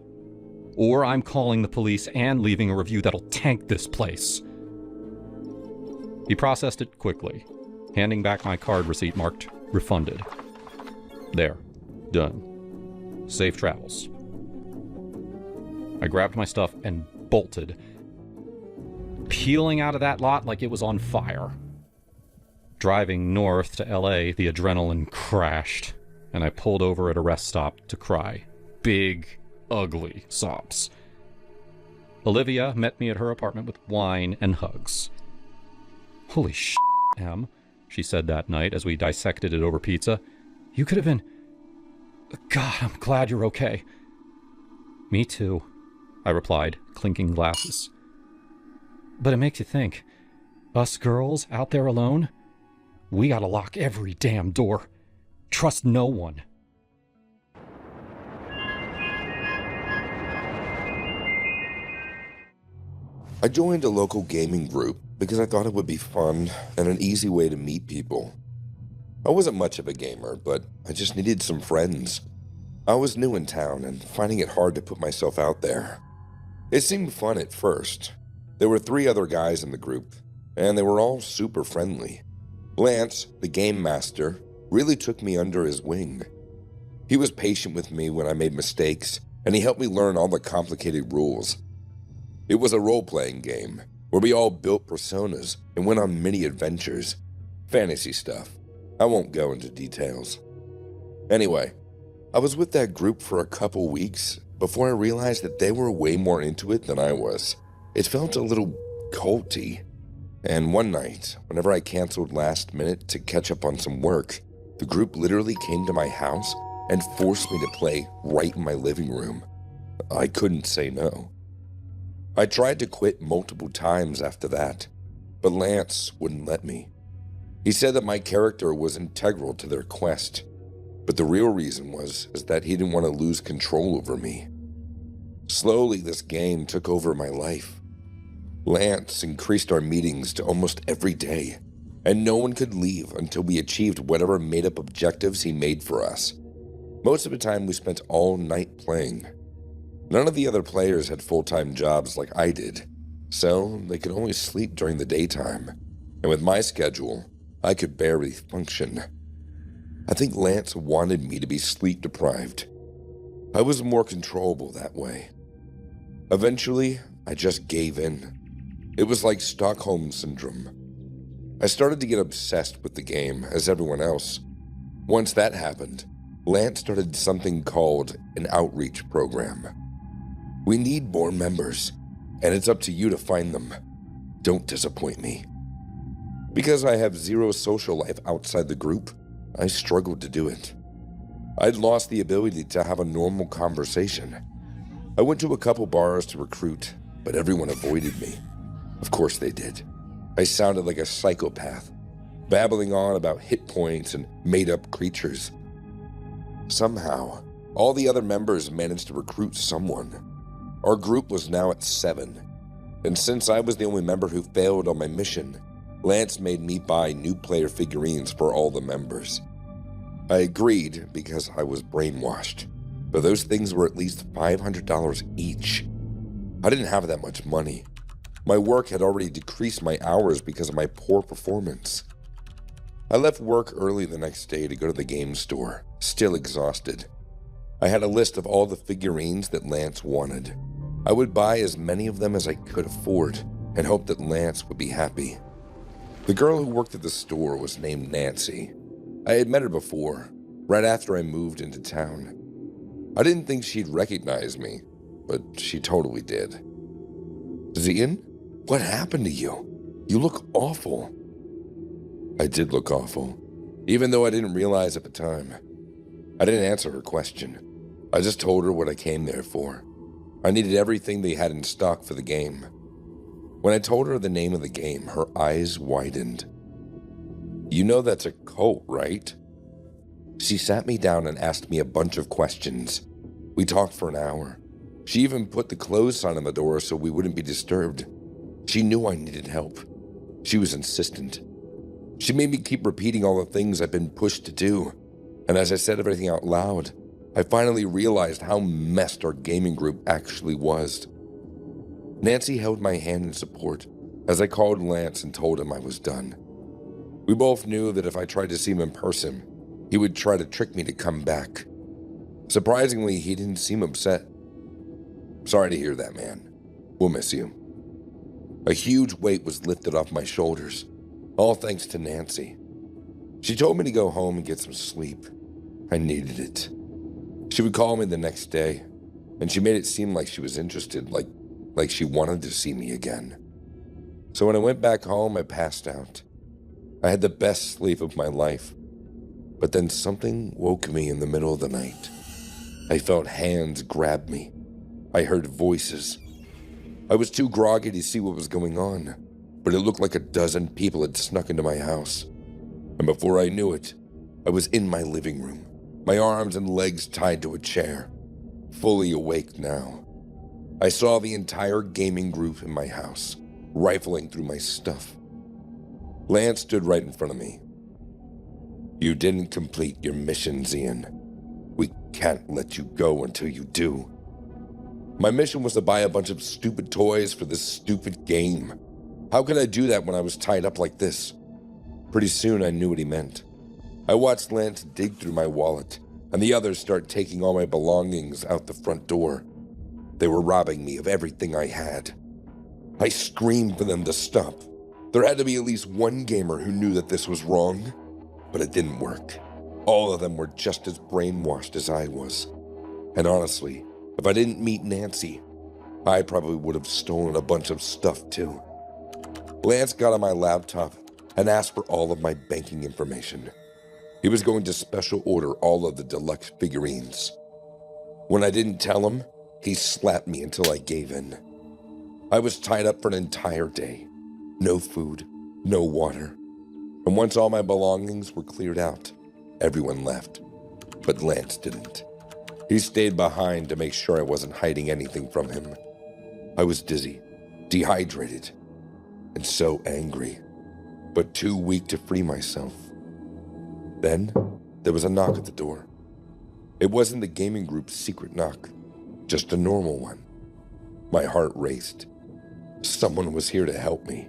Or I'm calling the police and leaving a review that'll tank this place." He processed it quickly, handing back my card receipt marked refunded. There. Done. Safe travels. I grabbed my stuff and bolted, peeling out of that lot like it was on fire. Driving north to LA, the adrenaline crashed, and I pulled over at a rest stop to cry. Big, ugly sobs. Olivia met me at her apartment with wine and hugs. "Holy shit, Em," she said that night as we dissected it over pizza. "You could have been... God, I'm glad you're okay." "Me too," I replied, clinking glasses. "But it makes you think. Us girls out there alone? We gotta lock every damn door. Trust no one." I joined a local gaming group because I thought it would be fun and an easy way to meet people. I wasn't much of a gamer, but I just needed some friends. I was new in town and finding it hard to put myself out there. It seemed fun at first. There were 3 other guys in the group, and they were all super friendly. Lance, the game master, really took me under his wing. He was patient with me when I made mistakes, and he helped me learn all the complicated rules. It was a role-playing game, where we all built personas and went on mini adventures. Fantasy stuff. I won't go into details. Anyway, I was with that group for a couple weeks before I realized that they were way more into it than I was. It felt a little culty. And one night, whenever I canceled last minute to catch up on some work, the group literally came to my house and forced me to play right in my living room. I couldn't say no. I tried to quit multiple times after that, but Lance wouldn't let me. He said that my character was integral to their quest, but the real reason was that he didn't want to lose control over me. Slowly, this game took over my life. Lance increased our meetings to almost every day, and no one could leave until we achieved whatever made-up objectives he made for us. Most of the time, we spent all night playing. None of the other players had full-time jobs like I did, so they could only sleep during the daytime, and with my schedule, I could barely function. I think Lance wanted me to be sleep-deprived. I was more controllable that way. Eventually, I just gave in. It was like Stockholm Syndrome. I started to get obsessed with the game, as everyone else. Once that happened, Lance started something called an outreach program. We need more members, and it's up to you to find them. Don't disappoint me. Because I have zero social life outside the group, I struggled to do it. I'd lost the ability to have a normal conversation. I went to a couple bars to recruit, but everyone avoided me. Of course they did. I sounded like a psychopath, babbling on about hit points and made-up creatures. Somehow, all the other members managed to recruit someone. Our group was now at 7, and since I was the only member who failed on my mission, Lance made me buy new player figurines for all the members. I agreed because I was brainwashed, but those things were at least $500 each. I didn't have that much money. My work had already decreased my hours because of my poor performance. I left work early the next day to go to the game store, still exhausted. I had a list of all the figurines that Lance wanted. I would buy as many of them as I could afford and hope that Lance would be happy. The girl who worked at the store was named Nancy. I had met her before, right after I moved into town. I didn't think she'd recognize me, but she totally did. "Zian, what happened to you? You look awful." I did look awful, even though I didn't realize at the time. I didn't answer her question. I just told her what I came there for. I needed everything they had in stock for the game. When I told her the name of the game, her eyes widened. "You know that's a cult, right?" She sat me down and asked me a bunch of questions. We talked for an hour. She even put the close sign on the door so we wouldn't be disturbed. She knew I needed help. She was insistent. She made me keep repeating all the things I've been pushed to do. And as I said everything out loud, I finally realized how messed our gaming group actually was. Nancy held my hand in support as I called Lance and told him I was done. We both knew that if I tried to see him in person, he would try to trick me to come back. Surprisingly, he didn't seem upset. "Sorry to hear that, man. We'll miss you." A huge weight was lifted off my shoulders, all thanks to Nancy. She told me to go home and get some sleep. I needed it. She would call me the next day, and she made it seem like she was interested, like she wanted to see me again. So when I went back home, I passed out. I had the best sleep of my life, but then something woke me in the middle of the night. I felt hands grab me. I heard voices. I was too groggy to see what was going on, but it looked like a dozen people had snuck into my house. And before I knew it, I was in my living room, my arms and legs tied to a chair, fully awake now. I saw the entire gaming group in my house, rifling through my stuff. Lance stood right in front of me. "You didn't complete your mission, Zian. We can't let you go until you do." My mission was to buy a bunch of stupid toys for this stupid game. How could I do that when I was tied up like this? Pretty soon I knew what he meant. I watched Lance dig through my wallet, and the others start taking all my belongings out the front door. They were robbing me of everything I had. I screamed for them to stop. There had to be at least one gamer who knew that this was wrong, but it didn't work. All of them were just as brainwashed as I was. And honestly, if I didn't meet Nancy, I probably would have stolen a bunch of stuff too. Lance got on my laptop and asked for all of my banking information. He was going to special order all of the deluxe figurines. When I didn't tell him, he slapped me until I gave in. I was tied up for an entire day. No food, no water. And once all my belongings were cleared out, everyone left. But Lance didn't. He stayed behind to make sure I wasn't hiding anything from him. I was dizzy, dehydrated, and so angry, but too weak to free myself. Then there was a knock at the door. It wasn't the gaming group's secret knock, just a normal one. My heart raced. Someone was here to help me.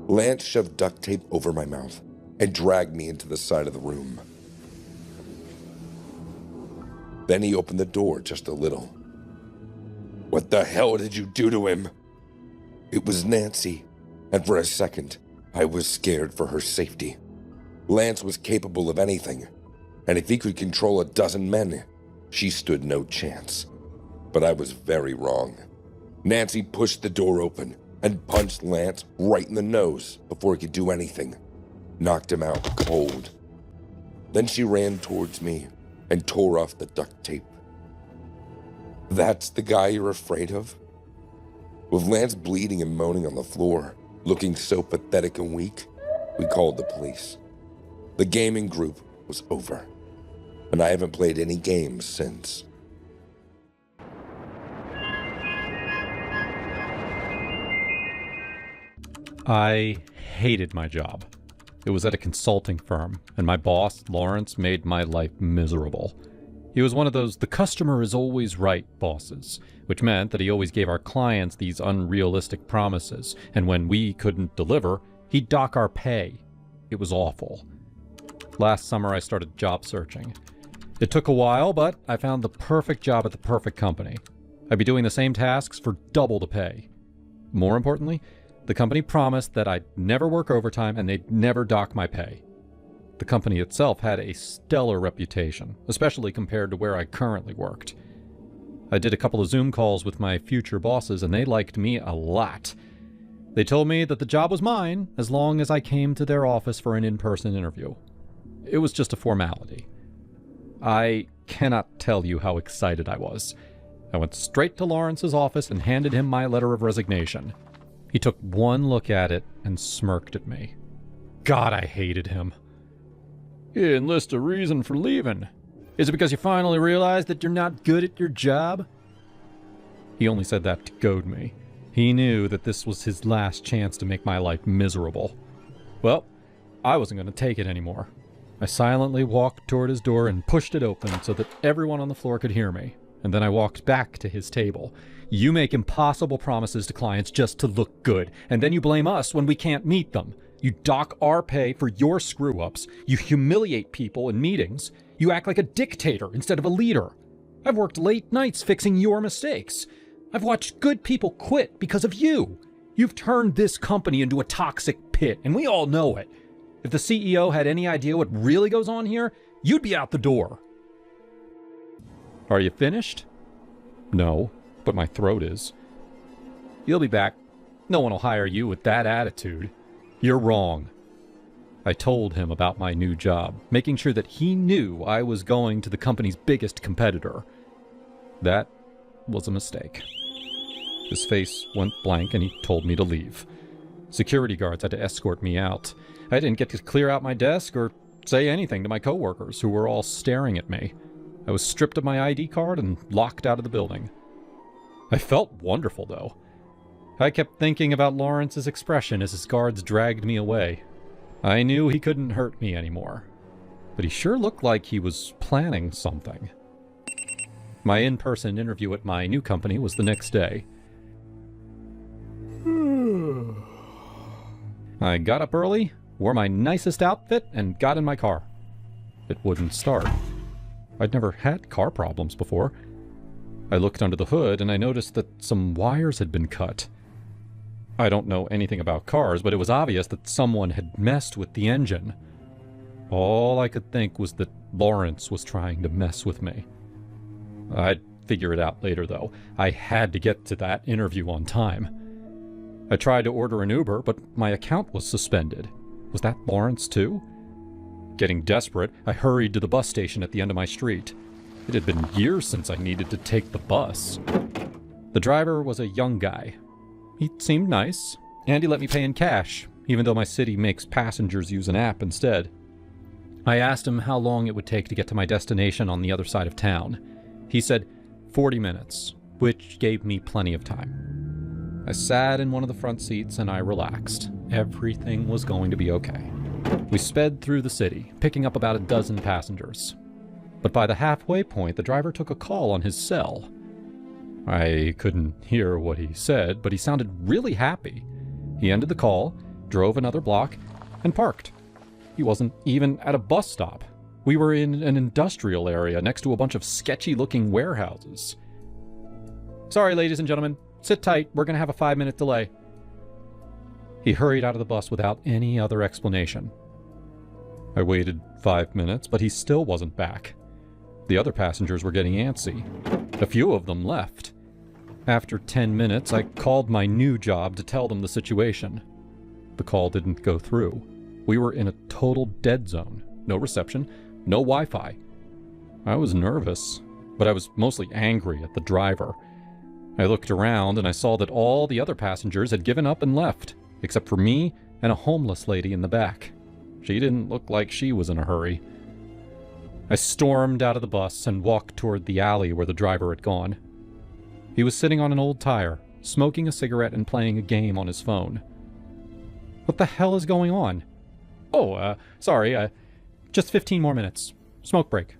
Lance shoved duct tape over my mouth and dragged me into the side of the room. Then he opened the door just a little. "What the hell did you do to him?" It was Nancy, and for a second, I was scared for her safety. Lance was capable of anything, and if he could control a dozen men, she stood no chance. But I was very wrong. Nancy pushed the door open and punched Lance right in the nose before he could do anything. Knocked him out cold. Then she ran towards me and tore off the duct tape. That's the guy you're afraid of? With Lance bleeding and moaning on the floor, looking so pathetic and weak, we called the police. The gaming group was over, and I haven't played any games since. I hated my job. It was at a consulting firm, and my boss, Lawrence, made my life miserable. He was one of those "the customer is always right" bosses, which meant that he always gave our clients these unrealistic promises, and when we couldn't deliver, he'd dock our pay. It was awful. Last summer I started job searching. It took a while, but I found the perfect job at the perfect company. I'd be doing the same tasks for double the pay. More importantly, the company promised that I'd never work overtime and they'd never dock my pay. The company itself had a stellar reputation, especially compared to where I currently worked. I did a couple of Zoom calls with my future bosses and they liked me a lot. They told me that the job was mine as long as I came to their office for an in-person interview. It was just a formality. I cannot tell you how excited I was. I went straight to Lawrence's office and handed him my letter of resignation. He took one look at it and smirked at me. God, I hated him. You enlist a reason for leaving. Is it because you finally realized that you're not good at your job? He only said that to goad me. He knew that this was his last chance to make my life miserable. Well, I wasn't going to take it anymore. I silently walked toward his door and pushed it open so that everyone on the floor could hear me. And then I walked back to his table. You make impossible promises to clients just to look good, and then you blame us when we can't meet them. You dock our pay for your screw-ups. You humiliate people in meetings. You act like a dictator instead of a leader. I've worked late nights fixing your mistakes. I've watched good people quit because of you. You've turned this company into a toxic pit, and we all know it. If the CEO had any idea what really goes on here, you'd be out the door. Are you finished? No, but my throat is. You'll be back. No one will hire you with that attitude. You're wrong. I told him about my new job, making sure that he knew I was going to the company's biggest competitor. That was a mistake. His face went blank and he told me to leave. Security guards had to escort me out. I didn't get to clear out my desk or say anything to my coworkers who were all staring at me. I was stripped of my ID card and locked out of the building. I felt wonderful, though. I kept thinking about Lawrence's expression as his guards dragged me away. I knew he couldn't hurt me anymore, but he sure looked like he was planning something. My in-person interview at my new company was the next day. I got up early, wore my nicest outfit, and got in my car. It wouldn't start. I'd never had car problems before. I looked under the hood and I noticed that some wires had been cut. I don't know anything about cars, but it was obvious that someone had messed with the engine. All I could think was that Lawrence was trying to mess with me. I'd figure it out later, though. I had to get to that interview on time. I tried to order an Uber, but my account was suspended. Was that Lawrence, too? Getting desperate, I hurried to the bus station at the end of my street. It had been years since I needed to take the bus. The driver was a young guy. He seemed nice, and he let me pay in cash, even though my city makes passengers use an app instead. I asked him how long it would take to get to my destination on the other side of town. He said 40 minutes, which gave me plenty of time. I sat in one of the front seats and I relaxed. Everything was going to be okay. We sped through the city, picking up about a dozen passengers. But by the halfway point, the driver took a call on his cell. I couldn't hear what he said, but he sounded really happy. He ended the call, drove another block, and parked. He wasn't even at a bus stop. We were in an industrial area next to a bunch of sketchy-looking warehouses. Sorry, ladies and gentlemen. Sit tight. We're going to have a 5-minute delay. He hurried out of the bus without any other explanation. I waited 5 minutes, but he still wasn't back. The other passengers were getting antsy. A few of them left. After 10 minutes, I called my new job to tell them the situation. The call didn't go through. We were in a total dead zone. No reception, no Wi-Fi. I was nervous, but I was mostly angry at the driver. I looked around and I saw that all the other passengers had given up and left, except for me and a homeless lady in the back. She didn't look like she was in a hurry. I stormed out of the bus and walked toward the alley where the driver had gone. He was sitting on an old tire, smoking a cigarette and playing a game on his phone. What the hell is going on? Oh, sorry, just 15 more minutes. Smoke break.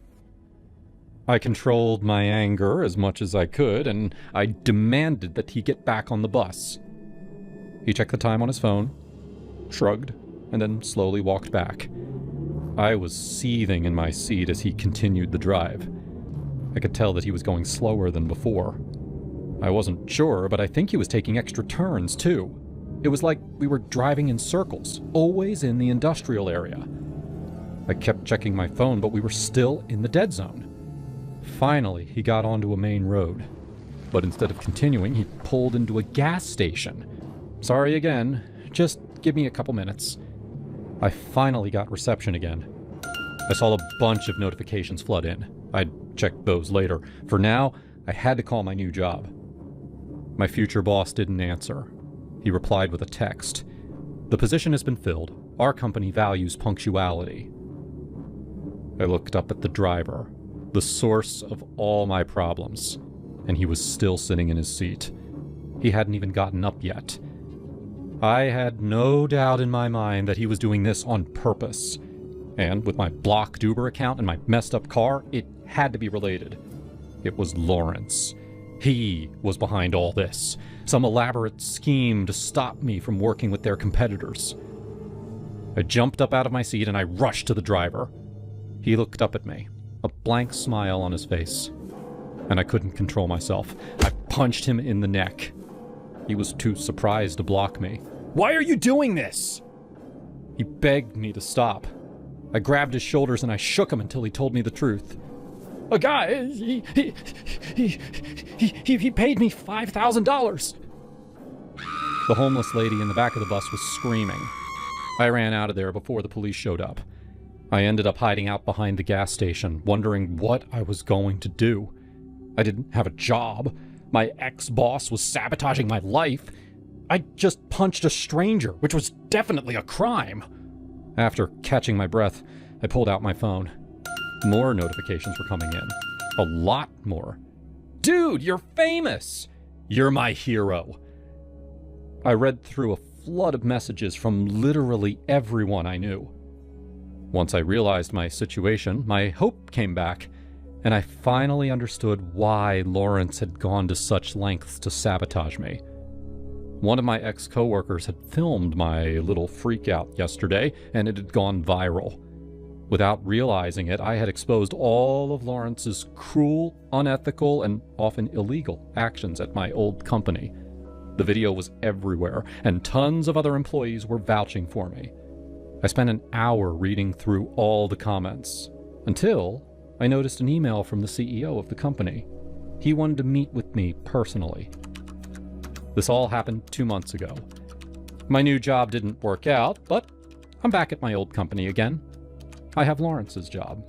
I controlled my anger as much as I could, and I demanded that he get back on the bus. He checked the time on his phone, shrugged, and then slowly walked back. I was seething in my seat as he continued the drive. I could tell that he was going slower than before. I wasn't sure, but I think he was taking extra turns, too. It was like we were driving in circles, always in the industrial area. I kept checking my phone, but we were still in the dead zone. Finally, he got onto a main road. But instead of continuing, he pulled into a gas station. Sorry again, just give me a couple minutes. I finally got reception again. I saw a bunch of notifications flood in. I'd check those later. For now, I had to call my new job. My future boss didn't answer. He replied with a text. The position has been filled. Our company values punctuality. I looked up at the driver, the source of all my problems, and he was still sitting in his seat. He hadn't even gotten up yet. I had no doubt in my mind that he was doing this on purpose. And with my blocked Uber account and my messed up car, it had to be related. It was Lawrence. He was behind all this. Some elaborate scheme to stop me from working with their competitors. I jumped up out of my seat and I rushed to the driver. He looked up at me, a blank smile on his face, and I couldn't control myself. I punched him in the neck. He was too surprised to block me. "Why are you doing this?" He begged me to stop. I grabbed his shoulders and I shook him until he told me the truth. "A guy, he paid me $5,000. The homeless lady in the back of the bus was screaming. I ran out of there before the police showed up. I ended up hiding out behind the gas station, wondering what I was going to do. I didn't have a job. My ex-boss was sabotaging my life. I just punched a stranger, which was definitely a crime. After catching my breath, I pulled out my phone. More notifications were coming in. A lot more. "Dude, you're famous! You're my hero." I read through a flood of messages from literally everyone I knew. Once I realized my situation, my hope came back, and I finally understood why Lawrence had gone to such lengths to sabotage me. One of my ex-coworkers had filmed my little freak-out yesterday, and it had gone viral. Without realizing it, I had exposed all of Lawrence's cruel, unethical, and often illegal actions at my old company. The video was everywhere, and tons of other employees were vouching for me. I spent an hour reading through all the comments, until I noticed an email from the CEO of the company. He wanted to meet with me personally. This all happened 2 months ago. My new job didn't work out, but I'm back at my old company again. I have Lawrence's job.